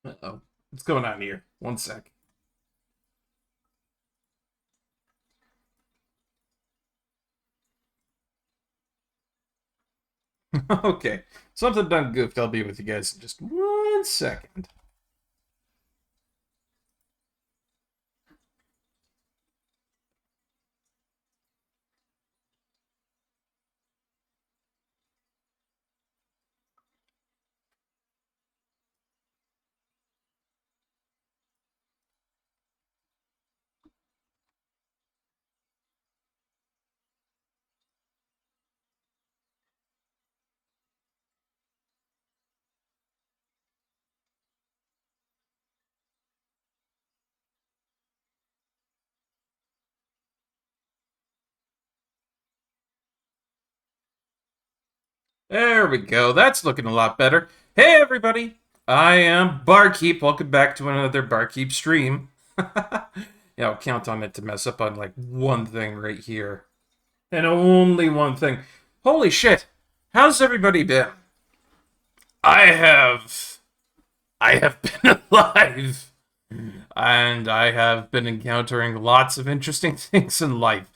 Uh-oh. What's going on here? One sec. Okay. Something done goofed. I'll be with you guys in just 1 second. There we go. That's looking a lot better. Hey, everybody. I am Barkeep. Welcome back to another Barkeep stream. Yeah, I'll count on it to mess up on like one thing right here. And only one thing. Holy shit. How's everybody been? I have... I have been alive. And I have been encountering lots of interesting things in life.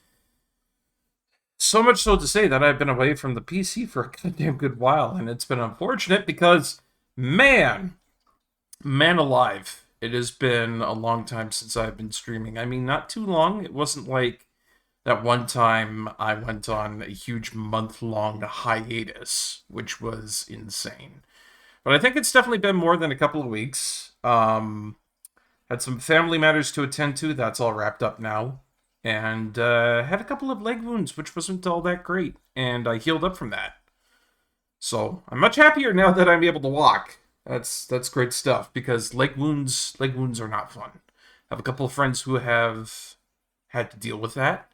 So much so to say that I've been away from the PC for a goddamn good while, and it's been unfortunate because, man alive, it has been a long time since I've been streaming. I mean, not too long. It wasn't like that one time I went on a huge month-long hiatus, which was insane. But I think it's definitely been more than a couple of weeks. Had some family matters to attend to. That's all wrapped up now. And had a couple of leg wounds, which wasn't all that great. And I healed up from that. So I'm much happier now that I'm able to walk. That's great stuff, because leg wounds are not fun. I have a couple of friends who have had to deal with that,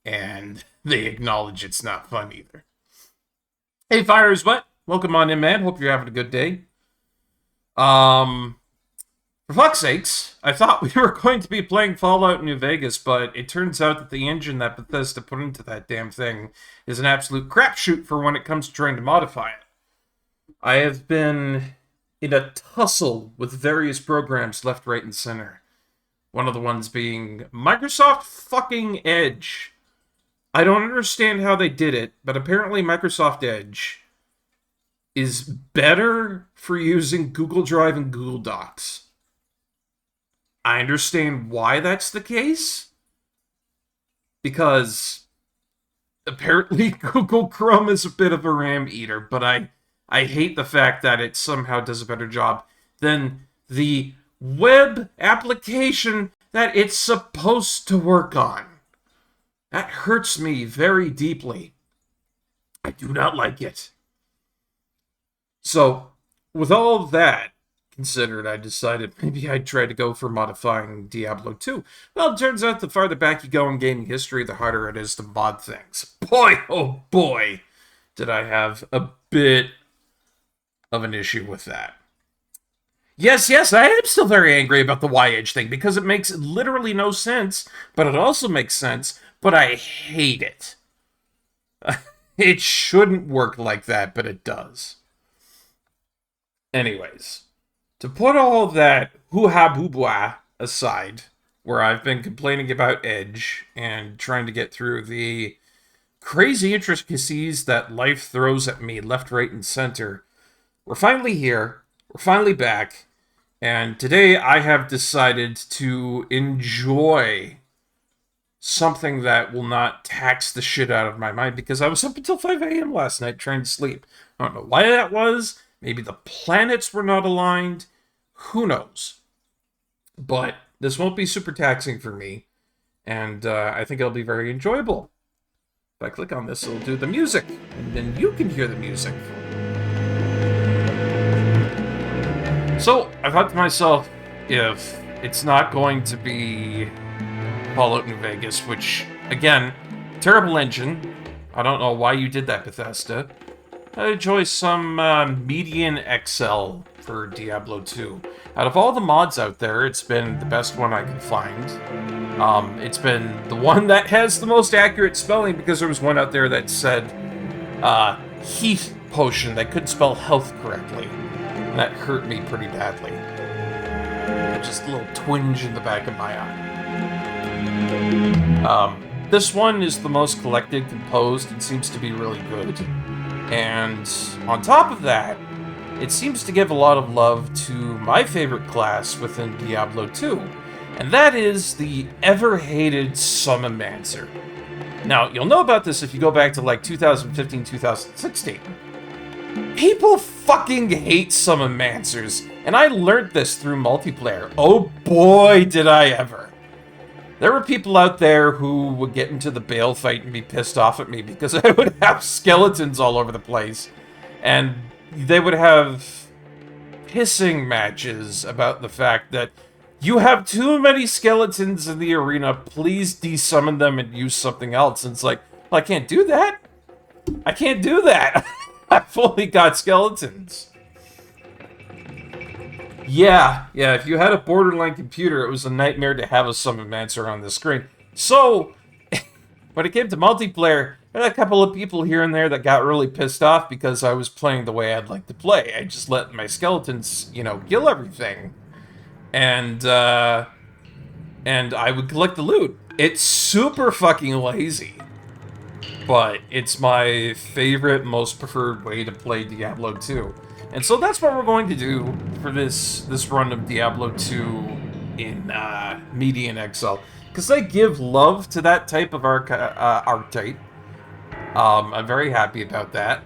and they acknowledge it's not fun either. Hey, Fires, what? Welcome on in, man. Hope you're having a good day. For fuck's sakes, I thought we were going to be playing Fallout New Vegas, but it turns out that the engine that Bethesda put into that damn thing is an absolute crapshoot for when it comes to trying to modify it. I have been in a tussle with various programs left, right, and center. One of the ones being Microsoft fucking Edge. I don't understand how they did it, but apparently Microsoft Edge is better for using Google Drive and Google Docs. I understand why that's the case, because apparently Google Chrome is a bit of a RAM eater, but I hate the fact that it somehow does a better job than the web application that it's supposed to work on. That hurts me very deeply. I do not like it. So, with all of that considered, I decided maybe I'd try to go for modifying Diablo 2. Well, it turns out the farther back you go in gaming history, the harder it is to mod things. Boy, oh boy, did I have a bit of an issue with that. Yes, I am still very angry about the Y-Edge thing, because it makes literally no sense, but it also makes sense, but I hate it. It shouldn't work like that, but it does. Anyways, to put all that hoo-ha-boo-blah aside, where I've been complaining about Edge and trying to get through the crazy intricacies that life throws at me left, right, and center, we're finally here, we're finally back, and today I have decided to enjoy something that will not tax the shit out of my mind, because I was up until 5 a.m. last night trying to sleep. I don't know why that was. Maybe the planets were not aligned. Who knows? But this won't be super taxing for me, and I think it'll be very enjoyable. If I click on this, it'll do the music, and then you can hear the music. So, I thought to myself, if it's not going to be Fallout New Vegas, which, again, terrible engine. I don't know why you did that, Bethesda. I enjoy some Median XL for Diablo 2. Out of all the mods out there, it's been the best one I could find. It's been the one that has the most accurate spelling, because there was one out there that said heath potion that couldn't spell health correctly. And that hurt me pretty badly. just a little twinge in the back of my eye. This one is the most collected, composed, and seems to be really good. And on top of that, it seems to give a lot of love to my favorite class within Diablo 2, and that is the ever-hated Summonmancer. Now, you'll know about this if you go back to like 2015, 2016. People fucking hate Summonmancers, and I learned this through multiplayer. Oh boy, did I ever. There were people out there who would get into the Bale fight and be pissed off at me because I would have skeletons all over the place. And they would have pissing matches about the fact that you have too many skeletons in the arena, please desummon them and use something else. And it's like, well, I can't do that. I can't do that. I've only got skeletons. Yeah, if you had a borderline computer, it was a nightmare to have a Summonmancer on the screen. So, when it came to multiplayer, there were a couple of people here and there that got really pissed off because I was playing the way I'd like to play. I just let my skeletons, kill everything. And I would collect the loot. It's super fucking lazy. But it's my favorite, most preferred way to play Diablo 2. And so that's what we're going to do for this run of Diablo 2 in Median Exile. Because they give love to that type of archetype. I'm very happy about that.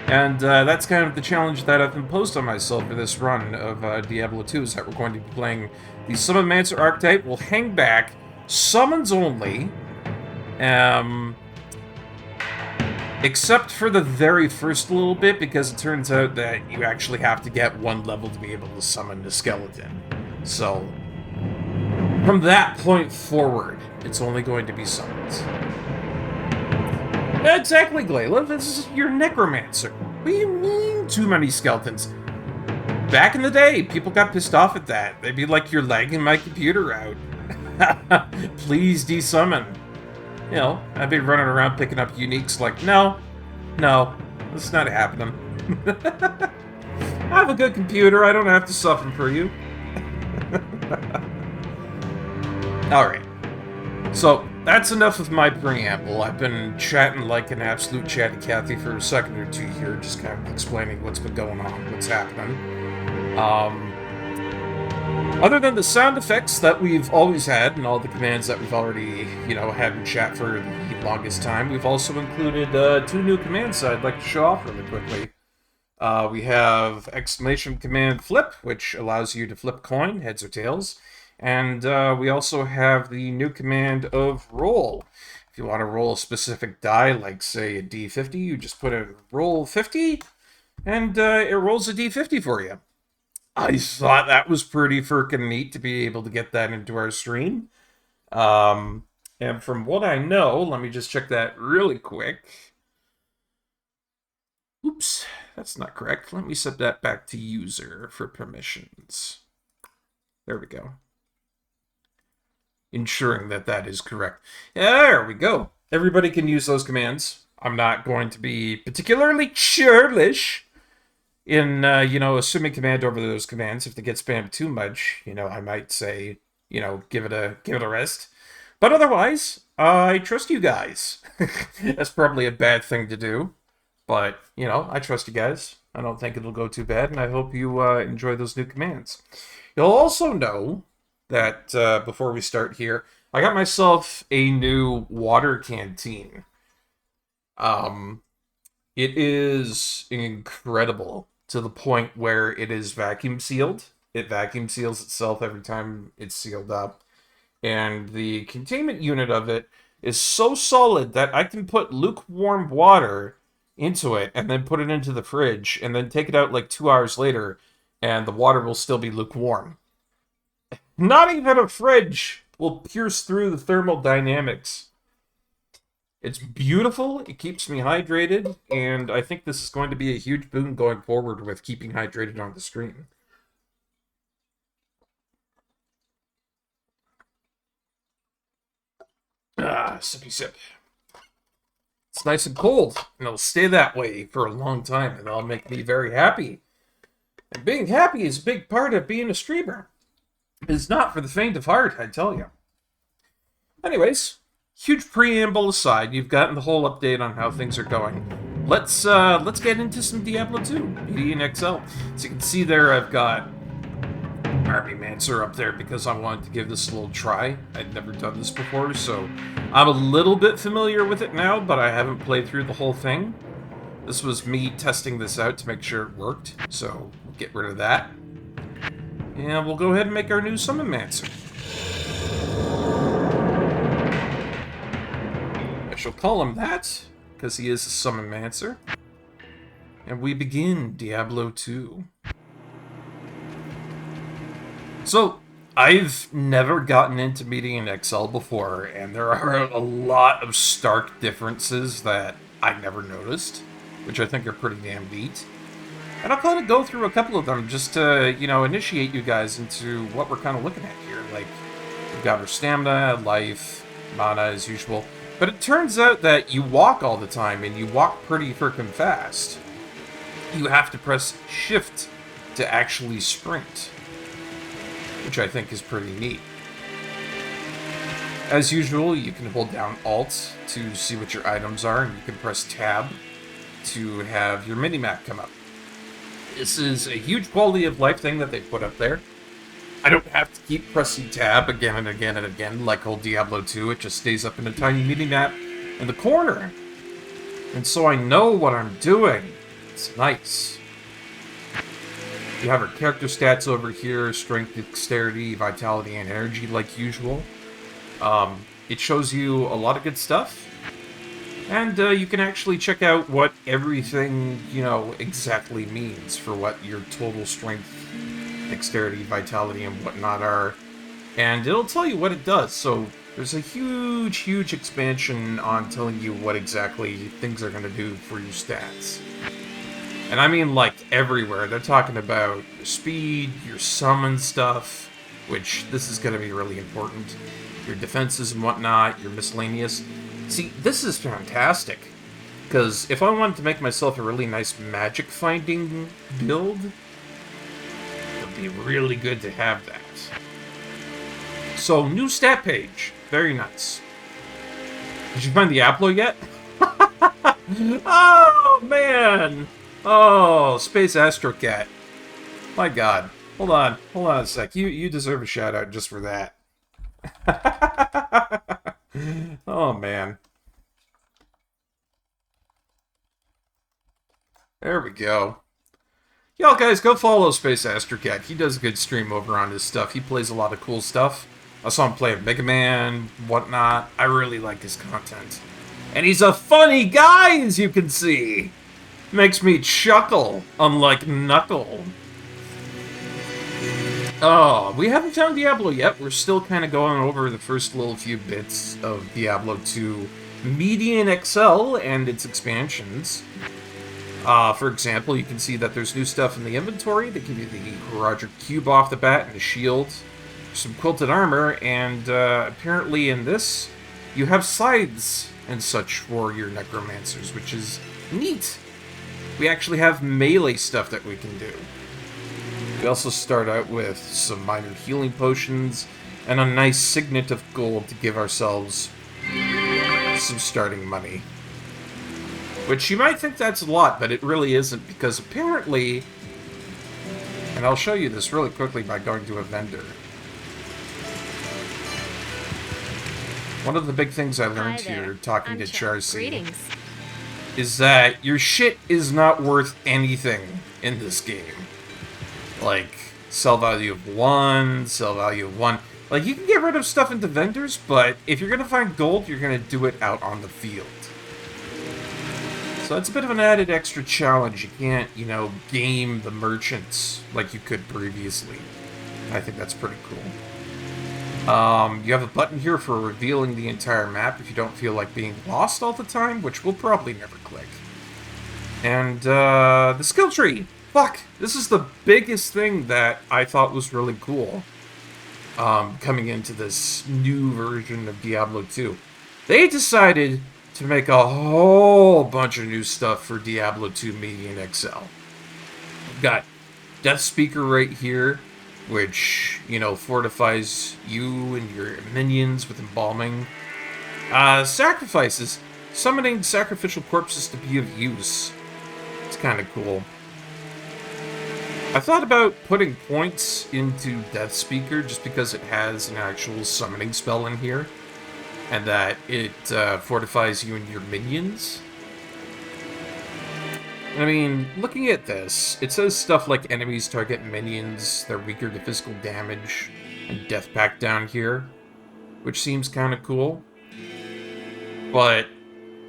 And that's kind of the challenge that I've imposed on myself for this run of Diablo 2, is that we're going to be playing the Summonmancer archetype. We'll hang back, summons only, except for the very first little bit, because it turns out that you actually have to get one level to be able to summon the skeleton. So, from that point forward, it's only going to be summons. Exactly, Glayla. This is your necromancer. What do you mean, too many skeletons? Back in the day, people got pissed off at that. They'd be like, you're lagging my computer out. Please desummon. I'd be running around picking up uniques like, no, this is not happening. I have a good computer, I don't have to suffer for you. Alright. So, that's enough of my preamble. I've been chatting like an absolute chatty Cathy for a second or two here, just kind of explaining what's been going on, what's happening. Other than the sound effects that we've always had, and all the commands that we've already, had in chat for the longest time, we've also included two new commands I'd like to show off really quickly. We have exclamation command flip, which allows you to flip coin, heads or tails. And we also have the new command of roll. If you want to roll a specific die, like say a D50, you just put in roll 50, and it rolls a D50 for you. I thought that was pretty freaking neat to be able to get that into our stream. And from what I know, let me just check that really quick. Oops, that's not correct. Let me set that back to user for permissions. There we go. Ensuring that that is correct. There we go. Everybody can use those commands. I'm not going to be particularly churlish in, assuming command over those commands. If they get spammed too much, I might say, give it a rest. But otherwise, I trust you guys. That's probably a bad thing to do. But, I trust you guys. I don't think it'll go too bad, and I hope you enjoy those new commands. You'll also know that, before we start here, I got myself a new water canteen. It is incredible to the point where it is vacuum sealed. It vacuum seals itself every time it's sealed up. And the containment unit of it is so solid that I can put lukewarm water into it and then put it into the fridge and then take it out like 2 hours later and the water will still be lukewarm. Not even a fridge will pierce through the thermal dynamics. It's beautiful, it keeps me hydrated, and I think this is going to be a huge boon going forward with keeping hydrated on the stream. Sippy sip. It's nice and cold, and it'll stay that way for a long time, and that'll make me very happy. Being happy is a big part of being a streamer. It's not for the faint of heart, I tell you. Anyways, huge preamble aside, you've gotten the whole update on how things are going. Let's get into some Diablo 2, Media and XL. So you can see there I've got Summonmancer up there because I wanted to give this a little try. I'd never done this before, so I'm a little bit familiar with it now, but I haven't played through the whole thing. This was me testing this out to make sure it worked, so we'll get rid of that. And we'll go ahead and make our new Summonmancer. I shall call him that, because he is a Summonmancer. And we begin Diablo 2. So, I've never gotten into Media and XL before, and there are a lot of stark differences that I never noticed, which I think are pretty damn neat. And I'll kind of go through a couple of them just to, initiate you guys into what we're kind of looking at here. Like, we've got our stamina, life, mana as usual. But it turns out that you walk all the time, and you walk pretty frickin' fast. You have to press shift to actually sprint, which I think is pretty neat. As usual, you can hold down Alt to see what your items are, and you can press Tab to have your minimap come up. This is a huge quality of life thing that they put up there. I don't have to keep pressing Tab again and again and again like old Diablo 2. It just stays up in a tiny minimap in the corner. And so I know what I'm doing. It's nice. You have our character stats over here, strength, dexterity, vitality, and energy like usual. It shows you a lot of good stuff. And you can actually check out what everything, exactly means for what your total strength, dexterity, vitality, and whatnot are. And it'll tell you what it does. So there's a huge, huge expansion on telling you what exactly things are going to do for your stats. And I mean, like, everywhere. They're talking about your speed, your summon stuff, which this is going to be really important, your defenses and whatnot, your miscellaneous. See, this is fantastic, because if I wanted to make myself a really nice magic finding build, it would be really good to have that. So, new stat page. Very nice. Did you find Diablo yet? Oh, man! Oh, Space Astrocat. My god. Hold on a sec. You deserve a shout out just for that. Oh, man. There we go. Y'all guys, go follow Space Astrocat. He does a good stream over on his stuff. He plays a lot of cool stuff. I saw him play Mega Man, whatnot. I really like his content. And he's a funny guy, as you can see. Makes me chuckle, unlike Knuckle. Oh, we haven't found Diablo yet. We're still kind of going over the first little few bits of Diablo 2 Media and XL and its expansions. For example, you can see that there's new stuff in the inventory. They give you the Roger Cube off the bat and a shield, some quilted armor, and apparently in this, you have scythes and such for your necromancers, which is neat. We actually have melee stuff that we can do. We also start out with some minor healing potions and a nice signet of gold to give ourselves some starting money. Which you might think that's a lot, but it really isn't, because apparently, and I'll show you this really quickly by going to a vendor. One of the big things I learned here, talking to Charcy, is that your shit is not worth anything in this game. Like, sell value of 1, sell value of 1. Like, you can get rid of stuff into vendors, but if you're gonna find gold, you're gonna do it out on the field. So it's a bit of an added extra challenge. You can't, game the merchants like you could previously. I think that's pretty cool. You have a button here for revealing the entire map if you don't feel like being lost all the time, which will probably never click. And, the skill tree. Fuck! This is the biggest thing that I thought was really cool. Coming into this new version of Diablo 2. They decided to make a whole bunch of new stuff for Diablo 2 Media and XL. We've got Death Speaker right here, which, you know, fortifies you and your minions with embalming. Sacrifices. Summoning sacrificial corpses to be of use. It's kind of cool. I thought about putting points into Death Speaker just because it has an actual summoning spell in here. And that it fortifies you and your minions. I mean, looking at this, it says stuff like enemies target minions, they're weaker to physical damage, and death pact down here, which seems kind of cool. But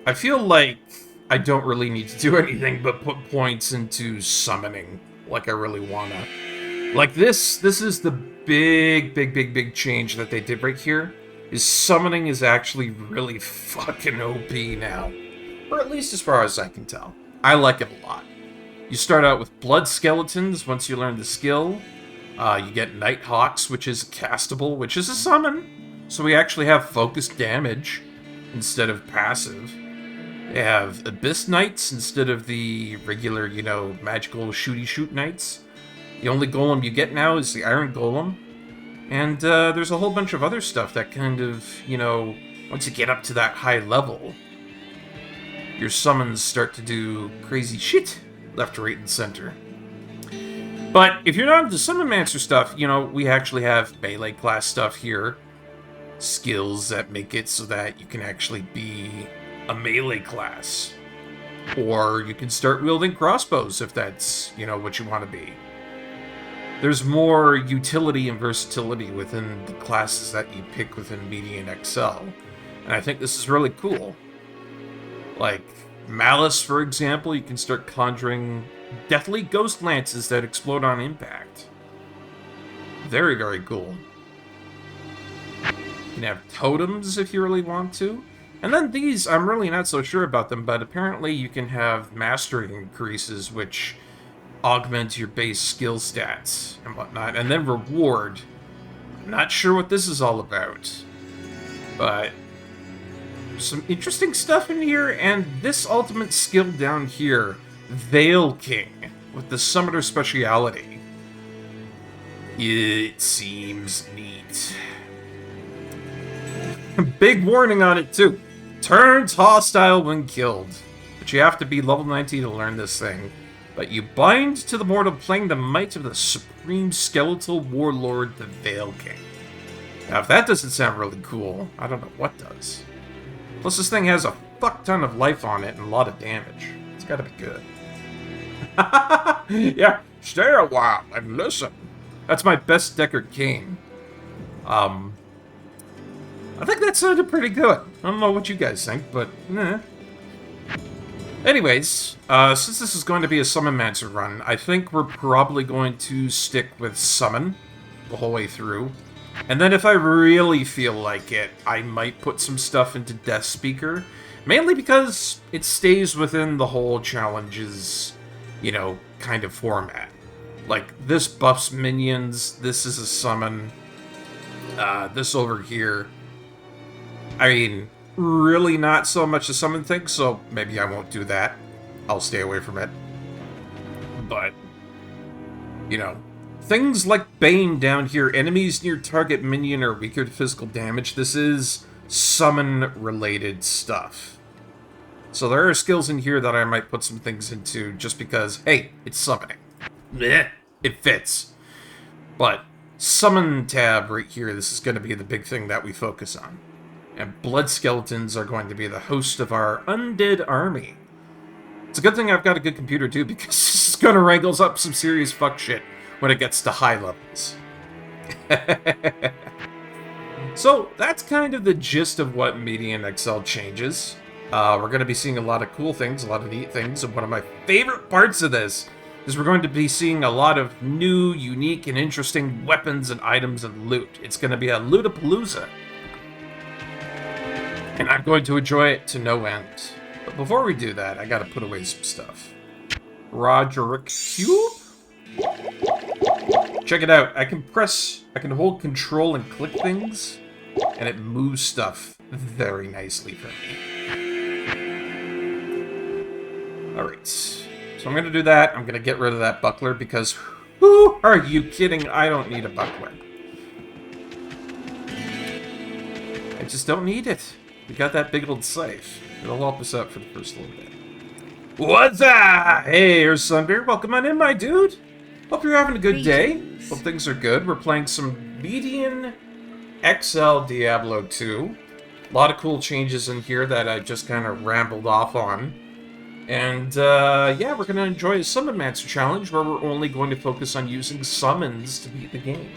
I feel like I don't really need to do anything but put points into summoning, like I really wanna. Like this is the big change that they did right here, is summoning is actually really fucking OP now. Or at least as far as I can tell. I like it a lot. You start out with Blood Skeletons once you learn the skill. You get Nighthawks, which is castable, which is a summon. So we actually have focused damage instead of passive. They have Abyss Knights instead of the regular, you know, magical shooty-shoot knights. The only golem you get now is the Iron Golem. And there's a whole bunch of other stuff that kind of, you know, once you get up to that high level, your summons start to do crazy shit left, right, and center. But if you're not into Summonmancer stuff, you know, we actually have melee class stuff here. Skills that make it so that you can actually be a melee class. Or you can start wielding crossbows if that's, you know, what you want to be. There's more utility and versatility within the classes that you pick within Median XL. And I think this is really cool. Like, Malice, for example, you can start conjuring deathly ghost lances that explode on impact. Very cool. You can have totems if you really want to. And then these, I'm really not so sure about them, but apparently you can have mastery increases, which augment your base skill stats and whatnot. And then reward. I'm not sure what this is all about. But some interesting stuff in here, and this ultimate skill down here, Veil King, with the Summoner speciality. It seems neat. Big warning on it, too. Turns hostile when killed. But you have to be level 90 to learn this thing. But you bind to the mortal plane the might of the Supreme Skeletal Warlord, the Veil King. Now, if that doesn't sound really cool, I don't know what does. Plus, this thing has a fuck ton of life on it and a lot of damage. It's gotta be good. Yeah, stay a while and listen. That's my best Deckard Cain. I think that sounded pretty good. I don't know what you guys think, but nah. Anyways, since this is going to be a Summonmancer run, I think we're probably going to stick with Summon the whole way through. And then if I really feel like it, I might put some stuff into Death Speaker. Mainly because it stays within the whole challenges, you know, kind of format. Like, this buffs minions, this is a summon, this over here. I mean, really not so much a summon thing, so maybe I won't do that. I'll stay away from it. But, you know, things like Bane down here, enemies near target minion are weaker to physical damage. This is summon-related stuff. So there are skills in here that I might put some things into just because, hey, it's summoning. Blech, it fits. But summon tab right here, this is going to be the big thing that we focus on. And blood skeletons are going to be the host of our undead army. It's a good thing I've got a good computer too, because this is going to wrangle up some serious fuck shit when it gets to high levels. So that's kind of the gist of what Median XL changes. We're going to be seeing a lot of cool things, a lot of neat things, and one of my favorite parts of this is we're going to be seeing a lot of new, unique, and interesting weapons and items and loot. It's going to be a lootapalooza. And I'm going to enjoy it to no end. But before we do that, I gotta put away some stuff. Roderick Cube? Check it out. I can hold control and click things, and it moves stuff very nicely for me. Alright. So I'm gonna do that. I'm gonna get rid of that buckler because Who are you kidding? I don't need a buckwheat. I just don't need it. We got that big old safe. It'll help us out for the first little bit. What's up? Hey, here's Sunder. Welcome on in, my dude. Hope you're having a good day. Hope things are good. We're playing some Median XL Diablo 2. A lot of cool changes in here that I just kind of rambled off on. And, yeah, we're going to enjoy a Summonmancer challenge where we're only going to focus on using summons to beat the game.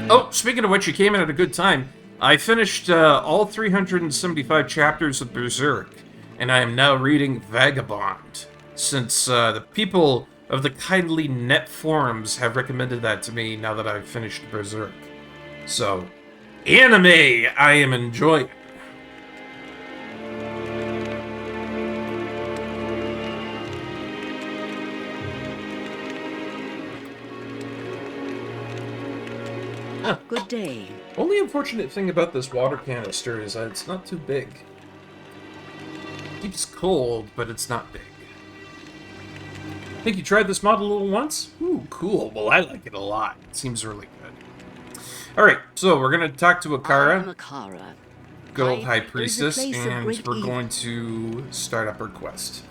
Oh, speaking of which, you came in at a good time. I finished all 375 chapters of Berserk, and I am now reading Vagabond, since the people of the kindly net forums have recommended that to me now that I've finished Berserk. So, anime I am enjoying. Good day. Only unfortunate thing about this water canister is that it's not too big. It keeps cold, but it's not big. Think you tried this mod a little once? Ooh, cool. Well, I like it a lot. It seems really good. Alright, so we're going to talk to Akara. Good old High Priestess, and we're going to start up her quest.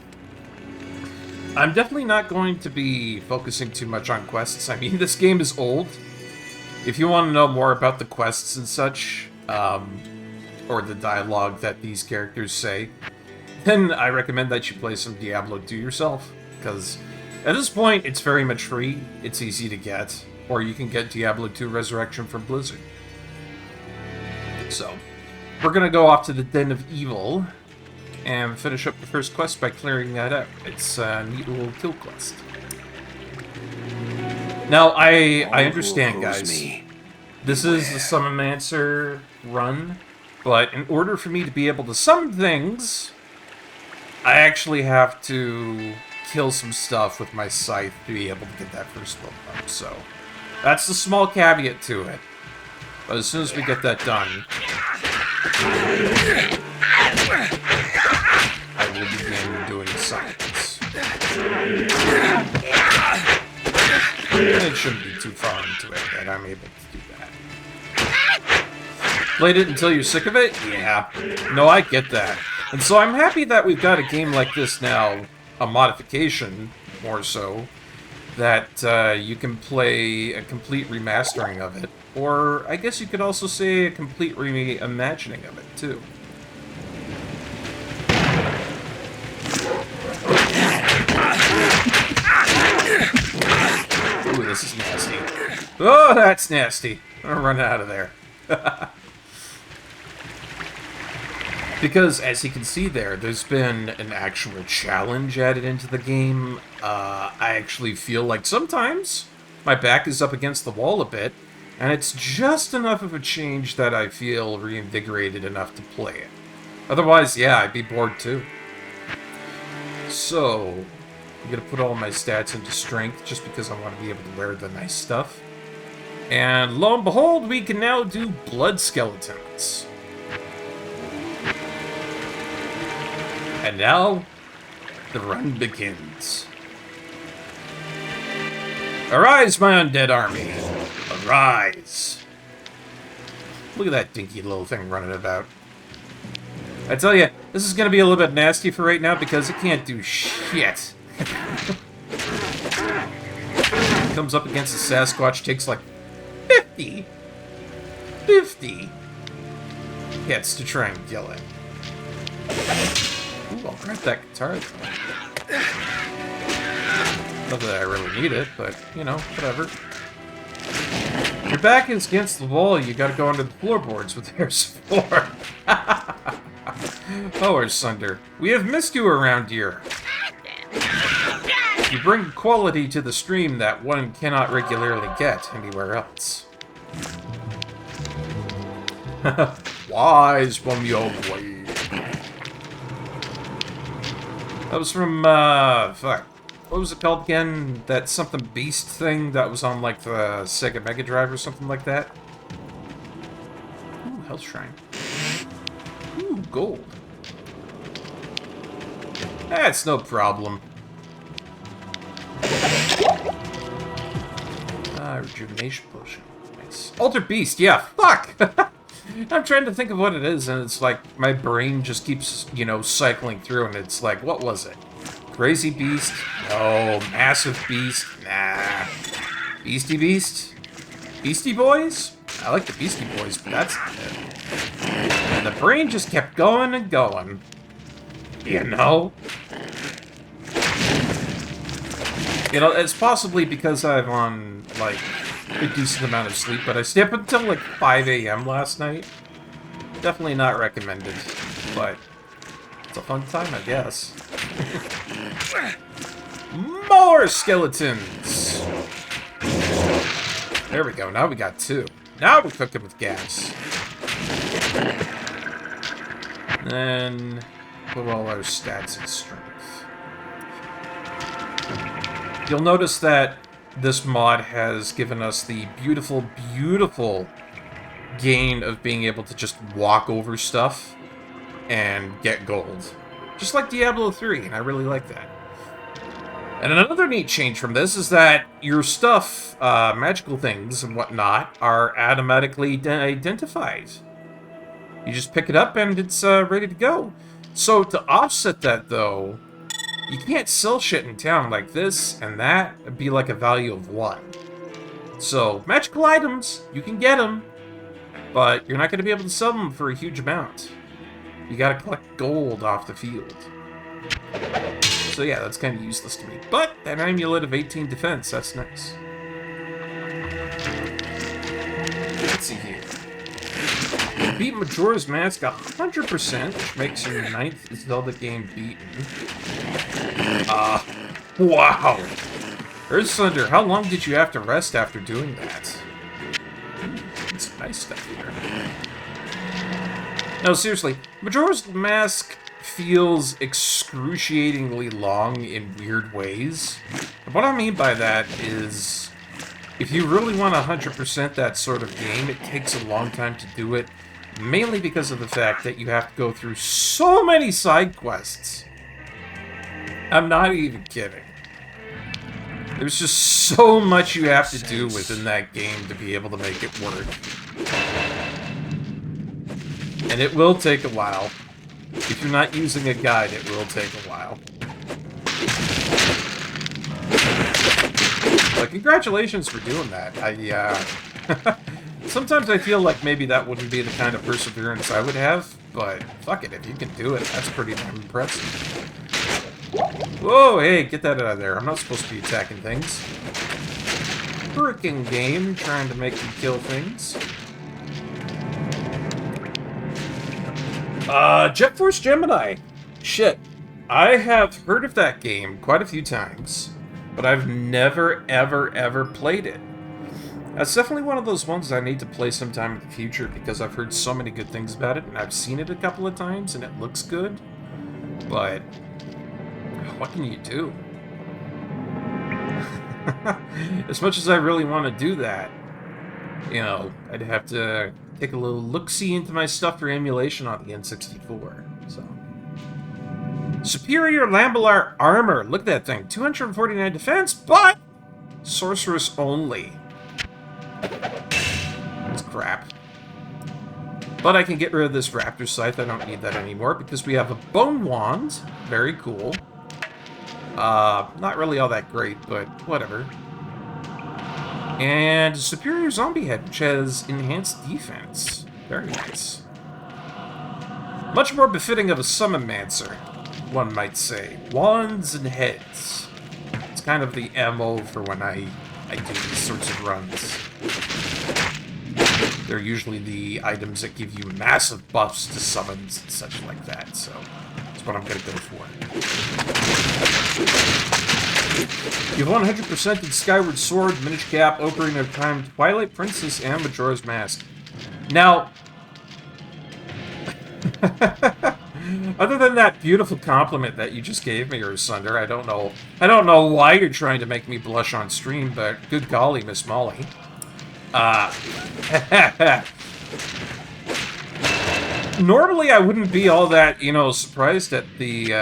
I'm definitely not going to be focusing too much on quests. I mean, this game is old. If you want to know more about the quests and such, or the dialogue that these characters say, then I recommend that you play some Diablo 2 yourself, because at this point, it's very much free, it's easy to get, or you can get Diablo 2 Resurrection from Blizzard. So, we're going to go off to the Den of Evil, and finish up the first quest by clearing that out. It's a neat little kill quest. Now, I understand, guys. This is the Summonmancer run, but in order for me to be able to summon things, I actually have to kill some stuff with my scythe to be able to get that first level up. So, that's the small caveat to it. But as soon as we get that done, I will begin doing science. It shouldn't be too far into it that I'm able to do that. Played it until you're sick of it? Yeah. No, I get that. And so I'm happy that we've got a game like this now, a modification, more so, that you can play a complete remastering of it. Or I guess you could also say a complete reimagining of it, too. Ooh, this is nasty. Oh, that's nasty. I'm gonna run out of there. Because, as you can see there's been an actual challenge added into the game. I actually feel like sometimes my back is up against the wall a bit, and it's just enough of a change that I feel reinvigorated enough to play it. Otherwise, yeah, I'd be bored too. So, I'm gonna put all my stats into strength just because I want to be able to wear the nice stuff. And lo and behold, we can now do blood skeletons. And now, the run begins. Arise, my undead army! Arise! Look at that dinky little thing running about. I tell you, this is going to be a little bit nasty for right now because it can't do shit. Comes up against a Sasquatch, takes like 50 hits to try and kill it. Ooh, I'll grab that guitar though. Not that I really need it, but, you know, whatever. Your back is against the wall, you gotta go under the floorboards with their support. Oh, Sunder, we have missed you around here. You bring quality to the stream that one cannot regularly get anywhere else. Wise from your way. That was from, fuck. What was it called again? That something beast thing that was on, like, the Sega Mega Drive or something like that? Ooh, Health Shrine. Ooh, gold. That's no problem. rejuvenation potion. Nice. Alter Beast, yeah, fuck! I'm trying to think of what it is, and it's like, my brain just keeps, you know, cycling through, and it's like, what was it? Crazy Beast? No. Massive Beast? Nah. Beastie Beast? Beastie Boys? I like the Beastie Boys, but that's not it. And the brain just kept going and going. You know? You know, it's possibly because I'm on, like, a decent amount of sleep, but I stayed up until, like, 5 a.m. last night. Definitely not recommended, but it's a fun time, I guess. More skeletons! There we go, now we got 2. Now we're cooking with gas. And then put all our stats and strength. You'll notice that this mod has given us the beautiful, beautiful gain of being able to just walk over stuff and get gold. Just like Diablo 3, and I really like that. And another neat change from this is that your stuff, magical things and whatnot, are automatically identified. You just pick it up and it's ready to go. So to offset that, though, you can't sell shit in town like this and that. It'd be like a value of 1. So, magical items, you can get them, but you're not going to be able to sell them for a huge amount. You gotta collect gold off the field. So yeah, that's kind of useless to me. But an amulet of 18 defense, that's nice. Let's see here. You beat Majora's Mask 100%, which makes your 9th Zelda game beaten. Wow! Earth Thunder, how long did you have to rest after doing that? It's nice stuff here. No, seriously, Majora's Mask feels excruciatingly long in weird ways. And what I mean by that is, if you really want 100% that sort of game, it takes a long time to do it, mainly because of the fact that you have to go through so many side quests. I'm not even kidding. There's just so much you have to do within that game to be able to make it work. And it will take a while. If you're not using a guide, it will take a while. But congratulations for doing that. Sometimes I feel like maybe that wouldn't be the kind of perseverance I would have, but fuck it, if you can do it, that's pretty damn impressive. Whoa, hey, get that out of there. I'm not supposed to be attacking things. Frickin' game trying to make me kill things. Jet Force Gemini. Shit. I have heard of that game quite a few times, but I've never, ever, ever played it. That's definitely one of those ones I need to play sometime in the future because I've heard so many good things about it, and I've seen it a couple of times, and it looks good. But what can you do? As much as I really want to do that, you know, I'd have to take a little look-see into my stuff for emulation on the N64, so. Superior Lambelar Armor. Look at that thing. 249 defense, but sorceress only. That's crap. But I can get rid of this Raptor Scythe. I don't need that anymore because we have a Bone Wand. Very cool. Not really all that great, but whatever. And Superior Zombie Head, which has enhanced defense. Very nice. Much more befitting of a Summonmancer, one might say. Wands and heads. It's kind of the MO for when I do these sorts of runs. They're usually the items that give you massive buffs to summons and such like that, so that's what I'm going to go for. You've 100%ed Skyward Sword, Minish Cap, Ocarina of Time, Twilight Princess, and Majora's Mask. Now, other than that beautiful compliment that you just gave me, Ursunder, I don't know why you're trying to make me blush on stream, but good golly, Miss Molly. Normally I wouldn't be all that, you know, surprised at the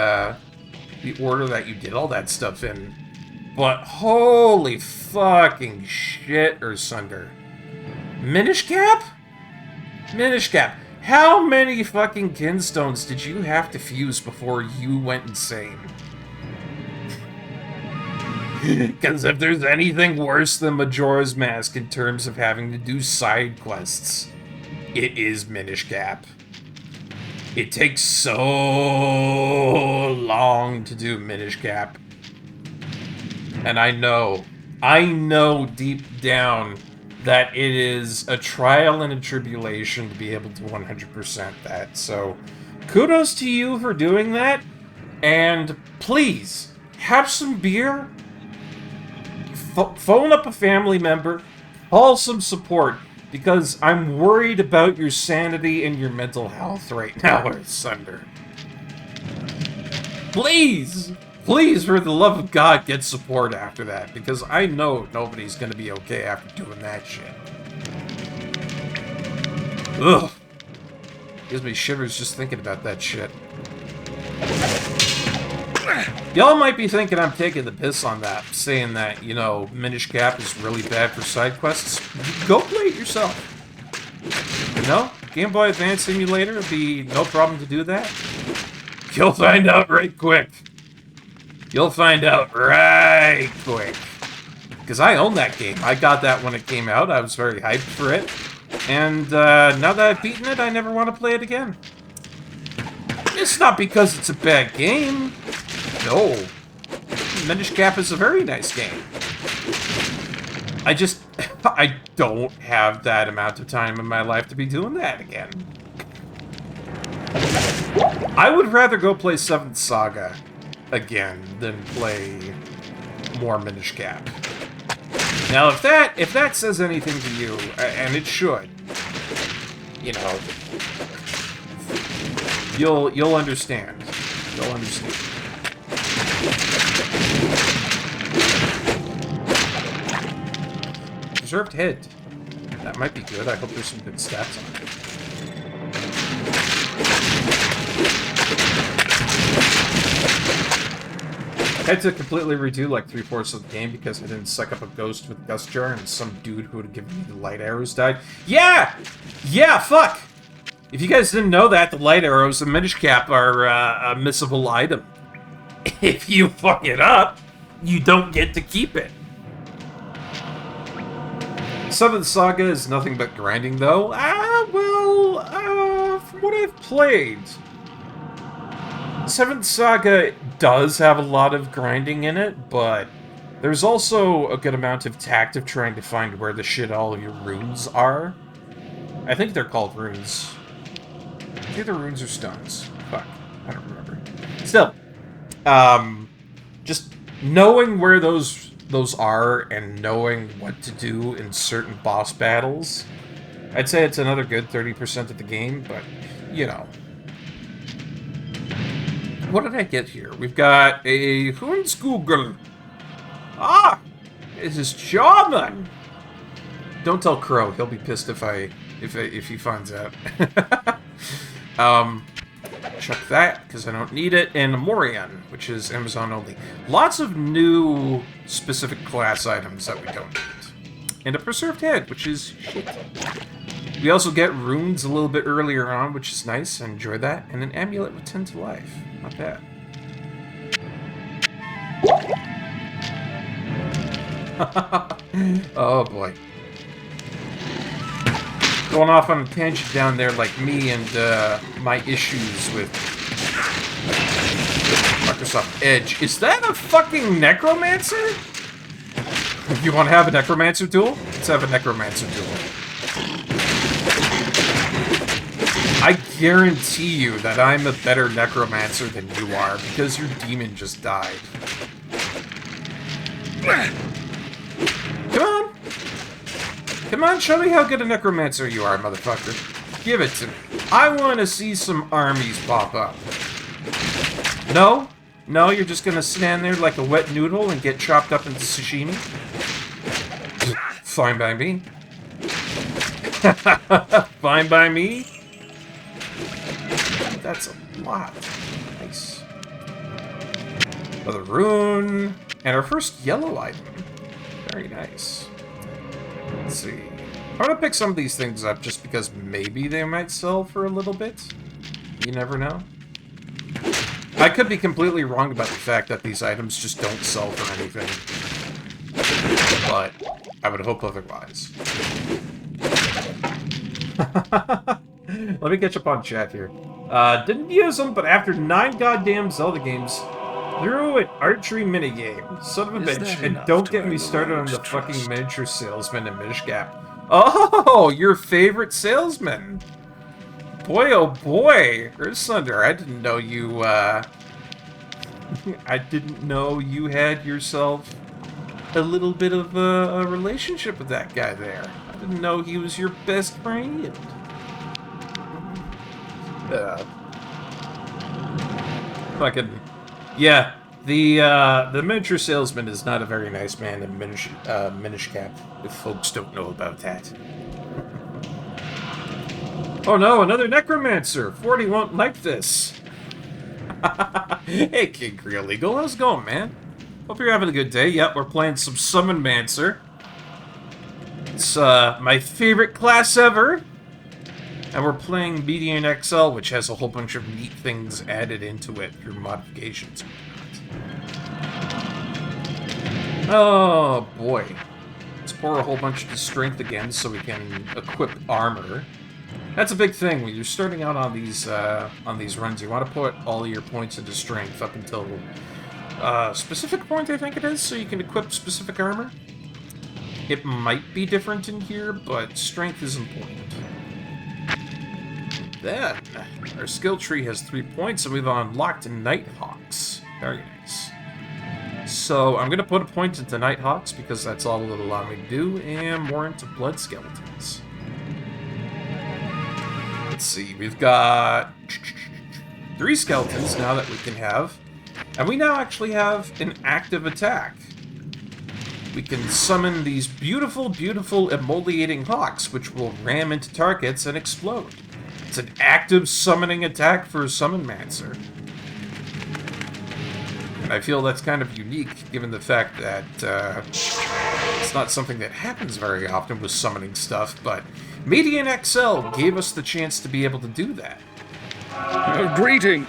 order that you did all that stuff in. But holy fucking shit, Ursunder. Minish Cap? Minish Cap. How many fucking kinstones did you have to fuse before you went insane? Because if there's anything worse than Majora's Mask in terms of having to do side quests, it is Minish Cap. It takes so long to do Minish Cap. And I know deep down that it is a trial and a tribulation to be able to 100% that. So, kudos to you for doing that. And please, have some beer. Phone up a family member. Call some support. Because I'm worried about your sanity and your mental health right now, Ursunder. Please! Please, for the love of God, get support after that, because I know nobody's gonna be okay after doing that shit. Ugh. Gives me shivers just thinking about that shit. Y'all might be thinking I'm taking the piss on that, saying that, you know, Minish Cap is really bad for side quests. Go play it yourself. You know, Game Boy Advance Simulator would be no problem to do that. You'll find out right quick. You'll find out right quick. Because I own that game. I got that when it came out. I was very hyped for it. And now that I've beaten it, I never want to play it again. It's not because it's a bad game. No. Minish Cap is a very nice game. I don't have that amount of time in my life to be doing that again. I would rather go play 7th Saga again than play more Minish Cap. Now, if that says anything to you, and it should, you know, you'll understand. You'll understand. Preserved head. That might be good. I hope there's some good stats on it. I had to completely redo like 3/4 of the game because I didn't suck up a ghost with Gust Jar and some dude who would have given me the light arrows died. Yeah! Yeah, fuck! If you guys didn't know that, the light arrows and Minish Cap are a missable item. If you fuck it up, you don't get to keep it. 7th Saga is nothing but grinding, though. From what I've played, 7th Saga does have a lot of grinding in it, but there's also a good amount of tact of trying to find where the shit all of your runes are. I think they're called runes. Either runes or stones. Fuck, I don't remember. Still, just knowing where those are and knowing what to do in certain boss battles, I'd say it's another good 30% of the game, but, you know. What did I get here? We've got a Hundskugel. Ah! It is Shaman! Don't tell Crow. He'll be pissed if he finds out. Chuck that, because I don't need it. And a Morion, which is Amazon only. Lots of new specific class items that we don't need. And a Preserved Head, which is shit. We also get runes a little bit earlier on, which is nice. I enjoy that. And an Amulet with 10 to life. Not bad. Oh boy. Going off on a tangent down there like me and my issues with Microsoft Edge. Is that a fucking Necromancer? You want to have a Necromancer duel? Let's have a Necromancer duel. I guarantee you that I'm a better Necromancer than you are, because your demon just died. Come on! Come on, show me how good a Necromancer you are, motherfucker. Give it to me. I want to see some armies pop up. No? No, you're just gonna stand there like a wet noodle and get chopped up into sashimi? Fine by me. Fine by me. That's a lot. Nice. Another rune. And our first yellow item. Very nice. Let's see. I'm gonna pick some of these things up just because maybe they might sell for a little bit. You never know. I could be completely wrong about the fact that these items just don't sell for anything. But I would hope otherwise. Let me catch up on chat here. Didn't use them, but after 9 goddamn Zelda games, threw an archery minigame. Son of a bitch. And don't get me started on the fucking miniature salesman in Minish Gap. Oh, your favorite salesman. Boy, oh boy. Earthsunder, I didn't know you, I didn't know you had yourself a little bit of a relationship with that guy there. I didn't know he was your best friend. Fucking... Yeah, the miniature salesman is not a very nice man in Minish Cap, if folks don't know about that. Oh no, another necromancer! 40 won't like this. Hey, King Creole Eagle, how's it going, man? Hope you're having a good day. Yep, we're playing some Summonmancer. It's my favorite class ever. And we're playing Median XL, which has a whole bunch of neat things added into it through modifications. Oh, boy. Let's pour a whole bunch of strength again so we can equip armor. That's a big thing. When you're starting out on these runs, you want to put all your points into strength up until a specific point, I think it is, so you can equip specific armor. It might be different in here, but strength is important. Then, our skill tree has 3 points, and we've unlocked Nighthawks. Very nice. So, I'm going to put a point into Nighthawks, because that's all it'll allow me to do, and more into Blood Skeletons. Let's see, we've got 3 skeletons now that we can have, and we now actually have an active attack. We can summon these beautiful, beautiful emoliating hawks, which will ram into targets and explode. It's an active summoning attack for a Summonmancer. And I feel that's kind of unique, given the fact that it's not something that happens very often with summoning stuff, but Median XL gave us the chance to be able to do that. Greeting!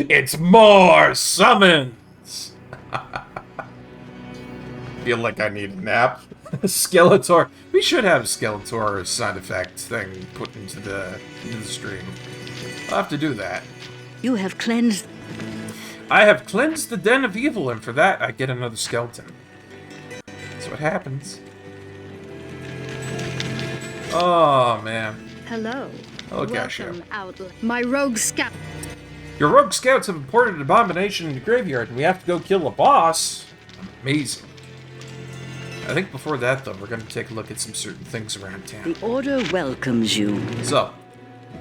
It's more summons! Feel like I need a nap. Skeletor. We should have Skeletor sound effect thing put into the stream. I'll have to do that. You have cleansed. I have cleansed the den of evil, and for that I get another skeleton. That's what happens. Oh man. Hello. Oh gosh. Welcome, Outlaw. My rogue scout. Your rogue scouts have imported an abomination in the graveyard, and we have to go kill a boss. Amazing. I think before that, though, we're going to take a look at some certain things around town. The Order welcomes you. So,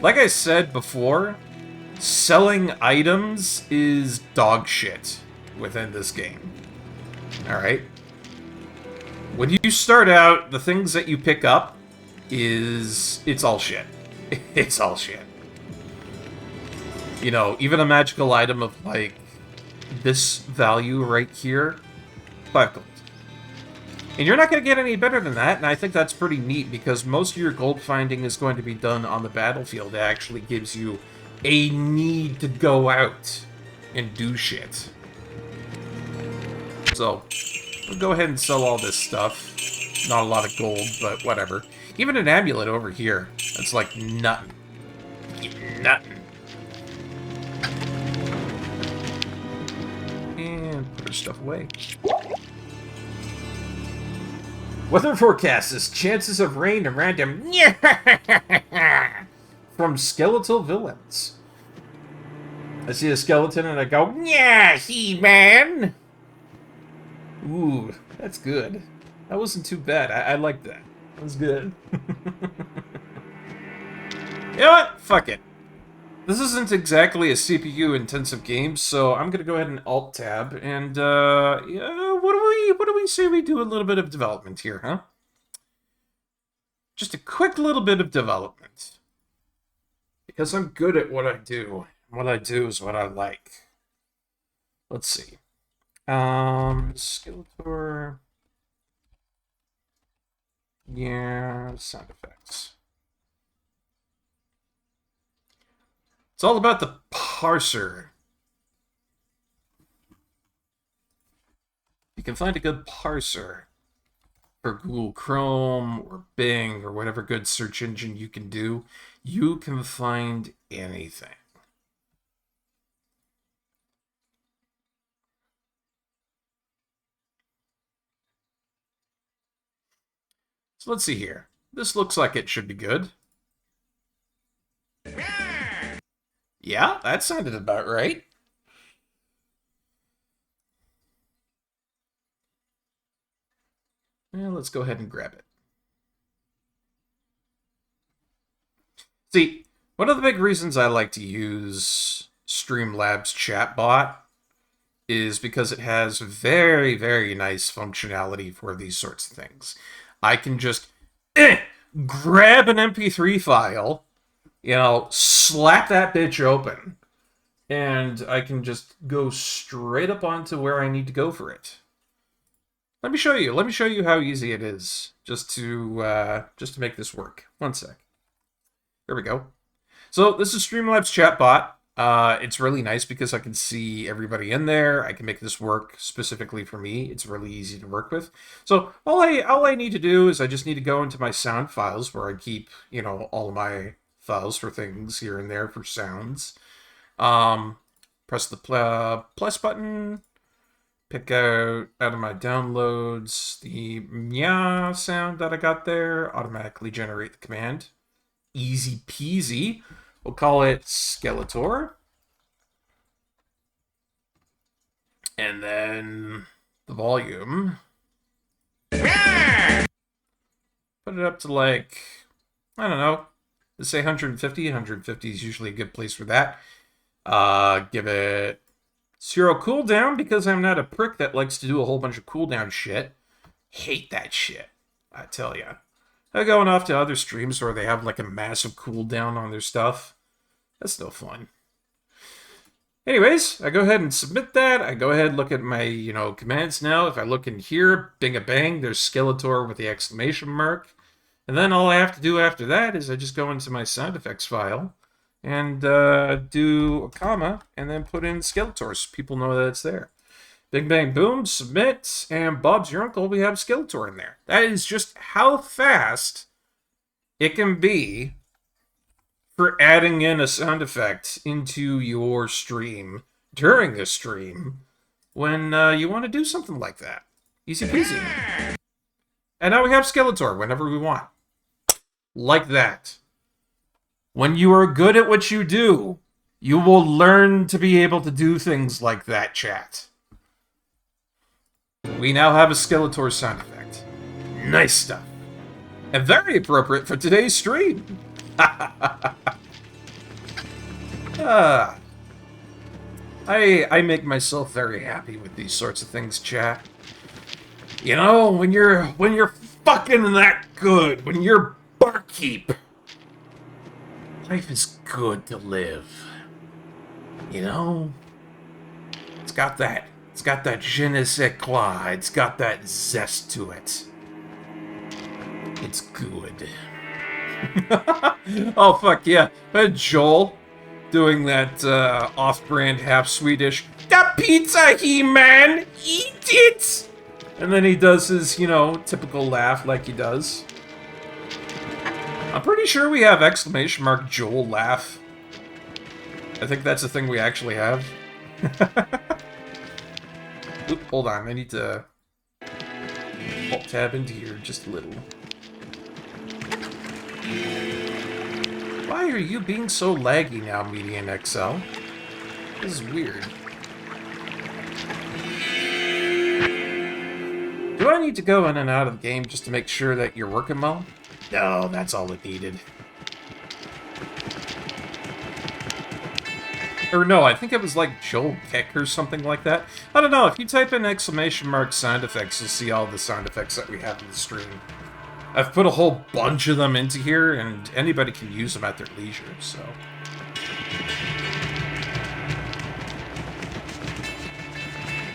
like I said before, selling items is dog shit within this game. Alright? When you start out, the things that you pick up it's all shit. It's all shit. You know, even a magical item of, like, this value right here, 5 gold. And you're not going to get any better than that, and I think that's pretty neat, because most of your gold finding is going to be done on the battlefield. It actually gives you a need to go out and do shit. So, we'll go ahead and sell all this stuff. Not a lot of gold, but whatever. Even an amulet over here, that's like nothing. Nothing. And put our stuff away. Weather forecast is chances of rain and random from skeletal villains. I see a skeleton and I go, yeah, He-Man! Ooh, that's good. That wasn't too bad. I like that. That was good. You know what? Fuck it. This isn't exactly a CPU-intensive game, so I'm gonna go ahead and Alt-Tab, and, yeah, what do we say we do a little bit of development here, huh? Just a quick little bit of development. Because I'm good at what I do. What I do is what I like. Let's see. Skeletor. Yeah, sound effects. It's all about the parser. You can find a good parser for Google Chrome or Bing or whatever good search engine you can do. You can find anything. So let's see here. This looks like it should be good. Yeah, that sounded about right. Yeah, let's go ahead and grab it. See, one of the big reasons I like to use Streamlabs chatbot is because it has very, very nice functionality for these sorts of things. I can just grab an MP3 file, slap that bitch open, and I can just go straight up onto where I need to go for it. Let me show you. Let me show you how easy it is just to make this work. One sec. There we go. So this is Streamlabs chatbot. It's really nice because I can see everybody in there. I can make this work specifically for me. It's really easy to work with. So all I need to do is I just need to go into my sound files where I keep, all of my files for things here and there for sounds. Press the plus button. Pick out of my downloads the meow sound that I got there. Automatically generate the command. Easy peasy. We'll call it Skeletor. And then the volume. Put it up to like, I don't know. Let's say 150. 150 is usually a good place for that. Give it 0 cooldown because I'm not a prick that likes to do a whole bunch of cooldown shit. Hate that shit, I tell ya. I'm going off to other streams where they have like a massive cooldown on their stuff. That's no fun. Anyways, I go ahead and submit that. I go ahead and look at my, commands now. If I look in here, bing-a-bang, there's Skeletor with the exclamation mark. And then all I have to do after that is I just go into my sound effects file and do a comma and then put in Skeletor so people know that it's there. Bing, bang, boom, submit, and Bob's your uncle, we have Skeletor in there. That is just how fast it can be for adding in a sound effect into your stream during the stream when you want to do something like that. Easy peasy. And now we have Skeletor whenever we want. Like that. When you are good at what you do, you will learn to be able to do things like that, chat. We now have a Skeletor sound effect. Nice stuff. And very appropriate for today's stream. I make myself very happy with these sorts of things, chat. When you're fucking that good, when you're Barkeep, life is good to live. It's got that je ne sais quoi. It's got that zest to it. It's good. Oh, fuck yeah. Joel doing that off-brand half-Swedish, "The pizza, He-Man! Eat it!" And then he does his, typical laugh like he does. I'm pretty sure we have exclamation mark Joel laugh. I think that's a thing we actually have. Oop, hold on. I need to Alt-tab into here just a little. Why are you being so laggy now, Median XL? This is weird. Do I need to go in and out of the game just to make sure that you're working well? No, that's all it needed. Or no, I think it was like Joel Kick or something like that. I don't know, if you type in exclamation mark sound effects, you'll see all the sound effects that we have in the stream. I've put a whole bunch of them into here, and anybody can use them at their leisure, so...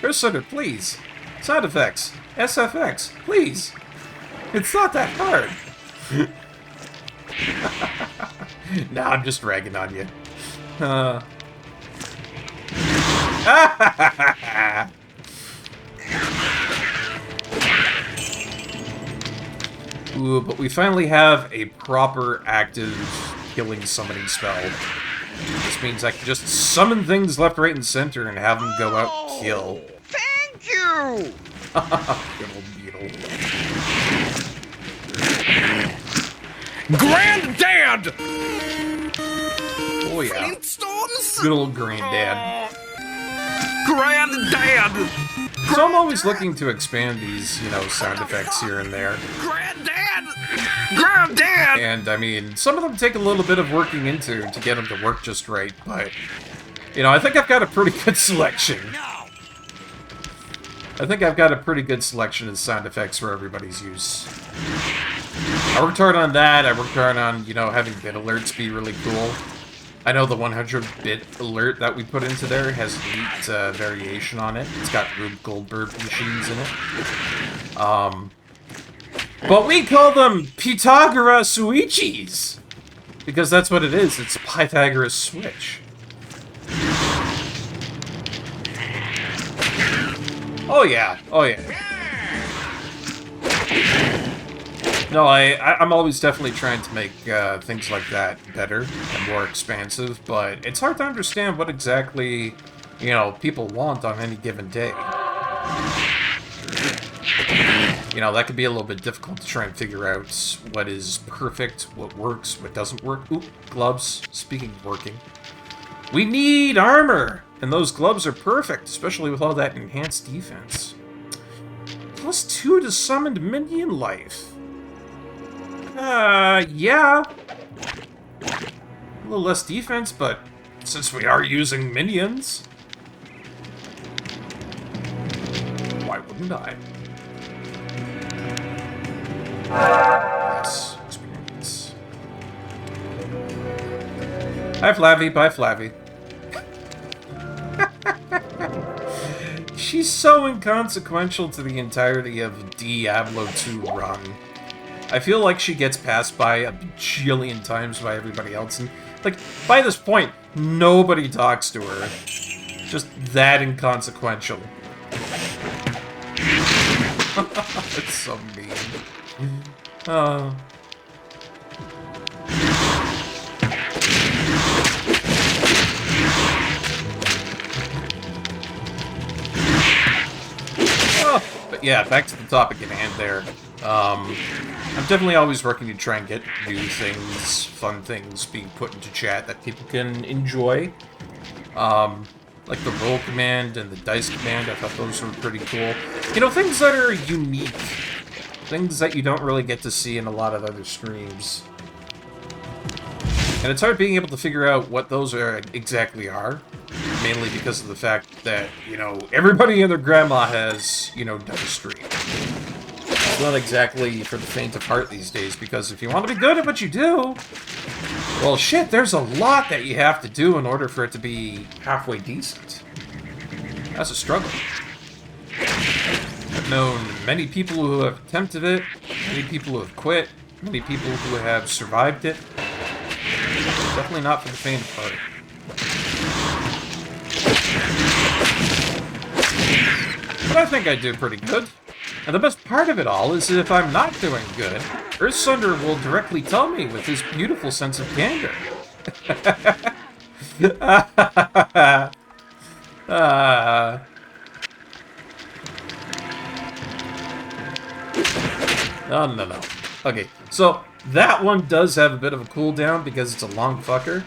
Earth Sunder, please. Sound effects. SFX, please. It's not that hard. Nah, I'm just ragging on you. Ooh, but we finally have a proper active healing summoning spell. This means I can just summon things left, right, and center and have them go out and kill. Thank you! Good old beetle. Granddad! Oh yeah. Flintstones? Good old granddad. Granddad! So I'm always looking to expand these, you know, sound effects here and there. Granddad! Granddad! And, I mean, some of them take a little bit of working into to get them to work just right, but, you know, I think I've got a pretty good selection. I think I've got a pretty good selection of sound effects for everybody's use. I worked hard on that. I worked hard on, you know, having bit alerts be really cool. I know the 100-bit alert that we put into there has neat variation on it. It's got Rube Goldberg machines in it. But we call them Pythagoras switches! Because that's what it is. It's a Pythagoras switch. Oh yeah. Oh yeah. No, I'm always definitely trying to make things like that better and more expansive, but it's hard to understand what exactly, you know, people want on any given day. You know, that could be a little bit difficult to try and figure out what is perfect, what works, what doesn't work. Oop, gloves. Speaking of working. We need armor! And those gloves are perfect, especially with all that enhanced defense. +2 to summoned minion life. Yeah. A little less defense, but since we are using minions, why wouldn't I? Yes, experience. Hi, Flavie. Bye, Flavie. She's so inconsequential to the entirety of Diablo 2 run. I feel like she gets passed by a bajillion times by everybody else, and, like, by this point, nobody talks to her. Just that inconsequential. It's so mean. Oh, but yeah, back to the topic at hand there. I'm definitely always working to try and get new things, fun things being put into chat that people can enjoy. Like the roll command and the dice command, I thought those were pretty cool. You know, things that are unique. Things that you don't really get to see in a lot of other streams. And it's hard being able to figure out what those exactly are. Mainly because of the fact that, you know, everybody and their grandma has, you know, done a stream. It's not exactly for the faint of heart these days, because if you want to be good at what you do, well, shit, there's a lot that you have to do in order for it to be halfway decent. That's a struggle. I've known many people who have attempted it, many people who have quit, many people who have survived it. Definitely not for the faint of heart. But I think I do pretty good. And the best part of it all is that if I'm not doing good, Earthsunder will directly tell me with his beautiful sense of candor. No. Okay, so that one does have a bit of a cooldown because it's a long fucker,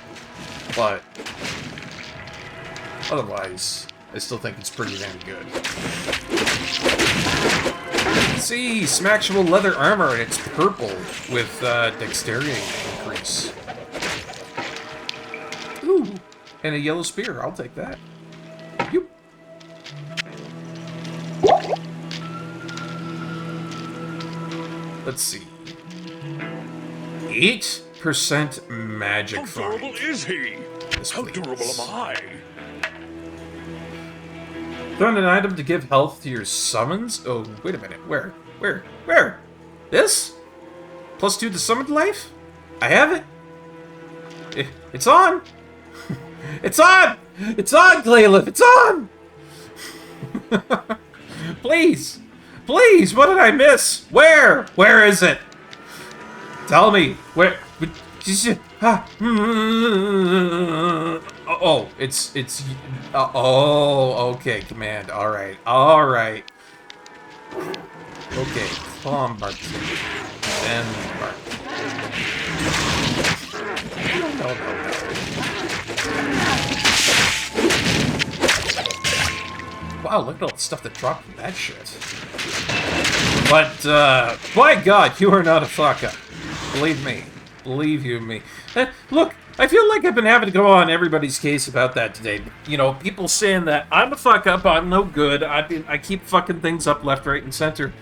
but otherwise, I still think it's pretty damn good. See, Smackable leather armor, and it's purple with dexterity increase. Ooh, and a yellow spear. I'll take that. Yoop. Let's see. 8% magic How find. durable is he? Yes, How please. durable am I? Found an item to give health to your summons? Oh, wait a minute. Where? Where? This? +2 to summoned life? I have it. It's on! It's on! It's on, Glaylif! It's on! Please! Please! What did I miss? Where? Where is it? Tell me! Where? Oh, it's... oh, okay, command. Alright. Alright. Okay, calm, Barkeep. Then Barkeep. No. Wow, look at all the stuff that dropped from that shit. But, by God, you are not a fuck-up. Believe me. Believe you me. Look, I feel like I've been having to go on everybody's case about that today. You know, people saying that I'm a fuck-up, I'm no good, I keep fucking things up left, right, and center.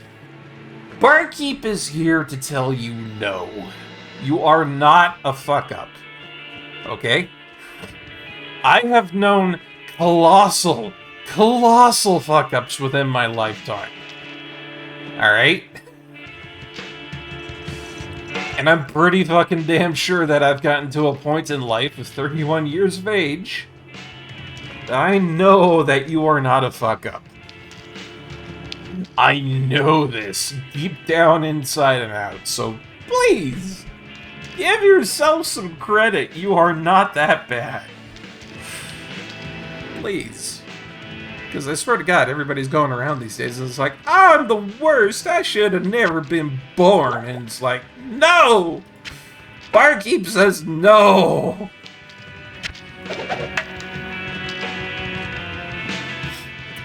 Barkeep is here to tell you no. You are not a fuck-up. Okay? I have known colossal fuck-ups within my lifetime. Alright? And I'm pretty fucking damn sure that I've gotten to a point in life of 31 years of age that I know that you are not a fuck-up. I know this deep down inside and out, so please, give yourself some credit. You are not that bad. Please. Because I swear to God, everybody's going around these days and it's like, I'm the worst, I should have never been born. And it's like, no! Barkeep says no!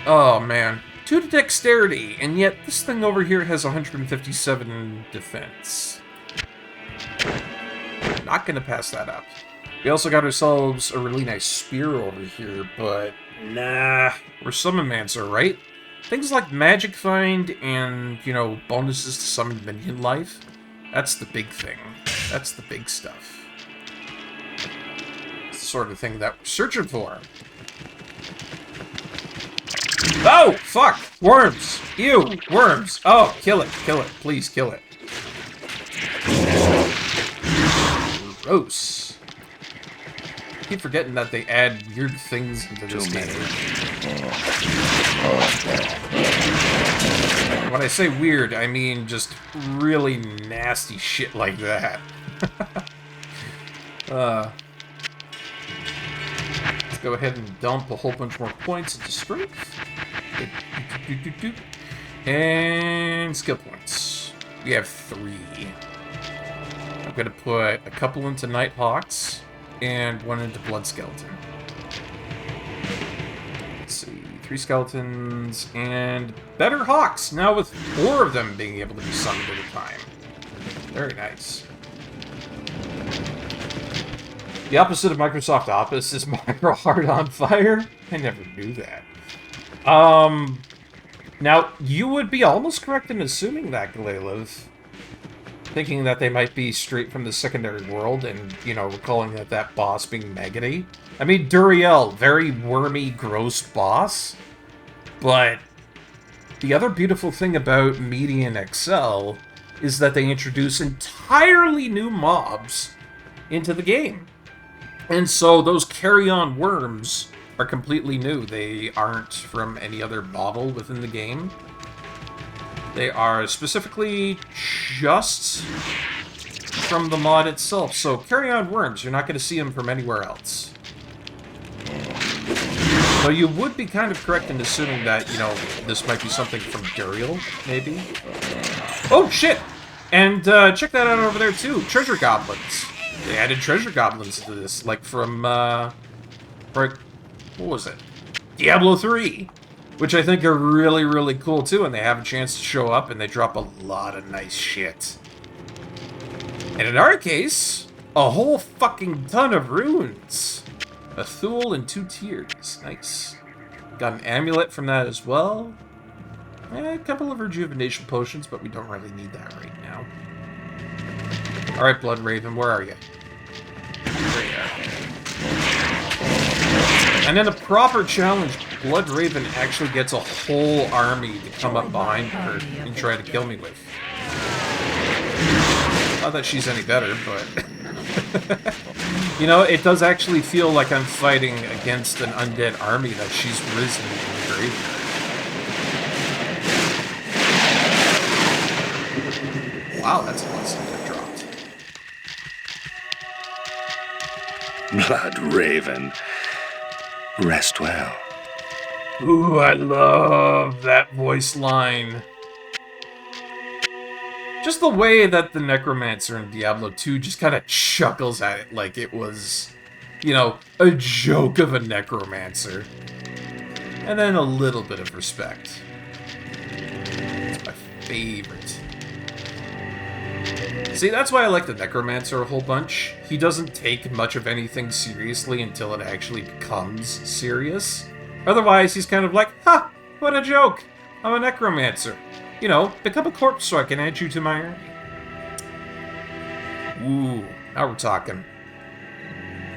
Oh, man. 2 to dexterity, and yet this thing over here has 157 defense. Not gonna pass that up. We also got ourselves a really nice spear over here, but nah, we're Summonmancer, right? Things like Magic Find and, you know, bonuses to summon minion life, that's the big thing. That's the big stuff. It's the sort of thing that we're searching for. Oh, fuck! Worms! Ew! Worms! Oh, kill it, please kill it. Gross. I keep forgetting that they add weird things into this game. When I say weird, I mean just really nasty shit like that. Let's go ahead and dump a whole bunch more points into strength. And skill points. We have 3. I'm gonna put a couple into Nighthawks and 1 into Blood Skeleton. Let's see, 3 skeletons and better hawks, now with 4 of them being able to be summoned at a time. Very nice. The opposite of Microsoft Office is Micro Heart on Fire. I never knew that. Now, you would be almost correct in assuming that, Glaylif. Thinking that they might be straight from the secondary world and, you know, recalling that boss being Maggoty. I mean, Duriel, very wormy, gross boss. But the other beautiful thing about Median XL is that they introduce entirely new mobs into the game. And so those carry-on worms are completely new. They aren't from any other model within the game. They are specifically just from the mod itself. So carry-on worms, you're not going to see them from anywhere else. So you would be kind of correct in assuming that, you know, this might be something from Duriel, maybe. Oh, shit! And check that out over there, too. Treasure Goblins. They added Treasure Goblins to this, like from, what was it? Diablo 3! Which I think are really, really cool, too, and they have a chance to show up, and they drop a lot of nice shit. And in our case, a whole fucking ton of runes. A Thule and 2 tiers. Nice. Got an amulet from that as well. A couple of rejuvenation potions, but we don't really need that right now. Alright, Blood Raven, where are you? There you are. And in a proper challenge, Blood Raven actually gets a whole army to come up behind her and try to kill me with. Not that she's any better, but... You know, it does actually feel like I'm fighting against an undead army that she's risen in the graveyard. Wow, that's a lot of stuff that dropped. Blood Raven. Rest well. Ooh, I love that voice line. Just the way that the Necromancer in Diablo 2 just kind of chuckles at it like it was, you know, a joke of a Necromancer. And then a little bit of respect. It's my favorite. See, that's why I like the Necromancer a whole bunch. He doesn't take much of anything seriously until it actually becomes serious. Otherwise, he's kind of like, ha, what a joke. I'm a Necromancer. You know, become a corpse so I can add you to my army. Ooh, now we're talking.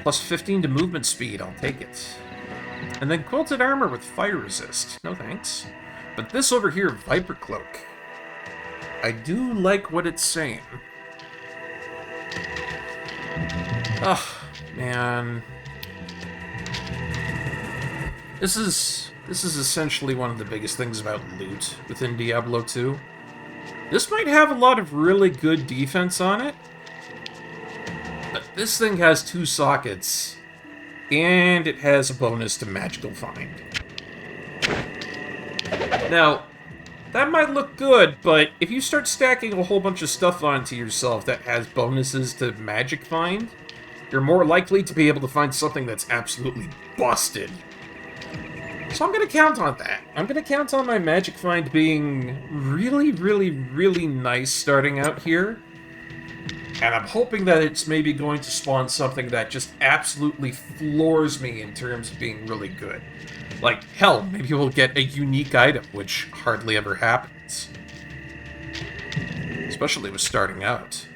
Plus 15 to movement speed, I'll take it. And then quilted armor with fire resist. No thanks. But this over here, Viper Cloak. I do like what it's saying. Ugh, man. This is essentially one of the biggest things about loot within Diablo 2. This might have a lot of really good defense on it, but this thing has 2 sockets, and it has a bonus to Magical Find. Now, that might look good, but if you start stacking a whole bunch of stuff onto yourself that has bonuses to Magic Find, you're more likely to be able to find something that's absolutely busted. So I'm going to count on that. I'm going to count on my Magic Find being really, really, really nice starting out here. And I'm hoping that it's maybe going to spawn something that just absolutely floors me in terms of being really good. Like, hell, maybe we'll get a unique item, which hardly ever happens. Especially with starting out.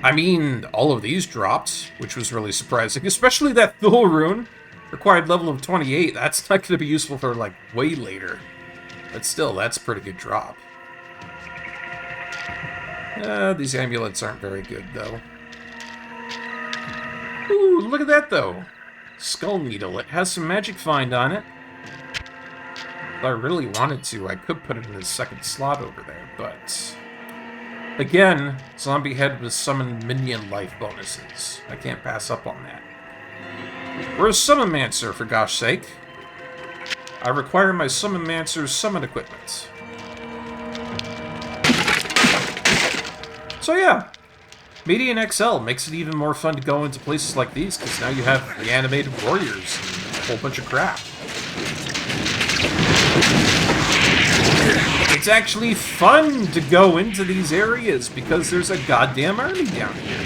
I mean, all of these dropped, which was really surprising. Especially that Thule rune. Required level of 28. That's not going to be useful for, like, way later. But still, that's a pretty good drop. These amulets aren't very good, though. Ooh, look at that, though. Skull Needle. It has some Magic Find on it. If I really wanted to, I could put it in the second slot over there, but... Again, Zombie Head with summon minion life bonuses. I can't pass up on that. We're a Summonmancer, for gosh sake. I require my Summonmancer's summon equipment. So yeah, Median XL makes it even more fun to go into places like these, because now you have the animated warriors and a whole bunch of crap. It's actually fun to go into these areas, because there's a goddamn army down here.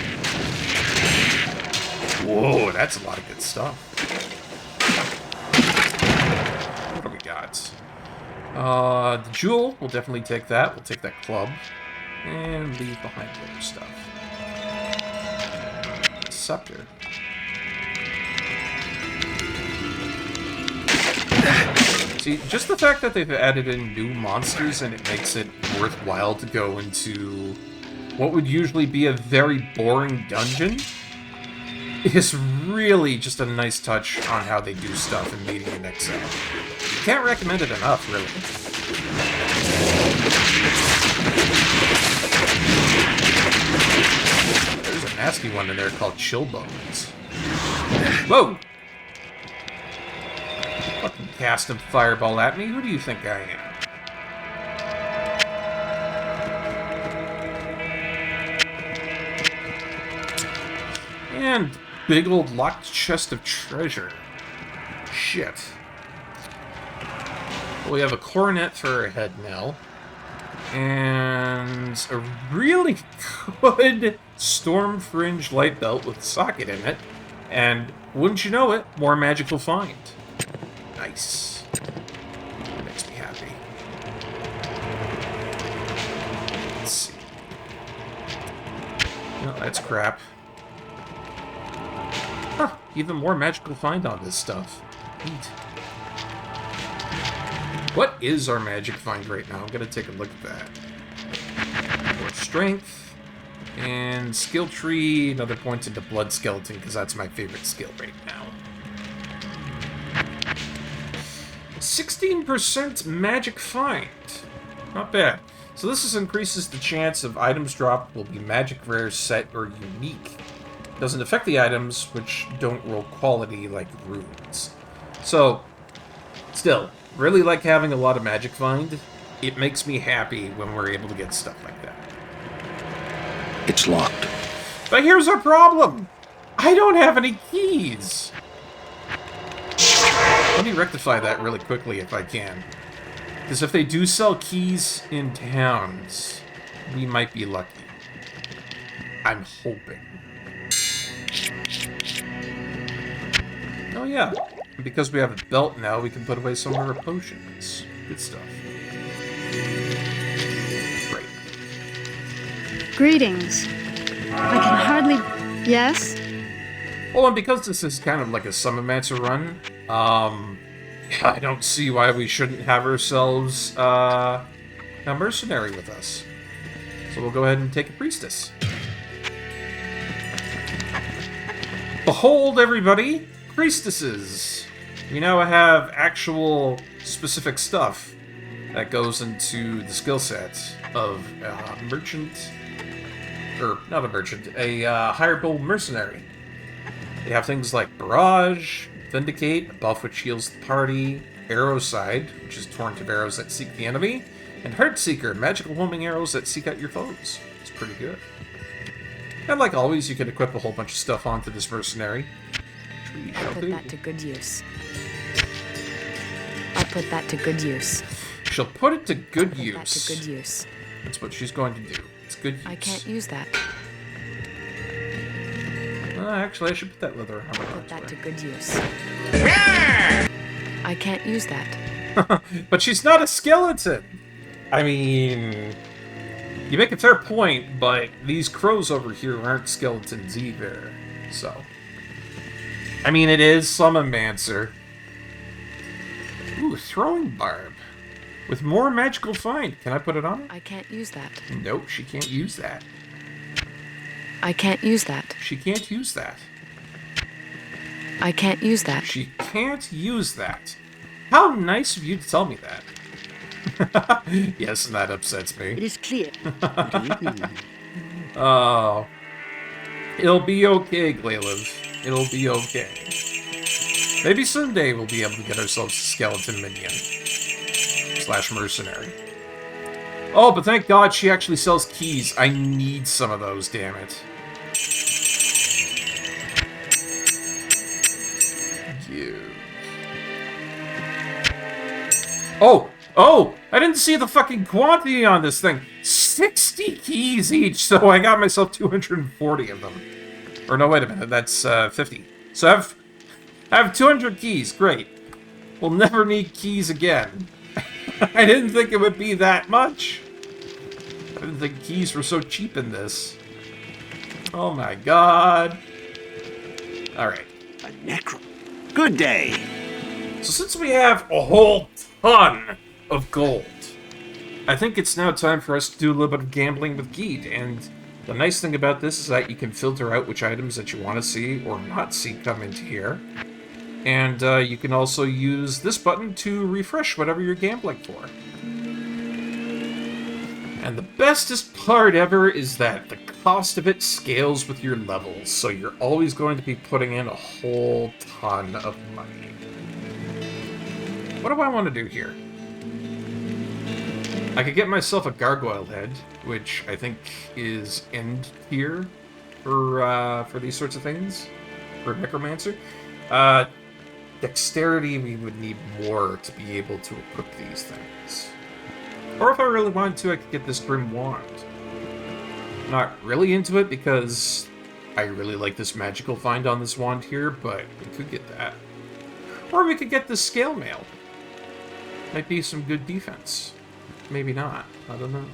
Whoa, that's a lot of good stuff. What do we got? The Jewel, we'll definitely take that. We'll take that club. And leave behind the other stuff. Scepter. See, just the fact that they've added in new monsters and it makes it worthwhile to go into what would usually be a very boring dungeon is really just a nice touch on how they do stuff in Median XL. Can't recommend it enough, really. There's a nasty one in there called Chill Bones. Whoa! Fucking cast a fireball at me. Who do you think I am? And big old locked chest of treasure. Shit. Well, we have a coronet for our head now. And a really good Storm Fringe light belt with a socket in it. And wouldn't you know it, more magical find. Nice. That makes me happy. Let's see. No, that's crap. Huh, even more magical find on this stuff. Neat. What is our magic find right now? I'm gonna take a look at that. More strength. And skill tree, another point into blood skeleton, because that's my favorite skill right now. 16% magic find. Not bad. So this increases the chance of items dropped will be magic rare, set, or unique. Doesn't affect the items, which don't roll quality like runes. So, still, really like having a lot of magic find. It makes me happy when we're able to get stuff like that. It's locked. But here's our problem! I don't have any keys! Let me rectify that really quickly if I can. Because if they do sell keys in towns, we might be lucky. I'm hoping. Oh yeah, and because we have a belt now, we can put away some of our potions. Good stuff. Great. Greetings. I can hardly... Yes? Well, and because this is kind of like a Summonmancer run, I don't see why we shouldn't have ourselves a mercenary with us. So we'll go ahead and take a priestess. Behold, everybody, priestesses! We now have actual specific stuff that goes into the skill set of a merchant, or not a merchant, a hireable mercenary. They have things like Barrage, Vindicate, a buff which heals the party, Arrowside, which is torrent of arrows that seek the enemy, and Heartseeker, magical homing arrows that seek out your foes. It's pretty good. And like always, you can equip a whole bunch of stuff onto this mercenary. I'll put that to good use. I'll put that to good use. She'll put it to good use. That to good use. That's what she's going to do. It's good use. I can't use that. Actually, I should put that leather armor on. Put that to good use. I can't use that. But she's not a skeleton! I mean... You make a fair point, but these crows over here aren't skeletons either, so... I mean, it is Summonmancer. Ooh, throwing barb. With more magical find. Can I put it on her? I can't use that. Nope, she can't use that. I can't use that. She can't use that. I can't use that. She can't use that. How nice of you to tell me that. Yes, and that upsets me. It is clear. Good evening. Oh. It'll be okay, Glailev. It'll be okay. Maybe someday we'll be able to get ourselves a skeleton minion. / mercenary. Oh, but thank God she actually sells keys. I need some of those, damn it. You. Oh! Oh! I didn't see the fucking quantity on this thing. 60 keys each, so I got myself 240 of them. Or no, wait a minute, that's 50. So I have 200 keys, great. We'll never need keys again. I didn't think it would be that much. I didn't think keys were so cheap in this. Oh my god. Alright. A necro. Good day. So since we have a whole ton of gold, I think it's now time for us to do a little bit of gambling with Geet. And the nice thing about this is that you can filter out which items that you want to see or not see come into here. And you can also use this button to refresh whatever you're gambling for. And the bestest part ever is that the cost of it scales with your levels, so you're always going to be putting in a whole ton of money. What do I want to do here? I could get myself a gargoyle head, which I think is end tier for these sorts of things, for Necromancer. Dexterity, we would need more to be able to equip these things. Or if I really wanted to, I could get this Grim Wand. I'm not really into it because I really like this magical find on this wand here, but we could get that. Or we could get this Scale Mail. Might be some good defense. Maybe not. I don't know.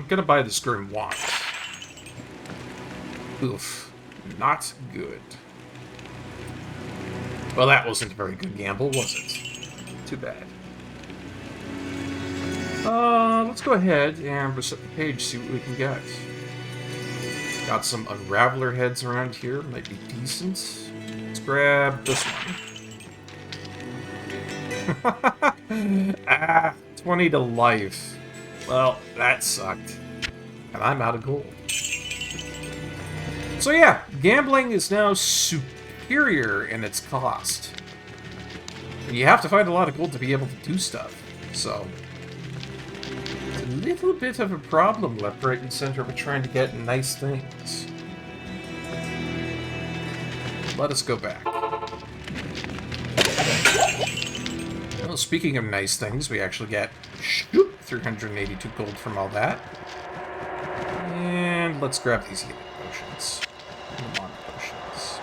Gonna buy this Grim Wand. Oof. Not good. Well, that wasn't a very good gamble, was it? Too bad. Let's go ahead and reset the page, see what we can get. Got some Unraveler heads around here, might be decent. Let's grab this one. 20 to life. Well, that sucked. And I'm out of gold. So yeah, gambling is now superior in its cost. You have to find a lot of gold to be able to do stuff. So, it's a little bit of a problem left, right, and center with trying to get nice things. Let us go back. Well, speaking of nice things, we actually get 382 gold from all that. And let's grab these healing potions. And the mana potions.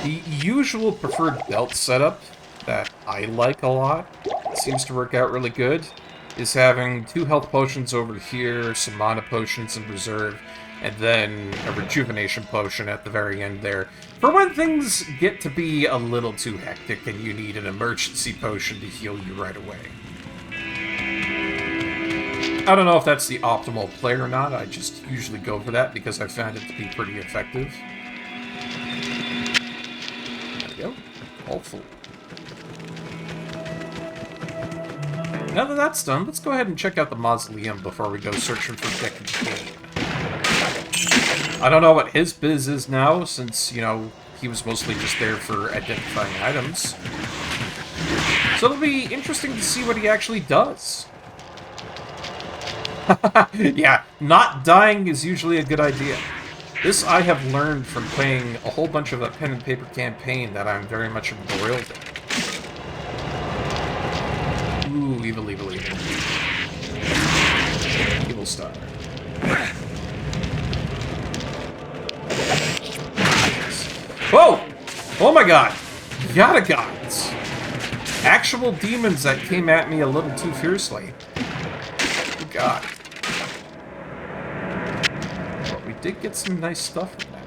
The usual preferred belt setup that I like a lot, seems to work out really good, is having 2 health potions over here, some mana potions in reserve, and then a rejuvenation potion at the very end there, for when things get to be a little too hectic and you need an emergency potion to heal you right away. I don't know if that's the optimal play or not, I just usually go for that because I found it to be pretty effective. There we go. All full. Now that that's done, let's go ahead and check out the mausoleum before we go searching for Dick and Kane. I don't know what his biz is now, since, you know, he was mostly just there for identifying items. So it'll be interesting to see what he actually does. Yeah, not dying is usually a good idea. This I have learned from playing a whole bunch of a pen and paper campaign that I'm very much embroiled in. Ooh, evil, evil, evil. Evil star. Whoa! Oh my god! Yada gods! Actual demons that came at me a little too fiercely. Good god. But we did get some nice stuff from that.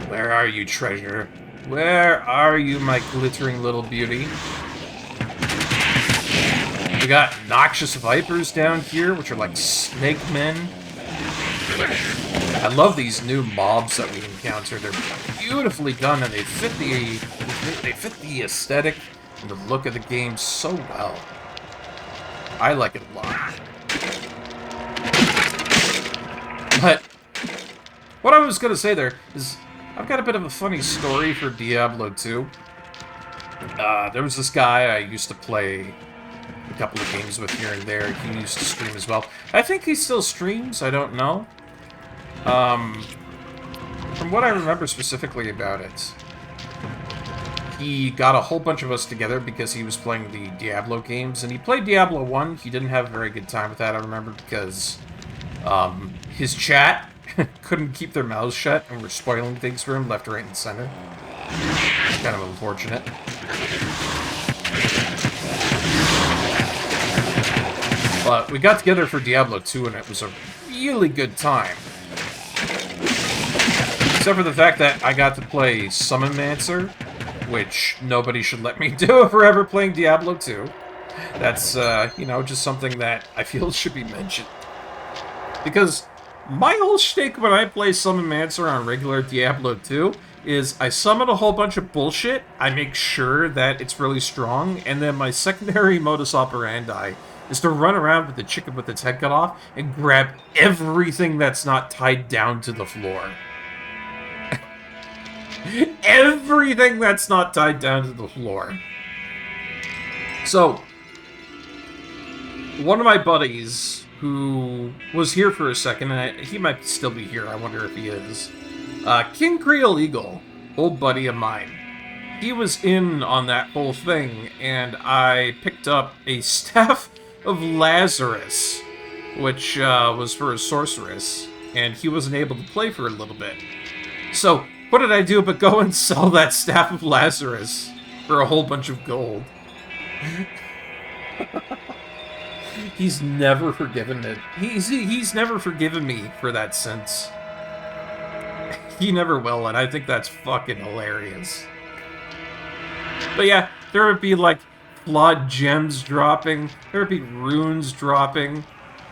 Where are you, treasure? Where are you, my glittering little beauty? We got noxious vipers down here, which are like snake men. I love these new mobs that we encounter. They're beautifully done, and they fit the aesthetic and the look of the game so well. I like it a lot. But what I was gonna say there is, I've got a bit of a funny story for Diablo 2. There was this guy I used to play a couple of games with here and there. He used to stream as well. I think he still streams, I don't know. From what I remember specifically about it, he got a whole bunch of us together because he was playing the Diablo games, and he played Diablo 1. He didn't have a very good time with that, I remember, because his chat couldn't keep their mouths shut and were spoiling things for him left, right, and center. Kind of unfortunate. But we got together for Diablo 2, and it was a really good time. Except for the fact that I got to play Summonmancer, which nobody should let me do if we're ever playing Diablo 2. That's, you know, just something that I feel should be mentioned. Because my whole shtick when I play Summonmancer on regular Diablo 2 is I summon a whole bunch of bullshit, I make sure that it's really strong, and then my secondary modus operandi is to run around with the chicken with its head cut off and grab everything that's not tied down to the floor. Everything that's not tied down to the floor. So, one of my buddies who was here for a second, and he might still be here, I wonder if he is, King Creole Eagle, old buddy of mine. He was in on that whole thing, and I picked up a Staff of Lazarus, which was for a sorceress, and he wasn't able to play for a little bit. So, what did I do but go and sell that Staff of Lazarus for a whole bunch of gold? He's never forgiven it. He's never forgiven me for that since. He never will, and I think that's fucking hilarious. But yeah, there would be like flawed gems dropping, there would be runes dropping,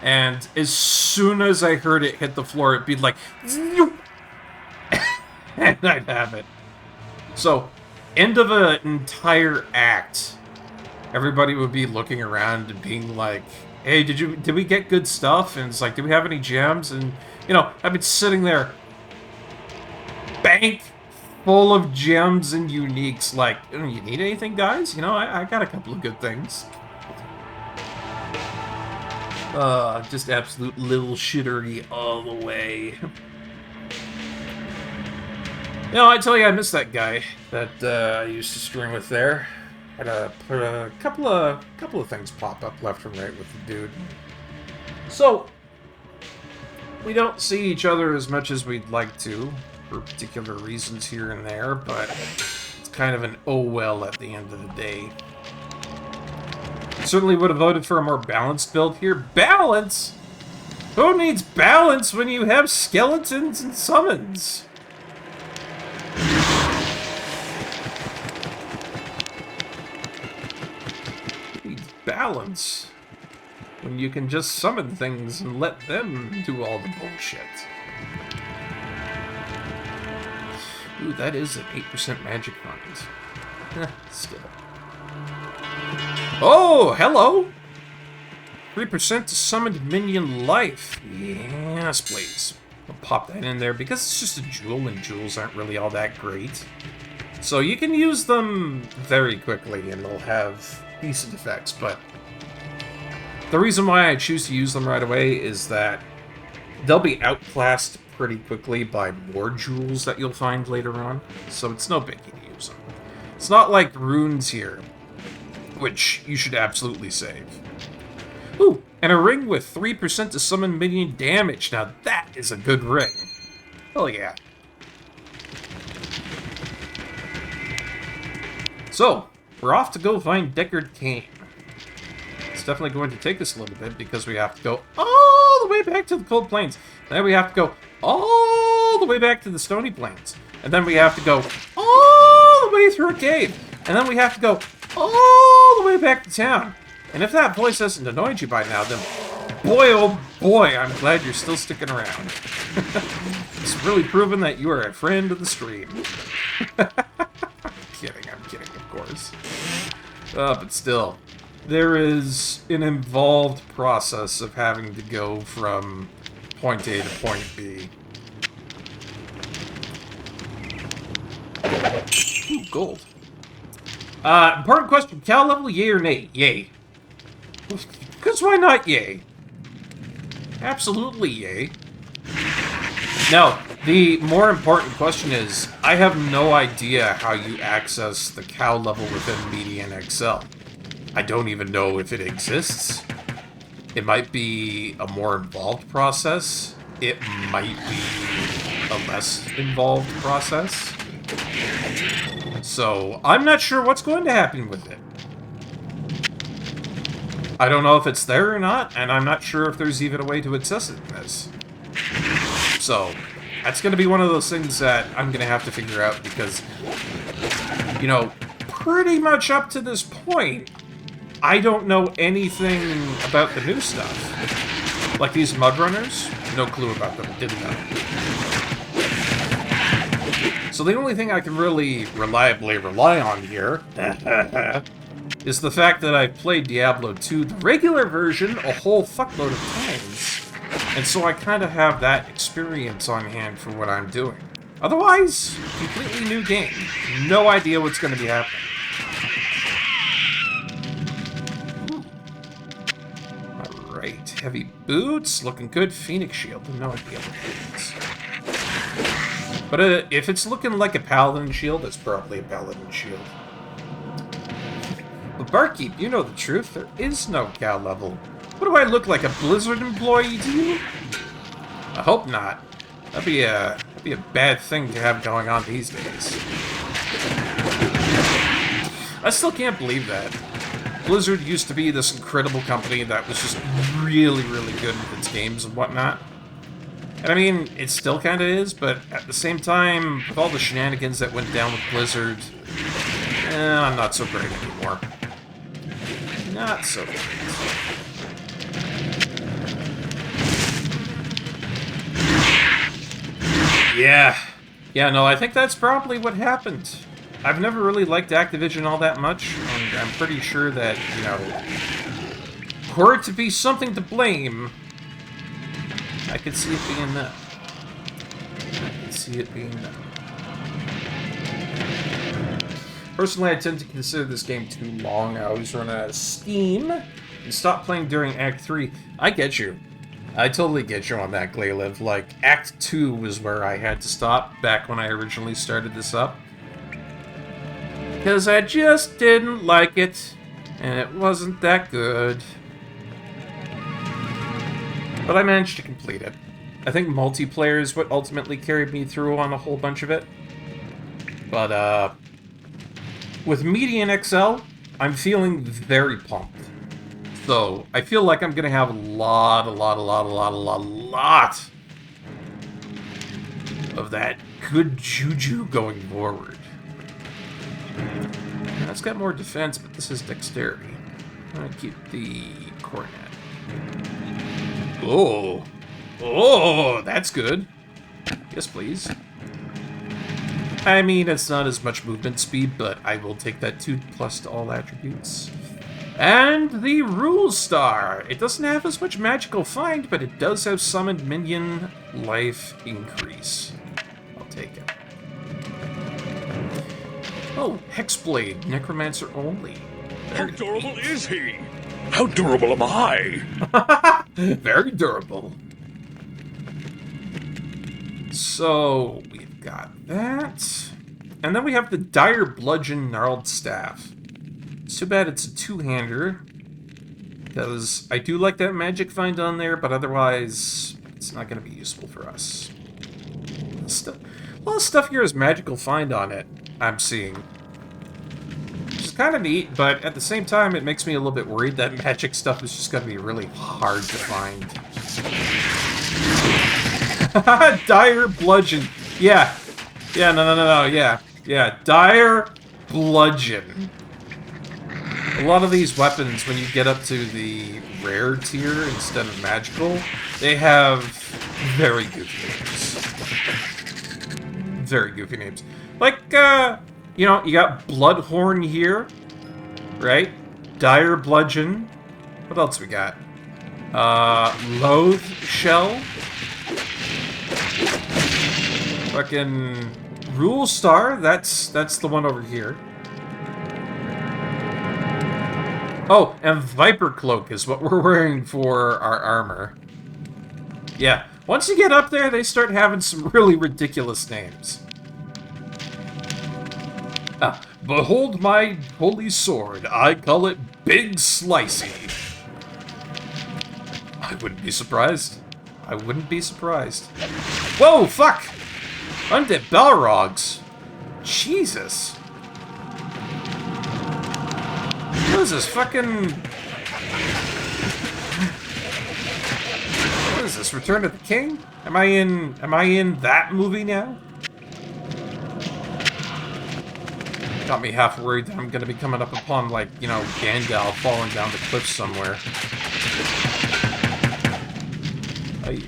and as soon as I heard it hit the floor, it'd be like, and I'd have it. So, end of an entire act, everybody would be looking around and being like, hey, did we get good stuff? And it's like, do we have any gems? And, you know, I've been sitting there, bank full of gems and uniques, like, you need anything, guys? You know, I got a couple of good things. Just absolute little shittery all the way. You know, I tell you, I miss that guy that I used to stream with there. Had a couple of things pop up left and right with the dude. So, we don't see each other as much as we'd like to, for particular reasons here and there, but it's kind of an oh well at the end of the day. Certainly would have voted for a more balanced build here. Balance? Who needs balance when you have skeletons and summons? Who needs balance when you can just summon things and let them do all the bullshit? Ooh, that is an 8% magic fund. Still. Oh, hello! 3% to summoned minion life. Yes, please. I'll pop that in there because it's just a jewel, and jewels aren't really all that great. So you can use them very quickly, and they'll have decent effects, but the reason why I choose to use them right away is that they'll be outclassed pretty quickly by more jewels that you'll find later on, so it's no biggie to use them. It's not like runes here, which you should absolutely save. Ooh, and a ring with 3% to summon minion damage. Now that is a good ring. Hell yeah. So, we're off to go find Deckard Cain. It's definitely going to take us a little bit because we have to go all the way back to the Cold Plains. Then we have to go all the way back to the Stony Plains. And then we have to go all the way through a cave. And then we have to go all the way back to town. And if that voice hasn't annoyed you by now, then boy, oh boy, I'm glad you're still sticking around. It's really proven that you are a friend of the stream. I'm kidding, of course. But still, there is an involved process of having to go from point A to point B. Ooh, gold. Important question. Cal level, yay or nay? Yay. Because why not yay? Absolutely yay. Now, the more important question is, I have no idea how you access the Cal level within Median Excel. I don't even know if it exists. It might be a more involved process. It might be a less involved process. So, I'm not sure what's going to happen with it. I don't know if it's there or not, and I'm not sure if there's even a way to access it in this. So, that's going to be one of those things that I'm going to have to figure out because, you know, pretty much up to this point, I don't know anything about the new stuff. Like these mud runners, no clue about them, didn't know. So the only thing I can really reliably rely on here is the fact that I've played Diablo 2, the regular version, a whole fuckload of times. And so I kind of have that experience on hand for what I'm doing. Otherwise, completely new game. No idea what's going to be happening. Alright, heavy boots, looking good. Phoenix shield, no idea what it is. But if it's looking like a paladin shield, it's probably a paladin shield. But Barkeep, you know the truth. There is no Cal level. What do I look like, a Blizzard employee to you? I hope not. That'd be That'd be a bad thing to have going on these days. I still can't believe that. Blizzard used to be this incredible company that was just really, really good with its games and whatnot. And I mean, it still kind of is, but at the same time, with all the shenanigans that went down with Blizzard, I'm not so great anymore. Not so great. Yeah. Yeah, no, I think that's probably what happened. I've never really liked Activision all that much, and I'm pretty sure that, you know, for it to be something to blame, I could see it being them. I could see it being them. Personally, I tend to consider this game too long. I always run out of steam and stop playing during Act 3. I get you. I totally get you on that, Glayliv. Like, Act 2 was where I had to stop back when I originally started this up. Because I just didn't like it, and it wasn't that good. But I managed to complete it. I think multiplayer is what ultimately carried me through on a whole bunch of it. But, with Median XL, I'm feeling very pumped. So, I feel like I'm gonna have a lot of that good juju going forward. Now, it's got more defense, but this is dexterity. I'm gonna keep the cornet. Oh! Oh, that's good. Yes, please. I mean, it's not as much movement speed, but I will take that 2+ to all attributes. And the Rule Star. It doesn't have as much magical find, but it does have summoned minion life increase. I'll take it. Oh, Hexblade, Necromancer only. How durable is he? How durable am I? Very durable. So, we've got that. And then we have the Dire Bludgeon Gnarled Staff. It's too bad it's a two-hander, because I do like that magic find on there, but otherwise, it's not going to be useful for us. A lot of stuff here has magical find on it, I'm seeing. Which is kind of neat, but at the same time, it makes me a little bit worried that magic stuff is just going to be really hard to find. Dire Bludgeon. Yeah. Yeah, no, yeah. Dire Bludgeon. A lot of these weapons, when you get up to the rare tier instead of magical, they have very goofy names. Very goofy names. Like, you know, you got Bloodhorn here, right? Dire Bludgeon. What else we got? Loathe Shell. Fucking Rule Star. That's the one over here. Oh, and Viper Cloak is what we're wearing for our armor. Yeah, once you get up there, they start having some really ridiculous names. Behold my holy sword. I call it Big Slicey. I wouldn't be surprised. I wouldn't be surprised. Whoa, fuck! Undead Balrogs. Jesus. What is this, fucking... What is this, Return of the King? Am I in that movie now? Got me half worried that I'm gonna be coming up upon, like, you know, Gandalf falling down the cliff somewhere. Ay.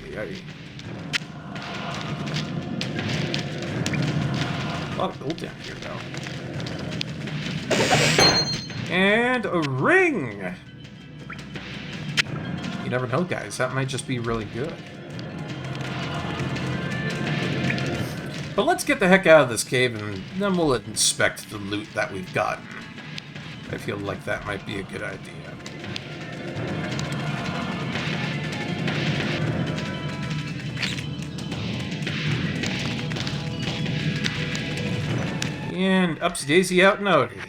A lot of gold down here, though. And a ring! You never know, guys. That might just be really good. But let's get the heck out of this cave, and then we'll inspect the loot that we've gotten. I feel like that might be a good idea. And upsy-daisy out and outy.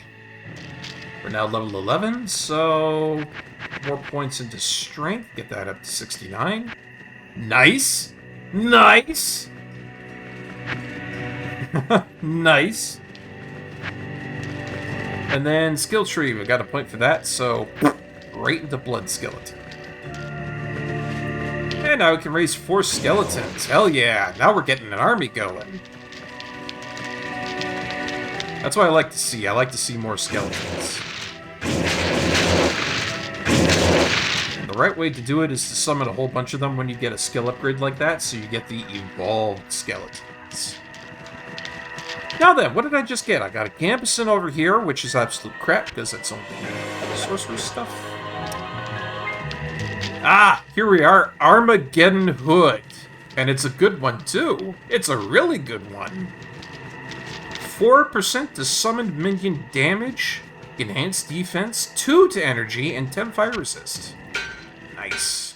We're now level 11, so more points into strength. Get that up to 69. Nice! Nice! Nice. And then skill tree, we got a point for that, so right into blood skeleton. And now we can raise 4 skeletons. Hell yeah, now we're getting an army going. That's what I like to see. I like to see more skeletons. And the right way to do it is to summon a whole bunch of them when you get a skill upgrade like that, so you get the evolved skeletons. Now then, what did I just get? I got a Gambeson over here, which is absolute crap, because it's only sorcerer stuff. Ah, here we are, Armageddon Hood. And it's a good one, too. It's a really good one. 4% to summoned minion damage, enhanced defense, 2 to energy, and 10 fire resist. Nice.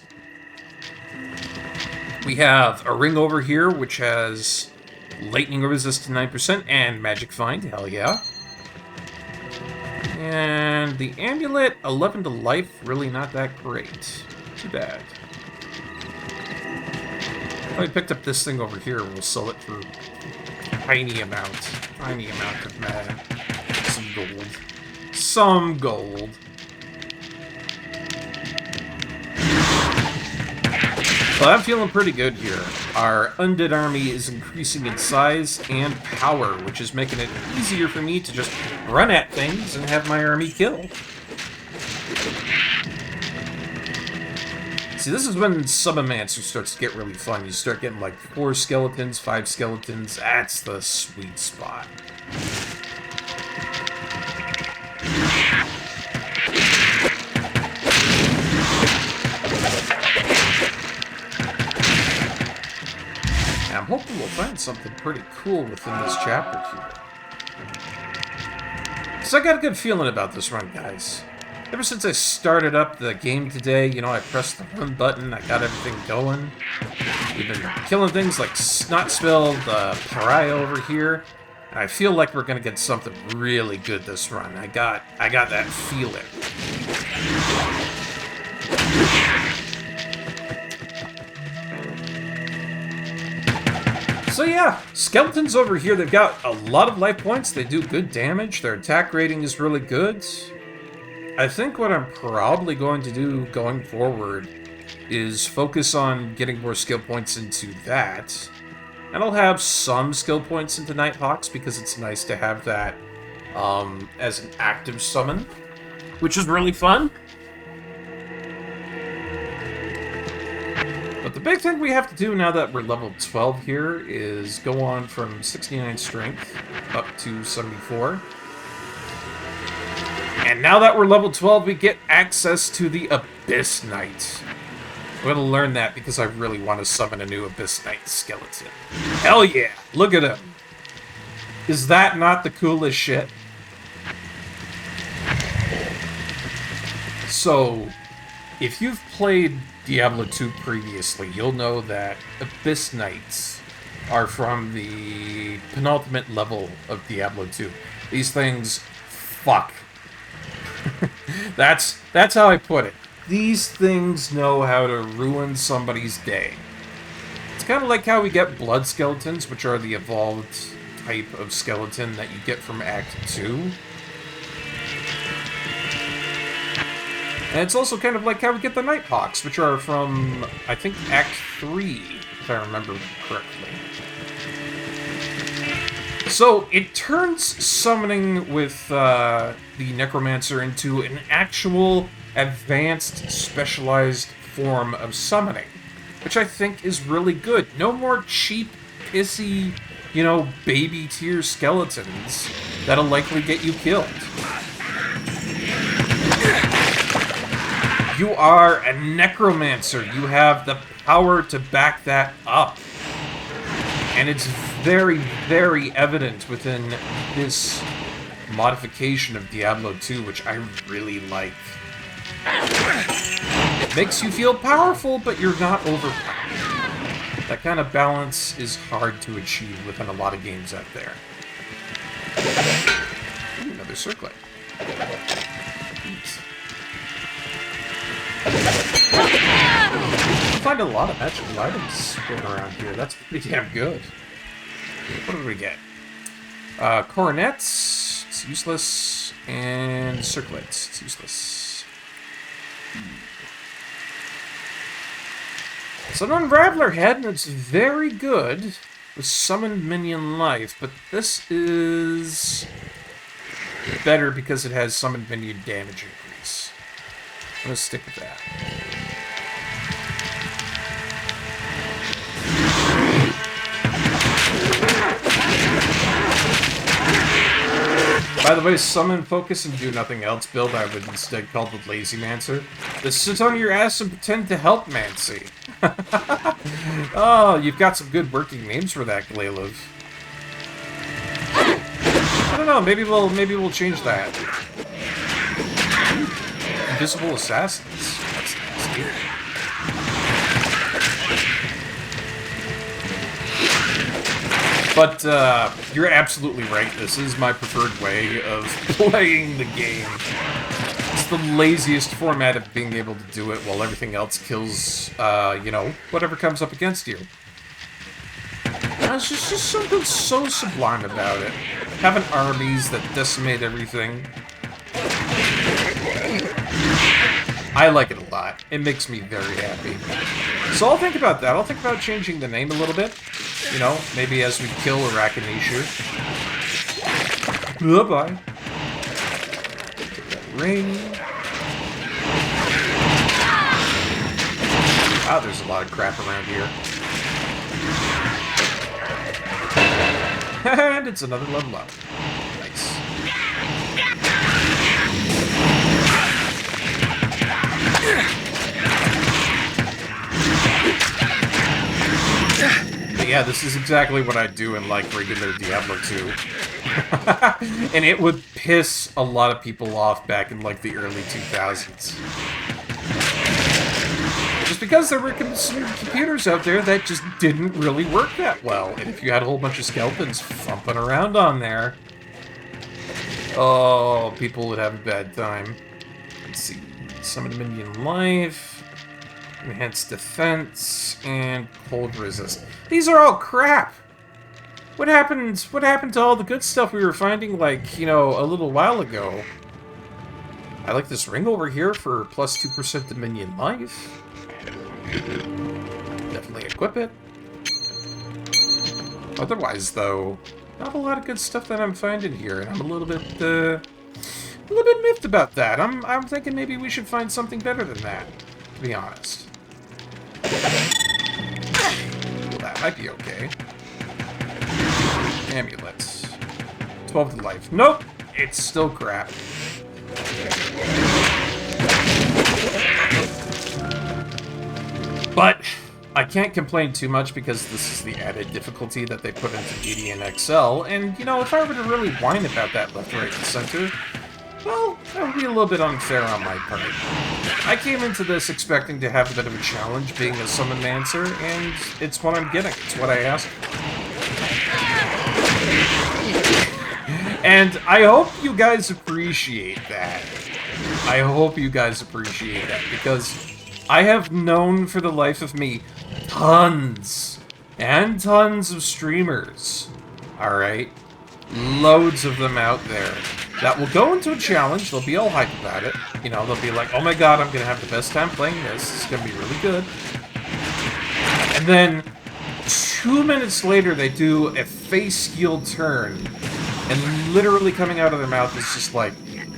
We have a ring over here, which has lightning resist to 9%, and magic find, hell yeah. And the amulet, 11 to life, really not that great. Too bad. I picked up this thing over here, we'll sell it for a tiny amount of mana. Some gold. Some gold. Well, I'm feeling pretty good here. Our undead army is increasing in size and power, which is making it easier for me to just run at things and have my army kill. See, this is when Summonmancer starts to get really fun. You start getting like 4 skeletons, 5 skeletons. That's the sweet spot. I'm hoping we'll find something pretty cool within this chapter here. So I got a good feeling about this run, guys. Ever since I started up the game today, you know, I pressed the run button, I got everything going. We've been killing things like Snotspill, the Pariah over here. And I feel like we're gonna get something really good this run. I got that feeling. So yeah, skeletons over here, they've got a lot of life points, they do good damage, their attack rating is really good. I think what I'm probably going to do going forward is focus on getting more skill points into that. And I'll have some skill points into Nighthawks because it's nice to have that as an active summon, which is really fun. But the big thing we have to do now that we're level 12 here is go on from 69 strength up to 74. And now that we're level 12, we get access to the Abyss Knight. I'm going to learn that because I really want to summon a new Abyss Knight skeleton. Hell yeah! Look at him! Is that not the coolest shit? So, if you've played Diablo 2 previously, you'll know that Abyss Knights are from the penultimate level of Diablo 2. These things fuck. That's how I put it. These things know how to ruin somebody's day. It's kind of like how we get blood skeletons, which are the evolved type of skeleton that you get from Act 2. And it's also kind of like how we get the Nighthawks, which are from, I think, Act 3, if I remember correctly. So, it turns summoning with the Necromancer into an actual advanced, specialized form of summoning, which I think is really good. No more cheap, pissy, you know, baby tier skeletons that'll likely get you killed. You are a Necromancer. You have the power to back that up. And it's very, very evident within this modification of Diablo 2, which I really like. It makes you feel powerful, but you're not overpowered. That kind of balance is hard to achieve within a lot of games out there. Ooh, another circlet. I find a lot of magical items going around here. That's pretty damn good. What did we get? Coronets. It's useless. And circlets. It's useless. It's an Unraveler head, and it's very good with summoned minion life, but this is better because it has summoned minion damage increase. I'm gonna stick with that. By the way, summon, focus, and do nothing else build I would instead call the Lazymancer. The sit on your ass and pretend to help Mancy. Oh, you've got some good working names for that, Glailev. I don't know, maybe we'll change that. Invisible Assassins. That's nasty. But, you're absolutely right. This is my preferred way of playing the game. It's the laziest format of being able to do it while everything else kills, you know, whatever comes up against you. There's just something so sublime about it. Having armies that decimate everything. I like it a lot. It makes me very happy. So I'll think about that. I'll think about changing the name a little bit. You know, maybe as we kill Arachnisha. Bye-bye. Ring. Wow, there's a lot of crap around here. And it's another level up. Nice. But yeah, this is exactly what I do in, like, regular Diablo 2. And it would piss a lot of people off back in, like, the early 2000s. Just because there were some computers out there that just didn't really work that well. And if you had a whole bunch of skeletons thumping around on there, oh, people would have a bad time. Let's see. Summon minion life, enhanced defense, and cold resist. These are all crap! What happened to all the good stuff we were finding, like, you know, a little while ago? I like this ring over here for plus 2% to minion life. Definitely equip it. Otherwise, though, not a lot of good stuff that I'm finding here, and I'm a little bit miffed about that. I'm thinking maybe we should find something better than that, to be honest. Well, that might be okay. Amulets. 12 to life. Nope! It's still crap. But I can't complain too much because this is the added difficulty that they put into DD and XL, and, you know, if I were to really whine about that left, right, and center, well, that would be a little bit unfair on my part. I came into this expecting to have a bit of a challenge being a Summonmancer, and it's what I'm getting. It's what I asked for. And I hope you guys appreciate that. I hope you guys appreciate that, because I have known for the life of me tons and tons of streamers, alright? Loads of them out there that will go into a challenge, they'll be all hype about it, you know, they'll be like, oh my god, I'm gonna have the best time playing this, it's gonna be really good. And then, 2 minutes later, they do a face heel turn, and literally coming out of their mouth is just like,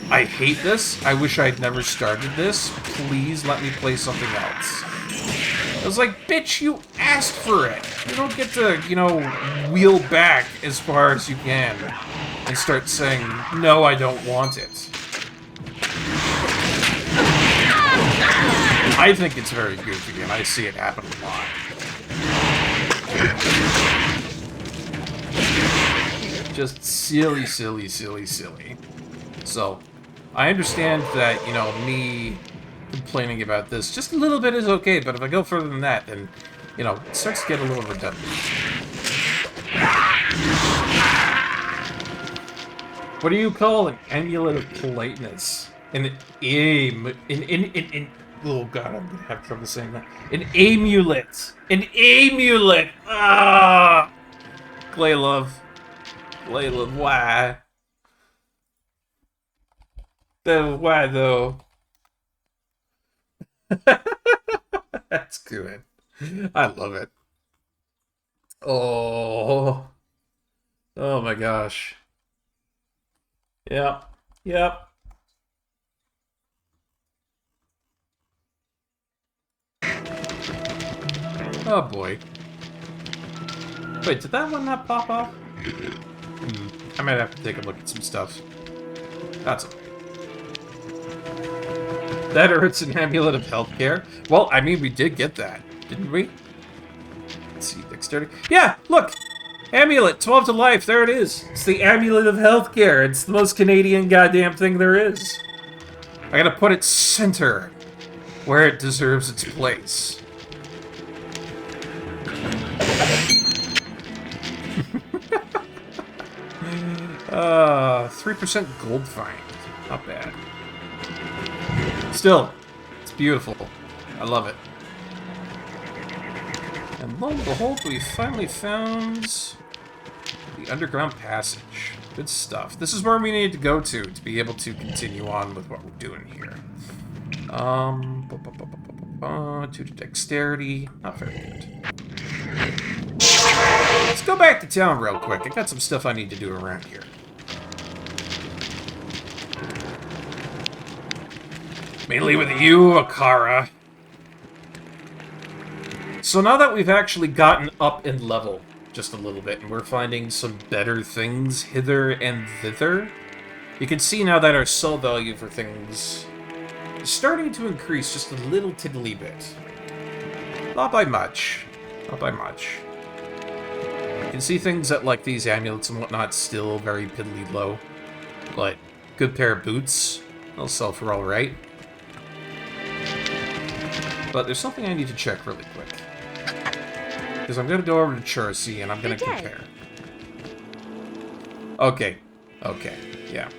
I hate this, I wish I'd never started this, please let me play something else. I was like, bitch, you asked for it! You don't get to, you know, wheel back as far as you can and start saying, no, I don't want it. I think it's very goofy, and I see it happen a lot. Just silly, silly, silly, silly. So, I understand that, you know, me complaining about this just a little bit is okay, but if I go further than that, then, you know, it starts to get a little redundant. What do you call an amulet of politeness? Oh god, I'm gonna have trouble saying that. An amulet! An amulet! Ah! Clay love. Clay love, why? Why though? That's good. I love it. Oh. Oh my gosh. Yep. Yep. Oh boy. Wait, did that one not pop off? I might have to take a look at some stuff. That's okay. That or it's an amulet of healthcare. Well, I mean, we did get that, didn't we? Let's see, dexterity. Yeah, look! Amulet, 12 to life, there it is. It's the amulet of healthcare. It's the most Canadian goddamn thing there is. I gotta put it center, where it deserves its place. 3% gold find. Not bad. Still, it's beautiful. I love it. And lo and behold, we finally found the underground passage. Good stuff. This is where we need to go to be able to continue on with what we're doing here. 2 to dexterity. Not very good. Let's go back to town real quick. I got some stuff I need to do around here. Mainly with you, Akara. So now that we've actually gotten up in level just a little bit, and we're finding some better things hither and thither, you can see now that our sell value for things is starting to increase just a little tiddly bit. Not by much. Not by much. You can see things that, like, these amulets and whatnot, still very piddly low. But good pair of boots, they'll sell for alright. But there's something I need to check really quick. Because I'm going to go over to Chursi and I'm going to compare. Okay. Okay. Yeah.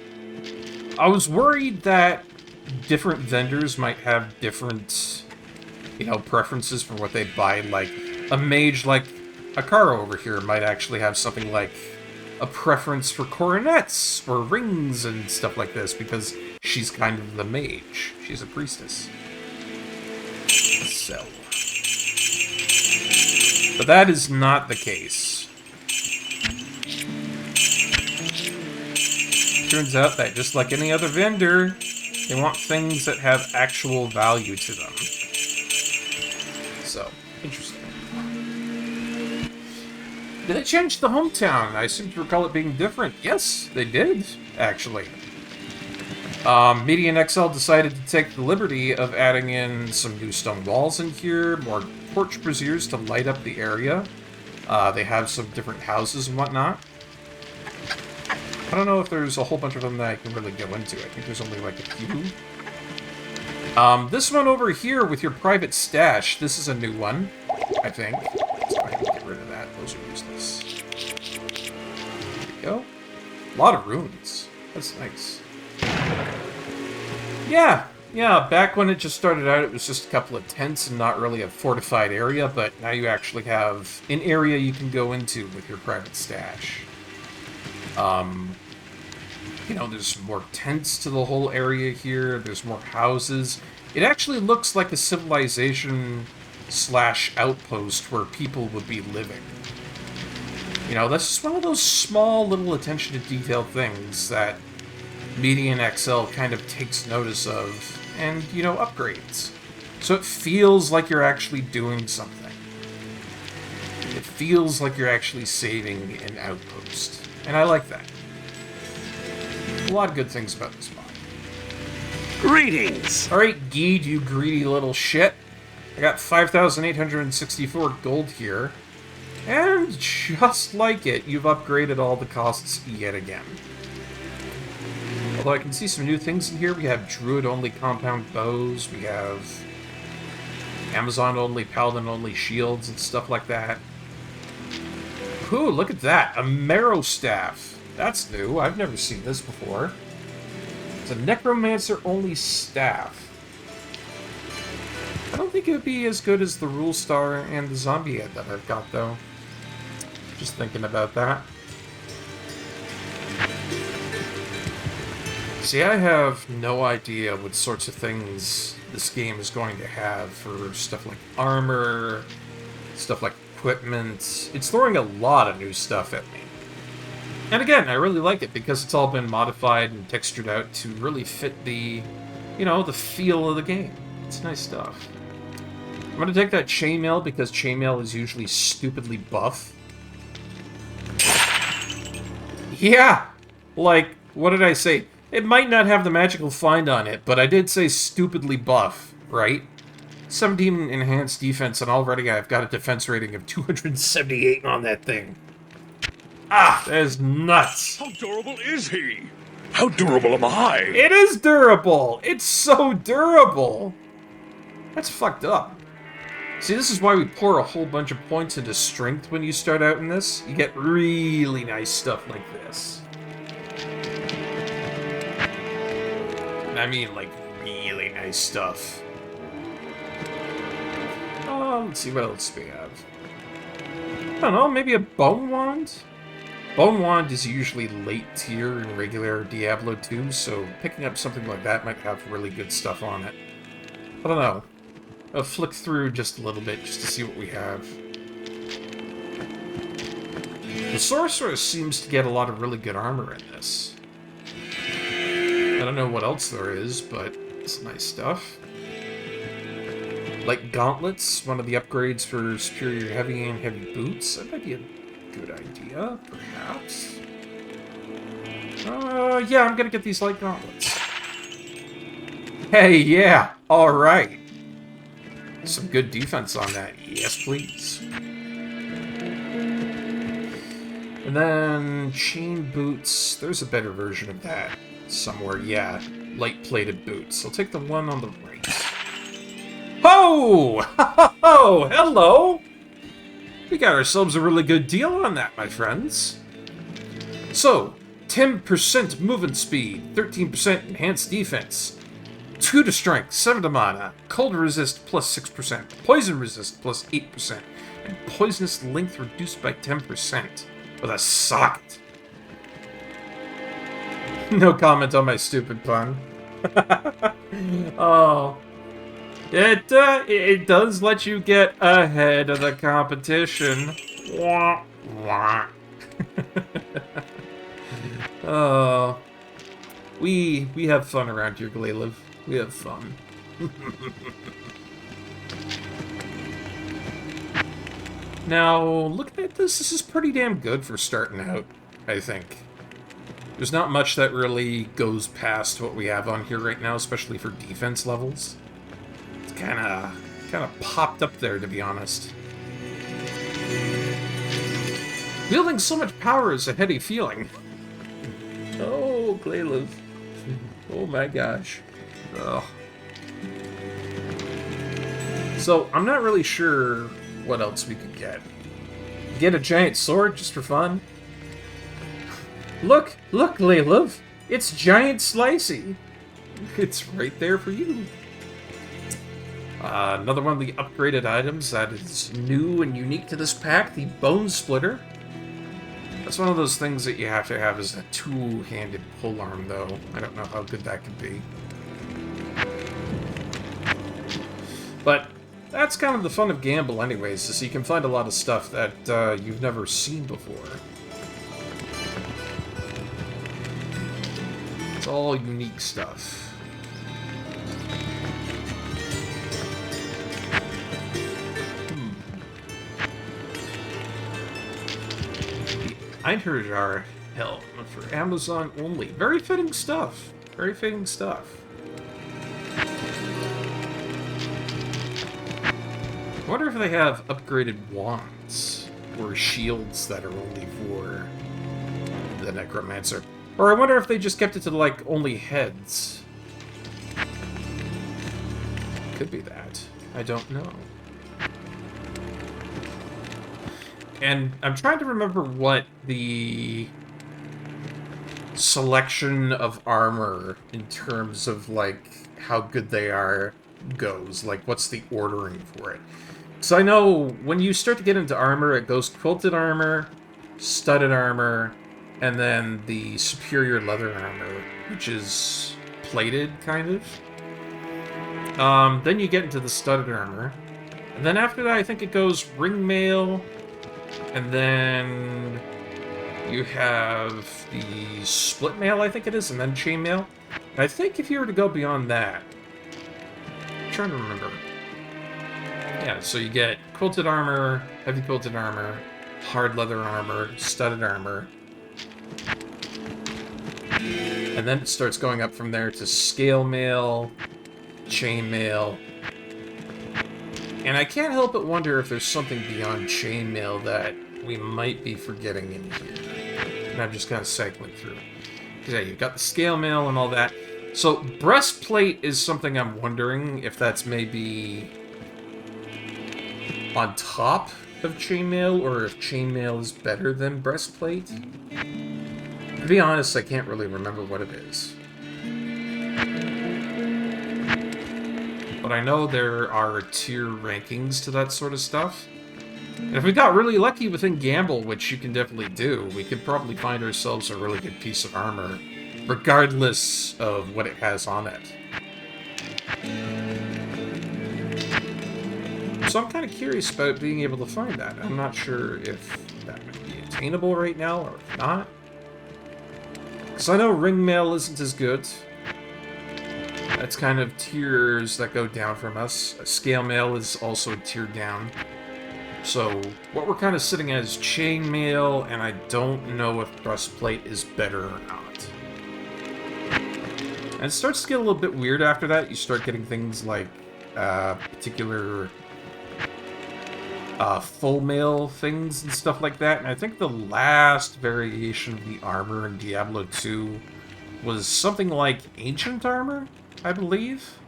I was worried that different vendors might have different, you know, preferences for what they buy. Like, a mage like Akara over here might actually have something like a preference for coronets or rings and stuff like this because she's kind of the mage. She's a priestess. So. But that is not the case. Turns out that just like any other vendor, they want things that have actual value to them. So, interesting. Did they change the hometown? I seem to recall it being different. Yes, they did, actually. Media and XL decided to take the liberty of adding in some new stone walls in here, more torch braziers to light up the area. They have some different houses and whatnot. I don't know if there's a whole bunch of them that I can really go into. I think there's only like a few. This one over here with your private stash, this is a new one, I think. Let's go ahead and get rid of that. Those are useless. There we go. A lot of runes. That's nice. Yeah, back when it just started out, it was just a couple of tents and not really a fortified area, but now you actually have an area you can go into with your private stash. You know, there's more tents to the whole area here, there's more houses. It actually looks like a civilization / outpost where people would be living. You know, that's just one of those small little attention to detail things that Media and XL kind of takes notice of and, you know, upgrades. So it feels like you're actually doing something. It feels like you're actually saving an outpost. And I like that. A lot of good things about this mod. Greetings! Alright, Geed, you greedy little shit. I got 5,864 gold here. And just like it, you've upgraded all the costs yet again. Although I can see some new things in here. We have Druid-only compound bows. We have Amazon-only, Paladin-only shields and stuff like that. Ooh, look at that. A Marrow Staff. That's new. I've never seen this before. It's a Necromancer-only staff. I don't think it would be as good as the Rule Star and the Zombie Head that I've got, though. Just thinking about that. See, I have no idea what sorts of things this game is going to have for stuff like armor, stuff like equipment. It's throwing a lot of new stuff at me. And again, I really like it because it's all been modified and textured out to really fit the, you know, the feel of the game. It's nice stuff. I'm going to take that chainmail because chainmail is usually stupidly buff. Yeah! Like, what did I say? It might not have the magical find on it, but I did say stupidly buff, right? 17 enhanced defense, and already I've got a defense rating of 278 on that thing. Ah, that is nuts. How durable is he? How durable am I? It is durable! It's so durable! That's fucked up. See, this is why we pour a whole bunch of points into strength when you start out in this. You get really nice stuff like this. I mean, like, really nice stuff. Let's see what else we have. I don't know, maybe a Bone Wand? Bone Wand is usually late tier in regular Diablo 2, so picking up something like that might have really good stuff on it. I don't know. I'll flick through just a little bit just to see what we have. The Sorcerer seems to get a lot of really good armor in this. I don't know what else there is, but it's nice stuff. Like Gauntlets, one of the upgrades for Superior Heavy and Heavy Boots. That might be a good idea, perhaps. Yeah, I'm gonna get these Light Gauntlets. Hey, yeah, alright. Some good defense on that. Yes, please. And then Chain Boots. There's a better version of that somewhere. Yeah, light-plated boots. I'll take the one on the right. Ho! Ho! Hello! We got ourselves a really good deal on that, my friends. So, 10% movement speed, 13% enhanced defense, 2 to strength, 7 to mana, cold resist plus 6%, poison resist plus 8%, and poisonous length reduced by 10% with a socket. No comment on my stupid pun. Oh. It does let you get ahead of the competition. Wah, wah. Oh. We have fun around here, Glaive. We have fun. Now, looking at this is pretty damn good for starting out, I think. There's not much that really goes past what we have on here right now, especially for defense levels. It's kind of popped up there, to be honest. Wielding so much power is a heady feeling. Oh, Glaive. Oh my gosh. Ugh. So, I'm not really sure what else we could get. Get a giant sword just for fun? Look, Glaive! It's Giant Slicey! It's right there for you. Another one of the upgraded items that is new and unique to this pack, the Bone Splitter. That's one of those things that you have to have as a two-handed polearm, though. I don't know how good that could be. But that's kind of the fun of Gamble anyways, is you can find a lot of stuff that you've never seen before. It's all unique stuff. The Einherjar Helm for Amazon only. Very fitting stuff. Very fitting stuff. I wonder if they have upgraded wands or shields that are only for the Necromancer. Or I wonder if they just kept it to, like, only heads. Could be that. I don't know. And I'm trying to remember what the selection of armor in terms of, like, how good they are goes. Like, what's the ordering for it? So I know when you start to get into armor, it goes Quilted Armor, studded armor, and then the superior leather armor, which is plated, kind of. Then you get into the studded armor. And then after that, I think it goes ring mail, and then you have the split mail, I think it is, and then chain mail. And I think if you were to go beyond that, I'm trying to remember. Yeah, so you get quilted armor, heavy quilted armor, hard leather armor, studded armor. And then it starts going up from there to scale mail, chain mail. And I can't help but wonder if there's something beyond chain mail that we might be forgetting in here. And I'm just kind of cycling through. Because yeah, you've got the scale mail and all that. So breastplate is something I'm wondering if that's maybe on top of chainmail, or if chainmail is better than breastplate. To be honest, I can't really remember what it is. But I know there are tier rankings to that sort of stuff. And if we got really lucky within Gamble, which you can definitely do, we could probably find ourselves a really good piece of armor, regardless of what it has on it. So I'm kind of curious about being able to find that. I'm not sure if that would be attainable right now, or if not. Because I know ring mail isn't as good. That's kind of tiers that go down from us. Scale mail is also a tier down. So what we're kind of sitting at is chain mail, and I don't know if breastplate is better or not. And it starts to get a little bit weird after that. You start getting things like particular full mail things and stuff like that. And I think the last variation of the armor in Diablo 2 was something like ancient armor, I believe.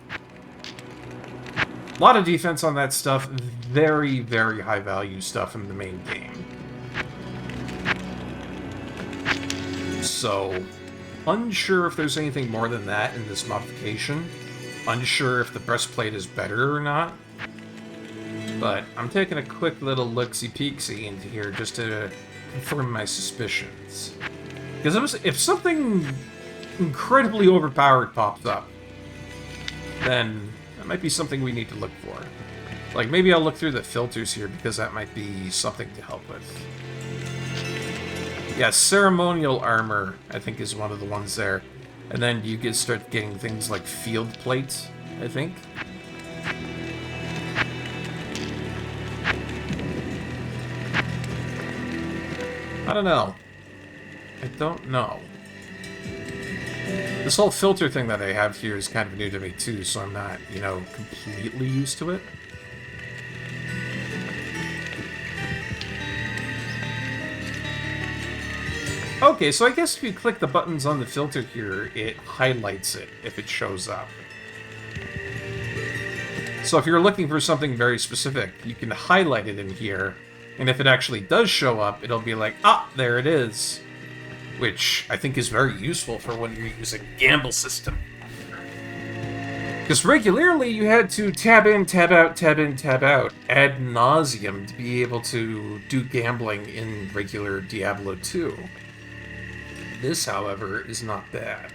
A lot of defense on that stuff. Very, very high value stuff in the main game. So, unsure if there's anything more than that in this modification. Unsure if the breastplate is better or not. But I'm taking a quick little look-see-peek-see into here just to confirm my suspicions. Because if something incredibly overpowered pops up, then that might be something we need to look for. Like, maybe I'll look through the filters here, because that might be something to help with. Yeah, ceremonial armor, I think, is one of the ones there. And then you start getting things like field plate, I think. I don't know. I don't know. This whole filter thing that I have here is kind of new to me too, so I'm not, you know, completely used to it. Okay, so I guess if you click the buttons on the filter here, it highlights it if it shows up. So if you're looking for something very specific, you can highlight it in here, and if it actually does show up, it'll be like, ah, there it is. Which I think is very useful for when you're using a gamble system. Because regularly you had to tab in, tab out, tab in, tab out ad nauseum to be able to do gambling in regular Diablo 2. This, however, is not bad.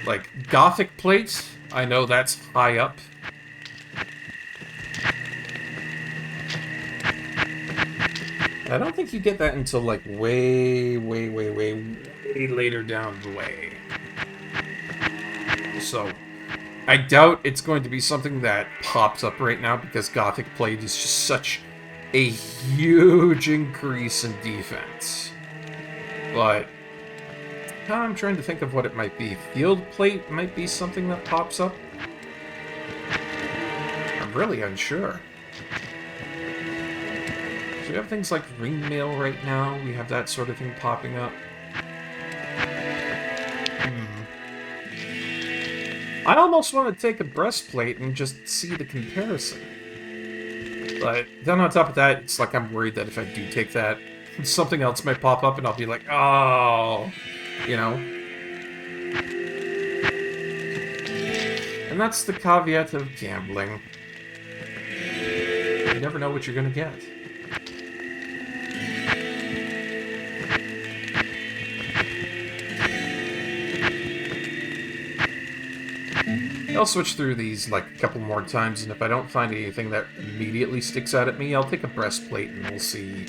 Like, Gothic plate, I know that's high up. I don't think you get that until, like, way later down the way. So, I doubt it's going to be something that pops up right now, because Gothic plate is just such a huge increase in defense. But now I'm trying to think of what it might be. Field plate might be something that pops up. I'm really unsure. So we have things like ring mail right now. We have that sort of thing popping up. I almost want to take a breastplate and just see the comparison. But then on top of that, it's like I'm worried that if I do take that, something else might pop up and I'll be like, oh, you know. And that's the caveat of gambling. You never know what you're going to get. I'll switch through these like a couple more times, and if I don't find anything that immediately sticks out at me, I'll take a breastplate and we'll see,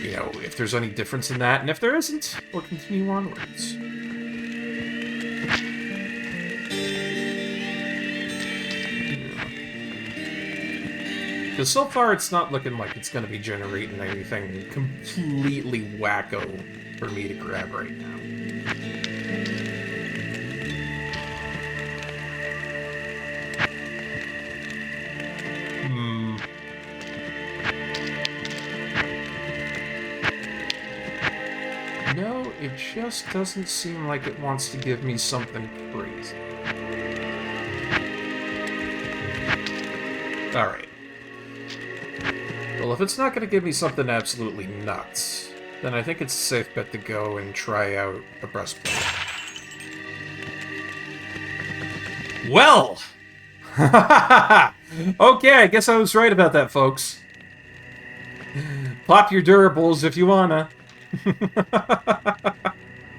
you know, if there's any difference in that, and if there isn't, we'll continue onwards. Because so far it's not looking like it's going to be generating anything completely wacko for me to grab right now. No, it just doesn't seem like it wants to give me something crazy. Alright. Well, if it's not going to give me something absolutely nuts, then I think it's a safe bet to go and try out a breastplate. Well! Okay, I guess I was right about that, folks. Pop your durables if you wanna.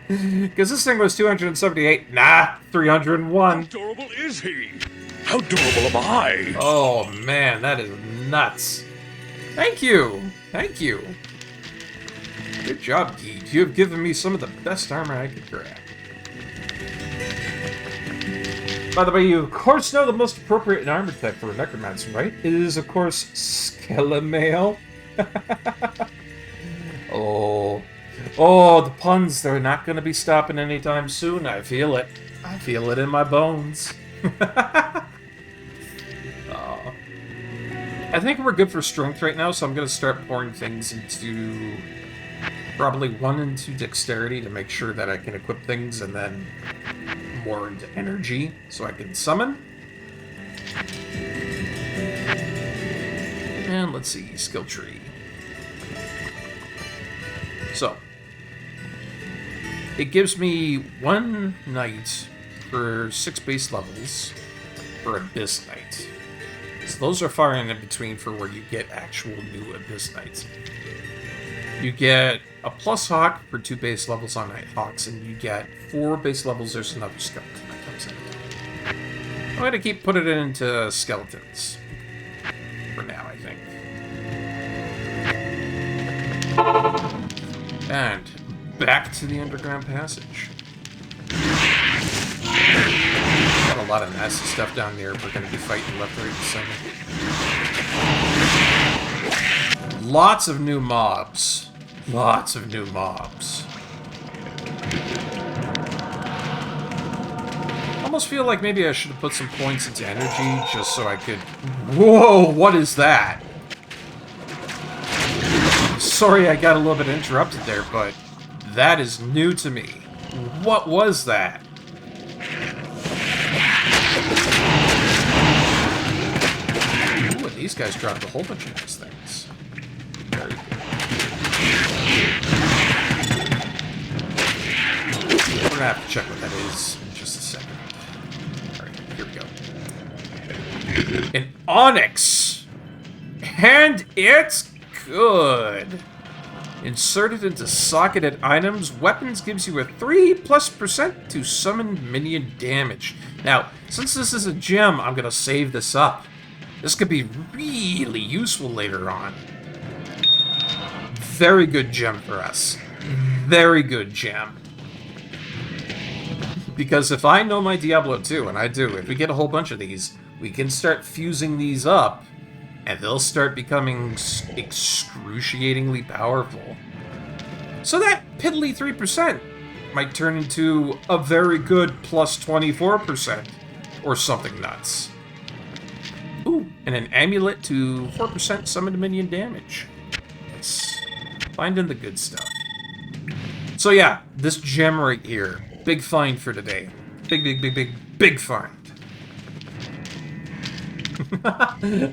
Because this thing was 278. Nah, 301. How durable is he? How durable am I? Oh, man, that is nuts. Thank you. Thank you. Good job, Geed. You have given me some of the best armor I could grab. By the way, you of course know the most appropriate armor type for a necromancer, right? It is, of course, Skelemail. Oh, the puns, they're not going to be stopping anytime soon. I feel it. I feel it in my bones. Oh. I think we're good for strength right now, so I'm going to start pouring things into probably 1 and 2 dexterity to make sure that I can equip things, and then more into energy so I can summon. And let's see, skill tree. So, it gives me 1 knight for 6 base levels for Abyss Knight. So those are far in between for where you get actual new Abyss Knights. You get a plus hawk for 2 base levels on Night Hawks, and you get 4 base levels. There's another skeleton that comes in. I'm going to keep putting it into skeletons for now, I think. And back to the underground passage. Got a lot of nasty stuff down there. We're going to be fighting left, right, and center. Lots of new mobs. Lots of new mobs. Almost feel like maybe I should have put some points into energy just so I could... Whoa, what is that? Sorry I got a little bit interrupted there, but that is new to me. What was that? Ooh, and these guys dropped a whole bunch of these things. Very good. We're gonna have to check what that is in just a second. Alright, here we go. An onyx! And it's good! Inserted into socketed items, weapons gives you a 3+% to summon minion damage. Now, since this is a gem, I'm gonna save this up. This could be really useful later on. Very good gem for us. Very good gem. Because if I know my Diablo 2, and I do, if we get a whole bunch of these, we can start fusing these up, and they'll start becoming excruciatingly powerful. So that piddly 3% might turn into a very good plus 24%, or something nuts. Ooh, and an amulet to 4% summon minion damage. Nice. Finding the good stuff. So yeah, this gem right here. Big find for today. Big find.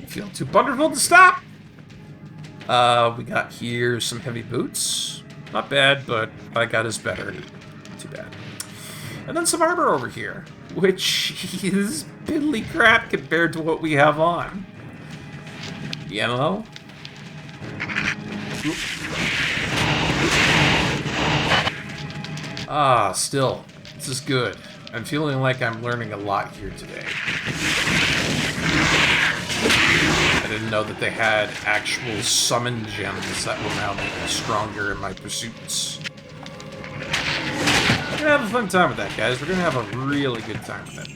Feel too wonderful to stop. We got here some heavy boots. Not bad, but what I got is better. Too bad. And then some armor over here, which is piddly crap compared to what we have on. You know? Oop. Ah, still. This is good. I'm feeling like I'm learning a lot here today. I didn't know that they had actual summon gems that will now make me stronger in my pursuits. We're gonna have a fun time with that, guys. We're gonna have a really good time with it.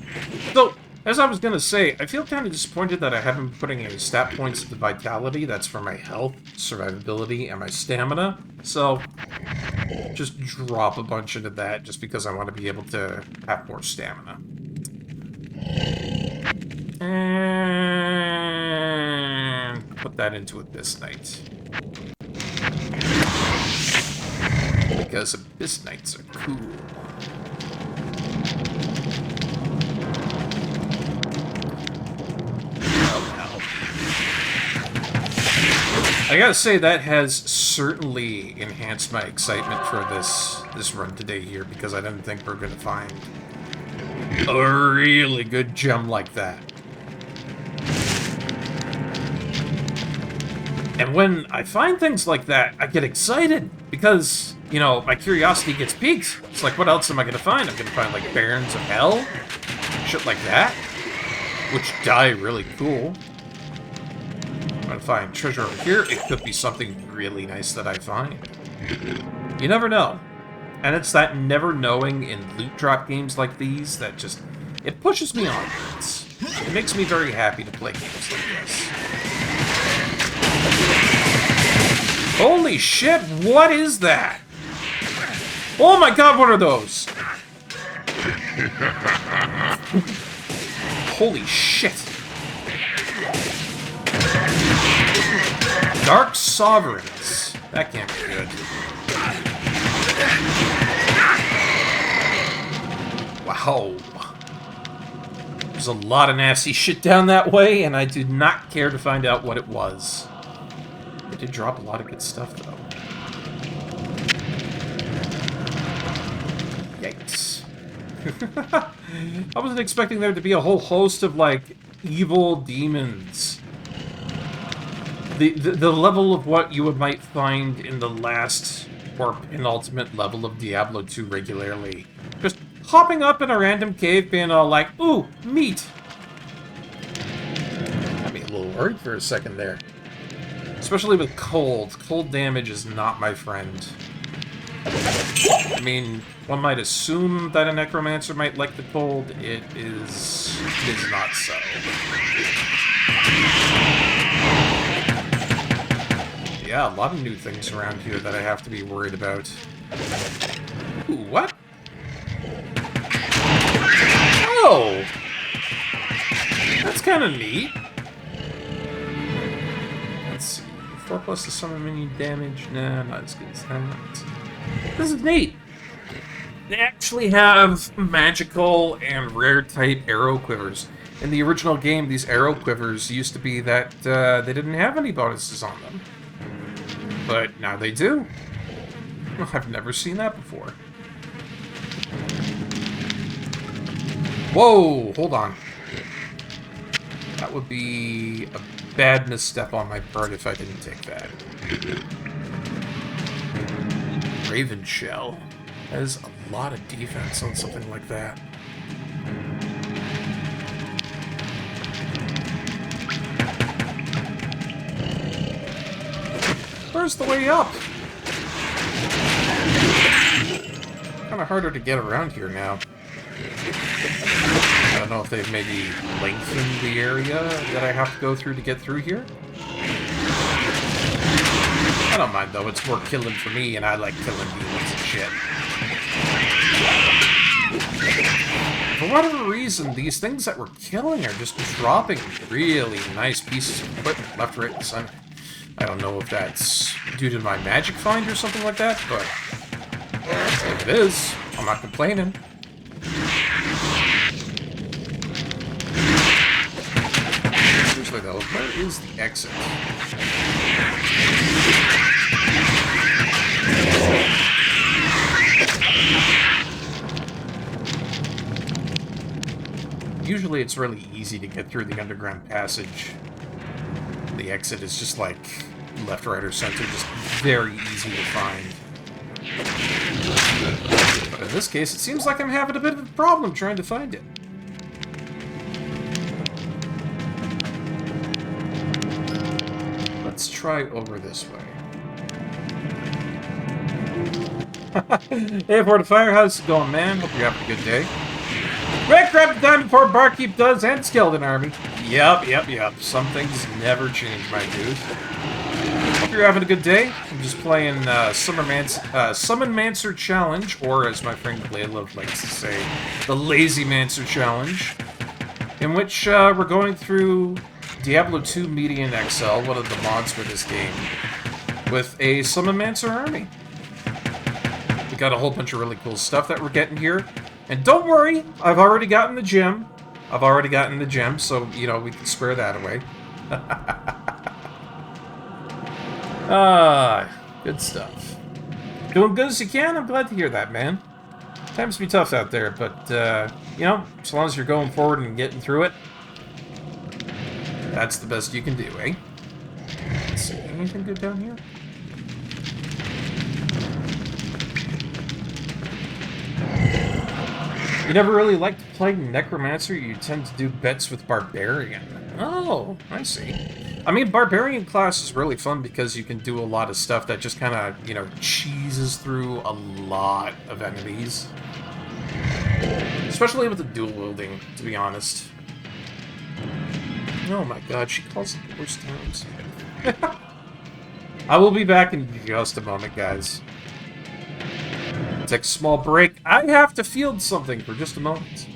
So, as I was gonna say, I feel kind of disappointed that I haven't been putting any stat points into Vitality. That's for my health, survivability, and my stamina. So, just drop a bunch into that just because I want to be able to have more stamina. And put that into Abyss Knight. Because Abyss Knights are cool. I gotta say, that has certainly enhanced my excitement for this run today here, because I didn't think we're gonna find a really good gem like that. And when I find things like that, I get excited, because, you know, my curiosity gets piqued. It's like, what else am I gonna find? I'm gonna find, like, Barons of Hell? Shit like that? Which die really cool. I'm gonna find treasure over here. It could be something really nice that I find. You never know. And it's that never knowing in loot drop games like these that just... it pushes me onwards. It makes me very happy to play games like this. Holy shit, what is that? Oh my god, what are those? Holy shit. Dark Sovereigns. That can't be good. Wow. There's a lot of nasty shit down that way, and I do not care to find out what it was. It did drop a lot of good stuff, though. Yikes. I wasn't expecting there to be a whole host of, like, evil demons. The level of what you might find in the last or penultimate level of Diablo 2 regularly. Just hopping up in a random cave being all like, ooh, meat! Got me a little worried for a second there. Especially with cold. Cold damage is not my friend. I mean, one might assume that a necromancer might like the cold. It is not so. Yeah, a lot of new things around here that I have to be worried about. Ooh, what? Oh! That's kind of neat. Let's see. 4+ to summon minion damage. Nah, not as good as that. This is neat. They actually have magical and rare type arrow quivers. In the original game, these arrow quivers used to be that they didn't have any bonuses on them. But now they do. I've never seen that before. Whoa, hold on. That would be a bad misstep on my part if I didn't take that. Raven Shell. That is a lot of defense on something like that. Where's the way up? Kind of harder to get around here now. I don't know if they've maybe lengthened the area that I have to go through to get through here. I don't mind though, it's more killing for me and I like killing demons and shit. For whatever reason, these things that we're killing are just dropping really nice pieces of equipment left, right, and center. I don't know if that's due to my magic find or something like that, but if it is, I'm not complaining. Seriously though, where is the exit? Usually it's really easy to get through the underground passage. The exit is just like left, right, or center, just very easy to find. But in this case, it seems like I'm having a bit of a problem trying to find it. Let's try over this way. Hey, Fortifier, how's it going, man? Hope you're having a good day. Quick, grab the time before Barkeep does and Skeleton Army. Yep. Some things never change, my dude. Hope you're having a good day. I'm just playing Summonmancer Challenge, or as my friend Layla likes to say, the Lazy Mancer Challenge, in which we're going through Diablo 2 Median XL, one of the mods for this game, with a Summonmancer army. We got a whole bunch of really cool stuff that we're getting here. And don't worry, I've already gotten the gem. So, you know, we can square that away. Good stuff. Doing good as you can? I'm glad to hear that, man. Times be tough out there, but, you know, as long as you're going forward and getting through it, that's the best you can do, eh? Let's see, anything good down here? You never really liked to play Necromancer, you tend to do bets with Barbarian. Oh, I see. I mean, Barbarian class is really fun because you can do a lot of stuff that just kind of, you know, cheeses through a lot of enemies. Especially with the dual wielding, to be honest. Oh my god, she calls it the worst times. I will be back in just a moment, guys. Take a small break. I have to field something for just a moment.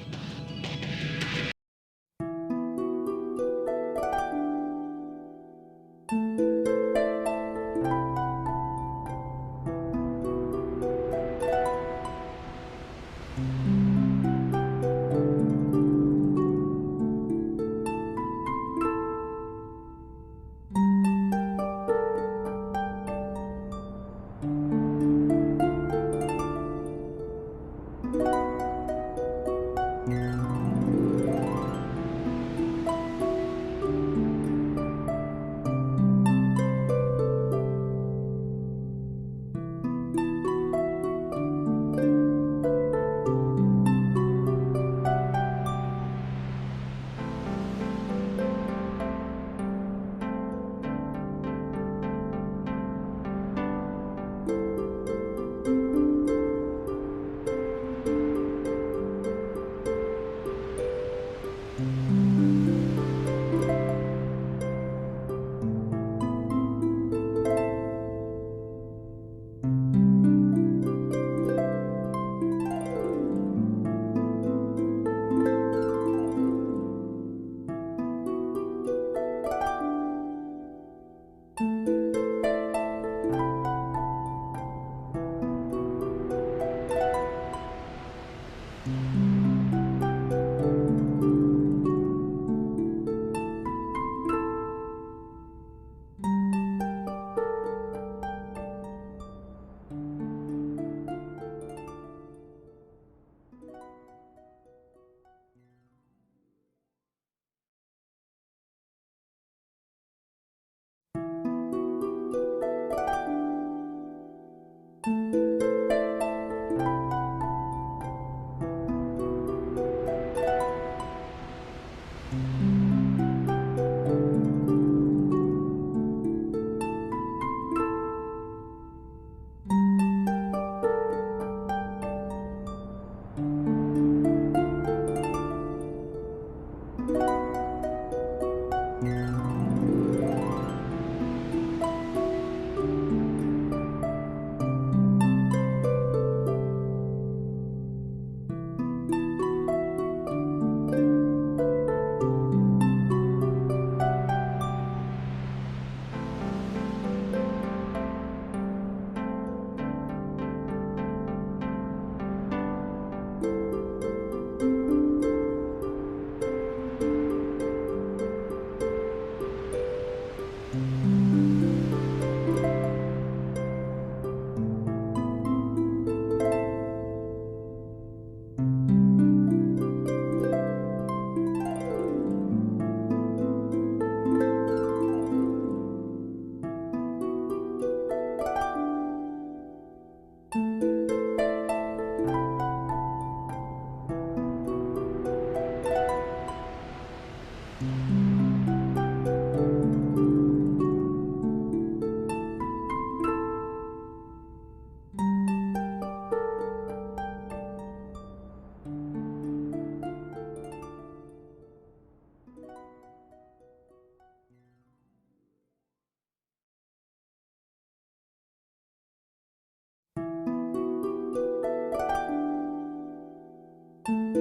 And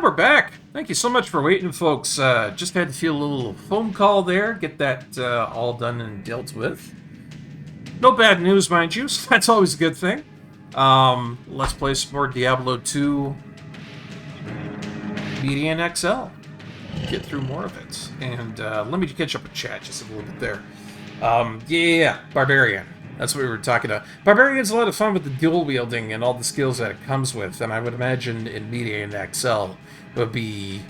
we're back. Thank you so much for waiting, folks. Just had to feel a little phone call there, get that all done and dealt with. No bad news, mind you, so that's always a good thing. Let's play some more Diablo 2 Median XL. Get through more of it. And let me catch up with chat just a little bit there. Yeah, Barbarian. That's what we were talking about. Barbarian's a lot of fun with the dual wielding and all the skills that it comes with, and I would imagine in Median XL it would be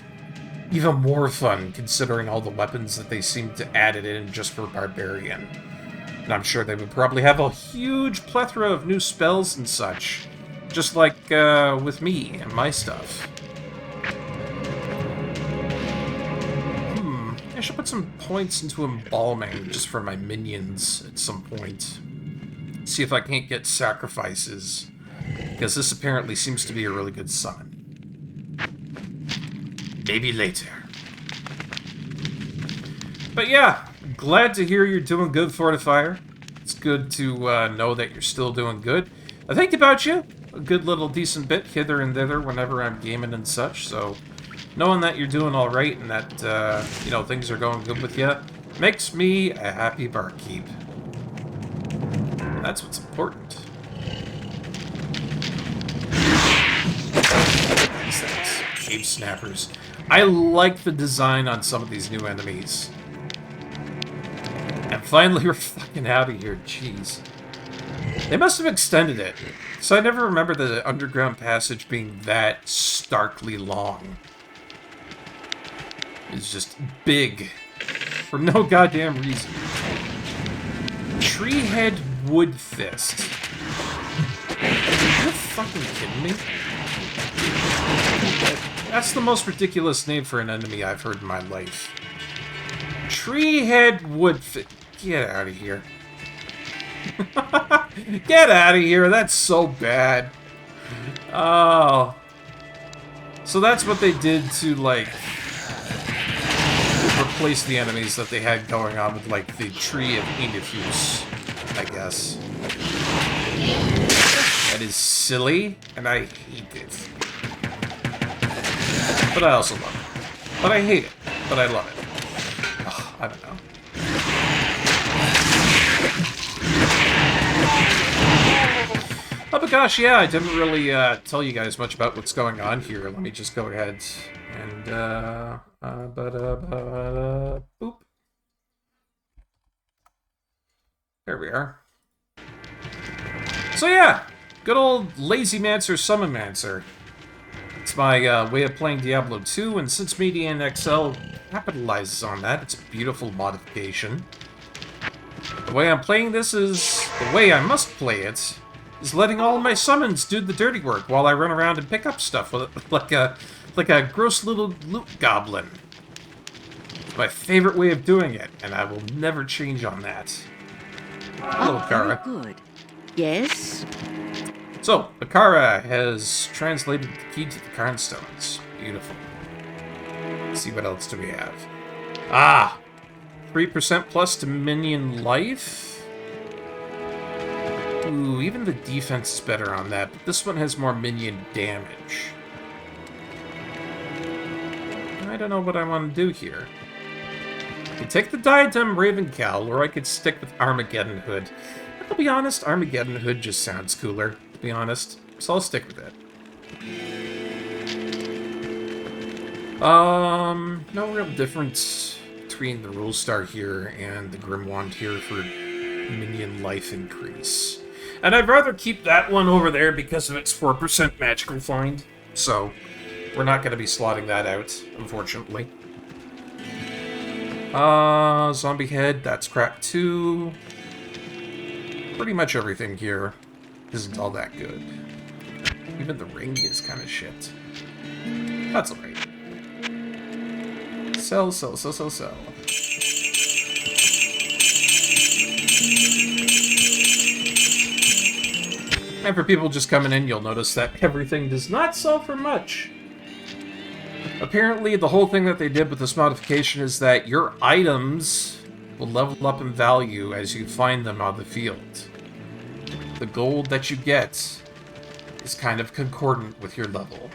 even more fun considering all the weapons that they seem to add it in just for Barbarian. And I'm sure they would probably have a huge plethora of new spells and such, just like with me and my stuff. I should put some points into embalming just for my minions at some point. See if I can't get sacrifices, because this apparently seems to be a really good summon. Maybe later. But yeah, glad to hear you're doing good, Fortifier. It's good to know that you're still doing good. I think about you a good little decent bit hither and thither whenever I'm gaming and such, so knowing that you're doing alright and that, you know, things are going good with you makes me a happy barkeep. That's what's important. These things. Cave snappers. I like the design on some of these new enemies. And finally we're fucking out of here, jeez. They must have extended it. So I never remember the underground passage being that starkly long. It's just big. For no goddamn reason. Treehead Wood Fist. Are you fucking kidding me? That's the most ridiculous name for an enemy I've heard in my life. Treehead Wood Fist. Get out of here. Get out of here. That's so bad. Oh. So that's what they did to, like, replace the enemies that they had going on with, like, the Tree of Inifuse, I guess. That is silly, and I hate it. But I also love it. But I hate it. But I love it. Ugh, I don't know. Oh, but gosh, yeah, I didn't really tell you guys much about what's going on here. Let me just go ahead and, boop. There we are. So yeah, good old LazyMancer Summonmancer. It's my way of playing Diablo 2, and since Median XL capitalizes on that, it's a beautiful modification. The way I'm playing this is the way I must play it. Is letting all my summons do the dirty work while I run around and pick up stuff with like a gross little loot goblin. It's my favorite way of doing it, and I will never change on that. Hello, Akara. Good. Yes? So, Akara has translated the key to the Carnstones. Beautiful. Let's see what else do we have. Ah! 3% plus to minion life? Ooh, even the defense is better on that, but this one has more minion damage. I don't know what I want to do here. I could take the Diadem Raven Cowl, or I could stick with Armageddon Hood. I'll be honest, Armageddon Hood just sounds cooler, to be honest, so I'll stick with it. No real difference between the Rule Star here and the Grim Wand here for minion life increase. And I'd rather keep that one over there because of its 4% magical find. So, we're not going to be slotting that out, unfortunately. Zombie head, that's crap too. pretty much everything here isn't all that good. Even the ring is kind of shit. That's alright. Sell, sell, sell, sell, sell. And for people just coming in, you'll notice that everything does not sell for much. Apparently, the whole thing that they did with this modification is that your items will level up in value as you find them on the field. The gold that you get is kind of concordant with your level.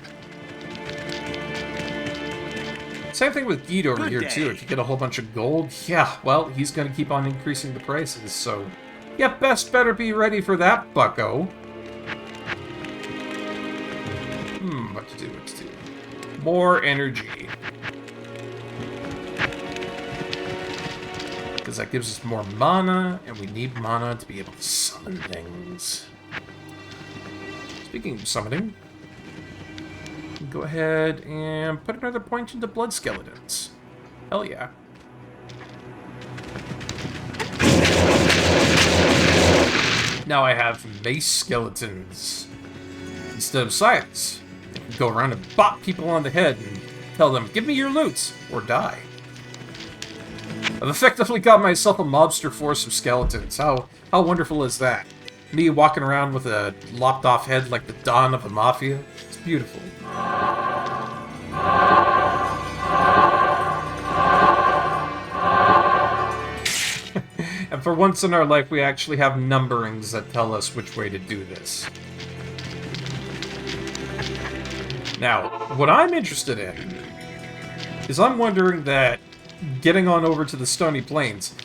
Same thing with Geet over here, too. If you get a whole bunch of gold, yeah, well, he's going to keep on increasing the prices, so... yeah, better be ready for that, bucko. What to do, what to do. More energy. Because that gives us more mana, and we need mana to be able to summon things. Speaking of summoning, go ahead and put another point into blood skeletons. Hell yeah. Now I have mace skeletons instead of scythes. Go around and bop people on the head and tell them, give me your loot, or die. I've effectively got myself a mobster force of skeletons. How wonderful is that? Me walking around with a lopped off head like the Don of the Mafia. It's beautiful. And for once in our life, we actually have numberings that tell us which way to do this. Now, what I'm interested in is I'm wondering that getting on over to the Stony Plains,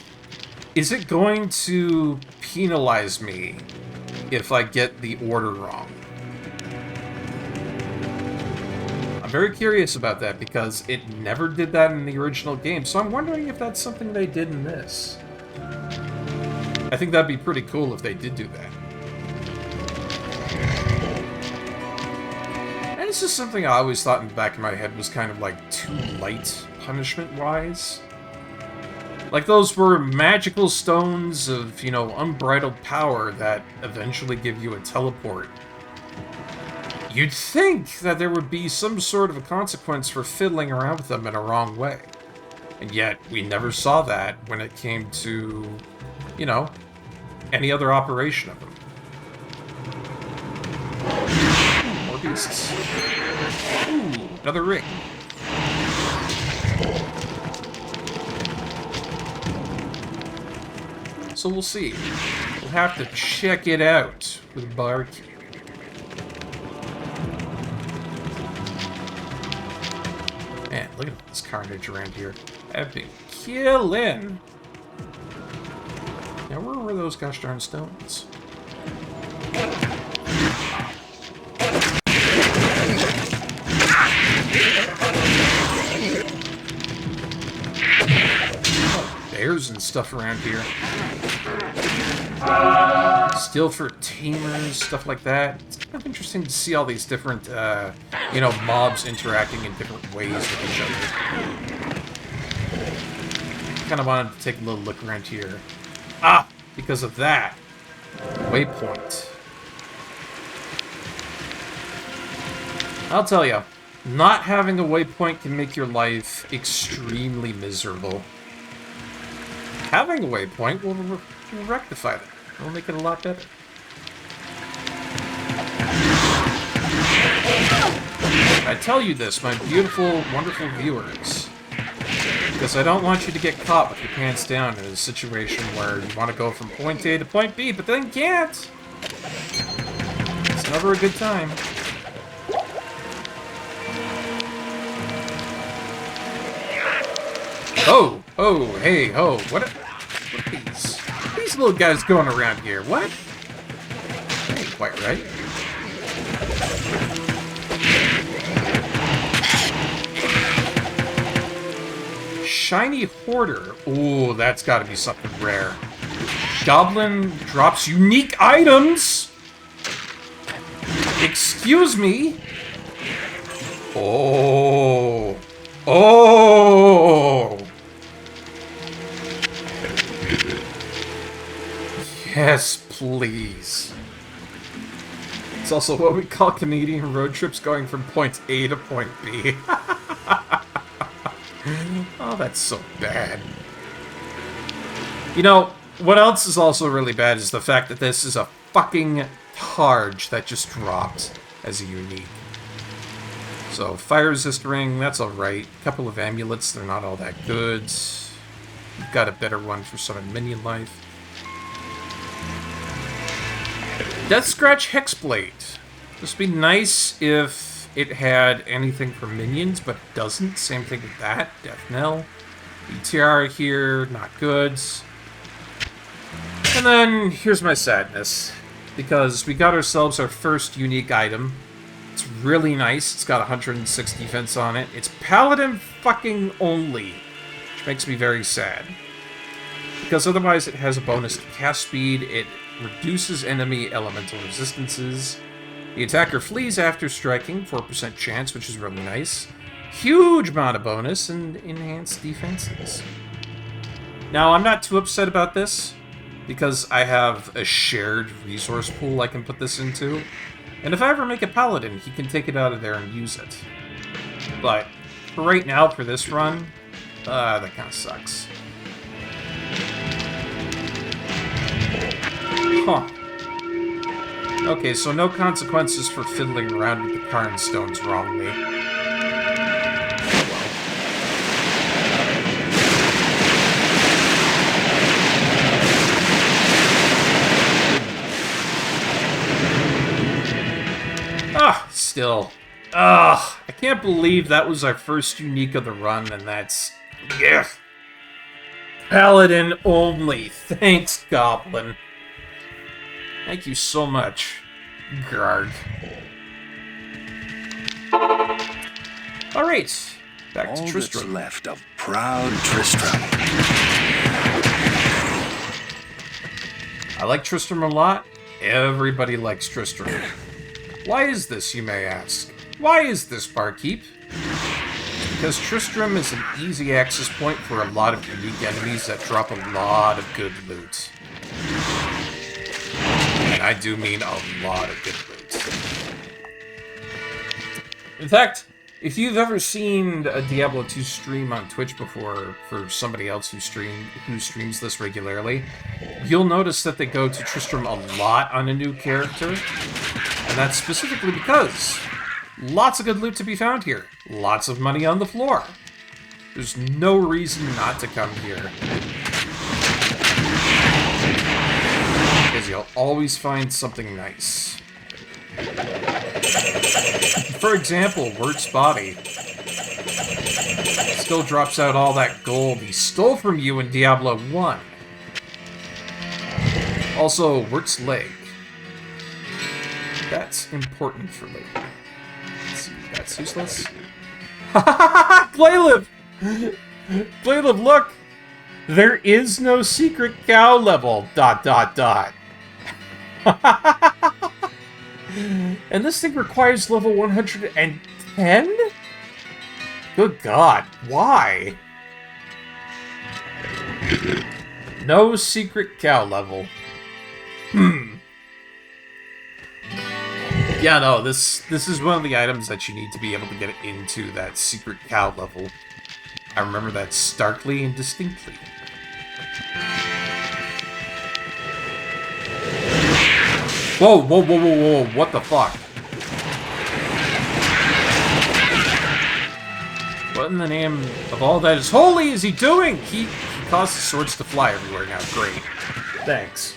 is it going to penalize me if I get the order wrong? I'm very curious about that because it never did that in the original game, so I'm wondering if that's something they did in this. I think that'd be pretty cool if they did do that. And it's just something I always thought in the back of my head was kind of like too light punishment-wise. Like those were magical stones of, you know, unbridled power that eventually give you a teleport. You'd think that there would be some sort of a consequence for fiddling around with them in a wrong way. And yet, we never saw that when it came to, you know, any other operation of them. More beasts. Ooh, another ring. So we'll see. We'll have to check it out with Barkeep. Man, look at this carnage around here. I've been killing. Now, where were those gosh darn stones? Oh, bears and stuff around here. Steel for tamers, stuff like that. It's kind of interesting to see all these different, you know, mobs interacting in different ways with each other. Kind of wanted to take a little look around here. Ah! Because of that. Waypoint. I'll tell you, not having a waypoint can make your life extremely miserable. Having a waypoint will rectify that. It'll make it a lot better. I tell you this, my beautiful, wonderful viewers, because I don't want you to get caught with your pants down in a situation where you want to go from point A to point B, but then can't. It's never a good time. Oh, oh, hey, ho, what are these little guys going around here? What? That ain't quite right. Shiny Hoarder. Ooh, that's got to be something rare. Goblin drops unique items. Excuse me. Oh. Oh. Yes, please. It's also what we call Canadian road trips going from point A to point B. Oh, that's so bad. You know, what else is also really bad is the fact that this is a fucking Targe that just dropped as a unique. So, fire resist ring, that's alright. Couple of amulets, they're not all that good. You've got a better one for summon minion life. Death Scratch Hexblade. This would be nice if it had anything for minions, but it doesn't. Same thing with that. Death Knell. Tiara here, not good. And then, here's my sadness. Because we got ourselves our first unique item. It's really nice. It's got 106 defense on it. It's Paladin fucking only. Which makes me very sad. Because otherwise it has a bonus to cast speed. It reduces enemy elemental resistances. The attacker flees after striking. 4% chance, which is really nice. Huge amount of bonus and enhanced defenses. Now, I'm not too upset about this. Because I have a shared resource pool I can put this into. And if I ever make a paladin, he can take it out of there and use it. But for right now, for this run, that kind of sucks. Huh. Okay, so no consequences for fiddling around with the Karn stones wrongly. Still. Ugh, I can't believe that was our first unique of the run, and that's... Ugh. Paladin only. Thanks, Goblin. Thank you so much, Guard. Alright, back to Tristram. All that's left of proud Tristram. I like Tristram a lot. Everybody likes Tristram. Why is this, you may ask? Why is this, Barkeep? Because Tristram is an easy access point for a lot of unique enemies that drop a lot of good loot. And I do mean a lot of good loot. In fact, if you've ever seen a Diablo 2 stream on Twitch before, for somebody else who streams this regularly, you'll notice that they go to Tristram a lot on a new character. And that's specifically because lots of good loot to be found here. Lots of money on the floor. There's no reason not to come here. Because you'll always find something nice. For example, Wirt's body still drops out all that gold he stole from you in Diablo 1. Also, Wirt's leg. That's important for later. Let's see, that's useless. Playliv! Playliv, look! There is no secret cow level, ... And this thing requires level 110? Good God, why? No secret cow level. Yeah, no, this is one of the items that you need to be able to get into that secret cow level. I remember that starkly and distinctly. Whoa, whoa, whoa, whoa, whoa, what the fuck? What in the name of all that is holy is he doing? He caused the swords to fly everywhere now. Great. Thanks.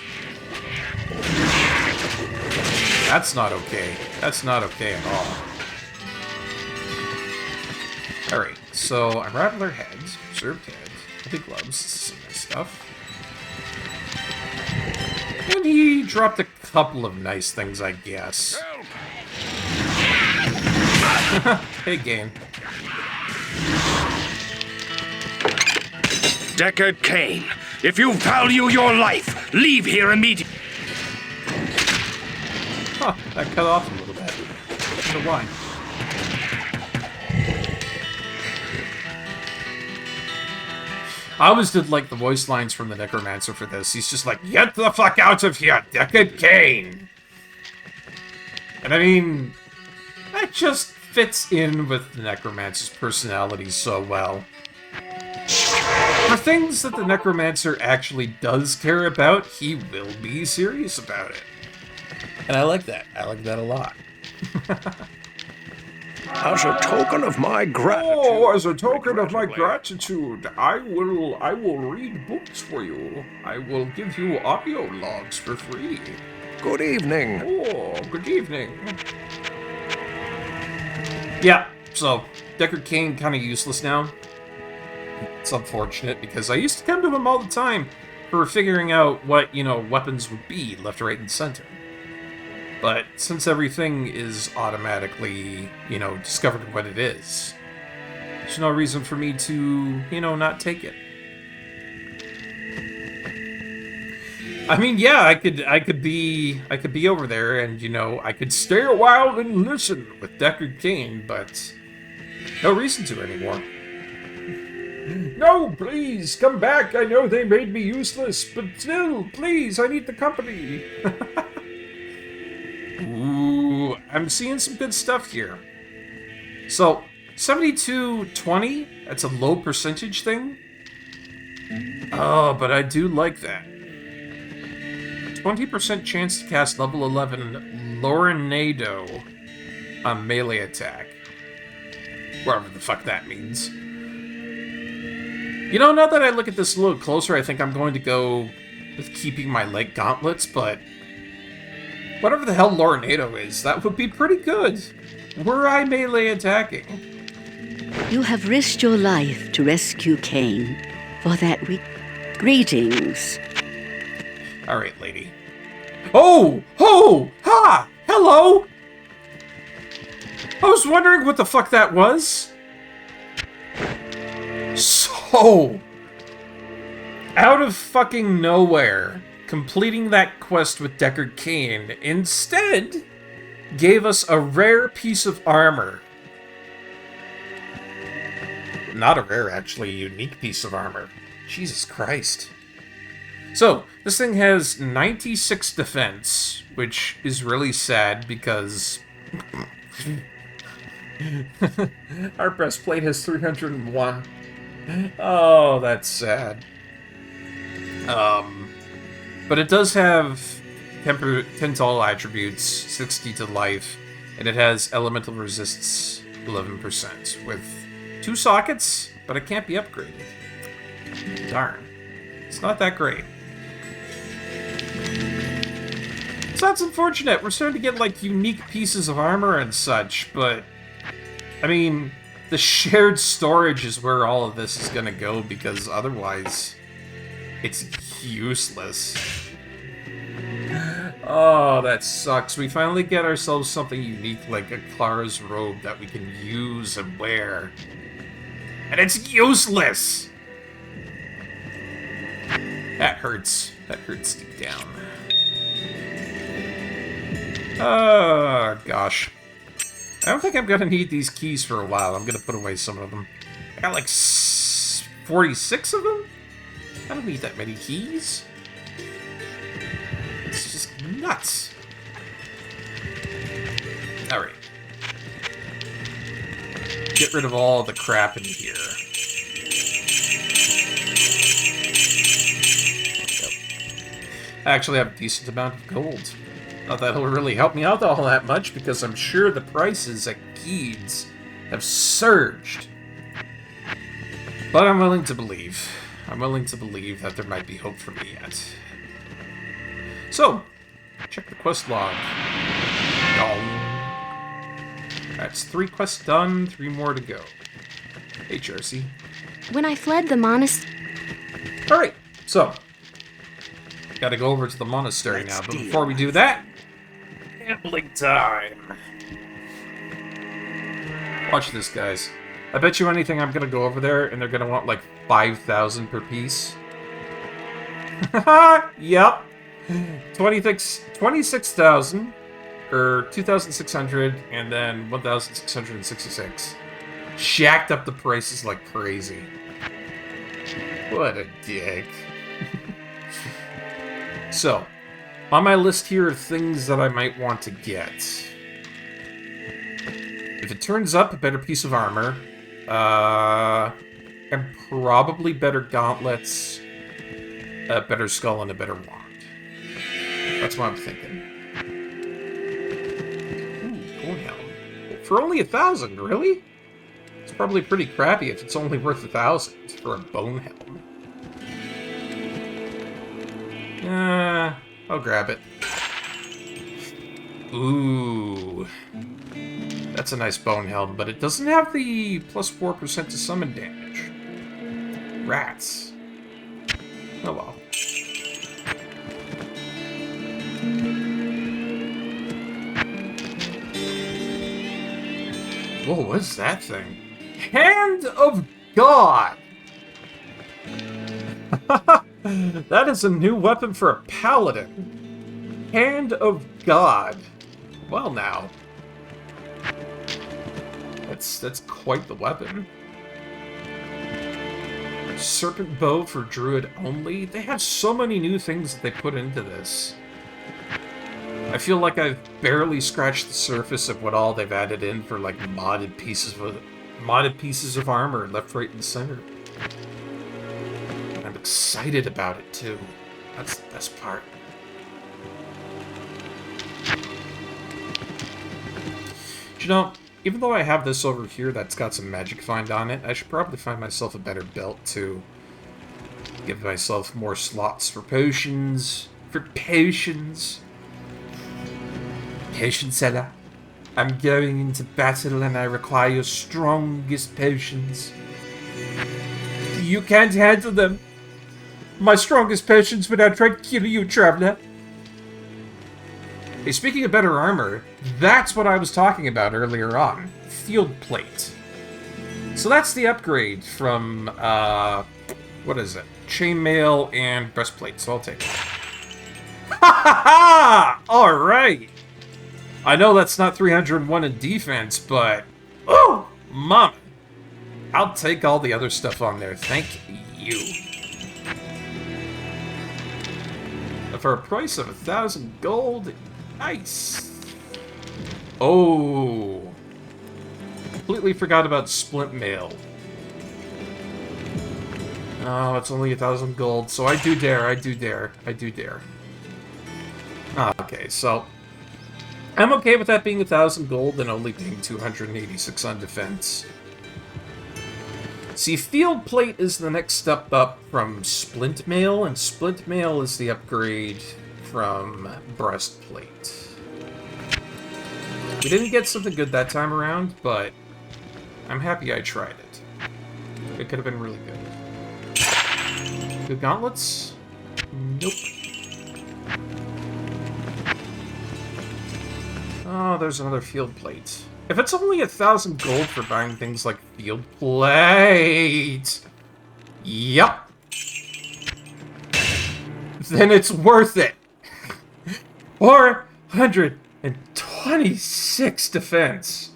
That's not okay. That's not okay at all. Alright, so Unraveler heads, preserved heads, heavy gloves, this is some nice stuff. And he dropped a couple of nice things, I guess. Hey, game. Deckard Cain, if you value your life, leave here immediately. Huh, that cut off a little bit. I wonder why. I always did like the voice lines from the Necromancer for this. He's just like, "Get the fuck out of here, Deckard Cain!" And I mean, that just fits in with the Necromancer's personality so well. For things that the Necromancer actually does care about, he will be serious about it. And I like that. I like that a lot. As a token of my gratitude. Oh, as a token of my gratitude, I will read books for you. I will give you audio logs for free. Good evening. Oh, good evening. Yeah, so Deckard Cain kind of useless now. It's unfortunate because I used to come to him all the time for figuring out what, weapons would be left, right, and center. But since everything is automatically, discovered what it is, there's no reason for me to, not take it. I mean, yeah, I could be over there and, I could stay a while and listen with Deckard Cain, but no reason to anymore. No, please, come back. I know they made me useless, but still, please, I need the company. Ooh, I'm seeing some good stuff here. So, 72-20, that's a low percentage thing. Oh, but I do like that. 20% chance to cast level 11 Lorenado on melee attack. Whatever the fuck that means. Now that I look at this a little closer, I think I'm going to go with keeping my leg gauntlets, but whatever the hell Lorenado is, that would be pretty good. Were I melee attacking? You have risked your life to rescue Cain. For that we... Greetings. Alright, lady. Oh! Oh! Ha! Hello! I was wondering what the fuck that was. So... out of fucking nowhere, completing that quest with Deckard Cain instead gave us a rare piece of armor. Not a rare, actually, a unique piece of armor. Jesus Christ. So, this thing has 96 defense, which is really sad because our breastplate has 301. Oh, that's sad. But it does have 10 to all attributes, 60 to life, and it has elemental resists 11% with 2 sockets, but it can't be upgraded. Darn. It's not that great. So that's unfortunate. We're starting to get, like, unique pieces of armor and such, but I mean, the shared storage is where all of this is gonna go, because otherwise it's useless. Oh, that sucks. We finally get ourselves something unique like a Clara's robe that we can use and wear. And it's useless! That hurts. That hurts deep down. Oh, gosh. I don't think I'm gonna need these keys for a while. I'm gonna put away some of them. I got like 46 of them? I don't need that many keys. It's just nuts. Alright. Get rid of all the crap in here. I actually have a decent amount of gold. Not that it'll really help me out all that much, because I'm sure the prices at Keeds have surged. But I'm willing to believe. I'm willing to believe that there might be hope for me yet. So, check the quest log. That's 3 quests done, 3 more to go. Hey, Jersey. When I fled the monastery... Alright, so... gotta go over to the monastery now, but before we do that... gambling time! Watch this, guys. I bet you anything I'm gonna go over there, and they're gonna want, like, 5,000 per piece. Haha! Yep! 26,000, or 2,600, and then 1,666. Shacked up the prices like crazy. What a dick. So, on my list here are things that I might want to get. If it turns up, a better piece of armor. And probably better gauntlets, a better skull, and a better wand. That's what I'm thinking. Ooh, bone helm. For only 1,000, really? It's probably pretty crappy if it's only worth 1,000 for a bone helm. I'll grab it. Ooh. That's a nice bone helm, but it doesn't have the plus 4% to summon damage. Rats. Oh well. Whoa, what's that thing? Hand of God! That is a new weapon for a paladin. Hand of God. Well now. That's quite the weapon. Serpent bow for druid only. They have so many new things that they put into this. I feel like I've barely scratched the surface of what all they've added in for like modded pieces of armor left, right, and center. And I'm excited about it too. That's the best part. You know, even though I have this over here that's got some magic find on it, I should probably find myself a better belt to give myself more slots for potions. Potion seller. I'm going into battle and I require your strongest potions. You can't handle them. My strongest potions would outright kill you, traveler. Hey, speaking of better armor, that's what I was talking about earlier on. Field plate. So that's the upgrade from, what is it? Chainmail and breastplate, so I'll take it. Ha ha ha! Alright! I know that's not 301 in defense, but... Oh! Mama! I'll take all the other stuff on there, thank you. For a price of 1,000 gold... Nice. Oh. Completely forgot about splint mail. Oh, it's only 1,000 gold, so I do dare. Okay, so I'm okay with that being 1,000 gold and only being 286 on defense. See, field plate is the next step up from splint mail, and splint mail is the upgrade from breastplate. We didn't get something good that time around, but I'm happy I tried it. It could have been really good. Good gauntlets? Nope. Oh, there's another field plate. If it's only 1,000 gold for buying things like field plate... Yup. Then it's worth it. 426 defense.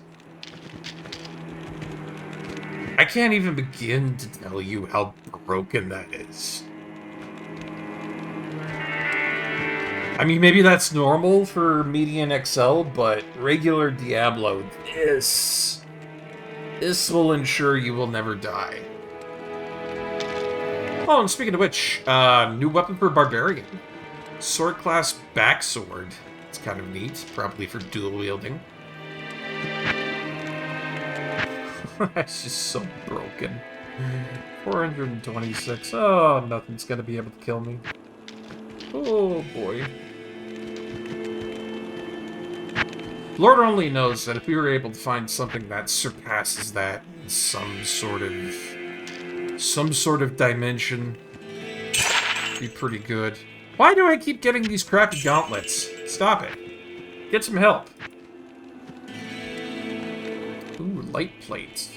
I can't even begin to tell you how broken that is. I mean, maybe that's normal for median XL, but regular Diablo, this will ensure you will never die. Oh, and speaking of which, new weapon for Barbarian. Sword class backsword. It's kind of neat, probably for dual wielding. That's just so broken. 426. Oh, nothing's gonna be able to kill me. Oh boy. Lord only knows that if we were able to find something that surpasses that in some sort of dimension, it'd be pretty good. Why do I keep getting these crappy gauntlets? Stop it. Get some help. Ooh, light plate.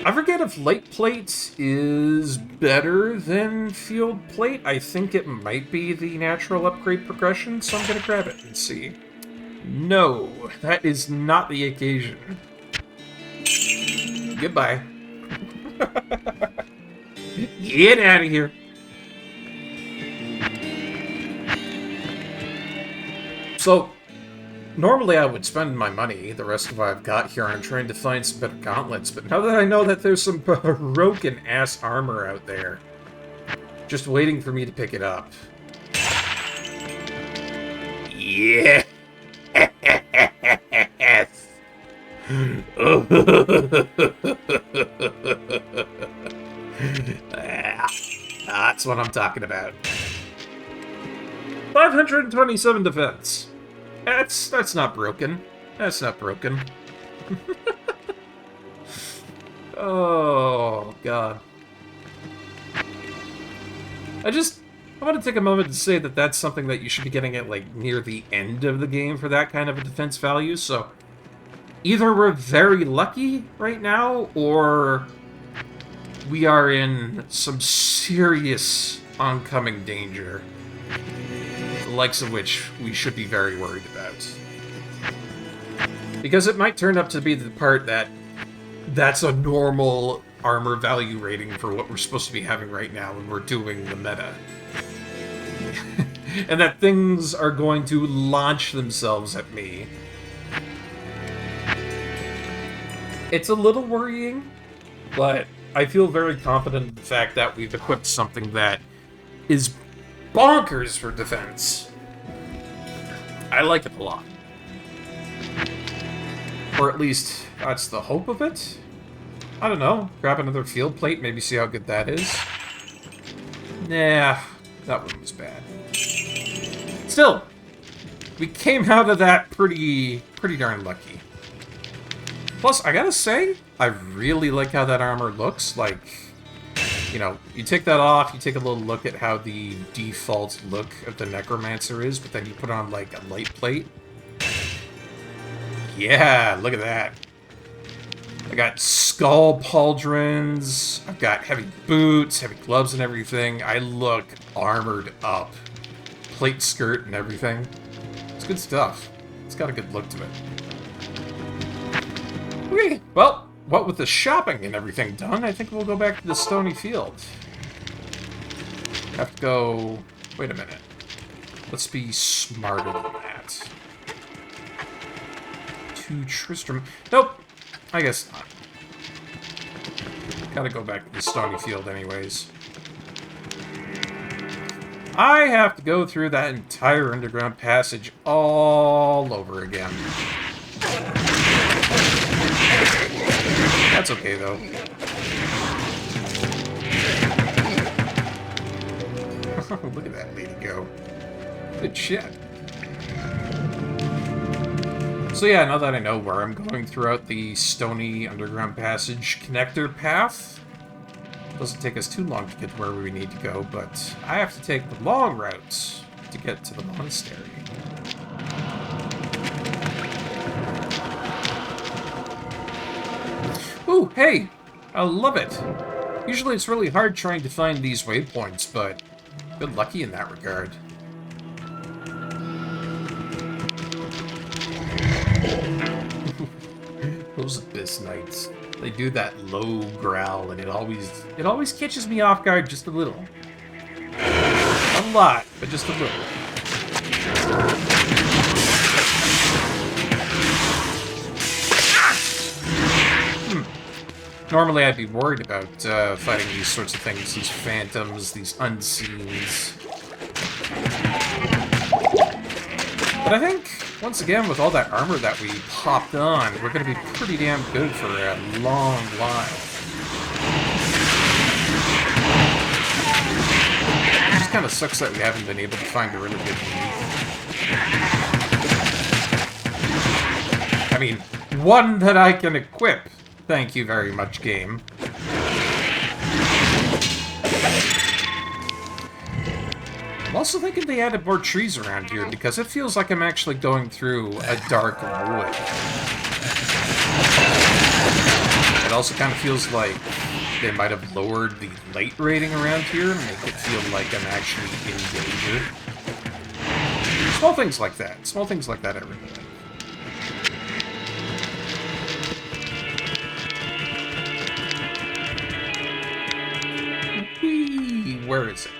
I forget if light plate is better than field plate. I think it might be the natural upgrade progression, so I'm gonna grab it and see. No, that is not the occasion. Goodbye. Get out of here. So, normally I would spend my money, the rest of what I've got here, on trying to find some better gauntlets, but now that I know that there's some broken-ass armor out there, just waiting for me to pick it up. Yeah. That's what I'm talking about. 527 defense. That's not broken. That's not broken. Oh god. I want to take a moment to say that that's something that you should be getting at, like, near the end of the game for that kind of a defense value, so either we're very lucky right now, or we are in some serious oncoming danger, the likes of which we should be very worried about. Because it might turn up to be the part that's a normal armor value rating for what we're supposed to be having right now when we're doing the meta. And that things are going to launch themselves at me. It's a little worrying, but I feel very confident in the fact that we've equipped something that is bonkers for defense. I like it a lot. Or at least, that's the hope of it? I don't know. Grab another field plate, maybe see how good that is. Nah, that one was bad. Still, we came out of that pretty darn lucky. Plus, I gotta say, I really like how that armor looks. Like, you know, you take that off, you take a little look at how the default look of the Necromancer is, but then you put on, like, a light plate. Yeah, look at that. I got skull pauldrons, I've got heavy boots, heavy gloves and everything. I look armored up. Plate skirt and everything. It's good stuff. It's got a good look to it. Okay, well, what with the shopping and everything done, I think we'll go back to the Stony Field. Have to go... Wait a minute. Let's be smarter than that. To Tristram... Nope! I guess not. Gotta go back to the Stony Field anyways. I have to go through that entire underground passage all over again. That's okay, though. Look at that lady go. Good shit. So yeah, now that I know where I'm going throughout the Stony Underground Passage connector path, doesn't take us too long to get to where we need to go, but I have to take the long route to get to the monastery. Ooh, hey! I love it! Usually it's really hard trying to find these waypoints, but good lucky in that regard. Those Abyss Knights. They do that low growl, and it always catches me off guard just a little. Not a lot, but just a little. Normally I'd be worried about fighting these sorts of things, these phantoms, these unseens. But I think, once again, with all that armor that we popped on, we're going to be pretty damn good for a long while. It just kind of sucks that we haven't been able to find a really good I mean, one that I can equip. Thank you very much, game. I'm also thinking they added more trees around here, because it feels like I'm actually going through a dark wood. It also kind of feels like they might have lowered the light rating around here to make it feel like I'm actually in danger. Small things like that. Small things like that I really like. Where is it?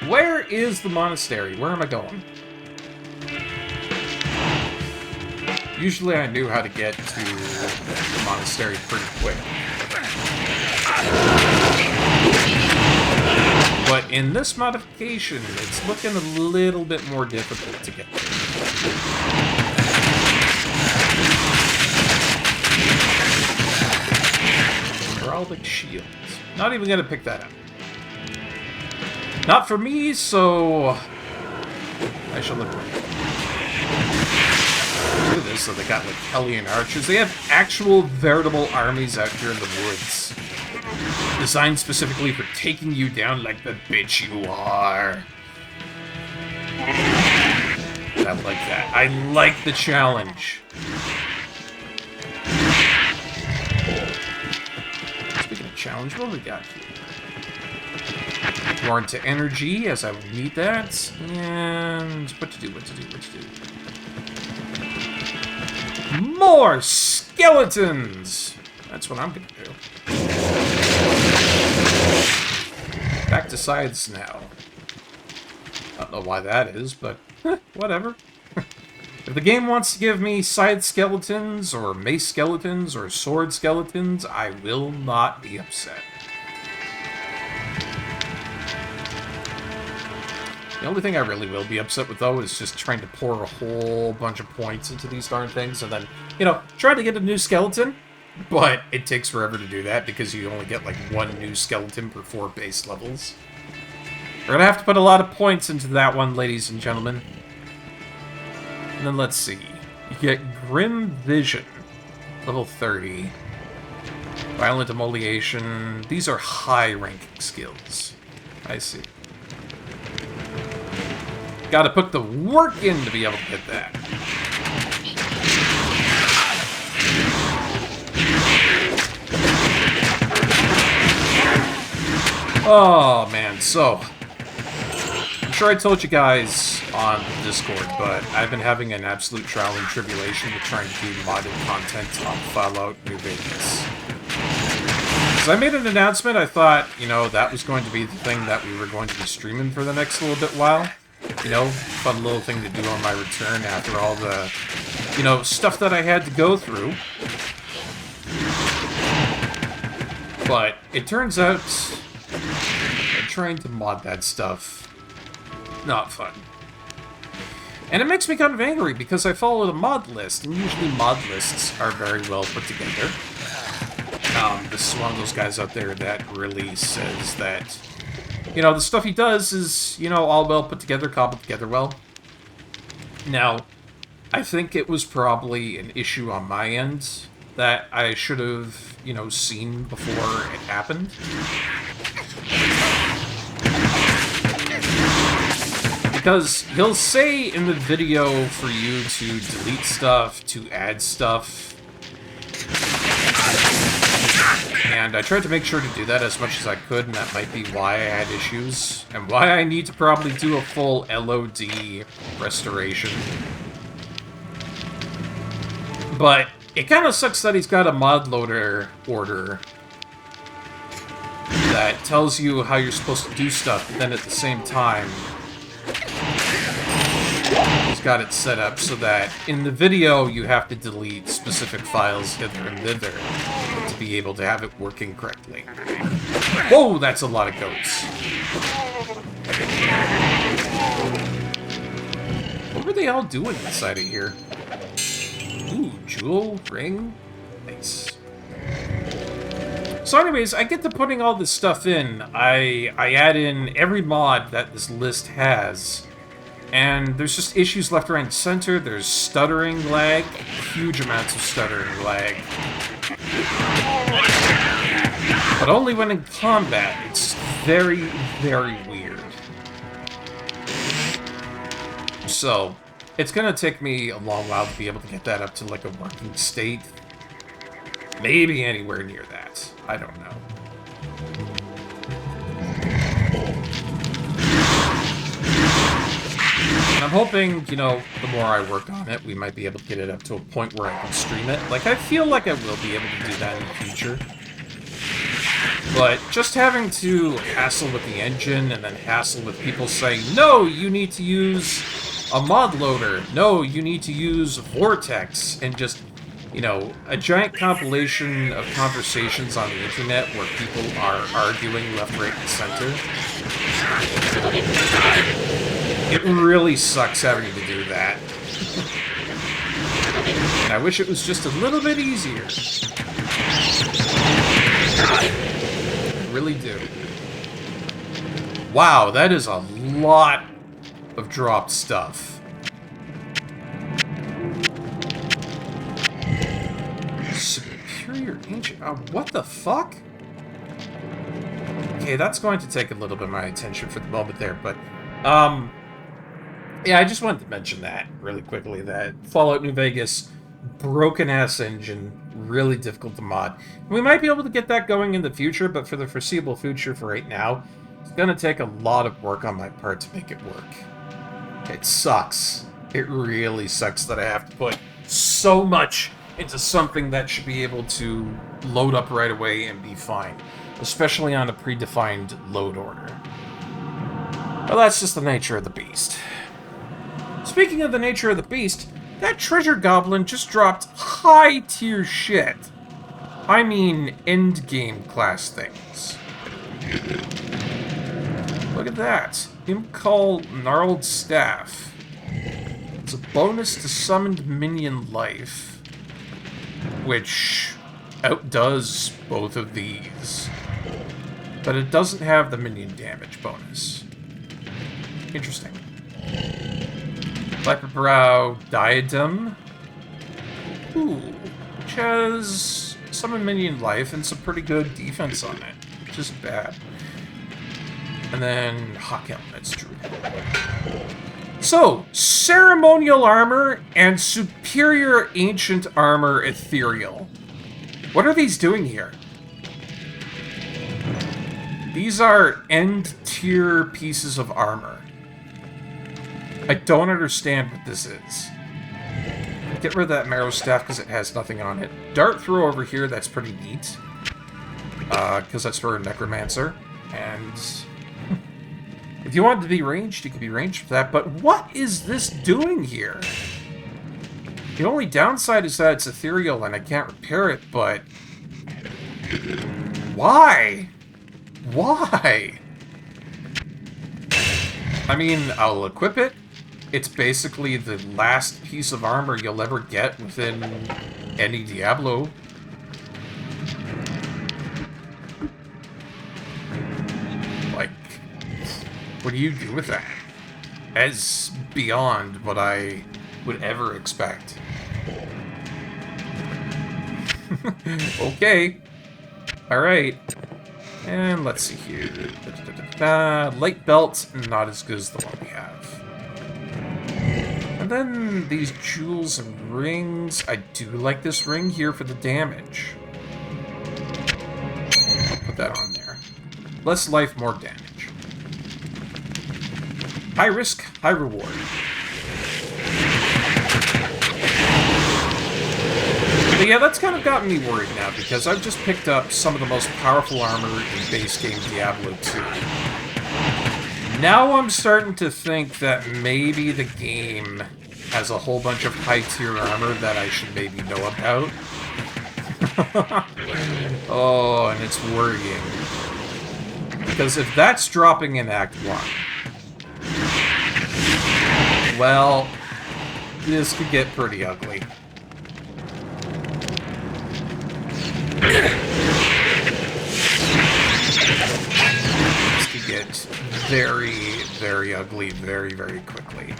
Where is the monastery? Where am I going? Usually I knew how to get to the monastery pretty quick. But in this modification, it's looking a little bit more difficult to get there. Heraldic shields. Not even gonna pick that up. Not for me, so I shall look at this. So they got like Hellion archers. They have actual veritable armies out here in the woods, designed specifically for taking you down like the bitch you are. I like that. I like the challenge. Speaking of challenge, what do we got here? More into energy, as I would need that. And what to do. More skeletons! That's what I'm gonna do. Back to sides now. I don't know why that is, but whatever. If the game wants to give me side skeletons, or mace skeletons, or sword skeletons, I will not be upset. The only thing I really will be upset with, though, is just trying to pour a whole bunch of points into these darn things, and then, you know, try to get a new skeleton, but it takes forever to do that, because you only get, like, one new skeleton per 4 base levels. We're gonna have to put a lot of points into that one, ladies and gentlemen. And then let's see. You get Grim Vision, level 30. Violent Immolation. These are high-ranking skills. I see. Gotta put the work in to be able to get that. Oh, man, so... I'm sure I told you guys on Discord, but I've been having an absolute trial and tribulation with trying to do modded content on Fallout New Vegas. As I made an announcement, I thought, you know, that was going to be the thing that we were going to be streaming for the next little bit while. You know, fun little thing to do on my return after all the, you know, stuff that I had to go through. But it turns out trying to mod that stuff, not fun. And it makes me kind of angry because I follow the mod list, and usually mod lists are very well put together. This is one of those guys out there that really says that, you know, the stuff he does is, you know, all well put together, cobbled together well. Now, I think it was probably an issue on my end that I should have, you know, seen before it happened. Because he'll say in the video for you to delete stuff, to add stuff. And I tried to make sure to do that as much as I could, and that might be why I had issues. And why I need to probably do a full LOD restoration. But it kind of sucks that he's got a mod loader order that tells you how you're supposed to do stuff, but then at the same time, he's got it set up so that in the video you have to delete specific files hither and thither to be able to have it working correctly. Whoa, that's a lot of goats. What were they all doing inside of here? Ooh, jewel, ring, nice. So anyways, I get to putting all this stuff in. I add in every mod that this list has. And there's just issues left, right, and center. There's stuttering lag. Huge amounts of stuttering lag. But only when in combat. It's very, very weird. So, it's gonna take me a long while to be able to get that up to, like, a working state. Maybe anywhere near that. I don't know. And I'm hoping, you know, the more I work on it, we might be able to get it up to a point where I can stream it. Like, I feel like I will be able to do that in the future. But just having to hassle with the engine and then hassle with people saying, no, you need to use a mod loader. No, you need to use Vortex. And just, you know, a giant compilation of conversations on the internet where people are arguing left, right, and center. It really sucks having to do that. And I wish it was just a little bit easier. I really do. Wow, that is a lot of dropped stuff. Superior Ancient... what the fuck? Okay, that's going to take a little bit of my attention for the moment there, but... yeah, I just wanted to mention that really quickly, that Fallout New Vegas, broken-ass engine, really difficult to mod. We might be able to get that going in the future, but for the foreseeable future, for right now, it's going to take a lot of work on my part to make it work. It sucks. It really sucks that I have to put so much into something that should be able to load up right away and be fine, especially on a predefined load order. Well, that's just the nature of the beast. Speaking of the nature of the beast, that treasure goblin just dropped high-tier shit. I mean, endgame class things. Look at that. Imcall Gnarled Staff. It's a bonus to summoned minion life, which outdoes both of these. But it doesn't have the minion damage bonus. Interesting. Viperbrow Diadem. Ooh. Which has summon minion life and some pretty good defense on it. Which isn't bad. And then Hawk Helmet's true. So, Ceremonial Armor and Superior Ancient Armor Ethereal. What are these doing here? These are end-tier pieces of armor. I don't understand what this is. Get rid of that Marrow Staff because it has nothing on it. Dart Throw over here, that's pretty neat. Because that's for a Necromancer. And if you wanted to be ranged, you could be ranged for that. But what is this doing here? The only downside is that it's ethereal and I can't repair it, but... why? Why? I mean, I'll equip it. It's basically the last piece of armor you'll ever get within any Diablo. Like, what do you do with that? As beyond what I would ever expect. Okay. Alright. And let's see here. Light belt, not as good as the one we have. And then these jewels and rings. I do like this ring here for the damage. I'll put that on there. Less life, more damage. High risk, high reward. But yeah, that's kind of gotten me worried now, because I've just picked up some of the most powerful armor in base game Diablo 2. Now I'm starting to think that maybe the game has a whole bunch of high-tier armor that I should maybe know about. Oh, and it's worrying. Because if that's dropping in Act 1, well, this could get pretty ugly. This could get very, very ugly very, very quickly.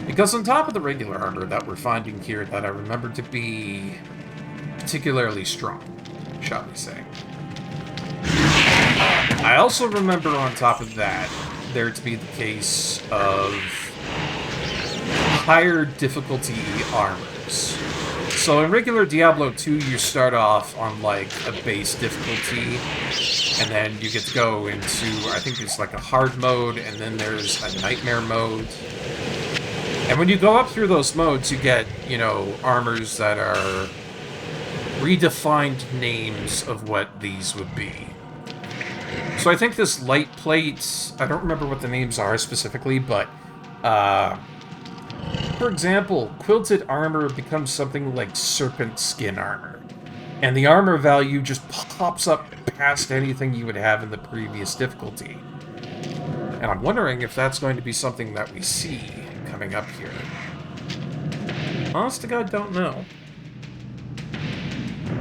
Because on top of the regular armor that we're finding here that I remember to be particularly strong, shall we say. I also remember on top of that there to be the case of higher difficulty armors. So in regular Diablo 2, you start off on like a base difficulty, and then you get to go into, I think it's like a hard mode, and then there's a nightmare mode. And when you go up through those modes, you get, you know, armors that are redefined names of what these would be. So I think this light plate, I don't remember what the names are specifically, but, for example, quilted armor becomes something like serpent skin armor. And the armor value just pops up past anything you would have in the previous difficulty. And I'm wondering if that's going to be something that we see coming up here. Honest to God, don't know.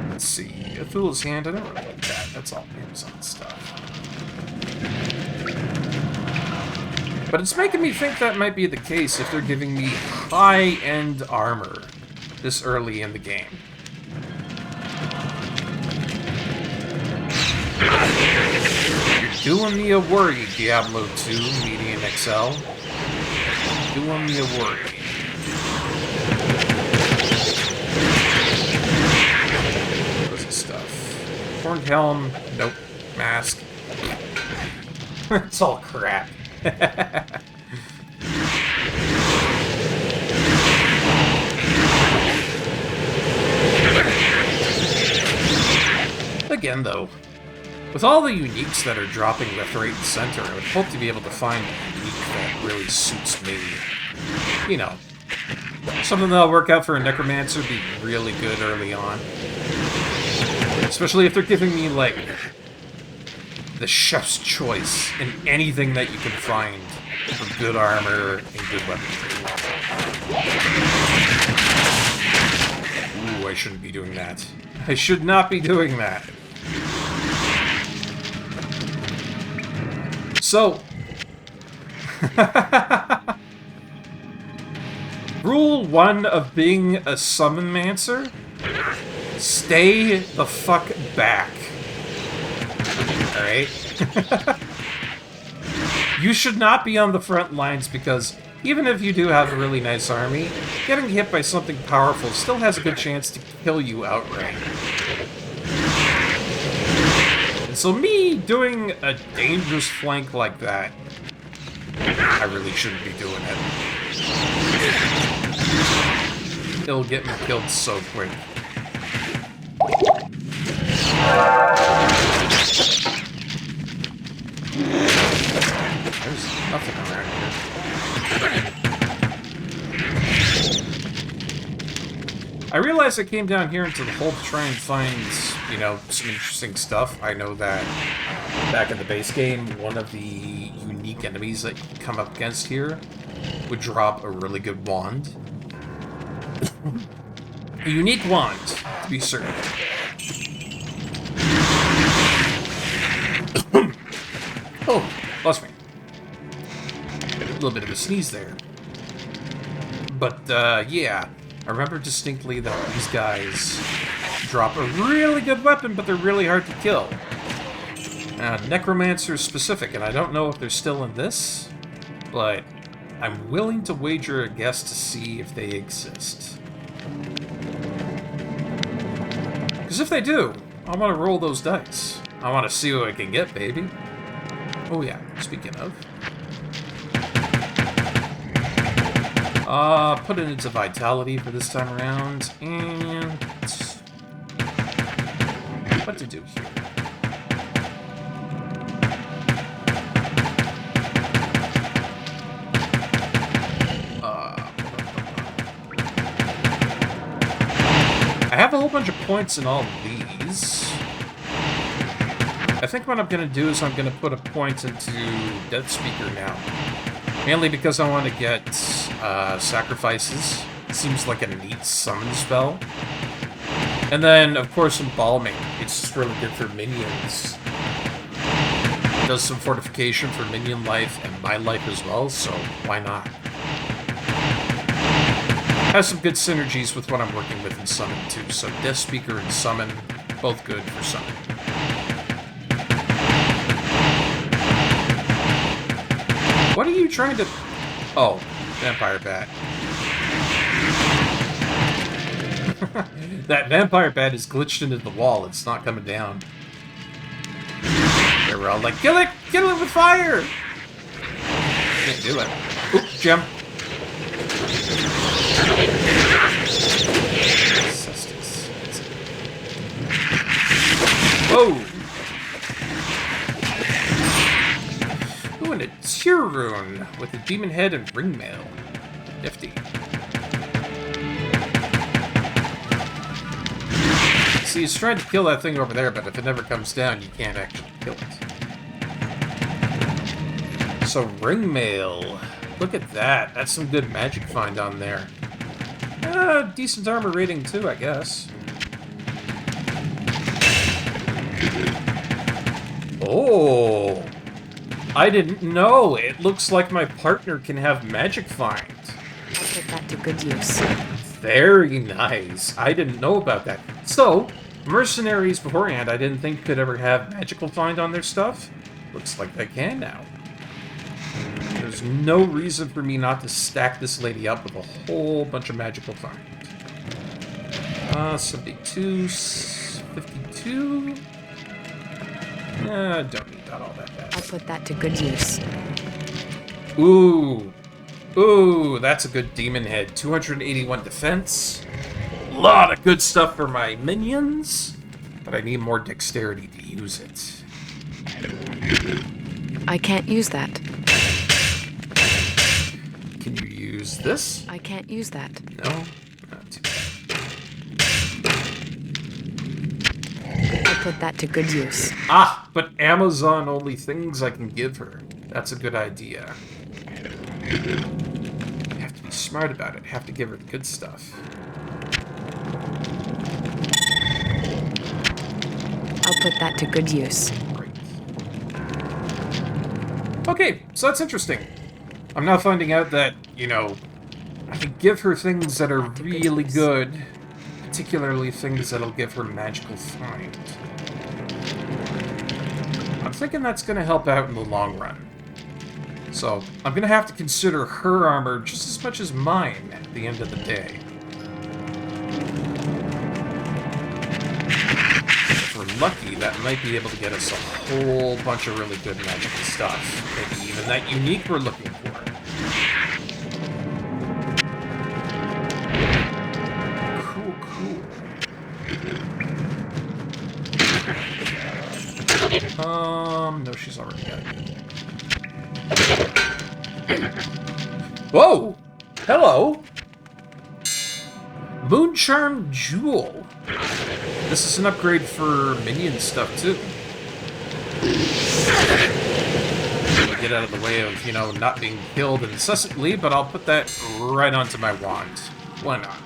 Let's see. A Fool's Hand, I don't really like that. That's all Amazon stuff. But it's making me think that might be the case if they're giving me high-end armor this early in the game. You're doing me a worry, Diablo 2 Median XL. Doing me a worry. What's this stuff? Horned Helm. Nope. Mask. It's all crap. Again, though, with all the uniques that are dropping left, right, and center, I would hope to be able to find a unique that really suits me. You know, something that'll work out for a Necromancer would be really good early on. Especially if they're giving me, like, the chef's choice in anything that you can find for good armor and good weaponry. Ooh, I shouldn't be doing that. I should not be doing that. So, rule 1 of being a Summonmancer: stay the fuck back. Alright? You should not be on the front lines because even if you do have a really nice army, getting hit by something powerful still has a good chance to kill you outright. And so me doing a dangerous flank like that, I really shouldn't be doing it. It'll get me killed so quick. There's nothing around here. I realized I came down here into the hole to try and find, you know, some interesting stuff. I know that back in the base game, one of the unique enemies that you come up against here would drop a really good wand. A unique wand, to be certain. Oh, lost me. A little bit of a sneeze there. But, yeah. I remember distinctly that these guys drop a really good weapon, but they're really hard to kill. Necromancer specific, and I don't know if they're still in this, but I'm willing to wager a guess to see if they exist. Because if they do, I want to roll those dice. I want to see what I can get, baby. Oh yeah, speaking of. Put it into Vitality for this time around, and what to do here? I have a whole bunch of points in all of these. I think what I'm going to do is I'm going to put a point into Death Speaker now. Mainly because I want to get sacrifices. It seems like a neat summon spell. And then, of course, Embalming. It's just really good for minions. It does some fortification for minion life and my life as well, so why not? Has some good synergies with what I'm working with in Summon too. So Death Speaker and Summon, both good for Summon. What are you trying to... Oh, Vampire Bat. That Vampire Bat is glitched into the wall. It's not coming down. They were all like, kill it! Kill it with fire! Can't do it. Oop, gem. Whoa! Ooh, and a tear rune with a demon head and ringmail. Nifty. See, he's trying to kill that thing over there, but if it never comes down, you can't actually kill it. So, ringmail. Look at that. That's some good magic find on there. Decent armor rating, too, I guess. Oh! I didn't know. It looks like my partner can have magic find. I'll put that to good use. Very nice. I didn't know about that. So, mercenaries beforehand I didn't think could ever have magical find on their stuff. Looks like they can now. There's no reason for me not to stack this lady up with a whole bunch of magical find. 72, 52... don't need that all that I'll fast. put that to good use. Ooh. Ooh, that's a good demon head. 281 defense. A lot of good stuff for my minions. But I need more dexterity to use it. I can't use that. Can you use this? I can't use that. No? Not too bad. I'll put that to good use. Ah, but Amazon only things I can give her. That's a good idea. You have to be smart about it. Have to give her the good stuff. I'll put that to good use. Great. Okay, so that's interesting. I'm now finding out that, you know, I can give her things that are really good, particularly things that'll give her magical find. I'm thinking that's going to help out in the long run. So, I'm going to have to consider her armor just as much as mine at the end of the day. If we're lucky, that might be able to get us a whole bunch of really good magical stuff. Maybe even that unique we're looking for. No, she's already got it. Whoa! Hello! Moon-Charmed Jewel. This is an upgrade for minion stuff, too. Get out of the way of, you know, not being killed incessantly, but I'll put that right onto my wand. Why not?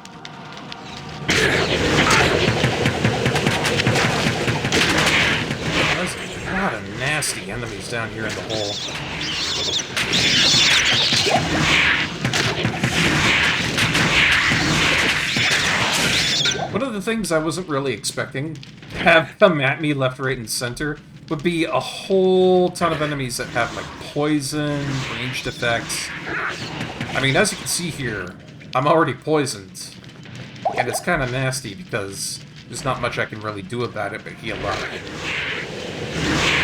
There's a lot of nasty enemies down here in the hole. One of the things I wasn't really expecting to have come at me left, right, and center would be a whole ton of enemies that have, like, poison, ranged effects. I mean, as you can see here, I'm already poisoned. And it's kind of nasty because there's not much I can really do about it but heal up.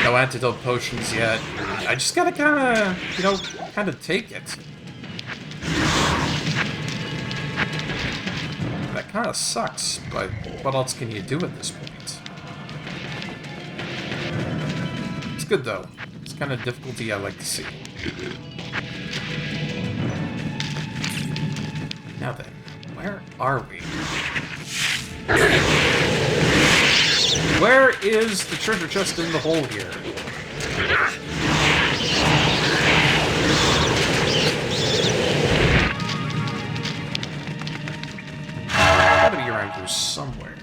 No antidote potions yet. I just gotta kinda, you know, kinda take it. That kinda sucks, but what else can you do at this point? It's good though. It's kind of difficulty I like to see. Now then, where are we? Where is the treasure chest in the hole here? Gotta be around here somewhere.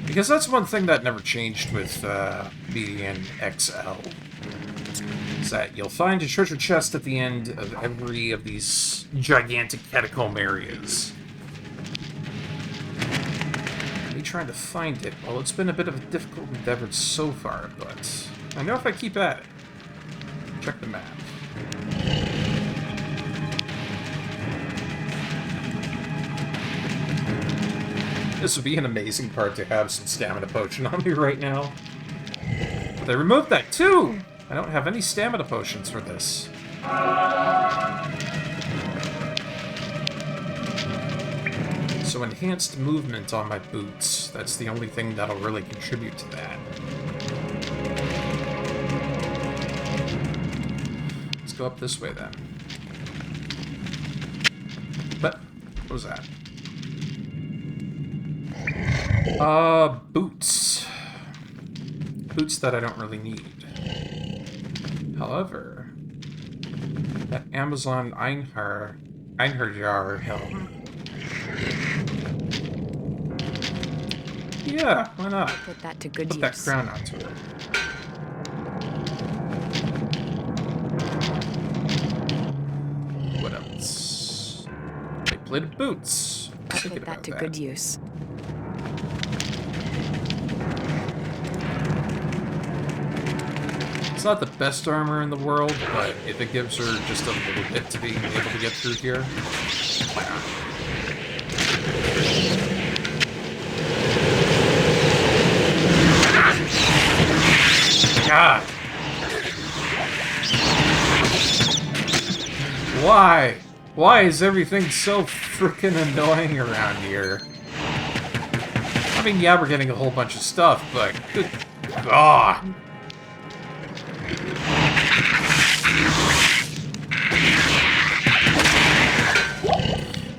Because that's one thing that never changed with BDN XL. Is that you'll find a treasure chest at the end of every of these gigantic catacomb areas. Me trying to find it, well, it's been a bit of a difficult endeavor so far, but I know if I keep at it. Check the map. This would be an amazing part to have some stamina potion on me right now. But they removed that too! I don't have any stamina potions for this. So enhanced movement on my boots. That's the only thing that'll really contribute to that. Let's go up this way then. But what was that? Boots. Boots that I don't really need. However, that Amazon Einherjar helm. Yeah, why not? Put that to good Put that use. crown onto it. What else? Plate-plated boots. I'll Thinking put that about to good use. It's not the best armor in the world, but if it gives her just a little bit to being able to get through here, why not? God! Why? Why is everything so frickin' annoying around here? I mean, yeah, we're getting a whole bunch of stuff, but good God!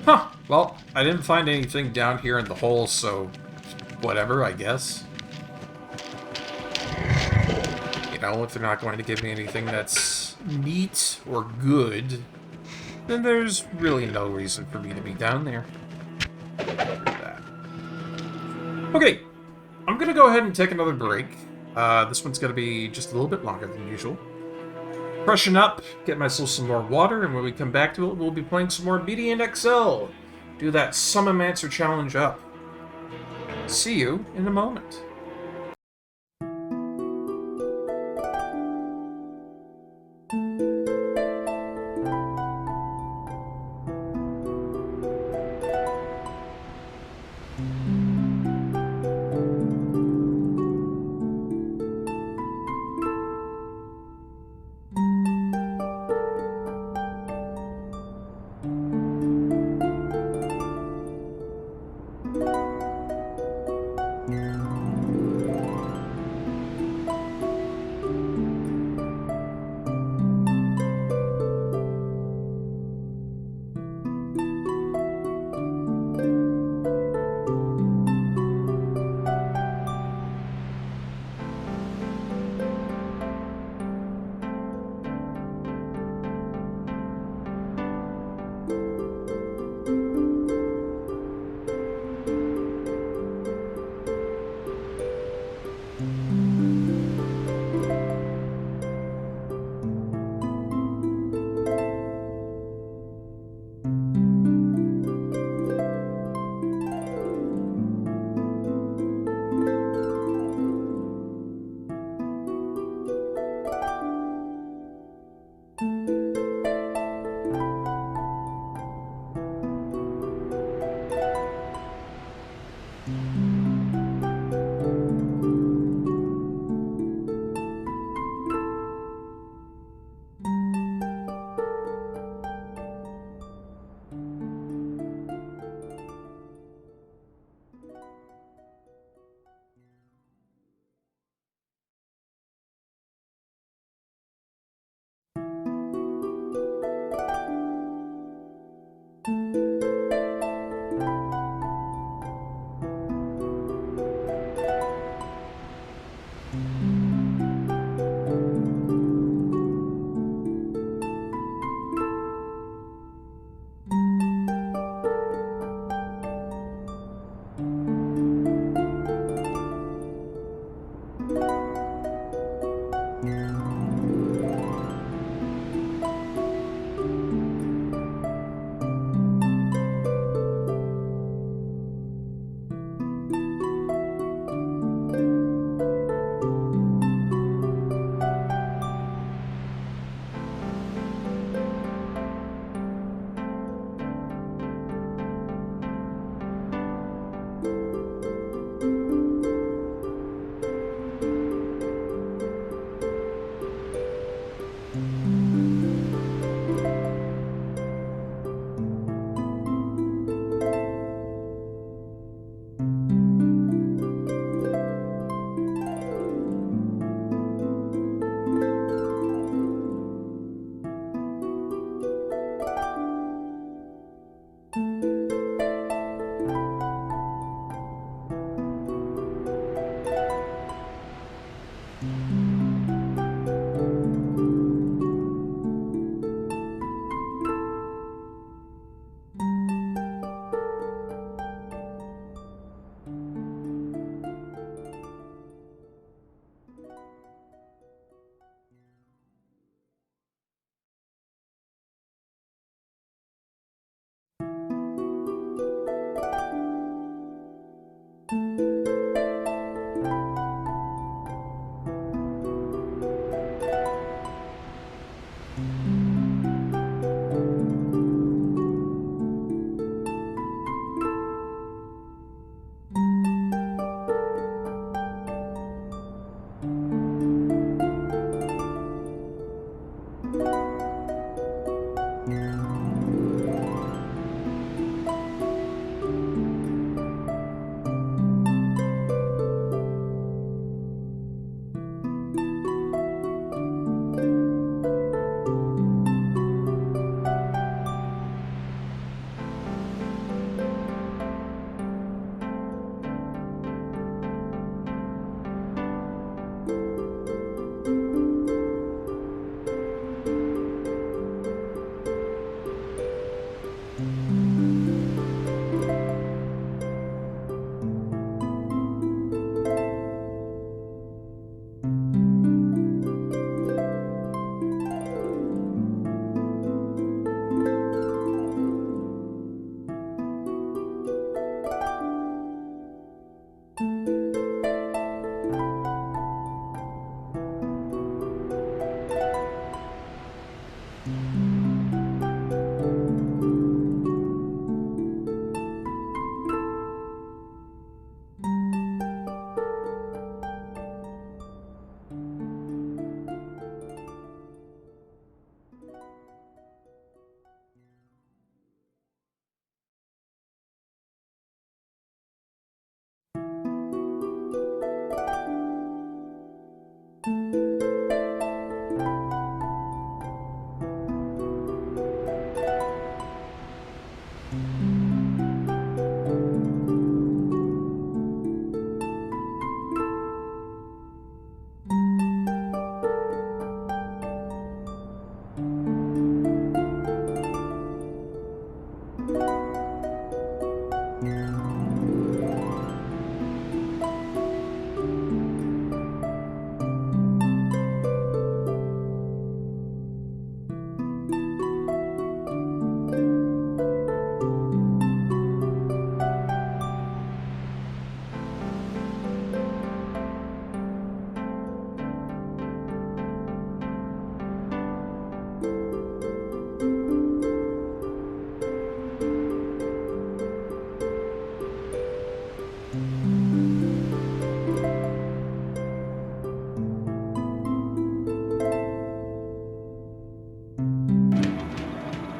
Huh. Well, I didn't find anything down here in the hole, so whatever, I guess. You know, if they're not going to give me anything that's neat or good, then there's really no reason for me to be down there. Okay, I'm gonna go ahead and take another break. This one's gonna be just a little bit longer than usual. Freshen up, get myself some more water, and when we come back to it, we'll be playing some more BD and XL. Do that Summonmancer challenge up. See you in a moment.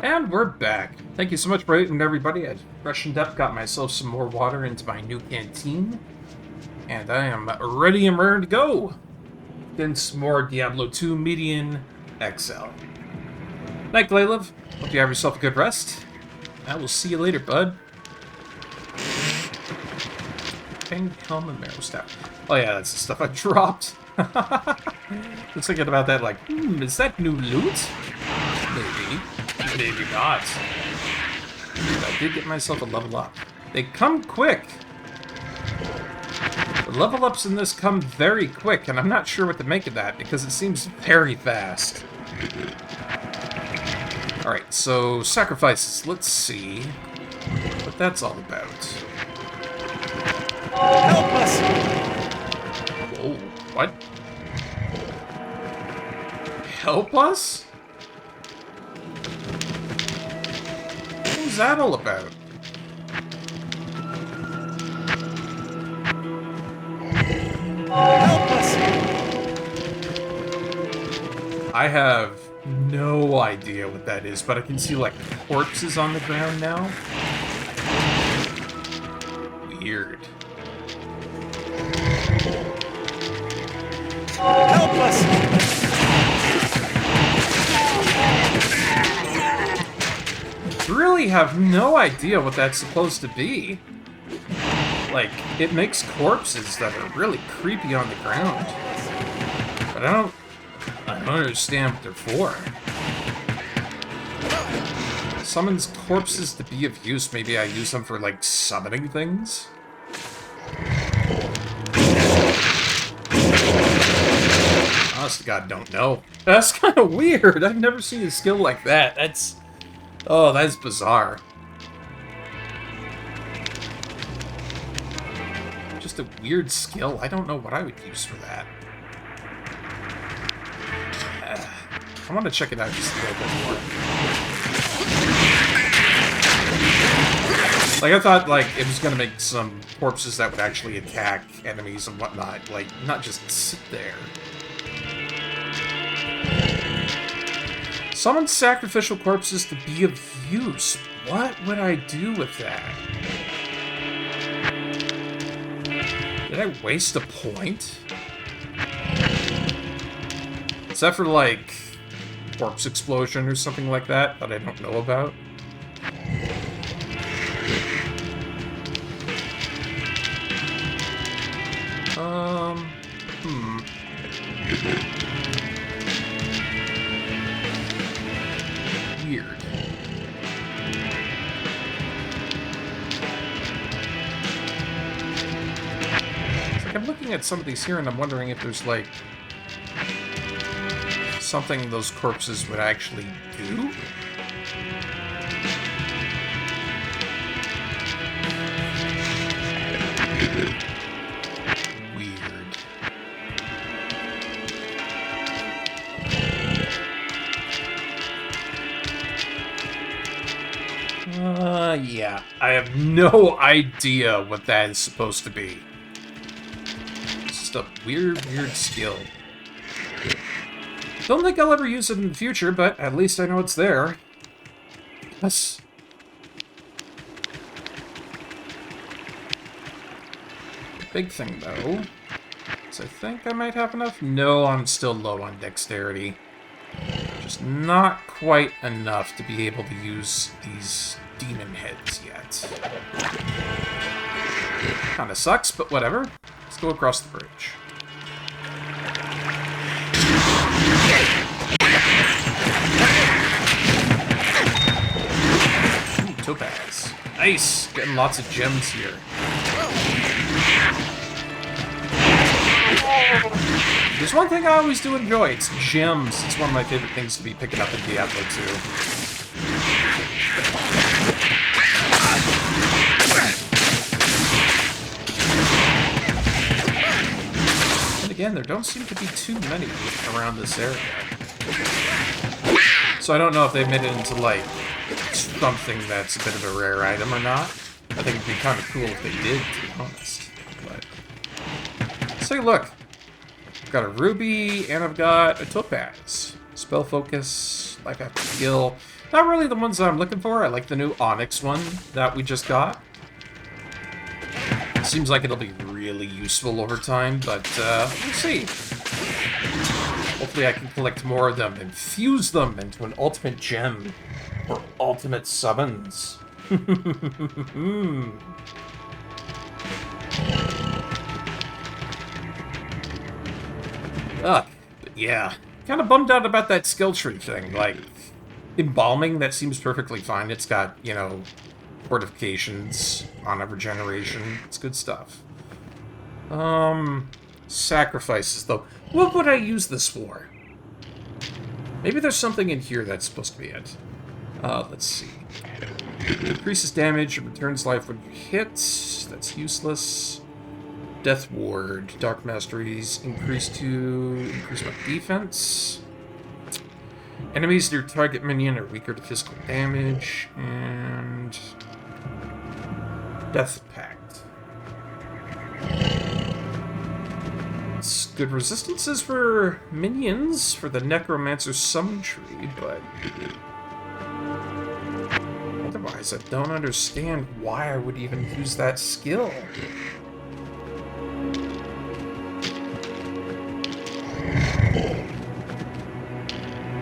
And we're back. Thank you so much for waiting, everybody. I freshened up, got myself some more water into my new canteen, and I am ready and raring to go. Then some more Diablo 2 Median XL. Night, Glayliv. Hope you have yourself a good rest. I will see you later, bud. Fang Helm and Marrow Staff. Oh yeah, that's the stuff I dropped. Was thinking about that like, is that new loot? Maybe. Maybe not. But I did get myself a level up. They come quick. The level ups in this come very quick, and I'm not sure what to make of that, because it seems very fast. Alright, so sacrifices. Let's see what that's all about. Help us! Whoa, what? Help us? What's that all about? Help us! I have no idea what that is, but I can see, like, corpses on the ground now. Weird. Help us! Really have no idea what that's supposed to be. Like, it makes corpses that are really creepy on the ground. I don't understand what they're for. Summons corpses to be of use. Maybe I use them for, like, summoning things? Honest to God, don't know. That's kind of weird. I've never seen a skill like that. That's... Oh, that's bizarre. Just a weird skill. I don't know what I would use for that. I want to check it out just a little bit more. Like, I thought, like, it was gonna make some corpses that would actually attack enemies and whatnot. Like, not just sit there. Summon sacrificial corpses to be of use. What would I do with that? Did I waste a point? Is that for, like, corpse explosion or something like that I don't know about? Weird. It's like I'm looking at some of these here and I'm wondering if there's, like, something those corpses would actually do? Weird. Yeah. I have no idea what that is supposed to be. It's just a weird skill. Don't think I'll ever use it in the future, but at least I know it's there. Yes. The big thing, though, is I think I might have enough. No, I'm still low on dexterity. Just not quite enough to be able to use these demon heads yet. Kinda sucks, but whatever. Let's go across the bridge. Ooh, topaz. Nice! Getting lots of gems here. There's one thing I always do enjoy. It's gems. It's one of my favorite things to be picking up in Diablo 2. And again, there don't seem to be too many around this area. So I don't know if they made it into, like, something that's a bit of a rare item or not. I think it'd be kind of cool if they did, to be honest. But let's take a look. I've got a ruby, and I've got a topaz. Spell focus, life after skill. Not really the ones that I'm looking for. I like the new onyx one that we just got. Seems like it'll be really useful over time, but we'll see. Hopefully I can collect more of them and fuse them into an ultimate gem or ultimate summons. Ugh, but yeah. Kind of bummed out about that skill tree thing. Like, embalming, that seems perfectly fine. It's got, you know, fortifications, mana regeneration. It's good stuff. Sacrifices, though. What would I use this for? Maybe there's something in here that's supposed to be it. Let's see. Increases damage and returns life when you hit. That's useless. Death Ward. Dark Masteries. Increase my defense. Enemies near target minion are weaker to physical damage. And Death Pact. It's good resistances for minions for the Necromancer summon tree, but otherwise I don't understand why I would even use that skill.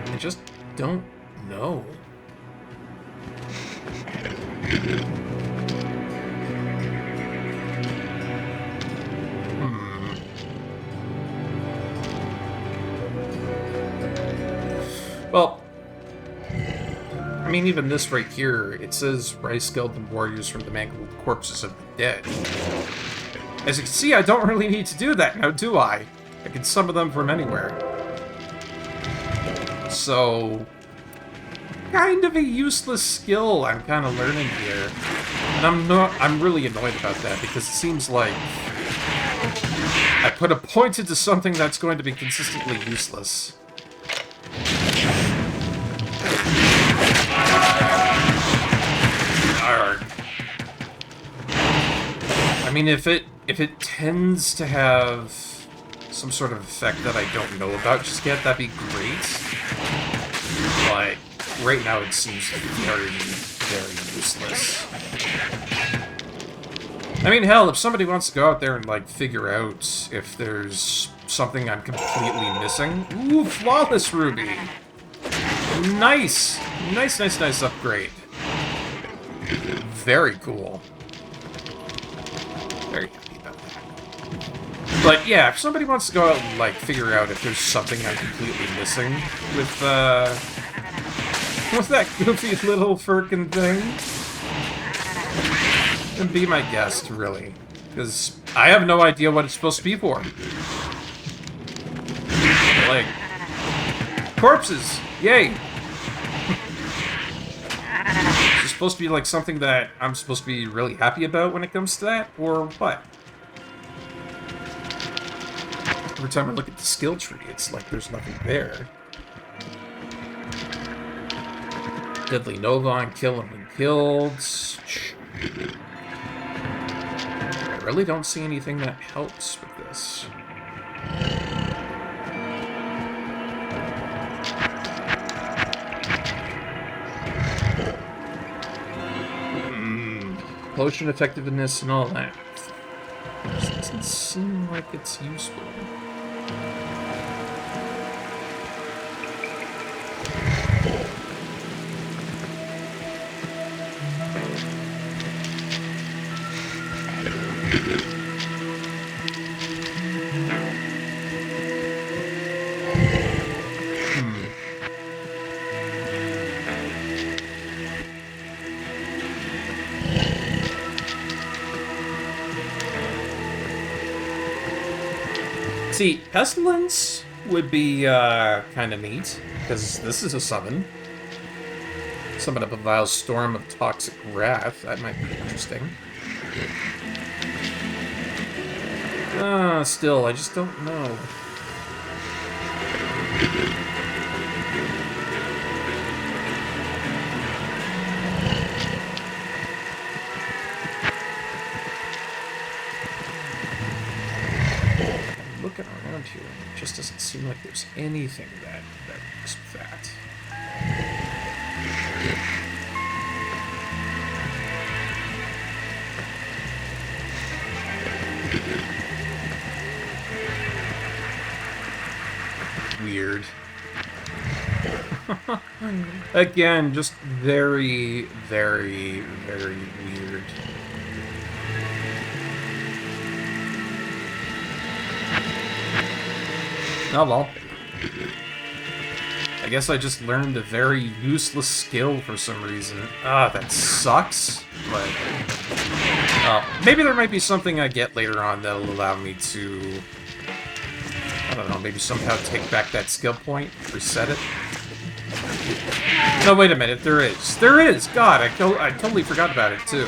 I just don't know. Well, I mean, even this right here, it says rise skeleton warriors from the mangled corpses of the dead. As you can see, I don't really need to do that now, do I? I can summon them from anywhere. So, kind of a useless skill I'm kind of learning here. And I'm really annoyed about that, because it seems like I put a point into something that's going to be consistently useless. Arrgh. I mean, if it tends to have some sort of effect that I don't know about just yet, that'd be great. But right now it seems very, very useless. I mean, hell, if somebody wants to go out there and, like, figure out if there's something I'm completely missing... Ooh, flawless ruby! Nice! Nice, nice, nice upgrade. Very cool. Very happy about that. But yeah, if somebody wants to go out and, like, figure out if there's something I'm completely missing with that goofy little firkin thing, then be my guest, really. Because I have no idea what it's supposed to be for. Like, corpses! Yay! Is it supposed to be, like, something that I'm supposed to be really happy about when it comes to that? Or what? Every time I look at the skill tree, it's like there's nothing there. Deadly Nova and kill him when killed. I really don't see anything that helps with this. Potion effectiveness and all that. This doesn't seem like it's useful. See, Pestilence would be kind of neat, because this is a summon. Summon up a vile storm of toxic wrath. That might be interesting. Still, I just don't know. Looking around here, it just doesn't seem like there's anything that works with that. Weird. Again, just very, very, very weird. Oh well. I guess I just learned a very useless skill for some reason. Ah, that sucks. But maybe there might be something I get later on that'll allow me to, I don't know, maybe somehow take back that skill point, reset it. No, wait a minute, there is. There is! God, I totally forgot about it, too.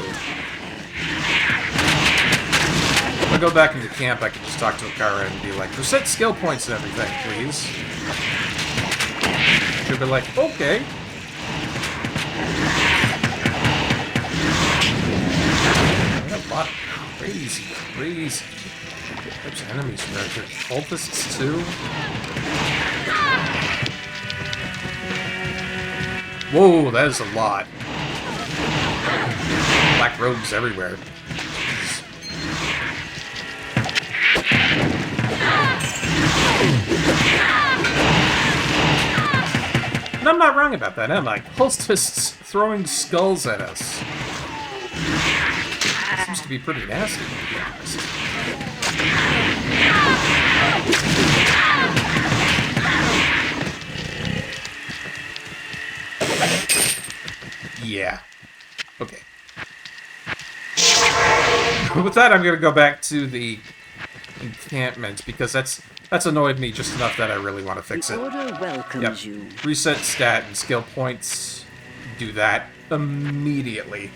If I go back into camp, I can just talk to Akara and be like, reset skill points and everything, please. She'll be like, okay. I got a lot of crazy types of enemies from there. There's cultists, too. Whoa, that is a lot. Black rogues everywhere. And I'm not wrong about that, am I? Cultists throwing skulls at us. Seems to be pretty nasty, to be honest. Yeah. Okay. With that, I'm going to go back to the encampment, because that's annoyed me just enough that I really want to fix The it. Order welcomes you. Reset stat and skill points. Do that immediately.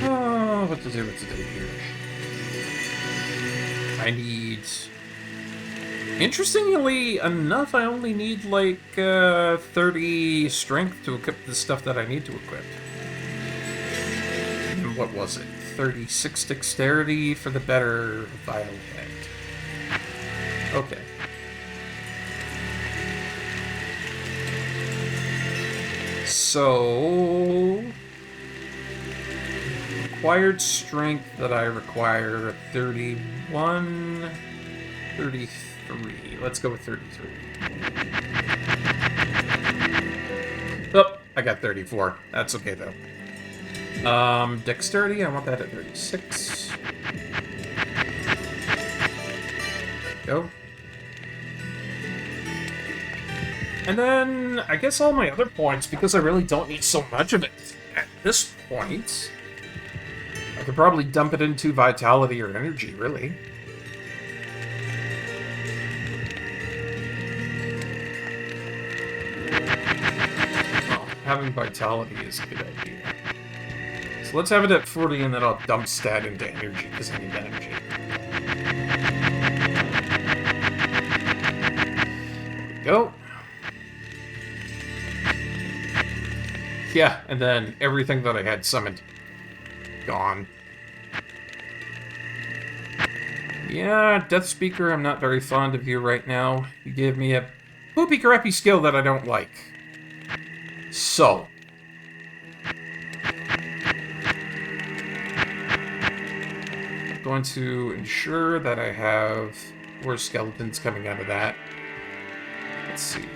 Oh, what to do here? I need... Interestingly enough, I only need, like, 30 strength to equip the stuff that I need to equip. And what was it? 36 dexterity for the better vial head. Okay. So... Required strength that I require, 31... 33. Let's go with 33. Oh, I got 34. That's okay, though. Dexterity, I want that at 36. Go. And then, I guess all my other points, because I really don't need so much of it at this point, I could probably dump it into vitality or energy, really. Well, having vitality is a good idea. So let's have it at 40, and then I'll dump stat into energy, because I need energy. There we go. Yeah, and then everything that I had summoned, gone. Yeah, Death Speaker, I'm not very fond of you right now. You gave me a poopy crappy skill that I don't like. So. I'm going to ensure that I have more skeletons coming out of that. Let's see.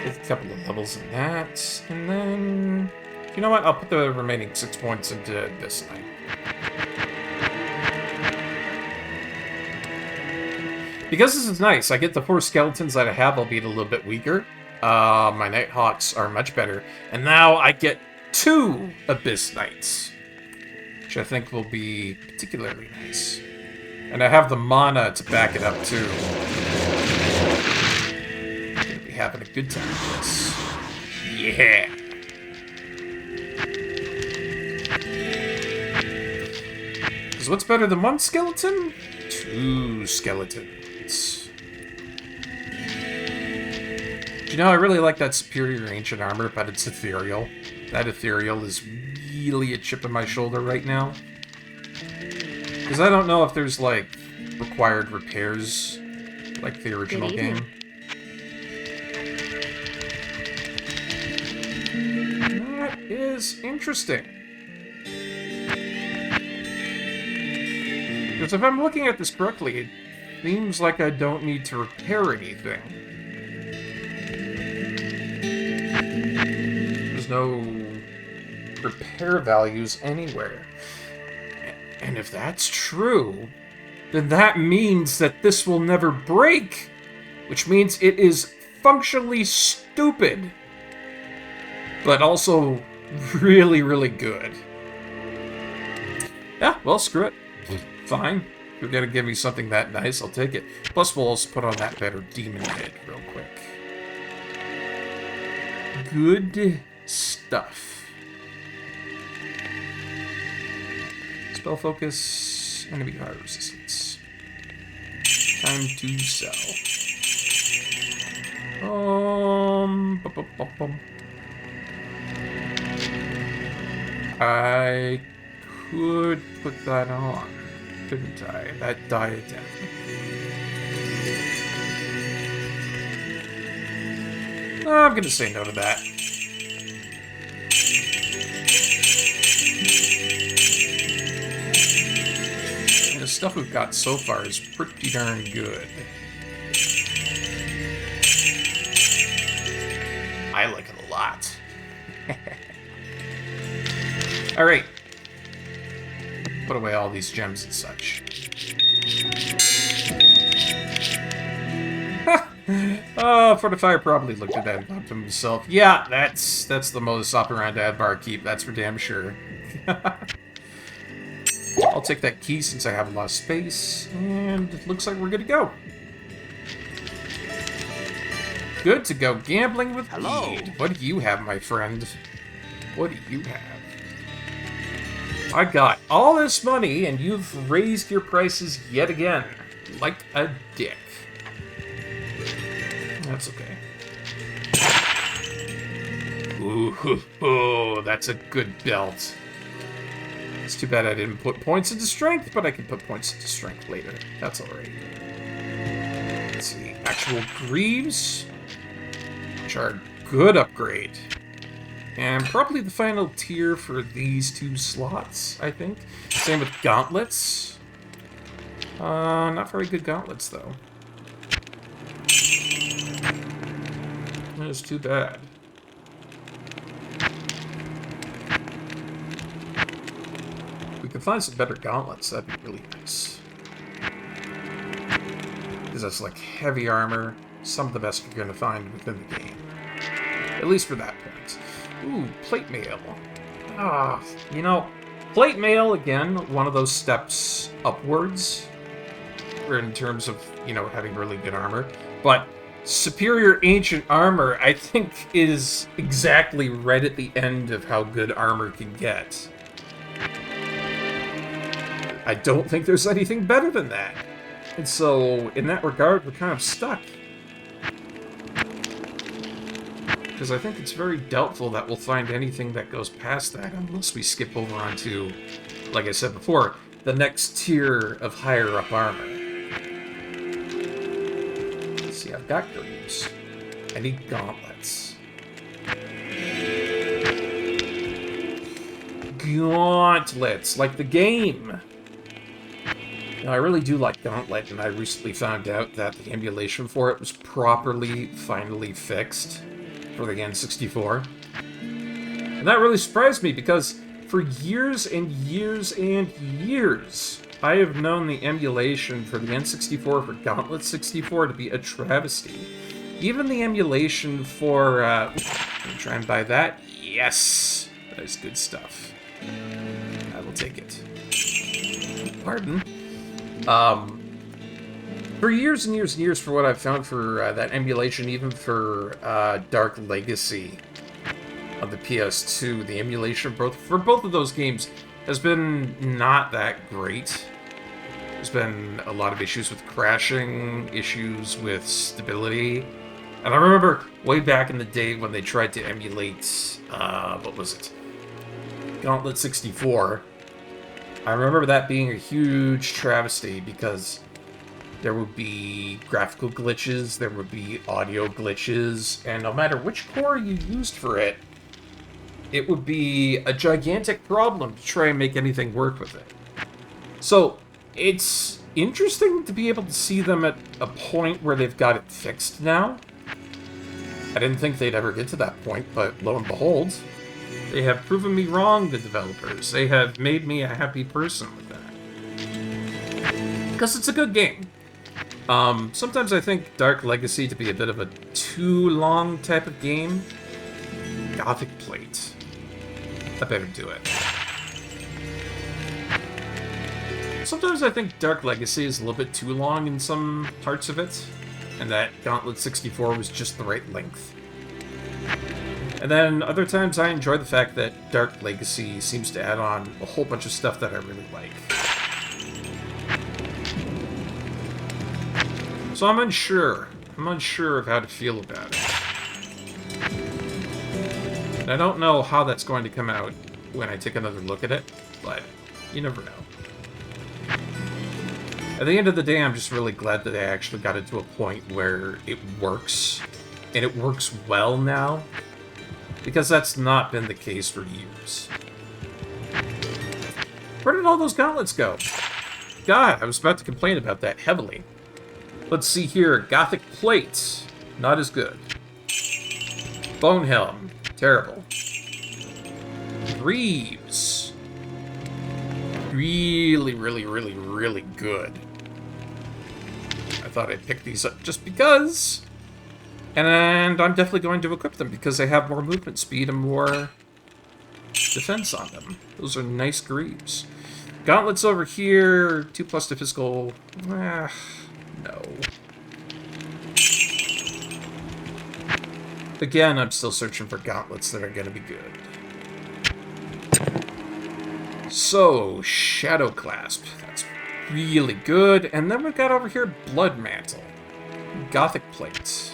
Get a couple of levels in that, and then... You know what? I'll put the remaining 6 points into this night. Because this is nice, I get the 4 skeletons that I have, albeit a little bit weaker. My Nighthawks are much better. And now I get 2 Abyss Knights, which I think will be particularly nice. And I have the mana to back it up, too. I'm gonna be having a good time with this. Yeah! Because what's better than 1 skeleton? 2 skeletons. You know, I really like that superior ancient armor, but it's ethereal. That ethereal is really a chip on my shoulder right now. Because I don't know if there's, like, required repairs like the original game. That is interesting. Because if I'm looking at this correctly, it seems like I don't need to repair anything. There's no repair values anywhere. And if that's true, then that means that this will never break, which means it is functionally stupid, but also really, really good. Yeah, well, screw it. Fine. You're gonna give me something that nice, I'll take it. Plus, we'll also put on that better demon head real quick. Good stuff. Spell focus, enemy fire resistance. Time to sell. I could put that on, couldn't I? That diadem. I'm gonna say no to that. And the stuff we've got so far is pretty darn good. I like it a lot. Alright. Put away all these gems and such. Fortifier probably looked at that and thought to himself, yeah, that's the modus operandi at Barkeep, that's for damn sure. I'll take that key since I have a lot of space, and it looks like we're good to go. Good to go gambling with Weed. What do you have, my friend? What do you have? I got all this money, and you've raised your prices yet again. Like a dick. That's okay. Ooh, that's a good belt. It's too bad I didn't put points into strength, but I can put points into strength later. That's alright. Let's see. Actual greaves, which are a good upgrade. And probably the final tier for these two slots, I think. Same with gauntlets. Not very good gauntlets, though. That's too bad. If we could find some better gauntlets, that'd be really nice. Because that's like heavy armor, some of the best you're going to find within the game. At least for that point. Ooh, plate mail. Ah, you know, plate mail, again, one of those steps upwards in terms of, you know, having really good armor. But superior ancient armor, I think, is exactly right at the end of how good armor can get. I don't think there's anything better than that. And so, in that regard, we're kind of stuck. Because I think it's very doubtful that we'll find anything that goes past that unless we skip over onto, like I said before, the next tier of higher up armor. Let's see, I've got greaves. I need gauntlets. Gauntlets, like the game. Now, I really do like Gauntlet, and I recently found out that the emulation for it was finally fixed for the N64. And that really surprised me, because for years and years and years, I have known the emulation for the N64 for Gauntlet 64 to be a travesty. Even the emulation for, let me try and buy that. Yes! That is good stuff. I will take it. Pardon? For years and years and years, for what I've found for that emulation, even for Dark Legacy of the PS2, the emulation for both of those games has been not that great. There's been a lot of issues with crashing, issues with stability. And I remember way back in the day when they tried to emulate, what was it? Gauntlet 64. I remember that being a huge travesty because there would be graphical glitches, there would be audio glitches, and no matter which core you used for it, it would be a gigantic problem to try and make anything work with it. So, it's interesting to be able to see them at a point where they've got it fixed now. I didn't think they'd ever get to that point, but lo and behold, they have proven me wrong, the developers. They have made me a happy person with that. Because it's a good game. Sometimes I think Dark Legacy to be a bit of a too long type of game. Gothic Plate. I better do it. Sometimes I think Dark Legacy is a little bit too long in some parts of it, and that Gauntlet 64 was just the right length. And then other times I enjoy the fact that Dark Legacy seems to add on a whole bunch of stuff that I really like. So I'm unsure. I'm unsure of how to feel about it. And I don't know how that's going to come out when I take another look at it, but you never know. At the end of the day, I'm just really glad that I actually got it to a point where it works. And it works well now. Because that's not been the case for years. Where did all those gauntlets go? God, I was about to complain about that heavily. Let's see here. Gothic Plate. Not as good. Bone Helm. Terrible. Greaves. Really, really, really, really good. thought I'd pick these up just because. And I'm definitely going to equip them because they have more movement speed and more defense on them. Those are nice greaves. Gauntlets over here, 2+ to physical. No. Again, I'm still searching for gauntlets that are going to be good. So, Shadow Clasp. That's really good. And then we've got over here Blood Mantle. Gothic Plate.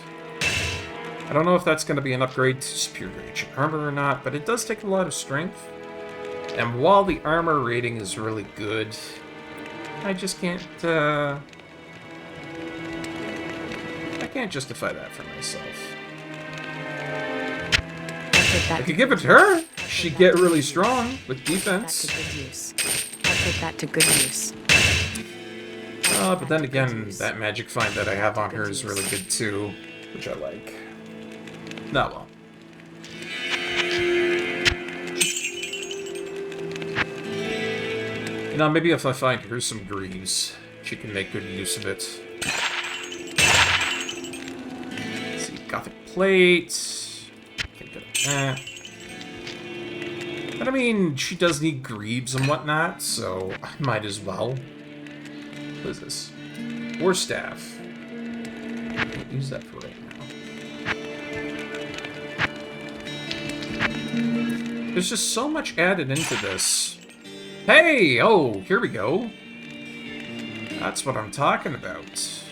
I don't know if that's going to be an upgrade to Superior Ancient Armor or not, but it does take a lot of strength. And while the armor rating is really good, I just can't, I can't justify that for myself. I could give it to her. She'd get really strong with defense. I'll put that to good use. But then again, that magic find that I have on her is really good too, which I like. No, well. You know, maybe if I find her some greaves, she can make good use of it. Let's see, Gothic Plate. Can't go to that. But I mean, she does need greaves and whatnot, so I might as well. What is this? War Staff. Can't use that for right now. There's just so much added into this. Hey! Oh, here we go. That's what I'm talking about.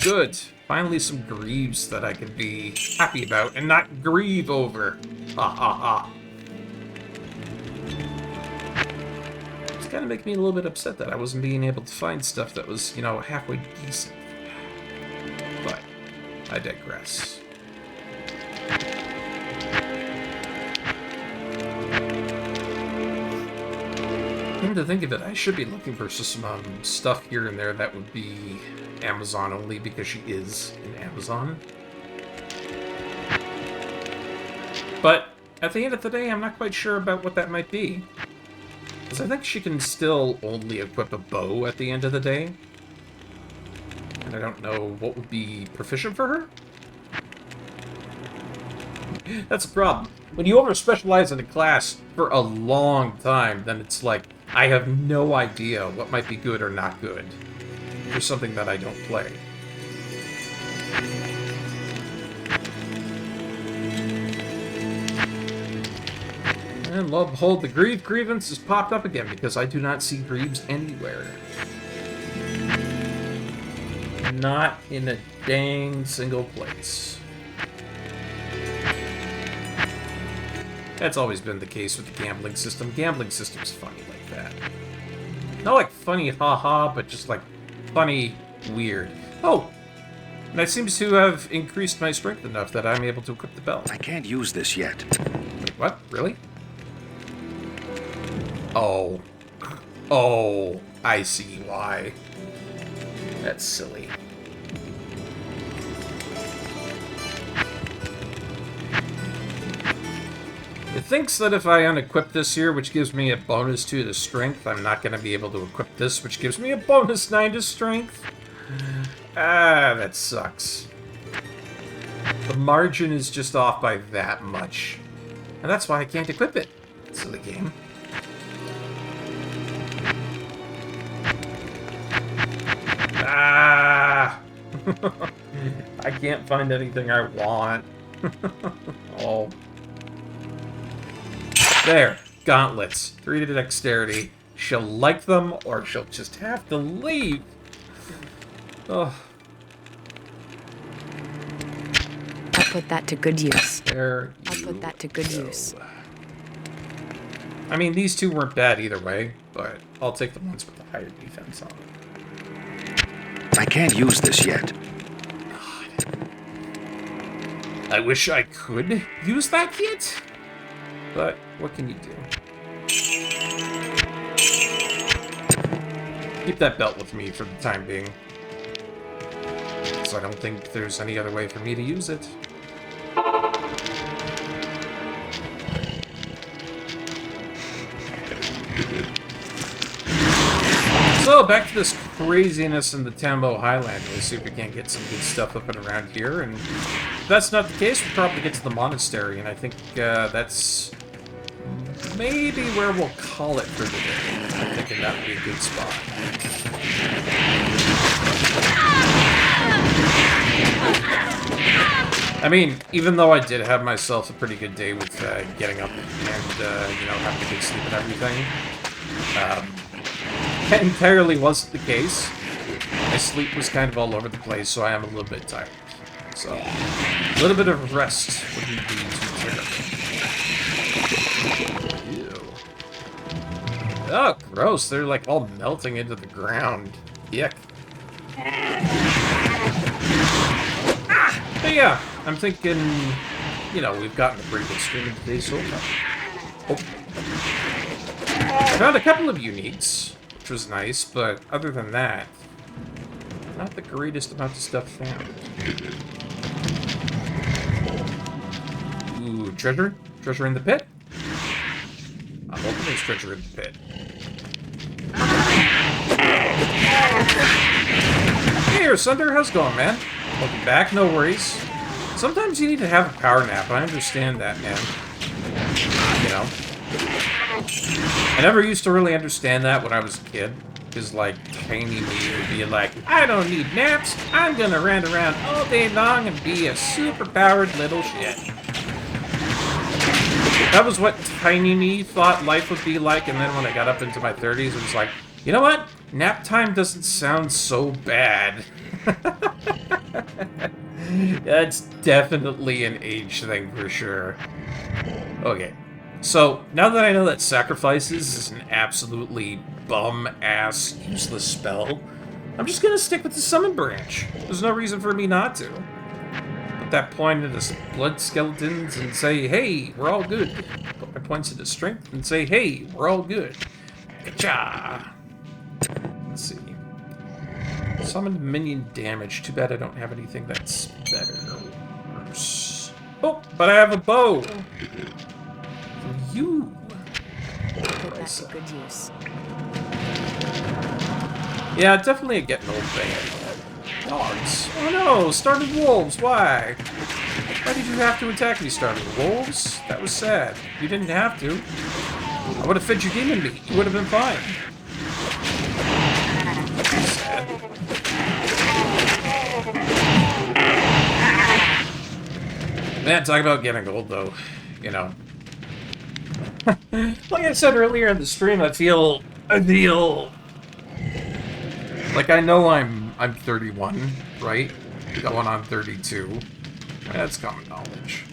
Good. Finally some greaves that I can be happy about and not grieve over. Ha ha ha. It's kind of making me a little bit upset that I wasn't being able to find stuff that was, you know, halfway decent. But I digress. Come to think of it, I should be looking for some stuff here and there that would be Amazon only because she is in Amazon. But at the end of the day, I'm not quite sure about what that might be. Because I think she can still only equip a bow at the end of the day. And I don't know what would be proficient for her. That's a problem. When you over-specialize in a class for a long time, then it's like, I have no idea what might be good or not good for something that I don't play. And lo and behold, the grievance has popped up again because I do not see greaves anywhere. Not in a dang single place. That's always been the case with the gambling system. Gambling system's funny like that. Not like funny haha, but just like funny weird. Oh! And that seems to have increased my strength enough that I'm able to equip the belt. I can't use this yet. Wait, what? Really? Oh. Oh, I see why. That's silly. It thinks that if I unequip this here, which gives me a bonus 2 to strength, I'm not going to be able to equip this, which gives me a bonus 9 to strength. Ah, that sucks. The margin is just off by that much. And that's why I can't equip it. Silly game. Ah! I can't find anything I want. Oh. There. Gauntlets. 3 to dexterity. She'll like them, or she'll just have to leave. Oh. I'll put that to good use. There I'll put that to good go. use. I mean, these two weren't bad either way, but I'll take the ones with the higher defense on them. I can't use this yet. God. I wish I could use that yet, but what can you do? Keep that belt with me for the time being. So I don't think there's any other way for me to use it. So, back to this craziness in the Tambo Highland. We'll see if we can't get some good stuff up and around here. And if that's not the case, we'll probably get to the monastery. And I think that's maybe where we'll call it for the day. I'm thinking that would be a good spot. I mean, even though I did have myself a pretty good day with getting up and, you know, having a good sleep and everything, that entirely wasn't the case. My sleep was kind of all over the place, so I am a little bit tired. So, a little bit of rest wouldn't be too terrible. Ew. Oh, gross. They're like all melting into the ground. Yuck. But yeah, I'm thinking, you know, we've gotten a pretty good stream today so far. Oh. I found a couple of uniques, which was nice, but other than that, not the greatest amount of stuff found. Ooh, treasure? Treasure in the pit? I'm hoping there's treasure in the pit. Hey, Sunder, how's it going, man? Welcome back, no worries. Sometimes you need to have a power nap, I understand that, man. You know? I never used to really understand that when I was a kid. Because, like, tiny me would be like, I don't need naps, I'm gonna run around all day long and be a super-powered little shit. That was what tiny me thought life would be like, and then when I got up into my 30s, it was like, you know what? Nap time doesn't sound so bad. That's definitely an age thing for sure. Okay, so now that I know that sacrifices is an absolutely bum-ass useless spell, I'm just gonna stick with the summon branch. There's no reason for me not to. Put that point into some blood skeletons and say, hey, we're all good. Put my points into strength and say, hey, we're all good. Gotcha! Let's see. Summoned minion damage. Too bad I don't have anything that's better or worse. Oh, but I have a bow! For you! Put that to good use. Yeah, definitely a getting old thing. Dogs. Oh no, started wolves, why? Why did you have to attack me, started wolves? That was sad. You didn't have to. I would have fed you demon meat. You would have been fine. Sad. Man, talk about getting old, though. You know. Like I said earlier in the stream, I feel like I know I'm 31, right? Going on 32. That's common knowledge.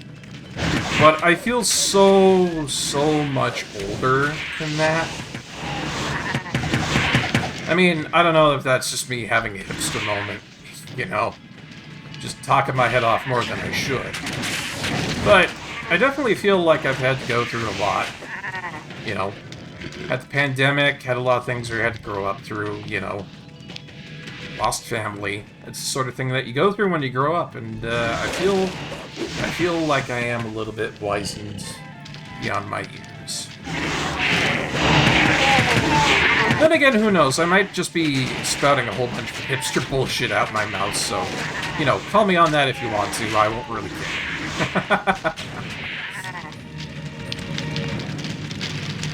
But I feel so much older than that. I mean, I don't know if that's just me having a hipster moment, you know? Just talking my head off more than I should. But I definitely feel like I've had to go through a lot, you know? Had the pandemic, had a lot of things where I had to grow up through, you know? Lost family. It's the sort of thing that you go through when you grow up, and I feel like I am a little bit wizened beyond my years. Then again, who knows? I might just be spouting a whole bunch of hipster bullshit out my mouth, so, you know, call me on that if you want to. I won't really care.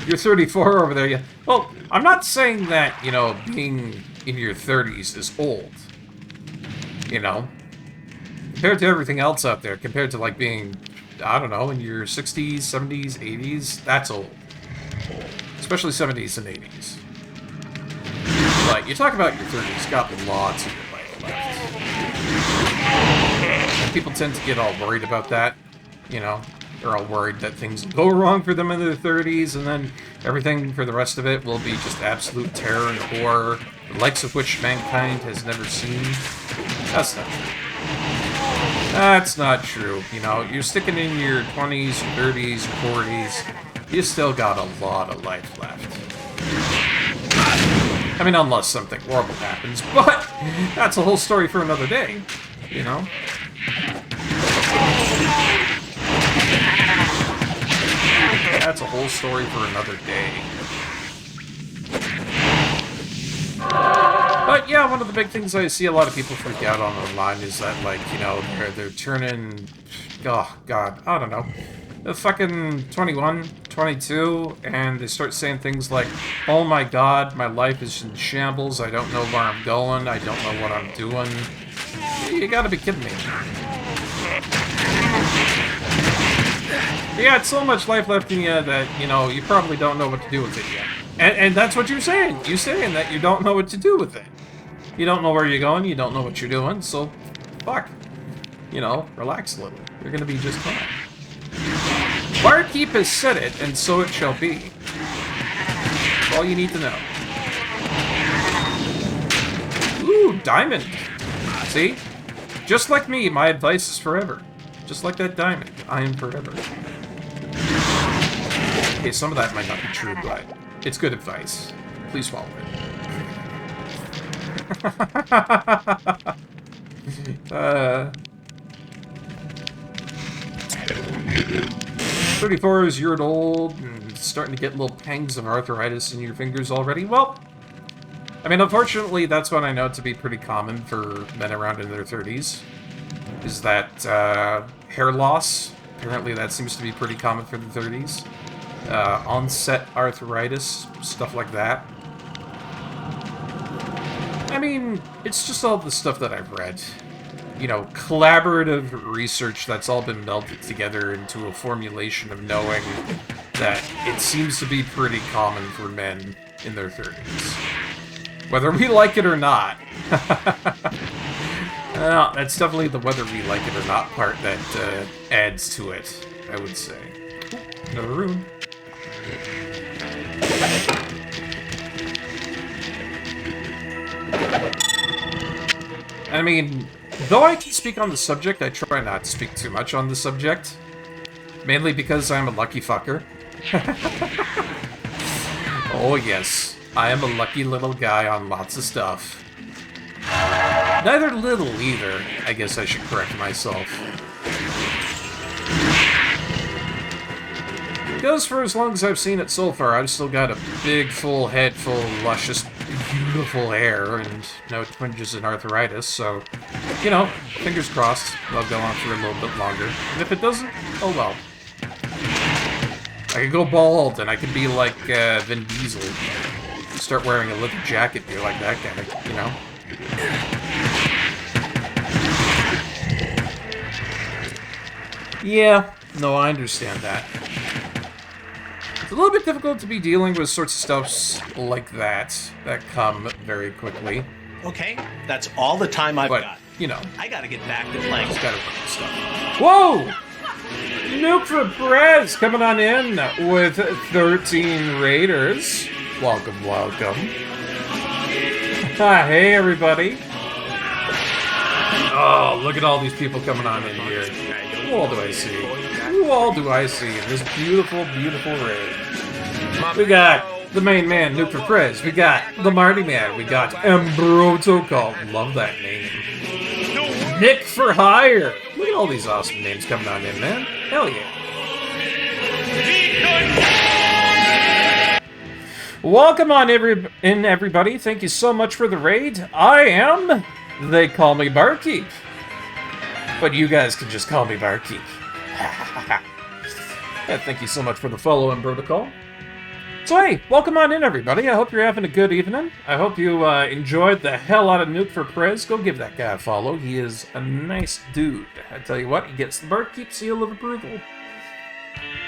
You're 34 over there, yeah. Well, I'm not saying that, you know, being in your 30s is old. You know? Compared to everything else out there, compared to, like, being, I don't know, in your 60s, 70s, 80s, that's old. Especially 70s and 80s. Like, you talk about your 30s, got lots of your life left. And people tend to get all worried about that, you know? They're all worried that things will go wrong for them in their 30s, and then everything for the rest of it will be just absolute terror and horror, the likes of which mankind has never seen. That's not true. That's not true. You know, you're sticking in your 20s, your 30s, your 40s, you still got a lot of life left. I mean, unless something horrible happens, but that's a whole story for another day, you know? That's a whole story for another day. But But yeah, one of the big things I see a lot of people freak out on online is that, like, you know, they're turning, oh god, I don't know, they're fucking 21, 22, and they start saying things like, oh my god, my life is in shambles, I don't know where I'm going, I don't know what I'm doing. You gotta be kidding me. You got so much life left in you that, you know, you probably don't know what to do with it yet. And that's what you're saying. You're saying that you don't know what to do with it. You don't know where you're going, you don't know what you're doing, so fuck. You know, relax a little. You're gonna be just fine. Barkeep has said it, and so it shall be. That's all you need to know. Ooh, diamond. See? Just like me, my advice is forever. Just like that diamond, I am forever. Okay, some of that might not be true, but it's good advice. Please follow it. 34 is years old and starting to get little pangs of arthritis in your fingers already. Well, I mean, unfortunately, that's what I know to be pretty common for men around in their 30s. Is that hair loss? Apparently, that seems to be pretty common for the 30s. Onset arthritis, stuff like that. I mean, it's just all the stuff that I've read. You know, collaborative research that's all been melded together into a formulation of knowing that it seems to be pretty common for men in their 30s. Whether we like it or not. Well, that's definitely the whether we like it or not part that adds to it, I would say. Another rune. I mean, though I can speak on the subject, I try not to speak too much on the subject. Mainly because I'm a lucky fucker. Oh yes, I am a lucky little guy on lots of stuff. Neither little either, I guess I should correct myself. Because for as long as I've seen it so far, I've still got a big, full head full of luscious, beautiful hair and no twinges and arthritis, so, you know, fingers crossed, they'll go on for a little bit longer. And if it doesn't, oh well. I could go bald and I could be like Vin Diesel. Start wearing a leather jacket, be like that guy, you know? Yeah, no, I understand that. It's a little bit difficult to be dealing with sorts of stuffs like that come very quickly. Okay, that's all the time I've got. You know, I gotta get back to playing. Just gotta run stuff. Whoa! Nuke for Perez coming on in with 13 Raiders. Welcome, welcome. Hey, everybody. Oh, look at all these people coming on in here. Who all do I see? Who all do I see in this beautiful, beautiful raid? We got the main man, Nuke for Prez. We got the Marty Man. We got Protocol. Love that name. Nick for Hire. Look at all these awesome names coming on in, man. Hell yeah. Welcome on everybody. Thank you so much for the raid. I am They Call Me Barkeep. But you guys can just call me Barkeep. Yeah, thank you so much for the follow and protocol. So hey, welcome on in everybody. I hope you're having a good evening. I hope you enjoyed the hell out of Nuke for Prez. Go give that guy a follow. He is a nice dude. I tell you what, he gets the Barkeep seal of approval.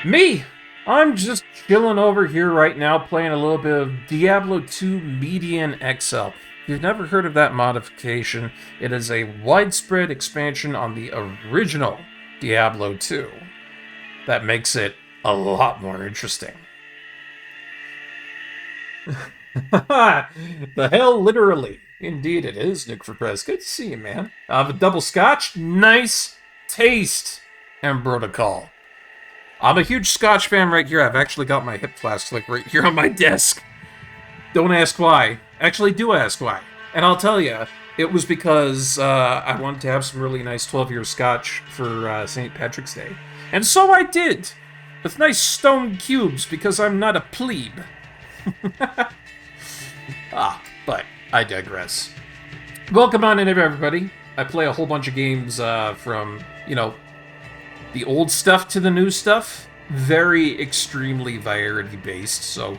Me! I'm just chilling over here right now playing a little bit of Diablo 2 Median XL. If you've never heard of that modification, it is a widespread expansion on the original Diablo 2. That makes it a lot more interesting. The hell, literally. Indeed it is, Nick for Press. Good to see you, man. I have a double scotch. Nice taste and protocol. I'm a huge scotch fan right here. I've actually got my hip flask like right here on my desk. Don't ask why. Actually, do ask why. And I'll tell you, it was because I wanted to have some really nice 12-year scotch for St. Patrick's Day. And so I did. With nice stone cubes, because I'm not a plebe. But I digress. Welcome on in, everybody. I play a whole bunch of games from, the old stuff to the new stuff. Very extremely variety-based, so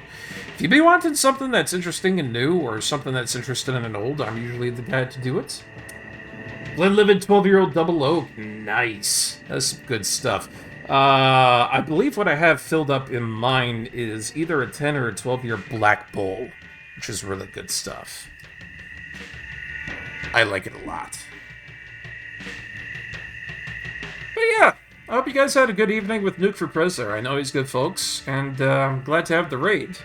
if you be wanting something that's interesting and new, or something that's interested in an old, I'm usually the guy to do it. Glenlivet 12-year-old double oak. Nice. That's some good stuff. I believe what I have filled up in mine is either a 10 or a 12-year Black Bull, which is really good stuff. I like it a lot. But yeah, I hope you guys had a good evening with Nuke for Prez. I know he's good, folks, and I'm glad to have the raid.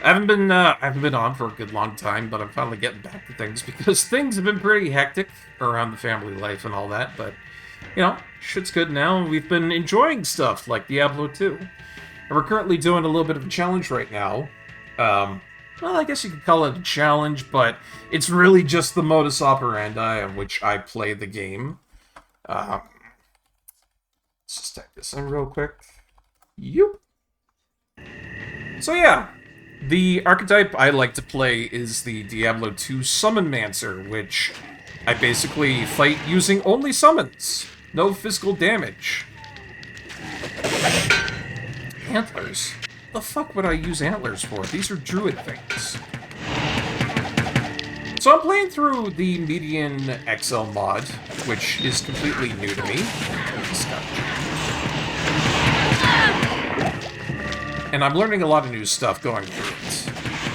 I haven't been on for a good long time, but I'm finally getting back to things because things have been pretty hectic around the family life and all that. But shit's good now, and we've been enjoying stuff like Diablo 2. And we're currently doing a little bit of a challenge right now. Well, I guess you could call it a challenge, but it's really just the modus operandi in which I play the game. Let's just type this in real quick. Yoop. So yeah, the archetype I like to play is the Diablo 2 Summonmancer, which I basically fight using only summons. No physical damage. Antlers. The fuck would I use antlers for? These are druid things. So I'm playing through the Median XL mod, which is completely new to me. And I'm learning a lot of new stuff going through it,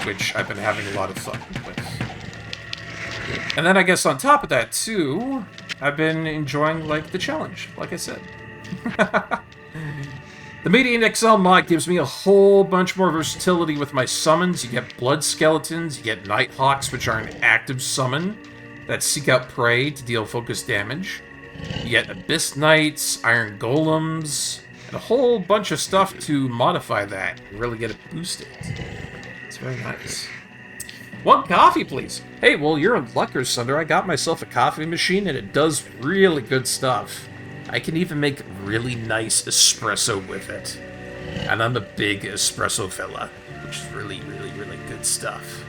which I've been having a lot of fun with. And then I guess on top of that, too, I've been enjoying, the challenge, like I said. The Median XL mod gives me a whole bunch more versatility with my summons. You get Blood Skeletons, you get Nighthawks, which are an active summon that seek out prey to deal focused damage. You get Abyss Knights, Iron Golems, and a whole bunch of stuff to modify that and really get it boosted. It's very nice. One coffee, please. Hey, well, you're in luck, Sunder. I got myself a coffee machine, and it does really good stuff. I can even make really nice espresso with it. And I'm a big espresso fella, which is really, really, really good stuff.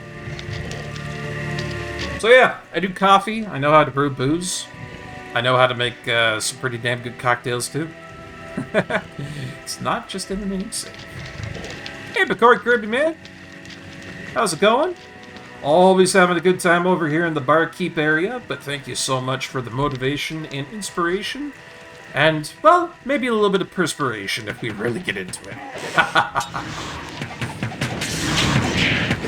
So yeah, I do coffee. I know how to brew booze. I know how to make some pretty damn good cocktails, too. It's not just in the namesake. Hey, Bacory Kirby, man. How's it going? Always having a good time over here in the Barkeep area, but thank you so much for the motivation and inspiration. And, well, maybe a little bit of perspiration if we really get into it.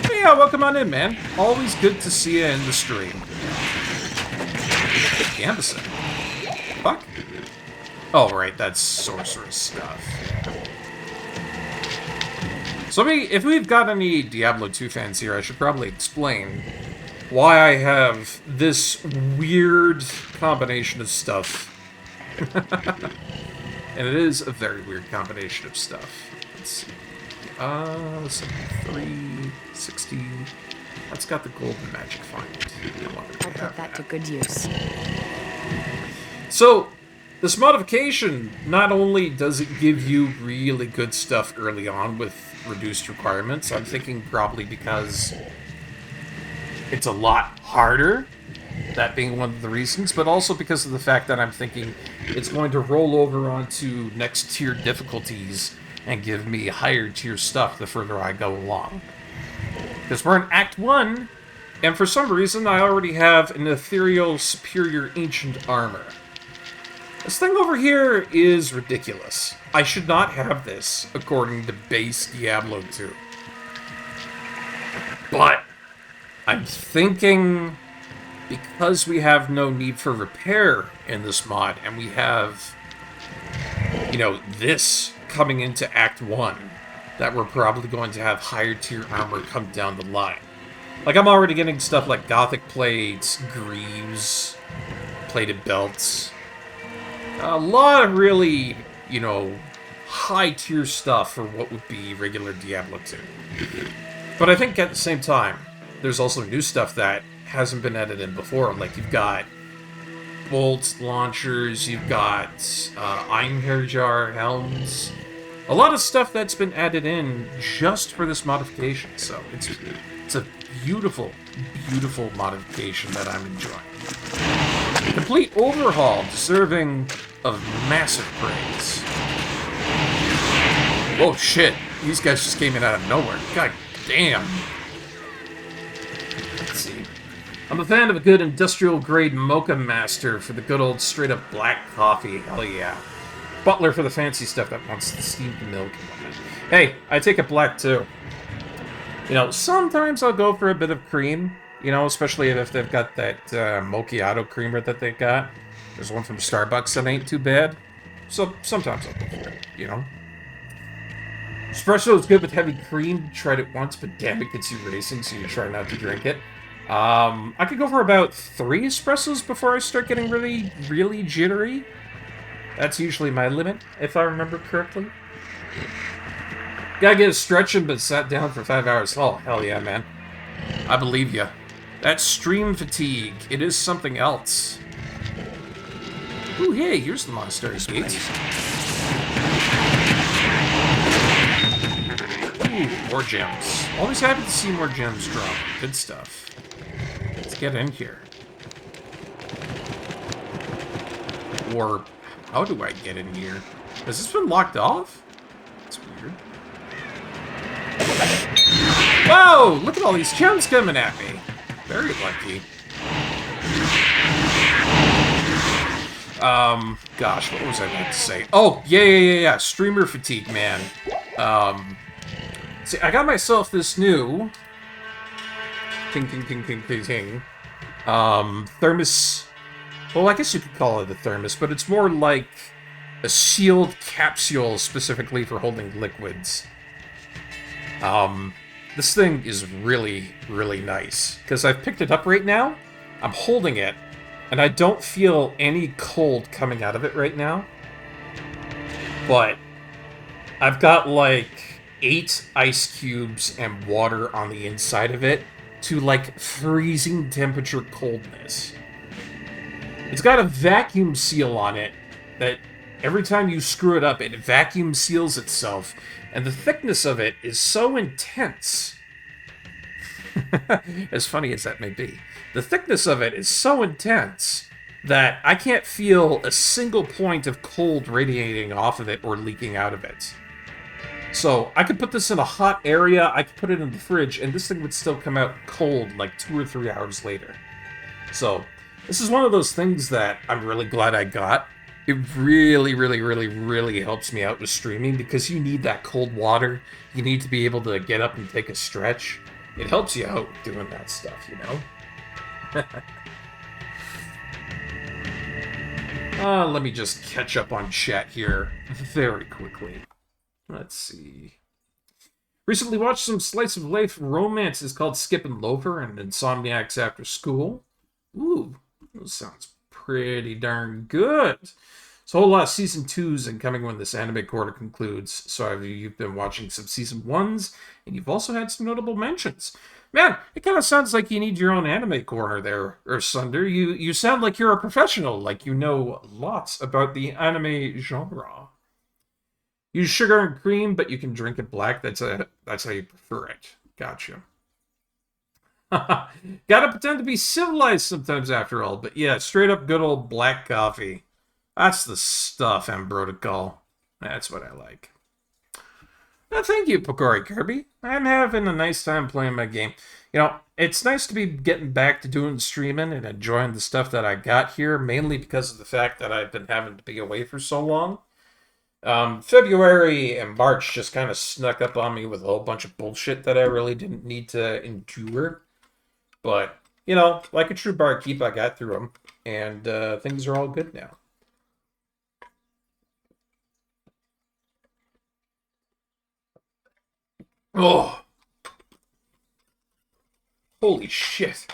But yeah, welcome on in, man. Always good to see you in the stream. Gambison. Fuck. Oh, right, that's sorceress stuff. So, if we've got any Diablo 2 fans here, I should probably explain why I have this weird combination of stuff. And it is a very weird combination of stuff. Let's see. 360. That's got the golden magic find. I'll put that to good use. So, this modification, not only does it give you really good stuff early on with reduced requirements, I'm thinking probably because it's a lot harder, that being one of the reasons, but also because of the fact that I'm thinking it's going to roll over onto next tier difficulties and give me higher tier stuff the further I go along. Because we're in Act 1, and for some reason I already have an ethereal superior ancient armor. This thing over here is ridiculous. I should not have this, according to base Diablo 2. But I'm thinking, because we have no need for repair in this mod, and we have, this coming into Act 1, that we're probably going to have higher tier armor come down the line. Like, I'm already getting stuff like Gothic plates, greaves, plated belts. A lot of really, high-tier stuff for what would be regular Diablo 2. But I think at the same time, there's also new stuff that hasn't been added in before. Like, you've got bolts, launchers, you've got Einherjar helms, A lot of stuff that's been added in just for this modification, so it's a beautiful, beautiful modification that I'm enjoying. Complete overhaul, deserving of massive praise. Oh shit, these guys just came in out of nowhere. God damn. Let's see. I'm a fan of a good industrial-grade mocha master for the good old straight-up black coffee. Hell yeah. Butler for the fancy stuff that wants the steamed milk. Hey, I take it black too. You know, sometimes I'll go for a bit of cream. You know, especially if they've got that macchiato creamer that they got. There's one from Starbucks that ain't too bad. So sometimes I'll go for it, you know. Espresso is good with heavy cream. Tried it once, but damn, it gets you racing, so you try not to drink it. I could go for about 3 espressos before I start getting really, really jittery. That's usually my limit, if I remember correctly. Gotta get a stretching, but sat down for 5 hours. Oh, hell yeah, man. I believe ya. That stream fatigue, it is something else. Ooh, hey, here's the monastery gate. Ooh, more gems. Always happy to see more gems drop. Good stuff. Let's get in here. Or, how do I get in here? Has this been locked off? That's weird. Whoa! Look at all these gems coming at me. Very lucky. Gosh, what was I about to say? Oh, yeah. Streamer fatigue, man. See, I got myself this new... Ting. Thermos... Well, I guess you could call it a thermos, but it's more like a sealed capsule specifically for holding liquids. This thing is really, really nice. Because I've picked it up right now, I'm holding it, and I don't feel any cold coming out of it right now. But I've got like 8 ice cubes and water on the inside of it to like freezing temperature coldness. It's got a vacuum seal on it that every time you screw it up, it vacuum seals itself. And the thickness of it is so intense. As funny as that may be. The thickness of it is so intense that I can't feel a single point of cold radiating off of it or leaking out of it. So I could put this in a hot area, I could put it in the fridge, and this thing would still come out cold like 2 or 3 hours later. So this is one of those things that I'm really glad I got. It really, really, really, really helps me out with streaming because you need that cold water. You need to be able to get up and take a stretch. It helps you out doing that stuff, you know? Let me just catch up on chat here very quickly. Let's see. Recently watched some slice of life romances called Skip and Loafer and Insomniacs After School. Ooh, that sounds pretty darn good. So a whole lot of season 2s and coming when this anime quarter concludes. So you've been watching some season 1s, and you've also had some notable mentions. Man, it kind of sounds like you need your own anime corner there, Sunder. You sound like you're a professional, like you know lots about the anime genre. Use sugar and cream, but you can drink it black. That's how you prefer it. Gotcha. Gotta pretend to be civilized sometimes after all, but yeah, straight up good old black coffee. That's the stuff, Ambrotocol. That's what I like. Thank you, Pokori Kirby. I'm having a nice time playing my game. You know, it's nice to be getting back to doing streaming and enjoying the stuff that I got here, mainly because of the fact that I've been having to be away for so long. February and March just kind of snuck up on me with a whole bunch of bullshit that I really didn't need to endure. But, you know, like a true barkeep, I got through them, and things are all good now. Oh! Holy shit.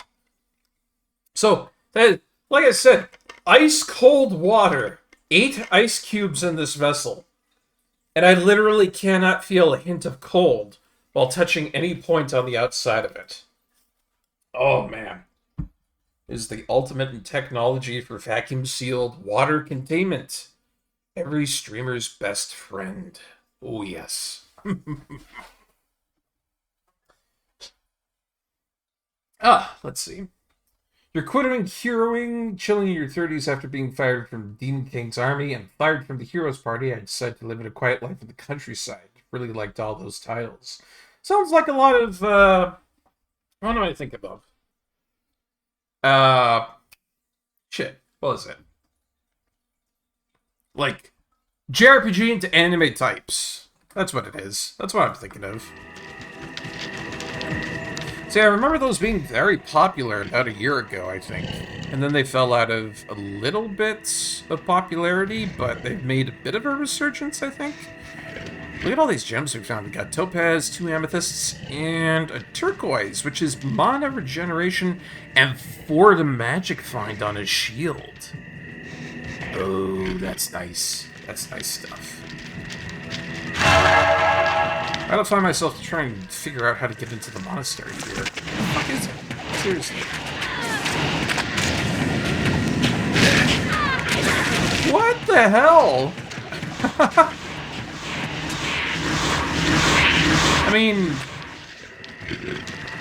So, like I said, ice cold water. 8 ice cubes in this vessel. And I literally cannot feel a hint of cold while touching any point on the outside of it. Oh, man. It is the ultimate in technology for vacuum-sealed water containment. Every streamer's best friend. Oh, yes. Let's see. You're quitting heroing, chilling in your 30s after being fired from Demon King's army and fired from the Heroes Party. I decided to live a quiet life in the countryside. Really liked all those titles. Sounds like a lot of, what do I think about? Shit. What was it? Like, JRPG into anime types. That's what it is. That's what I'm thinking of. See, I remember those being very popular about a year ago, I think. And then they fell out of a little bit of popularity, but they've made a bit of a resurgence, I think. Look at all these gems we found. We got topaz, 2 amethysts, and a turquoise, which is mana regeneration and 4 to magic find on his shield. Oh, that's nice. That's nice stuff. I don't find myself trying to figure out how to get into the monastery here. What the fuck is it? Seriously. What the hell? I mean,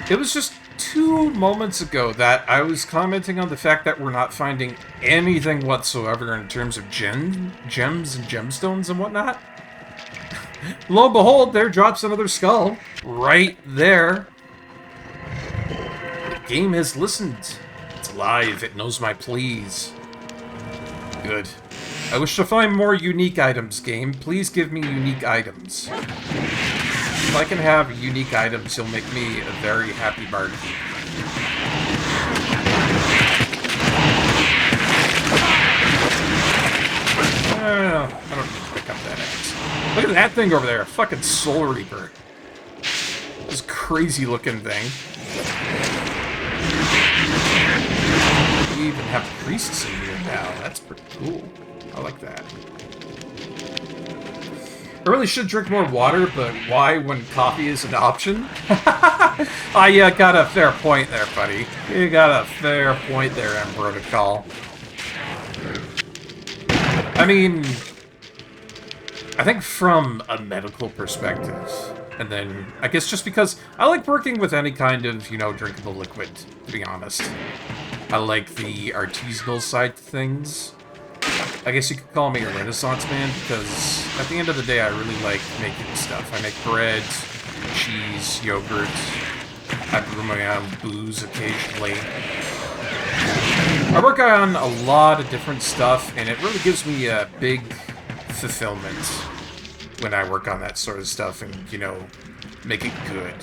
it was just 2 moments ago that I was commenting on the fact that we're not finding anything whatsoever in terms of gems and gemstones and whatnot. Lo and behold, there drops another skull. Right there. The game has listened. It's alive. It knows my pleas. Good. I wish to find more unique items, game. Please give me unique items. If I can have unique items, you'll make me a very happy barkeep. I don't need to pick up that axe. Look at that thing over there, a fucking Soul Reaper. This crazy looking thing. We even have priests in here now. That's pretty cool. I like that. I really should drink more water, but why when coffee is an option? You got a fair point there, buddy. You got a fair point there, Protocol. I mean, I think from a medical perspective, and then I guess just because I like working with any kind of, drinkable liquid, to be honest. I like the artisanal side of things. I guess you could call me a Renaissance man, because at the end of the day, I really like making stuff. I make bread, cheese, yogurt. I brew my own booze occasionally. I work on a lot of different stuff, and it really gives me a big fulfillment when I work on that sort of stuff and, make it good.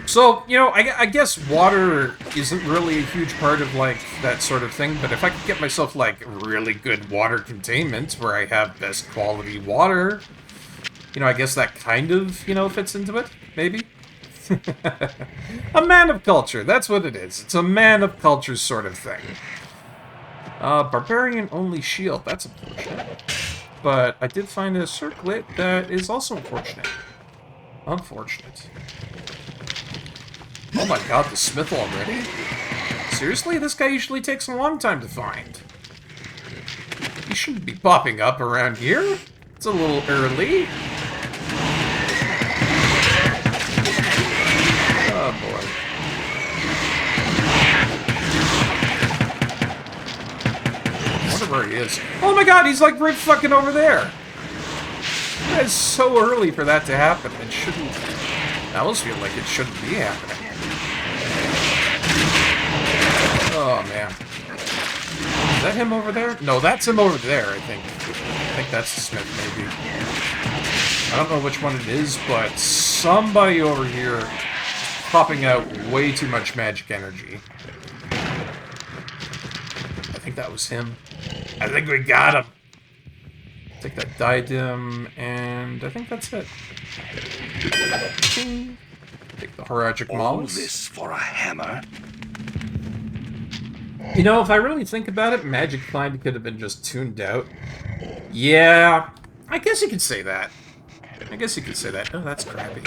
So, I guess water isn't really a huge part of, that sort of thing, but if I could get myself, really good water containment where I have best quality water, I guess that kind of, fits into it, maybe? A man of culture, that's what it is. It's a man of culture sort of thing. Barbarian-only shield, that's unfortunate. But I did find a circlet that is also unfortunate. Unfortunate. Oh my god, the smith already? Seriously? This guy usually takes a long time to find. He shouldn't be popping up around here. It's a little early. Oh boy. I wonder where he is. Oh my god, he's right fucking over there! That is so early for that to happen. It shouldn't... I almost feel like it shouldn't be happening. Oh man. Is that him over there? No, that's him over there, I think. I think that's the smith, maybe. I don't know which one it is, but somebody over here is popping out way too much magic energy. I think that was him. I think we got him. Take that diadem, and I think that's it. Take the Horagic All Mollusk. this for a hammer? If I really think about it, Magic Find could have been just tuned out. Yeah, I guess you could say that. I guess you could say that. Oh, that's crappy.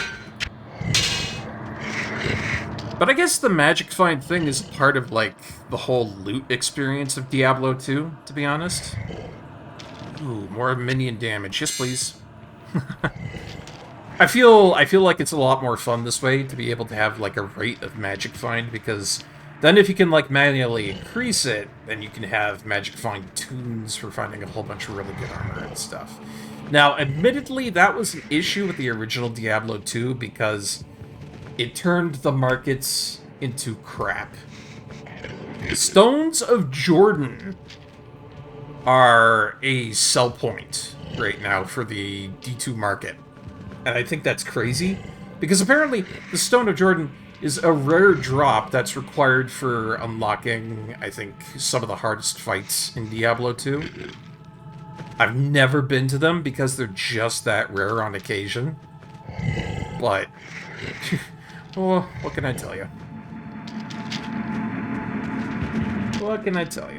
But I guess the Magic Find thing is part of, the whole loot experience of Diablo 2, to be honest. Ooh, more minion damage. Yes, please. I feel like it's a lot more fun this way to be able to have like a rate of magic find, because then if you can like manually increase it, then you can have magic find tunes for finding a whole bunch of really good armor and stuff. Now, admittedly, that was an issue with the original Diablo 2 because it turned the markets into crap. Stones of Jordan are a sell point right now for the D2 market. And I think that's crazy, because apparently the Stone of Jordan is a rare drop that's required for unlocking, I think, some of the hardest fights in Diablo 2. I've never been to them because they're just that rare on occasion. But, well, what can I tell you? What can I tell you?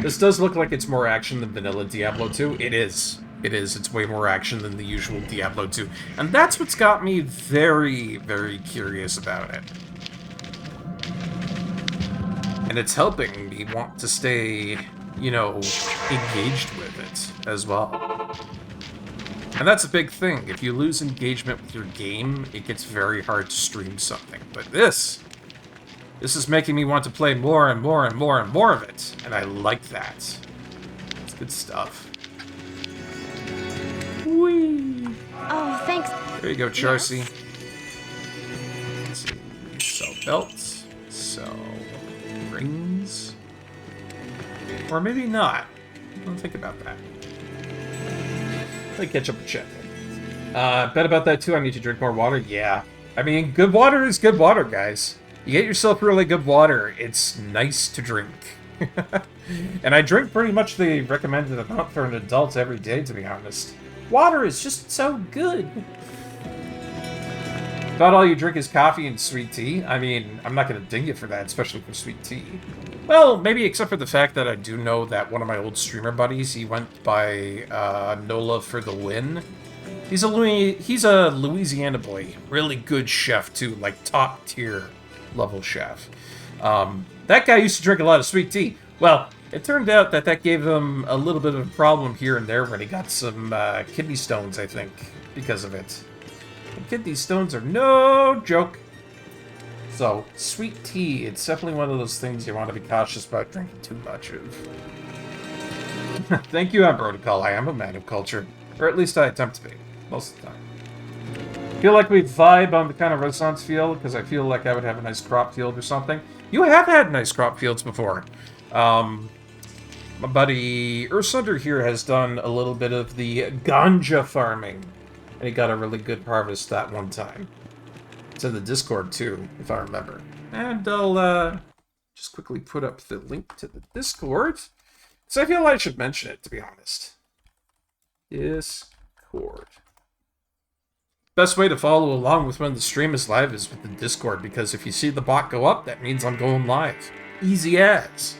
This does look like it's more action than vanilla Diablo 2. It is. It is. It's way more action than the usual Diablo 2. And that's what's got me very, very curious about it. And it's helping me want to stay, you know, engaged with it as well. And that's a big thing. If you lose engagement with your game, it gets very hard to stream something. But this is making me want to play more and more and more and more of it. And I like that. It's good stuff. Whee! Oh, thanks. There you go, Charcy. Yes. Let's see. Sell belts. Sell rings. Or maybe not. Don't think about that. Let me catch up with chat. Bet about that too. I need to drink more water. Yeah. I mean, good water is good water, guys. You get yourself really good water. It's nice to drink. And I drink pretty much the recommended amount for an adult every day, to be honest. Water is just so good. About all you drink is coffee and sweet tea. I mean, I'm not going to ding you for that, especially for sweet tea. Well, maybe except for the fact that I do know that one of my old streamer buddies, he went by Nola for the win. He's a Louisiana boy. Really good chef, too. Like, top tier level chef. That guy used to drink a lot of sweet tea. Well, it turned out that that gave him a little bit of a problem here and there when he got some kidney stones, I think, because of it. And kidney stones are no joke. So, sweet tea, it's definitely one of those things you want to be cautious about drinking too much of. Thank you, Protocol. I am a man of culture. Or at least I attempt to be, most of the time. Feel like we vibe on the kind of Renaissance field, because I feel like I would have a nice crop field or something. You have had nice crop fields before. My buddy Ursunder here has done a little bit of the ganja farming, and he got a really good harvest that one time. It's in the Discord too, if I remember. And I'll just quickly put up the link to the Discord, because I feel I should mention it, to be honest. Discord. Best way to follow along with when the stream is live is with the Discord, because if you see the bot go up, that means I'm going live. Easy as.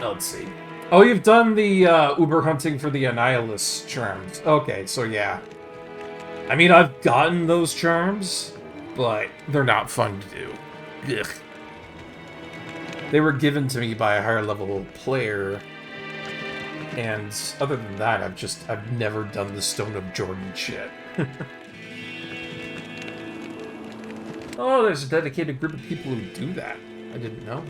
Let's see. Oh, you've done the Uber hunting for the Annihilus charms. Okay, so yeah. I mean, I've gotten those charms, but they're not fun to do. Ugh. They were given to me by a higher level player, and other than that, I've never done the Stone of Jordan shit. Oh, there's a dedicated group of people who do that. I didn't know.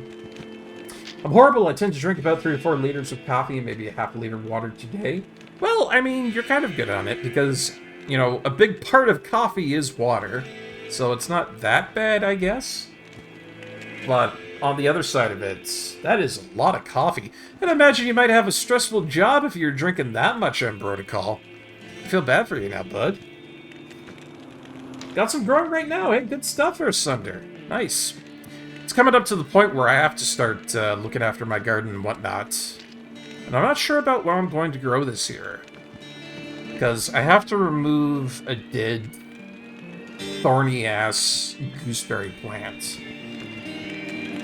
I'm horrible. I tend to drink about 3 or 4 liters of coffee and maybe a half a liter of water today. Well, I mean, you're kind of good on it because, you know, a big part of coffee is water. So it's not that bad, I guess. But on the other side of it, that is a lot of coffee. And I imagine you might have a stressful job if you're drinking that much on Protocol. I feel bad for you now, bud. Got some growing right now, eh? Good stuff for Sunder. Nice. It's coming up to the point where I have to start looking after my garden and whatnot. And I'm not sure about what I'm going to grow this year. Because I have to remove a dead, thorny-ass gooseberry plant.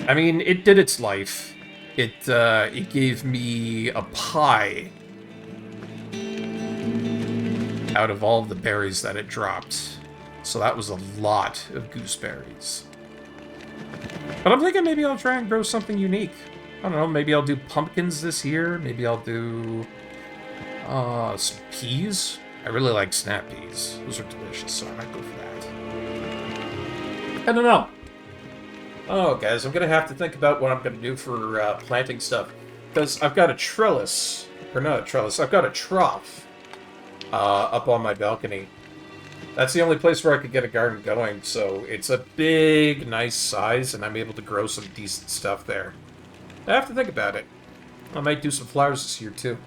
I mean, it did its life. It gave me a pie out of all of the berries that it dropped. So that was a lot of gooseberries. But I'm thinking maybe I'll try and grow something unique. don't know, maybe I'll do pumpkins this year. Maybe I'll do some peas. I really like snap peas. Those are delicious, so I might go for that. I don't know. Oh, guys, I'm going to have to think about what I'm going to do for planting stuff. Because I've got a trellis, or not a trellis, I've got a trough up on my balcony. That's the only place where I could get a garden going, so it's a big, nice size, and I'm able to grow some decent stuff there. I have to think about it. I might do some flowers this year, too.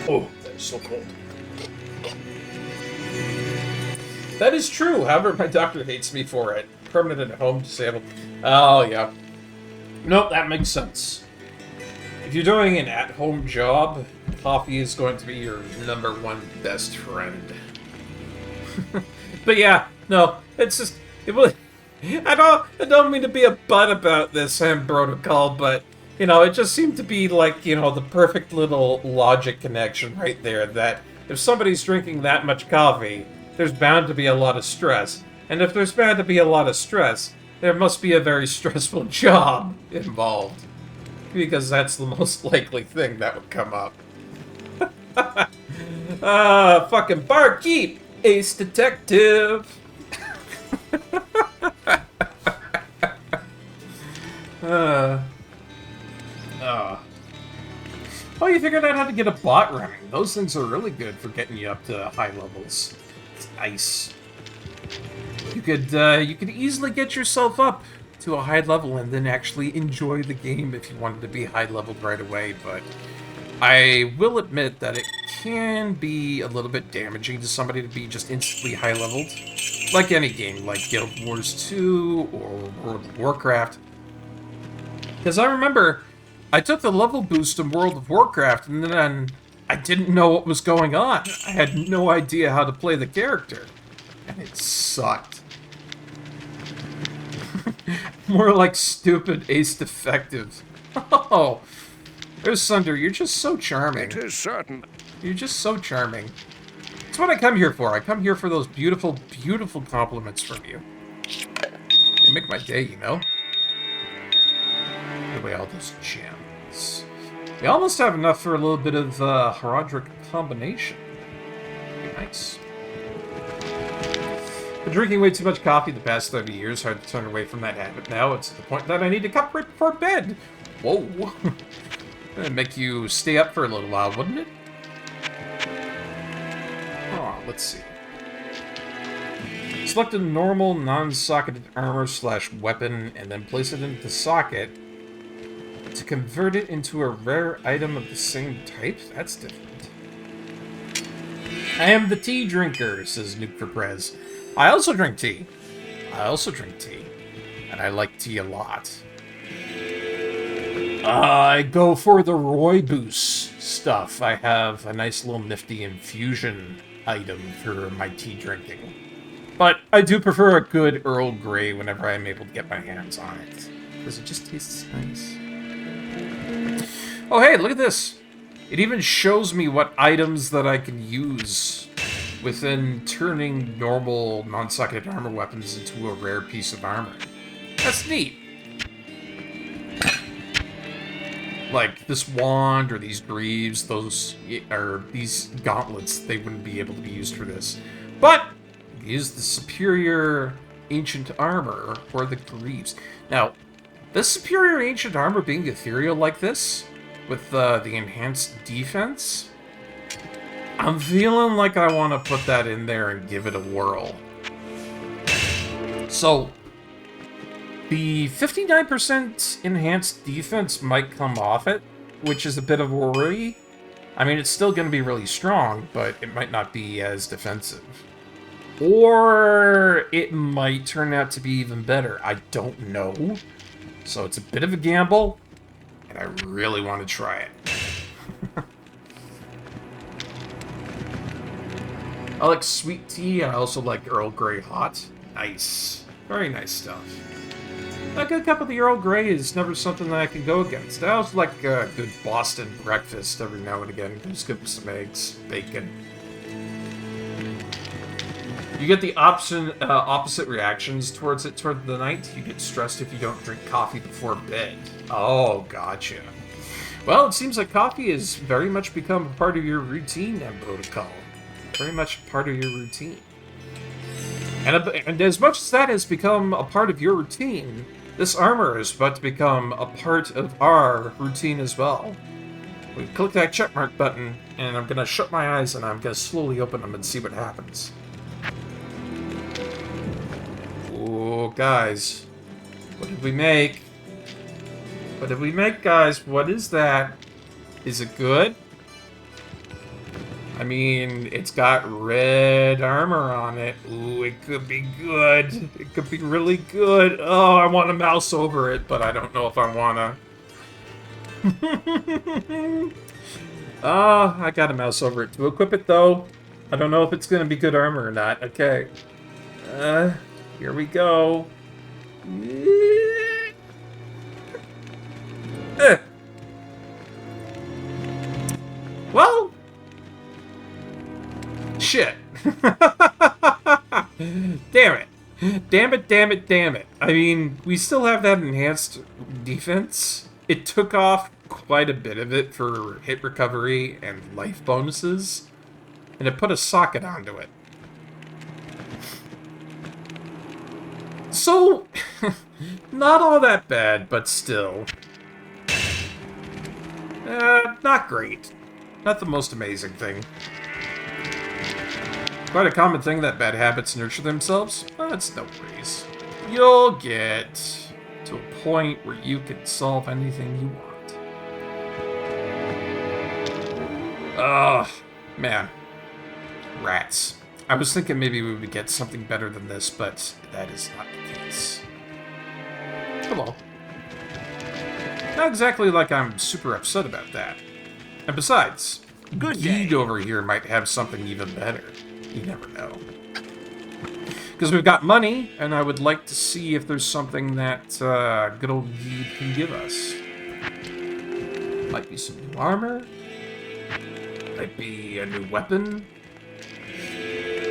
Oh, that's so cold. That is true. However, my doctor hates me for it. Permanent at home disabled. Oh, yeah. Nope, that makes sense. If you're doing an at-home job, coffee is going to be your #1 best friend. But yeah, no, it's just... I don't mean to be a butt about this protocol, but... You know, it just seemed to be like, you know, the perfect little logic connection right there, that if somebody's drinking that much coffee, there's bound to be a lot of stress. And if there's bound to be a lot of stress, there must be a very stressful job involved. Because that's the most likely thing that would come up. Fucking Barkeep! Ace Detective! Oh, you figured out how to get a bot running. Those things are really good for getting you up to high levels. It's nice. You could easily get yourself up to a high level and then actually enjoy the game if you wanted to be high leveled right away, but I will admit that it can be a little bit damaging to somebody to be just instantly high leveled. Like any game, like Guild Wars 2 or World of Warcraft. Because I remember I took the level boost in World of Warcraft, and then I didn't know what was going on. I had no idea how to play the character. And it sucked. More like stupid Ace Defective. Oh, there's Sunder. You're just so charming. It is certain. You're just so charming. That's what I come here for. I come here for those beautiful, beautiful compliments from you. They make my day, you know? Give away all those gems. We almost have enough for a little bit of Heraldric combination. Be nice. Been drinking way too much coffee the past 30 years. Hard to turn away from that habit now. It's to the point that I need a cup right before bed. Whoa. That'd make you stay up for a little while, wouldn't it? Oh, let's see. Select a normal, non-socketed armor/weapon, and then place it into the socket to convert it into a rare item of the same type? That's different. I am the tea drinker, says Nuke for Prez. I also drink tea. And I like tea a lot. I go for the Rooibos stuff. I have a nice little nifty infusion item for my tea drinking. But I do prefer a good Earl Grey whenever I'm able to get my hands on it. Because it just tastes nice. Oh hey, look at this! It even shows me what items that I can use within turning normal non-socketed armor weapons into a rare piece of armor. That's neat! Like this wand or these greaves, these gauntlets, they wouldn't be able to be used for this. But use the superior ancient armor or the greaves. Now, this superior ancient armor being ethereal like this, with the enhanced defense, I'm feeling like I want to put that in there and give it a whirl. So, the 59% enhanced defense might come off it, which is a bit of a worry. I mean, it's still going to be really strong, but it might not be as defensive. Or it might turn out to be even better. I don't know. So it's a bit of a gamble, and I really want to try it. I like sweet tea. I also like Earl Grey hot. Nice. Very nice stuff. A good cup of the Earl Grey is never something that I can go against. I also like a good Boston breakfast every now and again. Just give them some eggs, bacon. You get the opposite reactions towards it toward the night. You get stressed if you don't drink coffee before bed. Oh, gotcha. Well, it seems like coffee has very much become a part of your routine and protocol. Very much a part of your routine. And as much as that has become a part of your routine, this armor is about to become a part of our routine as well. We click that checkmark button, and I'm going to shut my eyes, and I'm going to slowly open them and see what happens. Oh, guys. What did we make? What did we make, guys? What is that? Is it good? I mean, it's got red armor on it. Ooh, it could be good. It could be really good. Oh, I want to mouse over it, but I don't know if I want to. I got to mouse over it to equip it, though. I don't know if it's going to be good armor or not. Okay. Here we go. Well, shit. Damn it. Damn it, damn it, damn it. I mean, we still have that enhanced defense. It took off quite a bit of it for hit recovery and life bonuses, and it put a socket onto it. So, not all that bad, but still. Not great. Not the most amazing thing. Quite a common thing that bad habits nurture themselves. That's no worries. You'll get to a point where you can solve anything you want. Ugh, man. Rats. I was thinking maybe we would get something better than this, but that is not the case. Hello. Not exactly like I'm super upset about that. And besides, Geed over here might have something even better. You never know. Because we've got money, and I would like to see if there's something that good old Geed can give us. Might be some new armor. Might be a new weapon.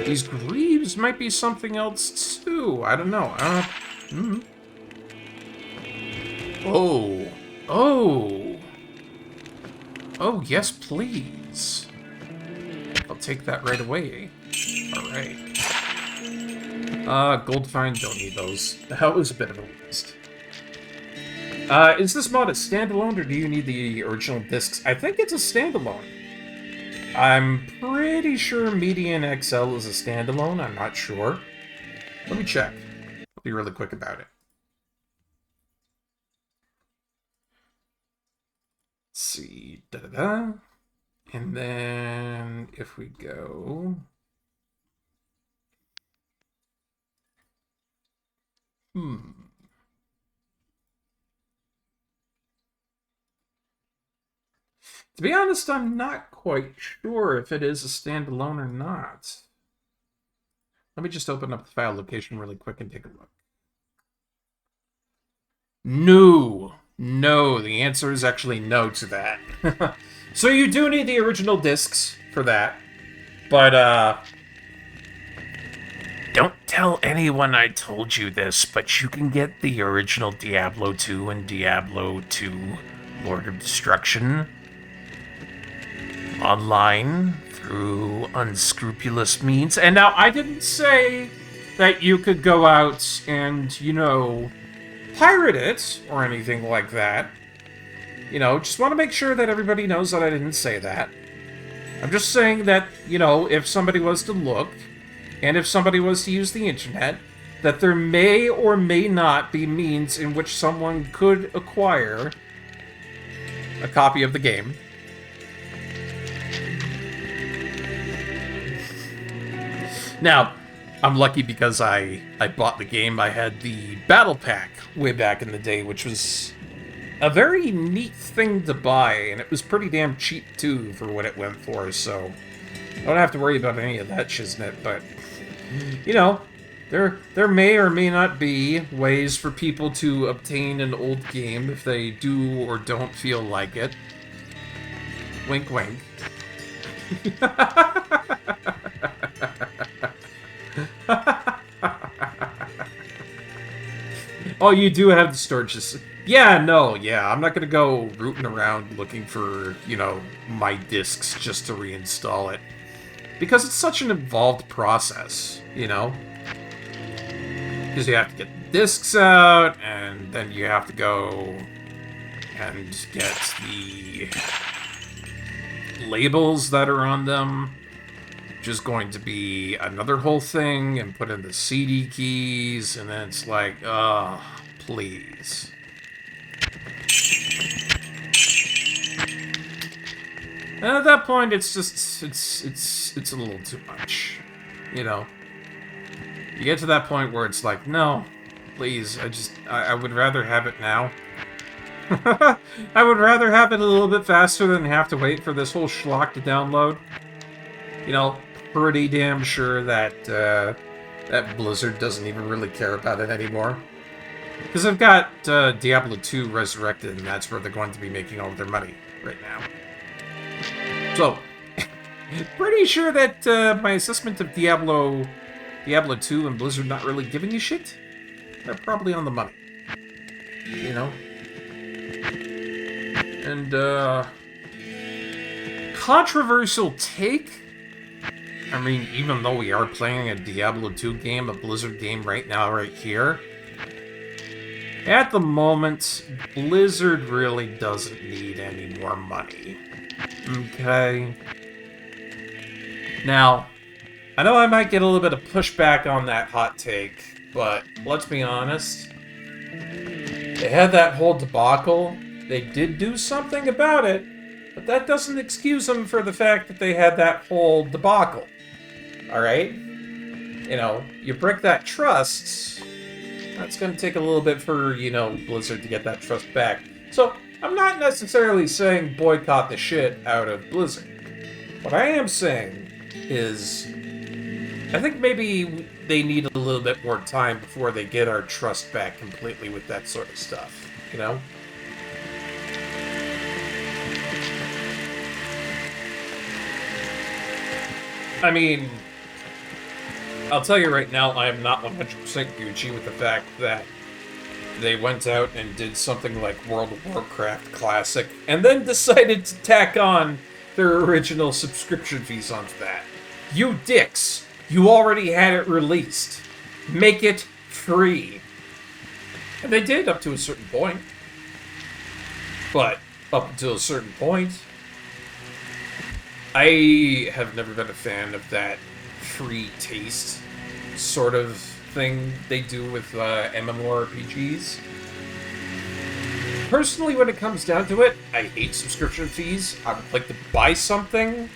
These greaves might be something else, too. I don't know. Oh. Oh. Oh, yes, please. I'll take that right away. Alright. Gold find, don't need those. That was a bit of a waste. Is this mod a standalone, or do you need the original discs? I think it's a standalone. I'm pretty sure Median XL is a standalone. I'm not sure. Let me check. I'll be really quick about it. Let's see. Da-da-da. And then if we go... To be honest, I'm not quite sure if it is a standalone or not. Let me just open up the file location really quick and take a look. No. No, the answer is actually no to that. So you do need the original discs for that. But, don't tell anyone I told you this, but you can get the original Diablo 2 and Diablo 2 Lord of Destruction online through unscrupulous means. And now, I didn't say that you could go out and, you know, pirate it or anything like that. You know, just want to make sure that everybody knows that I didn't say that. I'm just saying that, you know, if somebody was to look, and if somebody was to use the internet, that there may or may not be means in which someone could acquire a copy of the game. Now, I'm lucky because I bought the game. I had the Battle Pack way back in the day, which was a very neat thing to buy, and it was pretty damn cheap, too, for what it went for, so I don't have to worry about any of that shiznit, but, you know, there may or may not be ways for people to obtain an old game if they do or don't feel like it. Wink, wink. Oh, you do have the storage system. Yeah, no, yeah. I'm not going to go rooting around looking for, you know, my discs just to reinstall it. Because it's such an involved process, you know? Because you have to get the discs out, and then you have to go and get the labels that are on them, which is going to be another whole thing, and put in the CD keys, and then it's like, please. And at that point, it's just, it's a little too much, you know? You get to that point where it's like, no, please, I would rather have it now. I would rather have it a little bit faster than have to wait for this whole schlock to download. You know, pretty damn sure that, that Blizzard doesn't even really care about it anymore. Because I've got Diablo 2 Resurrected, and that's where they're going to be making all of their money right now. So, pretty sure that my assessment of Diablo 2 and Blizzard not really giving a shit, they're probably on the money. You know? And, controversial take? I mean, even though we are playing a Diablo 2 game, a Blizzard game right now, right here, at the moment, Blizzard really doesn't need any more money. Okay? Now, I know I might get a little bit of pushback on that hot take, but let's be honest. They had that whole debacle. They did do something about it, but that doesn't excuse them for the fact that they had that whole debacle. Alright? You know, you break that trust, that's going to take a little bit for, you know, Blizzard to get that trust back. So, I'm not necessarily saying boycott the shit out of Blizzard. What I am saying is, I think maybe they need a little bit more time before they get our trust back completely with that sort of stuff, you know? I mean, I'll tell you right now, I am not 100% Gucci with the fact that they went out and did something like World of Warcraft Classic, and then decided to tack on their original subscription fees onto that. You dicks! You already had it released. Make it free. And they did up to a certain point. But up until a certain point, I have never been a fan of that free taste sort of thing they do with MMORPGs. Personally, when it comes down to it, I hate subscription fees. I would like to buy something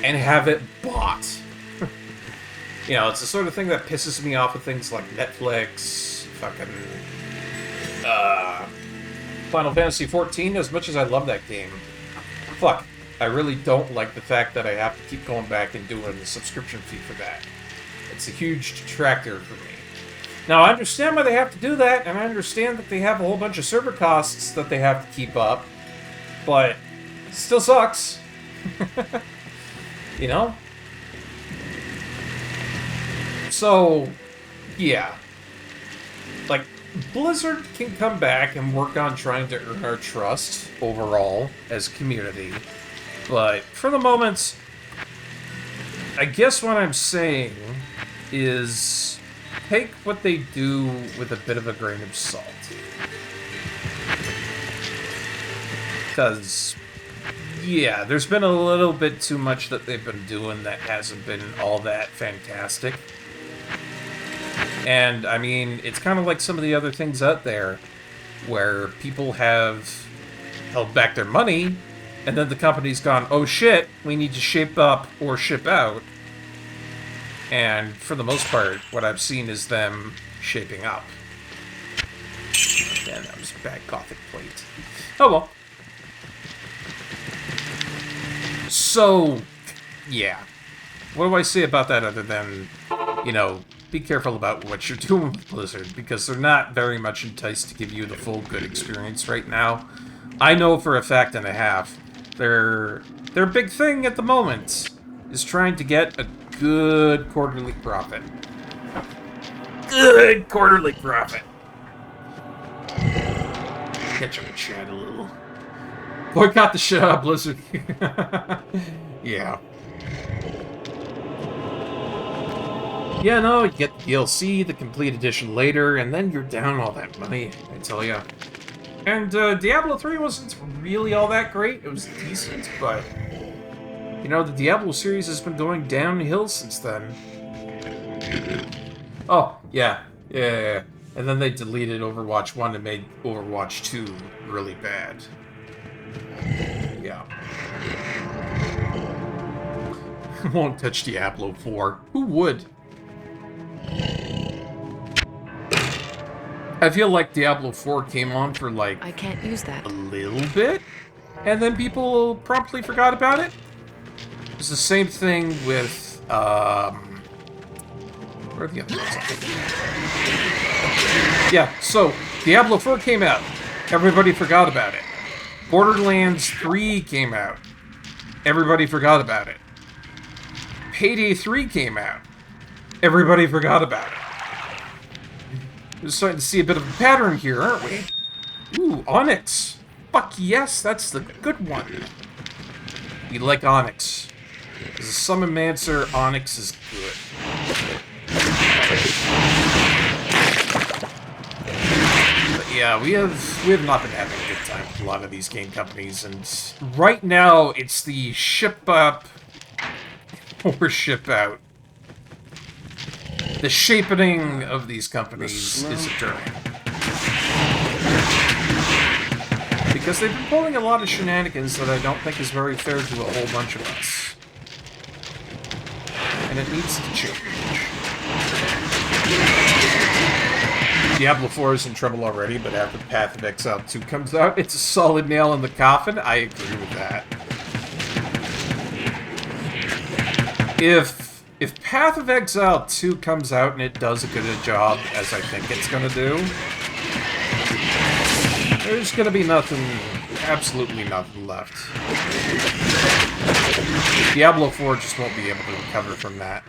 and have it bought. You know, it's the sort of thing that pisses me off with things like Netflix, fucking Final Fantasy XIV, as much as I love that game. Fuck, I really don't like the fact that I have to keep going back and doing the subscription fee for that. It's a huge detractor for me. Now, I understand why they have to do that, and I understand that they have a whole bunch of server costs that they have to keep up, but it still sucks. You know? So, yeah. Like, Blizzard can come back and work on trying to earn our trust overall as a community, but for the moment, I guess what I'm saying is take what they do with a bit of a grain of salt. Because, yeah, there's been a little bit too much that they've been doing that hasn't been all that fantastic. And, I mean, it's kind of like some of the other things out there where people have held back their money, and then the company's gone, oh shit, we need to shape up or ship out. And for the most part, what I've seen is them shaping up. Man, that was a bad Gothic plate. Oh well. So, yeah. What do I say about that other than, you know, be careful about what you're doing with Blizzard, because they're not very much enticed to give you the full good experience right now. I know for a fact and a half, their big thing at the moment is trying to get a good quarterly profit. Good quarterly profit. catch up with Chad a little. Boycott the shit out of Blizzard. Yeah. Yeah, no, you get the DLC, the complete edition later, and then you're down all that money, I tell ya. And Diablo 3 wasn't really all that great. It was decent, but... You know, the Diablo series has been going downhill since then. Oh, yeah. Yeah. And then they deleted Overwatch 1 and made Overwatch 2 really bad. Yeah. Won't touch Diablo 4. Who would? I feel like Diablo 4 came on for like... I can't use that. A little bit? And then people promptly forgot about it? It's the same thing with, where are the other ones? Yeah, so, Diablo 4 came out. Everybody forgot about it. Borderlands 3 came out. Everybody forgot about it. Payday 3 came out. Everybody forgot about it. We're starting to see a bit of a pattern here, aren't we? Ooh, Onyx. Fuck yes, that's the good one. We like Onyx. As a Summonmancer, Onyx is good. But yeah, we have not been having a good time with a lot of these game companies, and right now it's the ship up or ship out. The shapening of these companies is occurring. Because they've been pulling a lot of shenanigans that I don't think is very fair to a whole bunch of us. And it needs to change. Diablo 4 is in trouble already, but after Path of Exile 2 comes out, it's a solid nail in the coffin. I agree with that. If Path of Exile 2 comes out and it does a good a job as I think it's gonna do, there's gonna be nothing, absolutely nothing left. Diablo 4 just won't be able to recover from that.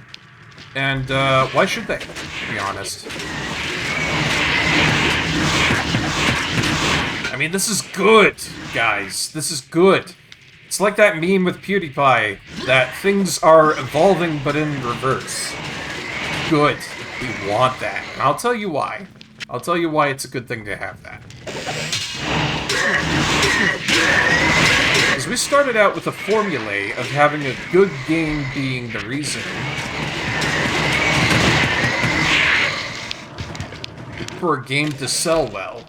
And, why should they, to be honest? I mean, this is good, guys. This is good. It's like that meme with PewDiePie, that things are evolving but in reverse. Good. We want that. And I'll tell you why. I'll tell you why it's a good thing to have that. Because we started out with a formulae of having a good game being the reason for a game to sell well.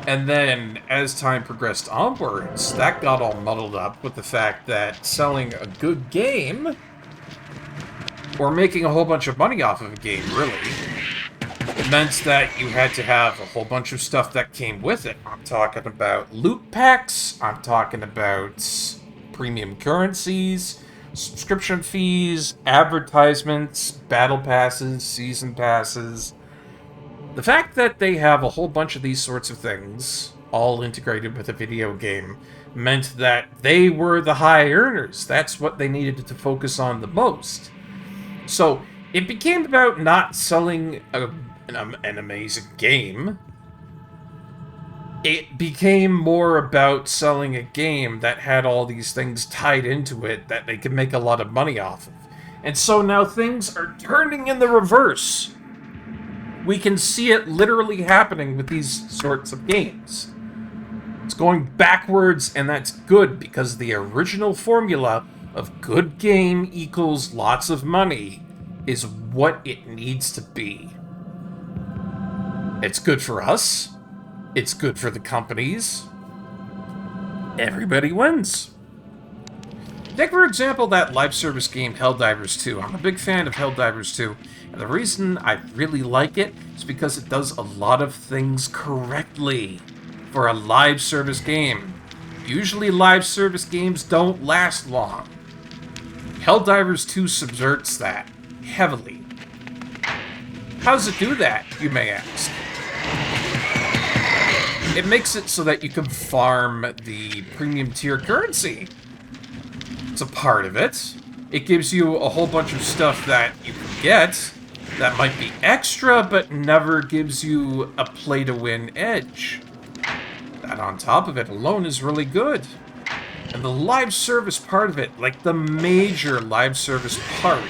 And then, as time progressed onwards, that got all muddled up with the fact that selling a good game, or making a whole bunch of money off of a game, really, meant that you had to have a whole bunch of stuff that came with it. I'm talking about loot packs, I'm talking about premium currencies, subscription fees, advertisements, battle passes, season passes. The fact that they have a whole bunch of these sorts of things, all integrated with a video game, meant that they were the high earners. That's what they needed to focus on the most. So, it became about not selling an amazing game. It became more about selling a game that had all these things tied into it that they could make a lot of money off of. And so now things are turning in the reverse. We can see it literally happening with these sorts of games. It's going backwards, and that's good, because the original formula of good game equals lots of money is what it needs to be. It's good for us. It's good for the companies. Everybody wins. Take, for example, that live service game Helldivers 2. I'm a big fan of Helldivers 2. And the reason I really like it is because it does a lot of things correctly for a live service game. Usually live service games don't last long. Helldivers 2 subverts that heavily. How does it do that, you may ask? It makes it so that you can farm the premium tier currency. It's a part of it. It gives you a whole bunch of stuff that you can get that might be extra, but never gives you a play-to-win edge. That on top of it alone is really good. And the live service part of it, like the major live service part,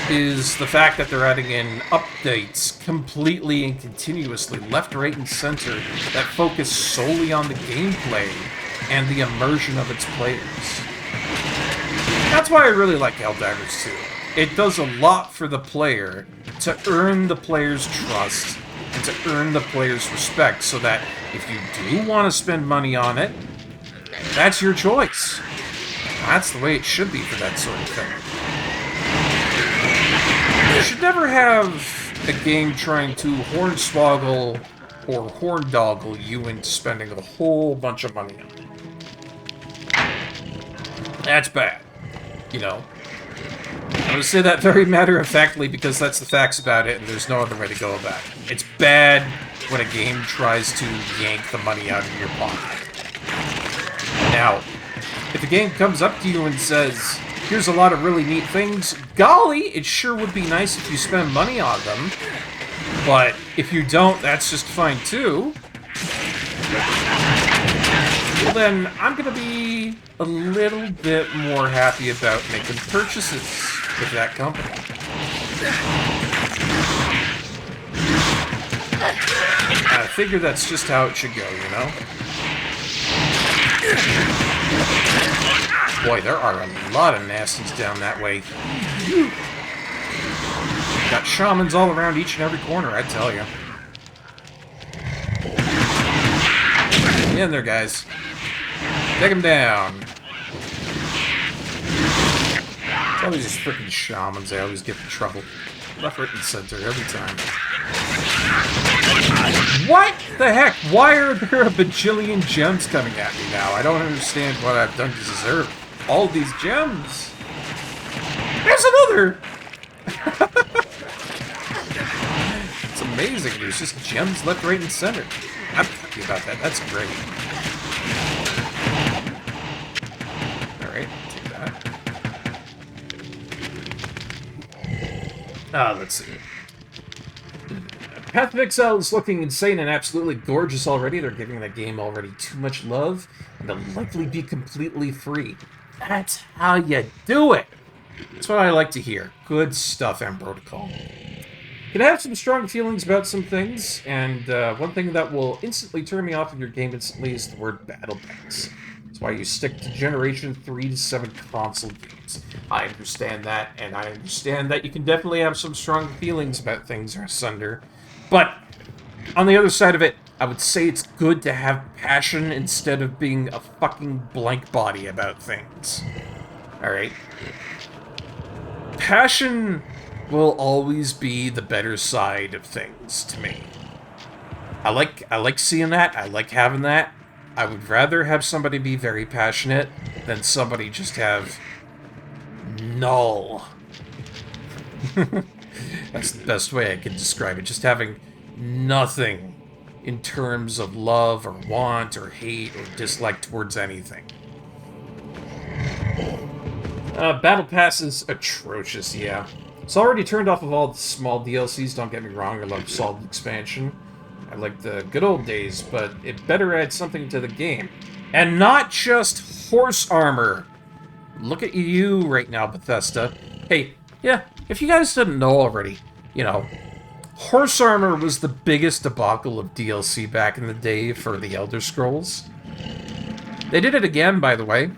is the fact that they're adding in updates completely and continuously, left, right, and center, that focus solely on the gameplay and the immersion of its players. That's why I really like Helldivers 2. It does a lot for the player to earn the player's trust and to earn the player's respect, so that if you do want to spend money on it, that's your choice. That's the way it should be for that sort of thing. You should never have a game trying to hornswoggle or horndoggle you into spending a whole bunch of money on it. That's bad, you know. I'm going to say that very matter-of-factly because that's the facts about it and there's no other way to go about it. It's bad when a game tries to yank the money out of your pocket. Now, if the game comes up to you and says, here's a lot of really neat things, golly, it sure would be nice if you spend money on them. But if you don't, that's just fine too. Well then, I'm going to be a little bit more happy about making purchases with that company. I figure that's just how it should go, you know? Boy, there are a lot of nasties down that way. Got shamans all around each and every corner, I tell you. Get in there, guys. Take him down. It's always these freaking shamans, they always get in trouble. Left, right, and center every time. What the heck? Why are there a bajillion gems coming at me now? I don't understand what I've done to deserve all these gems. There's another! It's amazing. There's just gems left, right, and center. I'm happy about that. That's great. Alright, take that. Let's see. Path of Exile is looking insane and absolutely gorgeous already. They're giving that game already too much love, and it'll likely be completely free. That's how you do it! That's what I like to hear. Good stuff, M Protocol. You can have some strong feelings about some things, and one thing that will instantly turn me off of your game instantly is the word Battle Pass. That's why you stick to Generation 3 to 7 console games. I understand that, and I understand that you can definitely have some strong feelings about things asunder. But, on the other side of it, I would say it's good to have passion instead of being a fucking blank body about things. Alright? Passion will always be the better side of things to me. I like seeing that, I like having that. I would rather have somebody be very passionate than somebody just have null. That's the best way I can describe it. Just having nothing in terms of love or want or hate or dislike towards anything. Battle Pass is atrocious, yeah. It's already turned off of all the small DLCs, don't get me wrong. I love Solid Expansion. I like the good old days, but it better add something to the game. And not just horse armor. Look at you right now, Bethesda. Hey, yeah, if you guys didn't know already, you know, horse armor was the biggest debacle of DLC back in the day for the Elder Scrolls. They did it again, by the way.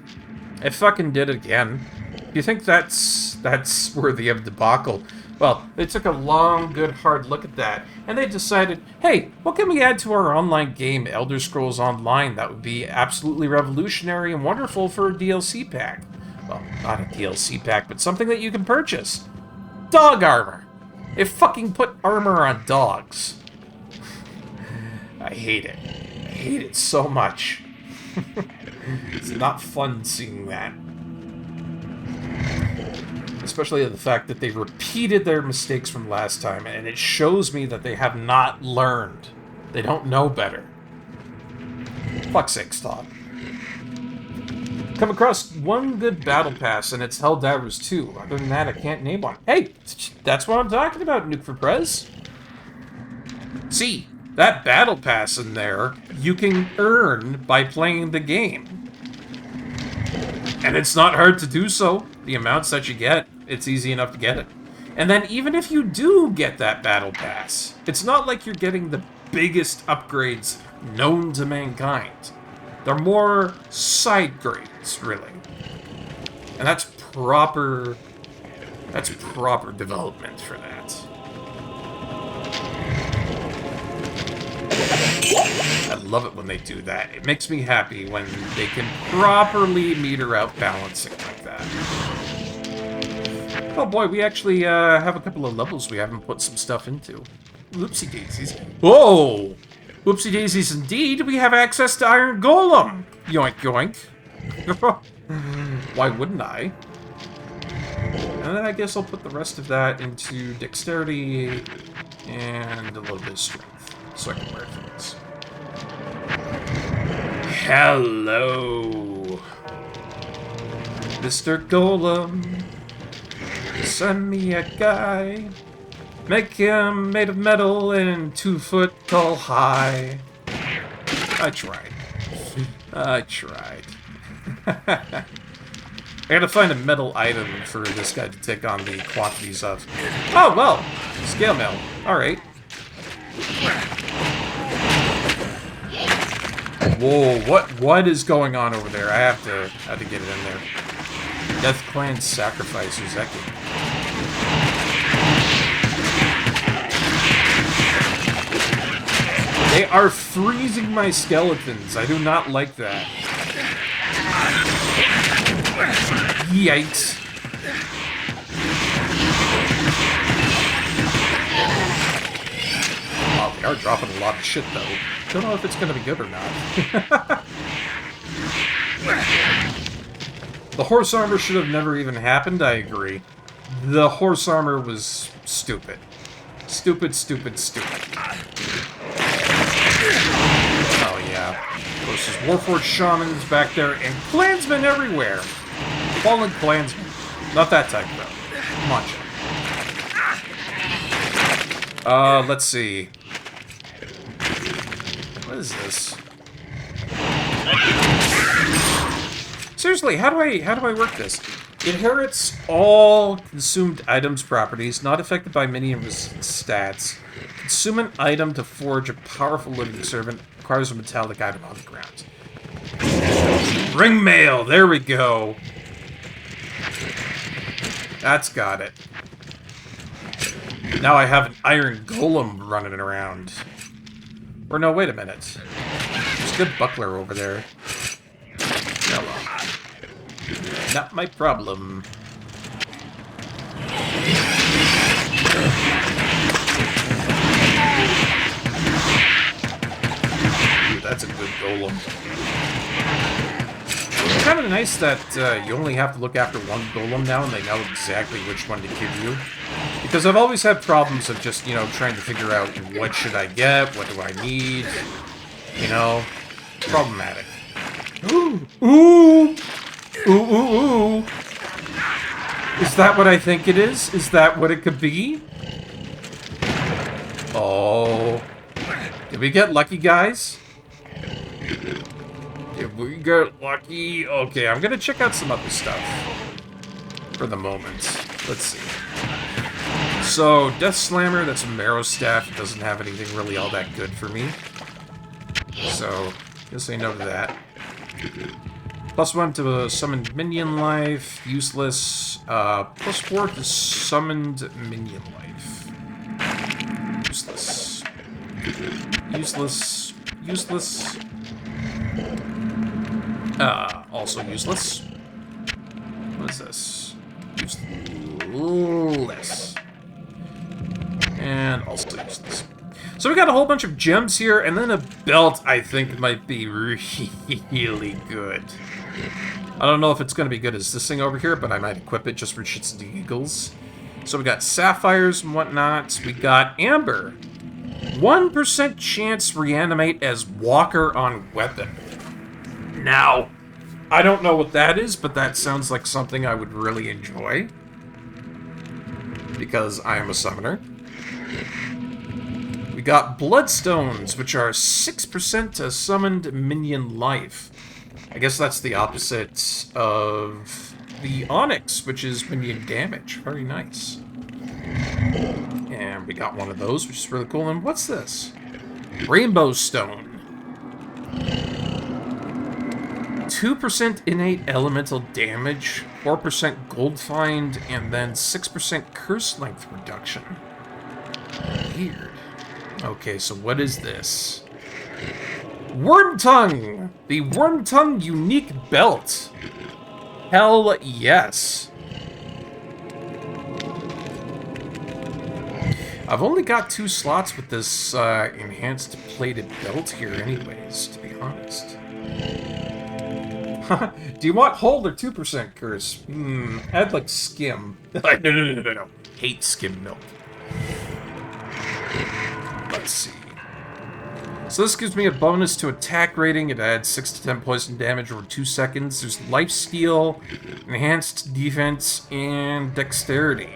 They fucking did it again. Do you think that's worthy of debacle? Well, they took a long, good, hard look at that, and they decided, hey, what can we add to our online game, Elder Scrolls Online, that would be absolutely revolutionary and wonderful for a DLC pack? Well, not a DLC pack, but something that you can purchase. Dog armor. They fucking put armor on dogs. I hate it. I hate it so much. It's not fun seeing that. Especially the fact that they repeated their mistakes from last time, and it shows me that they have not learned. They don't know better. Fuck's sakes, Todd. Come across one good battle pass, and it's Helldivers 2. Other than that, I can't name one. Hey, that's what I'm talking about, Nuke for Prez. See, That battle pass in there, you can earn by playing the game. And it's not hard to do so. The amounts that you get, it's easy enough to get it. And then even if you do get that battle pass, it's not like you're getting the biggest upgrades known to mankind. They're more side grades, really. And that's proper development for that. I love it when they do that. It makes me happy when they can properly meter out balancing like that. Oh boy, we actually have a couple of levels we haven't put some stuff into. Whoopsie daisies. Whoa! Whoopsie daisies indeed, we have access to Iron Golem! Yoink yoink. Why wouldn't I? And then I guess I'll put the rest of that into dexterity and a little bit of strength, so I can wear things. Hello, Mr. Golem. Send me a guy. Make him made of metal and 2 foot tall high. I tried. I tried. I gotta find a metal item for this guy to take on the quantities of. Oh, well! Scale mail. Alright. Whoa, what is going on over there? I have to get it in there. Death Clan Sacrifice Uzeki. They are freezing my skeletons. I do not like that. Yikes. Wow, they are dropping a lot of shit, though. Don't know if it's going to be good or not. The horse armor should have never even happened, I agree. The horse armor was stupid. Stupid, stupid, stupid. Oh, yeah. Of course, there's Warforged Shamans back there, and Clansmen everywhere! Fallen Clansmen. Not that type, though. Come on, Joe. Let's see. What is this? Seriously, how do I work this? Inherits all consumed items properties, not affected by minion resistance stats. Consume an item to forge a powerful living servant. Requires a metallic item on the ground. Ring mail! There we go! That's got it. Now I have an iron golem running around. Or no, wait a minute. There's a good buckler over there. Hello. Not my problem. Ooh, that's a good golem. It's kind of nice that you only have to look after one golem now and they know exactly which one to give you. Because I've always had problems of just, trying to figure out what should I get, what do I need, problematic. Ooh! Ooh! Ooh, ooh, ooh! Is that what I think it is? Is that what it could be? Oh. Did we get lucky, guys? Did we get lucky? Okay, I'm gonna check out some other stuff. For the moment. Let's see. So, Death Slammer, that's a Marrow Staff. It doesn't have anything really all that good for me. So, guess I know that. +1 to summoned minion life. Useless. +4 to summoned minion life. Useless. Useless. Useless. Also useless. What is this? Useless. And also useless. So we got a whole bunch of gems here, and then a belt I think might be really good. I don't know if it's going to be good as this thing over here, but I might equip it just for shits and giggles. So we got sapphires and whatnot. We got amber. 1% chance reanimate as walker on weapon. Now, I don't know what that is, but that sounds like something I would really enjoy. Because I am a summoner. We got Bloodstones, which are 6% to summoned minion life. I guess that's the opposite of the Onyx, which is minion damage. Very nice. And we got one of those, which is really cool. And what's this? Rainbow Stone. 2% innate elemental damage, 4% gold find, and then 6% curse length reduction. Weird. Okay, so what is this? Wormtongue! The Wormtongue unique belt. Hell yes. I've only got 2 slots with this enhanced plated belt here anyways, to be honest. Do you want hold or 2% curse? I'd like skim. No. Hate skim milk. Let's see. So this gives me a bonus to attack rating. It adds 6 to 10 poison damage over 2 seconds. There's lifesteal, enhanced defense, and dexterity.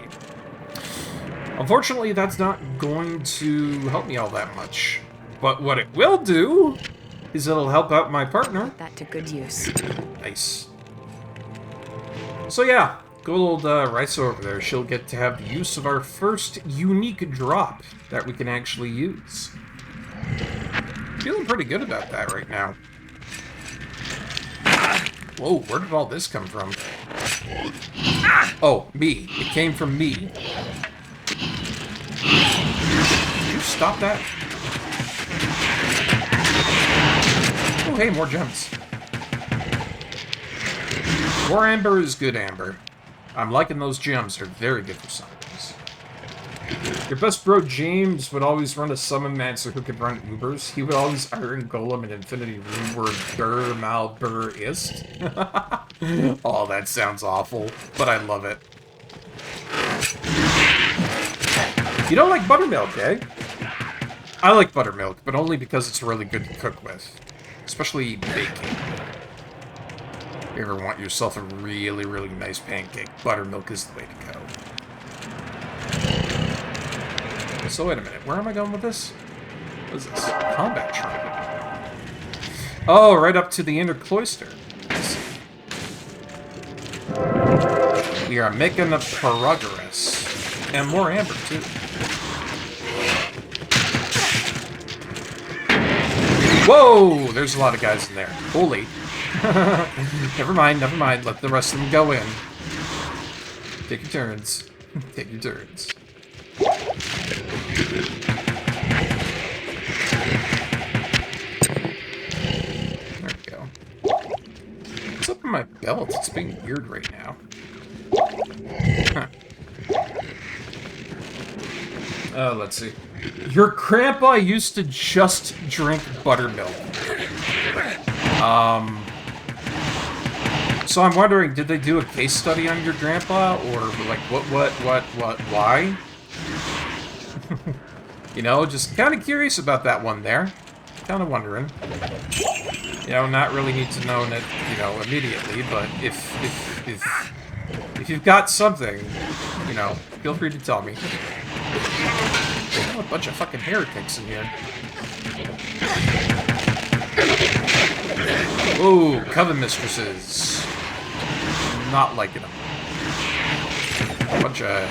Unfortunately, that's not going to help me all that much. But what it will do is it'll help out my partner. Put that to good use. Nice. So yeah, good old Risa over there. She'll get to have the use of our first unique drop that we can actually use. Feeling pretty good about that right now. Whoa, where did all this come from? Oh, me. It came from me. Did you stop that? Oh, hey, more gems. More amber is good amber. I'm liking those gems. They're very good for summons. Your best bro James would always run a Summonmancer who could run Ubers. He would always Iron Golem and Infinity Rune word Dur Mal Bur Ist. Oh, that sounds awful, but I love it. You don't like buttermilk, eh? I like buttermilk, but only because it's really good to cook with. Especially baking. If you ever want yourself a really, really nice pancake, buttermilk is the way to go. So wait a minute, where am I going with this? What is this? Combat shrine. Oh, right up to the inner cloister. We are making a progress. And more amber, too. Whoa! There's a lot of guys in there. Holy. Never mind. Let the rest of them go in. Take your turns. Take your turns. There we go. What's up in my belt? It's being weird right now. Huh. Let's see. Your grandpa used to just drink buttermilk. So I'm wondering, did they do a case study on your grandpa? Or, like, why? You know, just kind of curious about that one there. Kind of wondering. You know, not really need to know it, you know, immediately, but if you've got something, you know, feel free to tell me. Oh, a bunch of fucking heretics in here. Ooh, coven mistresses. Not liking them. Bunch of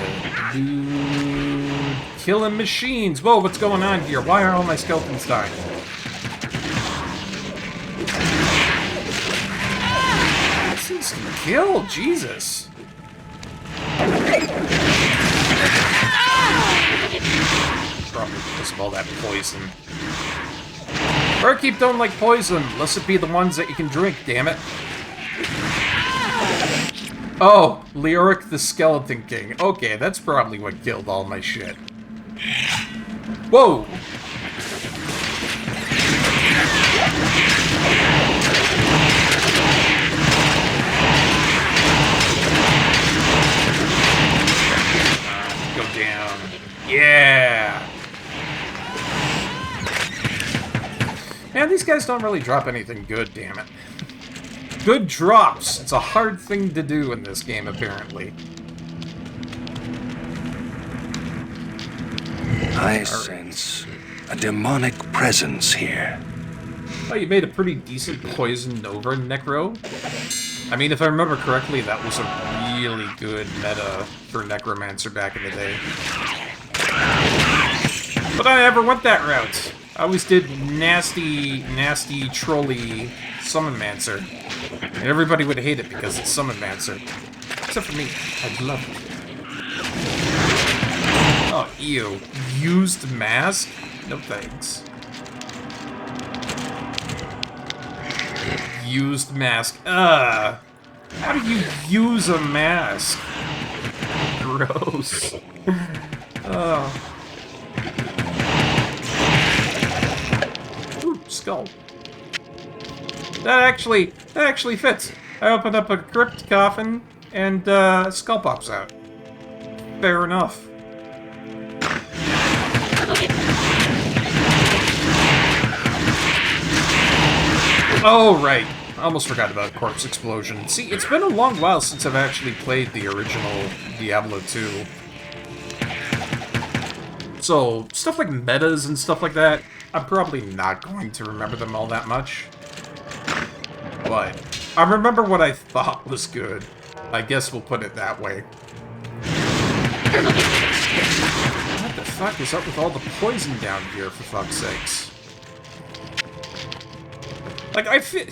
dude killing machines. Whoa, what's going on here? Why are all my skeletons dying? This is gonna kill, Jesus. Probably because of all that poison. Barkeep don't like poison, unless it be the ones that you can drink, damn it. Oh, Leoric the Skeleton King. Okay, that's probably what killed all my shit. Whoa! Go down. Yeah! Man, these guys don't really drop anything good, damn it. Good drops. It's a hard thing to do in this game, apparently. I sense a demonic presence here. Oh, you made a pretty decent poison over Necro. I mean, if I remember correctly, that was a really good meta for Necromancer back in the day. But I never went that route. I always did nasty, trolly Summonmancer. And everybody would hate it because it's Summonmancer. Except for me. I love it. Oh, ew. Used mask? No thanks. Used mask. How do you use a mask? Gross. Ooh, skull. That actually fits. I opened up a crypt coffin and skull pops out. Fair enough. Oh, right. I almost forgot about Corpse Explosion. See, it's been a long while since I've actually played the original Diablo 2. So, stuff like metas and stuff like that, I'm probably not going to remember them all that much. But I remember what I thought was good. I guess we'll put it that way. What the fuck is up with all the poison down here, for fuck's sakes? Like, I feel...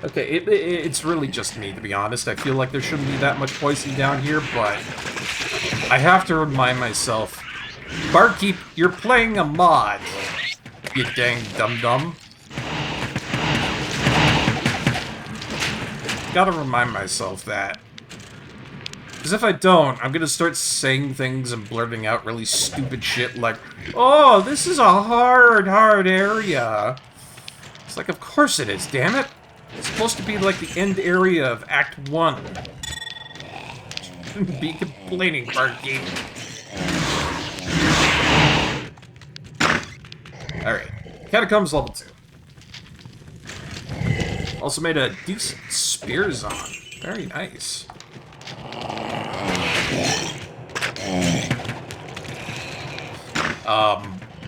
Okay, it's really just me, to be honest. I feel like there shouldn't be that much poison down here, but... I have to remind myself... Barkeep, you're playing a mod, you dang dum-dum. Gotta remind myself that. Because if I don't, I'm gonna start saying things and blurting out really stupid shit like, oh, this is a hard area. It's like, of course it is, damn it. It's supposed to be like the end area of Act 1. Shouldn't be complaining, Barkeep. Alright. Catacombs level 2. Also made a decent spears on. Very nice.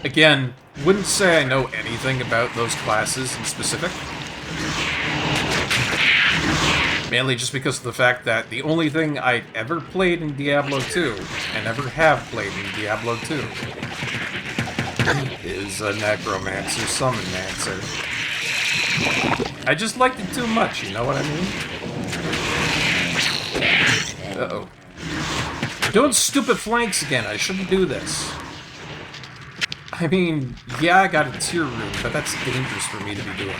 Again, wouldn't say I know anything about those classes in specific. Mainly just because of the fact that the only thing I'd ever played in Diablo 2, and ever have played in Diablo 2, is a Necromancer Summonmancer. I just liked it too much, you know what I mean? Uh-oh. Doing stupid flanks again, I shouldn't do this. I mean, yeah, I got a tier room, but that's dangerous for me to be doing.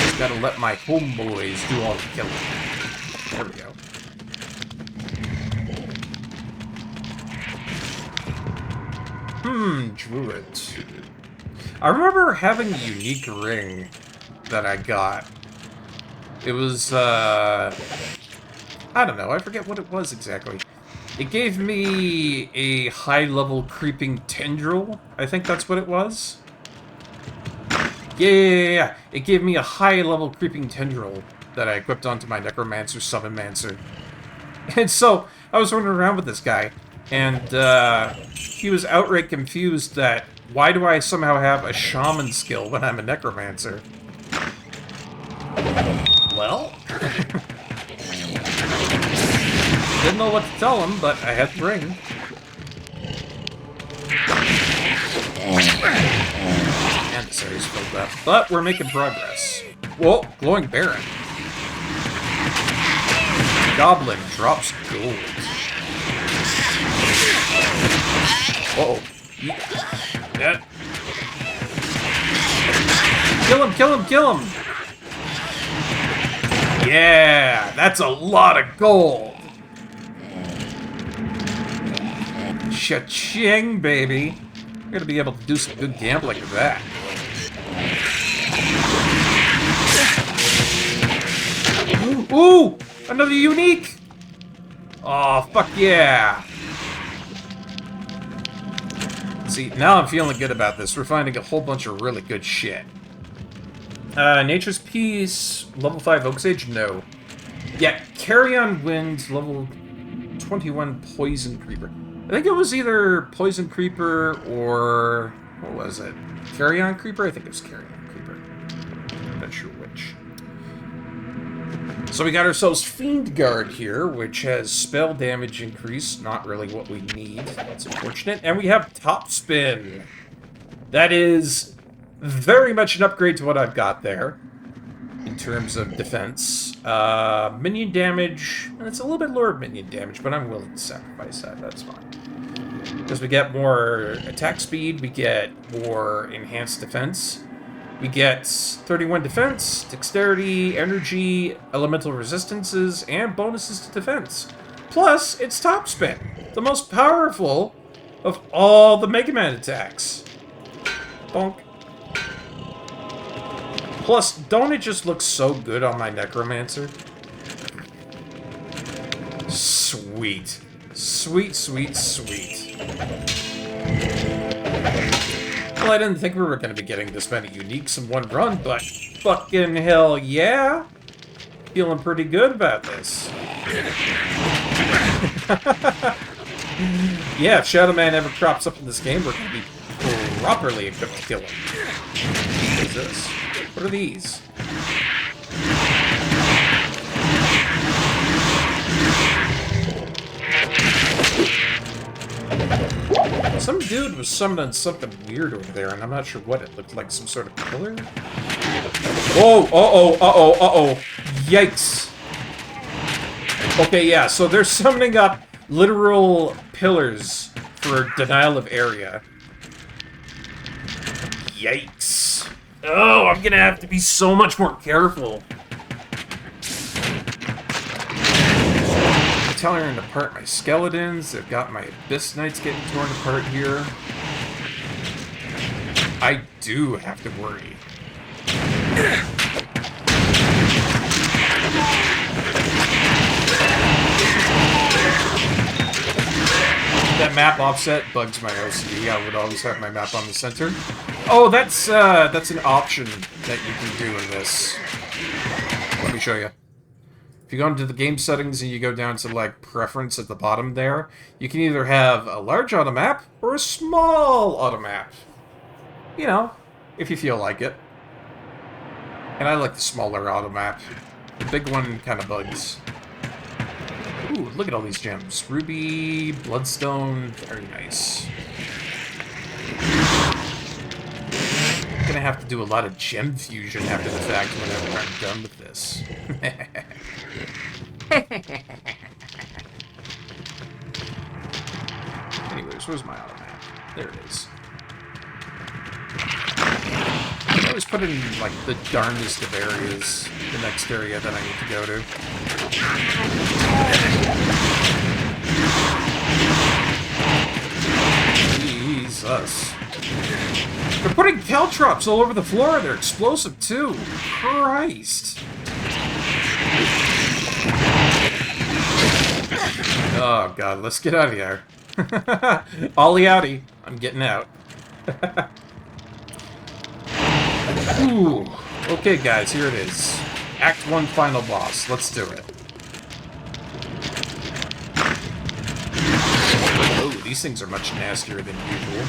Just gotta let my homeboys do all the killing. There we go. Druid. I remember having a unique ring that I got. It was, I don't know, I forget what it was exactly. It gave me a high-level creeping tendril. I think that's what it was. Yeah. It gave me a high-level creeping tendril that I equipped onto my Necromancer Summonmancer. And so, I was running around with this guy, and he was outright confused that, why do I somehow have a shaman skill when I'm a Necromancer? Well... Didn't know what to tell him, but I had the ring. And this area's filled up. But we're making progress. Whoa, glowing Baron. Goblin drops gold. Uh-oh. Yeah. Kill him! Yeah, that's a lot of gold. Cha-ching, baby. We're gonna be able to do some good gambling with that. Ooh! Another unique! Oh, fuck yeah! See, now I'm feeling good about this. We're finding a whole bunch of really good shit. Nature's Peace, level 5 Oak Sage? No. Yeah, Carrion Wind, level 21 Poison Creeper. I think it was either Poison Creeper or... what was it? Carrion Creeper? I think it was Carrion Creeper. I'm not sure which. So we got ourselves Fiend Guard here, which has spell damage increase. Not really what we need. That's unfortunate. And we have Top Spin. That is very much an upgrade to what I've got there in terms of defense. Minion damage, and it's a little bit lower minion damage, but I'm willing to sacrifice that. That's fine. Because we get more attack speed, we get more enhanced defense. We get 31 defense, dexterity, energy, elemental resistances, and bonuses to defense. Plus, it's Top Spin, the most powerful of all the Mega Man attacks. Bonk. Plus, don't it just look so good on my Necromancer? Sweet. Sweet, sweet, sweet. Well, I didn't think we were going to be getting this many uniques in one run, but fucking hell yeah! Feeling pretty good about this. Yeah, if Shadow Man ever crops up in this game, we're going to be properly equipped to kill him. What is this? What are these? Some dude was summoning something weird over there, and I'm not sure what it looked like. Some sort of pillar? Oh, uh-oh, uh-oh, uh-oh. Yikes. Okay, yeah, so they're summoning up literal pillars for denial of area. Yikes. Oh, I'm gonna have to be so much more careful. I'm tearing apart my skeletons. I've got my Abyss Knights getting torn apart here. I do have to worry. That map offset bugs my OCD. I would always have my map on the center. Oh, that's an option that you can do in this. Let me show you. If you go into the game settings and you go down to, like, preference at the bottom there, you can either have a large automap or a small automap. You know, if you feel like it. And I like the smaller automap. The big one kind of bugs. Ooh, look at all these gems. Ruby, Bloodstone, very nice. I'm gonna have to do a lot of gem fusion after the fact whenever I'm done with this. Anyways, where's my automat? There it is. I always put it in, like, the darndest of areas, the next area that I need to go to. Jesus. They're putting caltrops all over the floor. They're explosive, too. Christ. Oh, God. Let's get out of here. Ollie outie. I'm getting out. Ooh. Okay, guys. Here it is. Act 1 final boss. Let's do it. Oh, these things are much nastier than usual.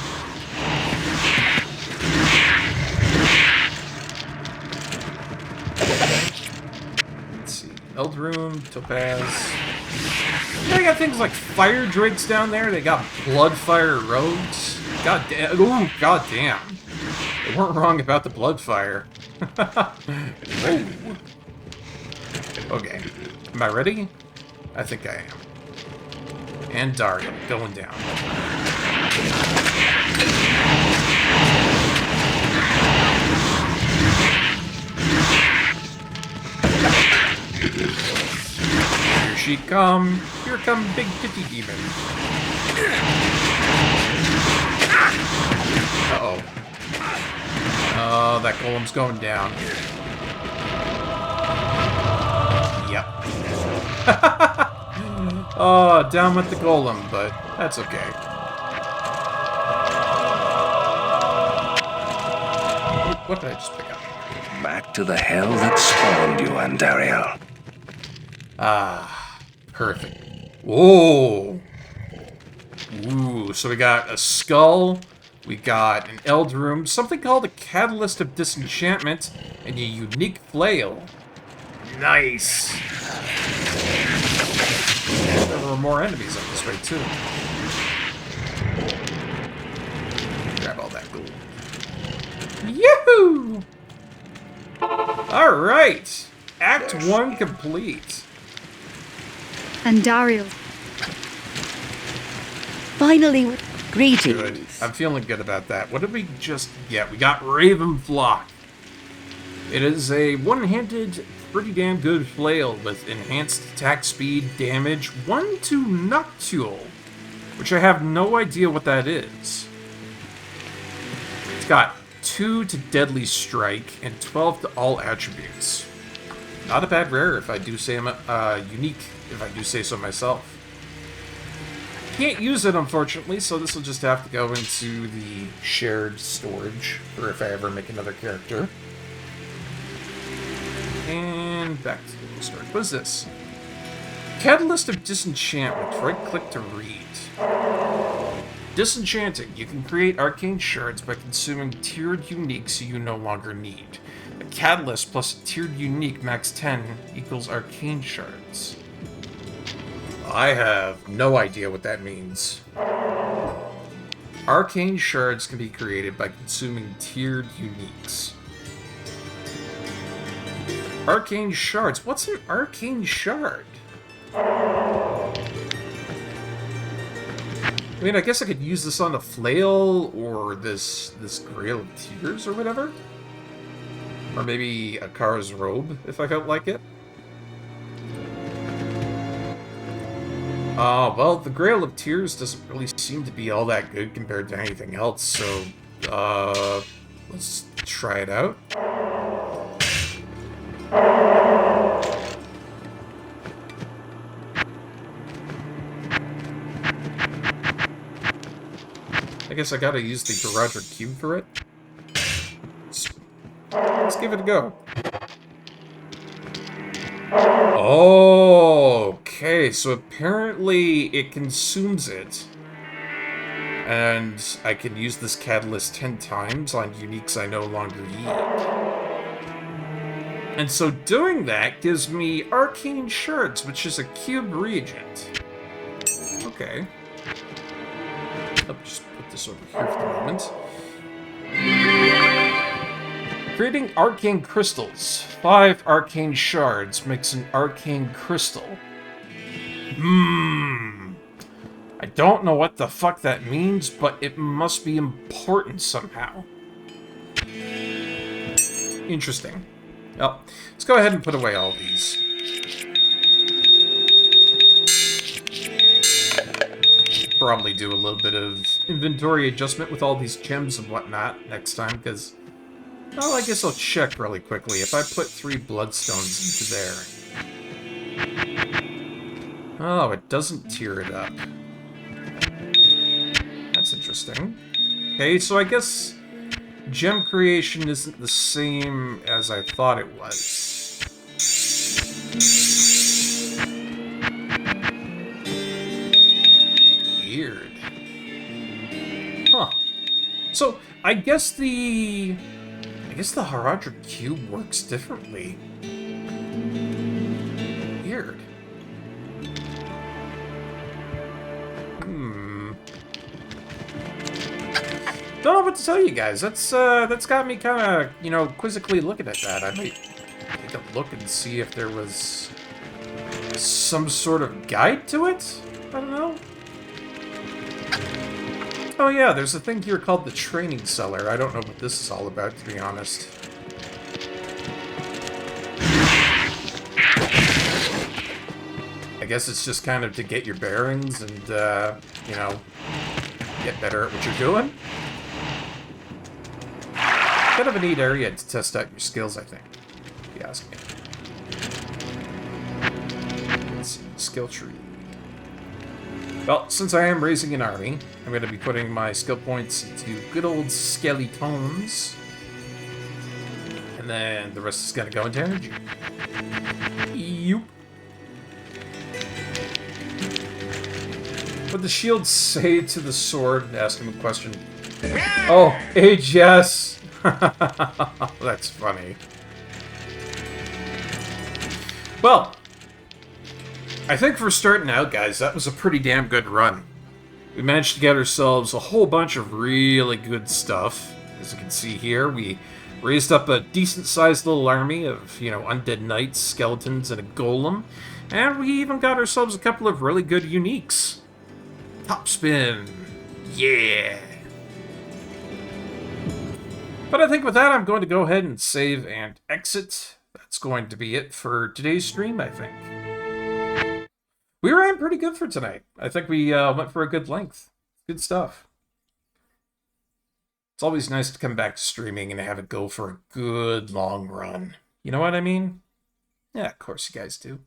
Let's see. Eldroom, Topaz. They got things like fire drakes down there. They got bloodfire rogues. God damn. Ooh, god damn. They weren't wrong about the bloodfire. Whoa. Okay. Am I ready? I think I am. And Dario going down. Here she come. Here come Big Titty Demon. Uh-oh. Oh, that golem's going down. Yep. Oh, down with the golem, but that's okay. What did I just pick up? Back to the hell that spawned you, Andariel. Ah, perfect. Whoa! Ooh, so we got a skull, we got an eld room, something called a Catalyst of Disenchantment, and a unique flail. Nice! There were more enemies up this way, too. Grab all that gold. Yahoo! Alright! Act 1 complete. And Dario. Finally, greetings. Good. I'm feeling good about that. What did we just get? We got Raven Flock. It is a one-handed, pretty damn good flail with enhanced attack speed, damage, 1 to Noctule, which I have no idea what that is. It's got 2 to Deadly Strike and 12 to all attributes. Not a bad rare if I do say unique, if I do say so myself. Can't use it, unfortunately, so this will just have to go into the shared storage for if I ever make another character. And back to the storage. What is this? Catalyst of Disenchantment. Right-click to read. Disenchanting. You can create arcane shards by consuming tiered uniques you no longer need. A catalyst plus a tiered unique max 10 equals arcane shards. I have no idea what that means. Arcane shards can be created by consuming tiered uniques. Arcane shards? What's an arcane shard? I mean, I guess I could use this on a flail or this Grail of Tears or whatever. Or maybe a Kara's robe if I felt like it. Well, the Grail of Tears doesn't really seem to be all that good compared to anything else, so, let's try it out. I guess I gotta use the Garage Cube for it. Let's give it a go. Oh, okay, so apparently it consumes it. And I can use this catalyst 10 times on uniques I no longer need. And so doing that gives me Arcane Shards, which is a cube reagent. Okay. I'll just put this over here for the moment. Creating arcane crystals. 5 arcane shards makes an arcane crystal. I don't know what the fuck that means, but it must be important somehow. Interesting. Well, let's go ahead and put away all these. Probably do a little bit of inventory adjustment with all these gems and whatnot next time, because... well, I guess I'll check really quickly. If I put 3 bloodstones into there... oh, it doesn't tier it up. That's interesting. Okay, so I guess gem creation isn't the same as I thought it was. Weird. Huh. So, I guess the Haradra Cube works differently. Weird. Don't know what to tell you guys. That's got me kind of, you know, quizzically looking at that. I might take a look and see if there was some sort of guide to it. I don't know. Oh yeah, there's a thing here called the Training Cellar. I don't know what this is all about, to be honest. I guess it's just kind of to get your bearings and, you know, get better at what you're doing. Kind of a neat area to test out your skills, I think, if you ask me. Let's see, skill tree. Well, since I am raising an army, I'm going to be putting my skill points into good old skeletons. And then the rest is going to go into energy. Yoop. What the shield say to the sword? Ask him a question. Oh, age yes. That's funny. Well, I think for starting out, guys, that was a pretty damn good run. We managed to get ourselves a whole bunch of really good stuff. As you can see here, we raised up a decent-sized little army of, undead knights, skeletons, and a golem. And we even got ourselves a couple of really good uniques. Top spin. Yeah. But I think with that, I'm going to go ahead and save and exit. That's going to be it for today's stream, I think. We ran pretty good for tonight. I think we went for a good length. Good stuff. It's always nice to come back to streaming and have it go for a good long run. You know what I mean? Yeah, of course you guys do.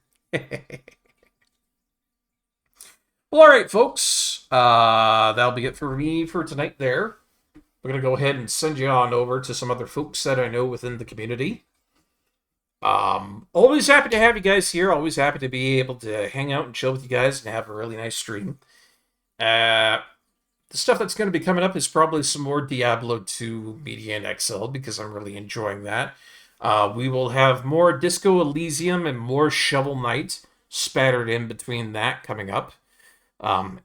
Well, alright, folks. That'll be it for me for tonight there. We're going to go ahead and send you on over to some other folks that I know within the community. Always happy to have you guys here. Always happy to be able to hang out and chill with you guys and have a really nice stream. The stuff that's going to be coming up is probably some more Diablo 2 Media and XL because I'm really enjoying that. We will have more Disco Elysium and more Shovel Knight spattered in between that coming up.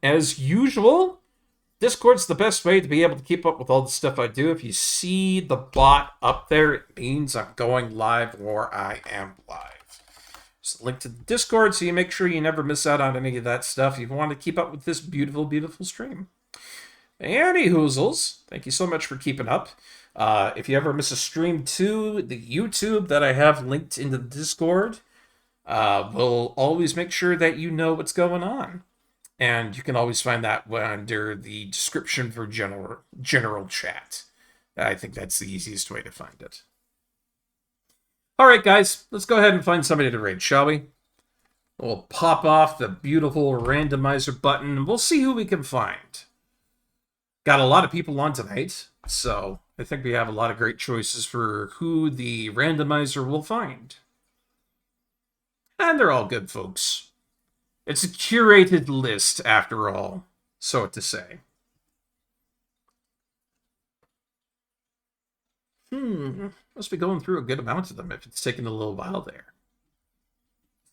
As usual, Discord's the best way to be able to keep up with all the stuff I do. If you see the bot up there, it means I'm going live or I am live. Just a link to the Discord so you make sure you never miss out on any of that stuff if you want to keep up with this beautiful, beautiful stream. Any hoozles, thank you so much for keeping up. If you ever miss a stream too, the YouTube that I have linked into the Discord will always make sure that you know what's going on. And you can always find that under the description for general chat. I think that's the easiest way to find it. All right, guys, let's go ahead and find somebody to raid, shall we? We'll pop off the beautiful randomizer button, and we'll see who we can find. Got a lot of people on tonight, so I think we have a lot of great choices for who the randomizer will find. And they're all good folks. It's a curated list, after all, so to say. Must be going through a good amount of them if it's taking a little while there.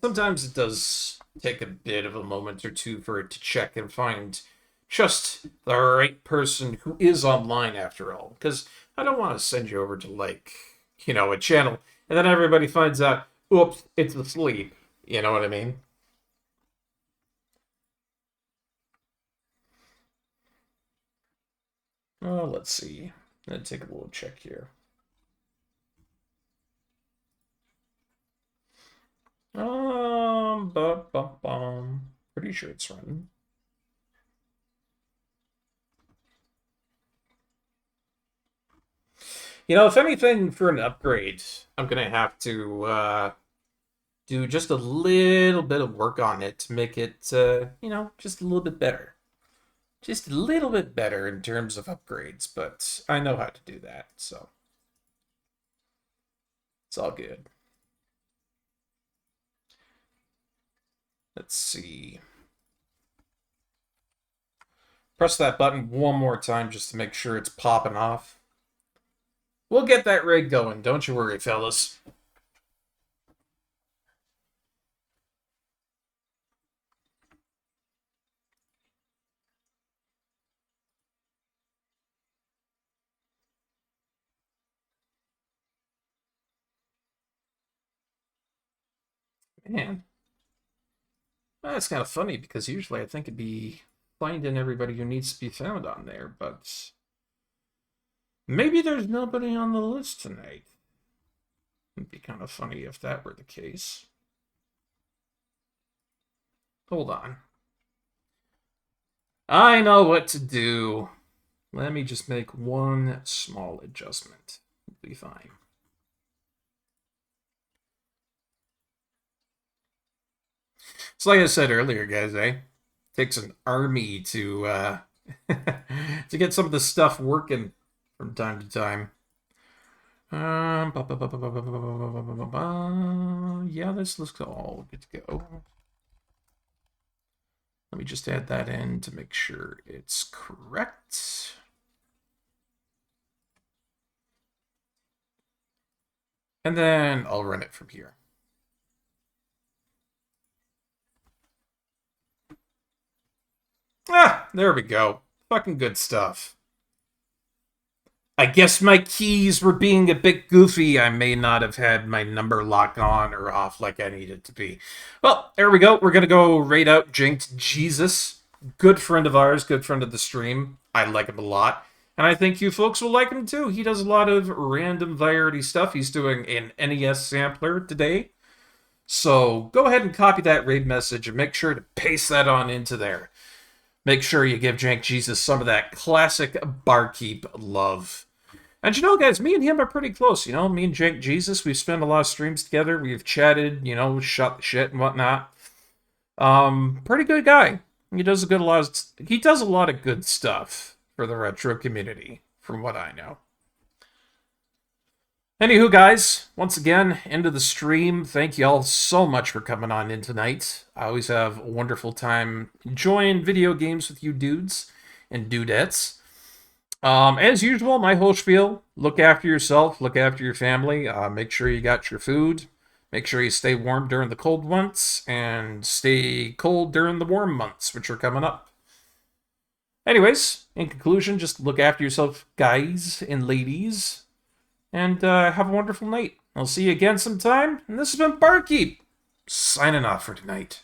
Sometimes it does take a bit of a moment or two for it to check and find just the right person who is online, after all. Because I don't want to send you over to, a channel, and then everybody finds out, oops, it's asleep. You know what I mean? Let's see. I'm going to take a little check here. Pretty sure it's running. If anything, for an upgrade, I'm going to have to do just a little bit of work on it to make it, just a little bit better. Just a little bit better in terms of upgrades, but I know how to do that, so it's all good. Let's see. Press that button one more time just to make sure it's popping off. We'll get that rig going, don't you worry, fellas. Man, that's kind of funny because usually I think it'd be finding everybody who needs to be found on there, but maybe there's nobody on the list tonight. It'd be kind of funny if that were the case. Hold on. I know what to do. Let me just make one small adjustment. It'll be fine. So like I said earlier, guys, takes an army to to get some of the stuff working from time to time. Yeah, this looks all good to go. Let me just add that in to make sure it's correct. And then I'll run it from here. Ah, there we go. Fucking good stuff. I guess my keys were being a bit goofy. I may not have had my number lock on or off like I needed to be. Well, there we go. We're going to go raid out Jinked Jesus. Good friend of ours, good friend of the stream. I like him a lot. And I think you folks will like him too. He does a lot of random variety stuff. He's doing an NES sampler today. So go ahead and copy that raid message and make sure to paste that on into there. Make sure you give Jank Jesus some of that classic Barkeep love. And you know, guys, me and him are pretty close. You know, me and Jank Jesus, we've spent a lot of streams together. We've chatted, you know, shot the shit and whatnot. Pretty good guy. He does a lot of good stuff for the retro community, from what I know. Anywho, guys, once again, end of the stream. Thank you all so much for coming on in tonight. I always have a wonderful time enjoying video games with you dudes and dudettes. As usual, my whole spiel, look after yourself, look after your family, make sure you got your food, make sure you stay warm during the cold months, and stay cold during the warm months, which are coming up. Anyways, in conclusion, just look after yourself, guys and ladies. And have a wonderful night. I'll see you again sometime. And this has been Barkeep, signing off for tonight.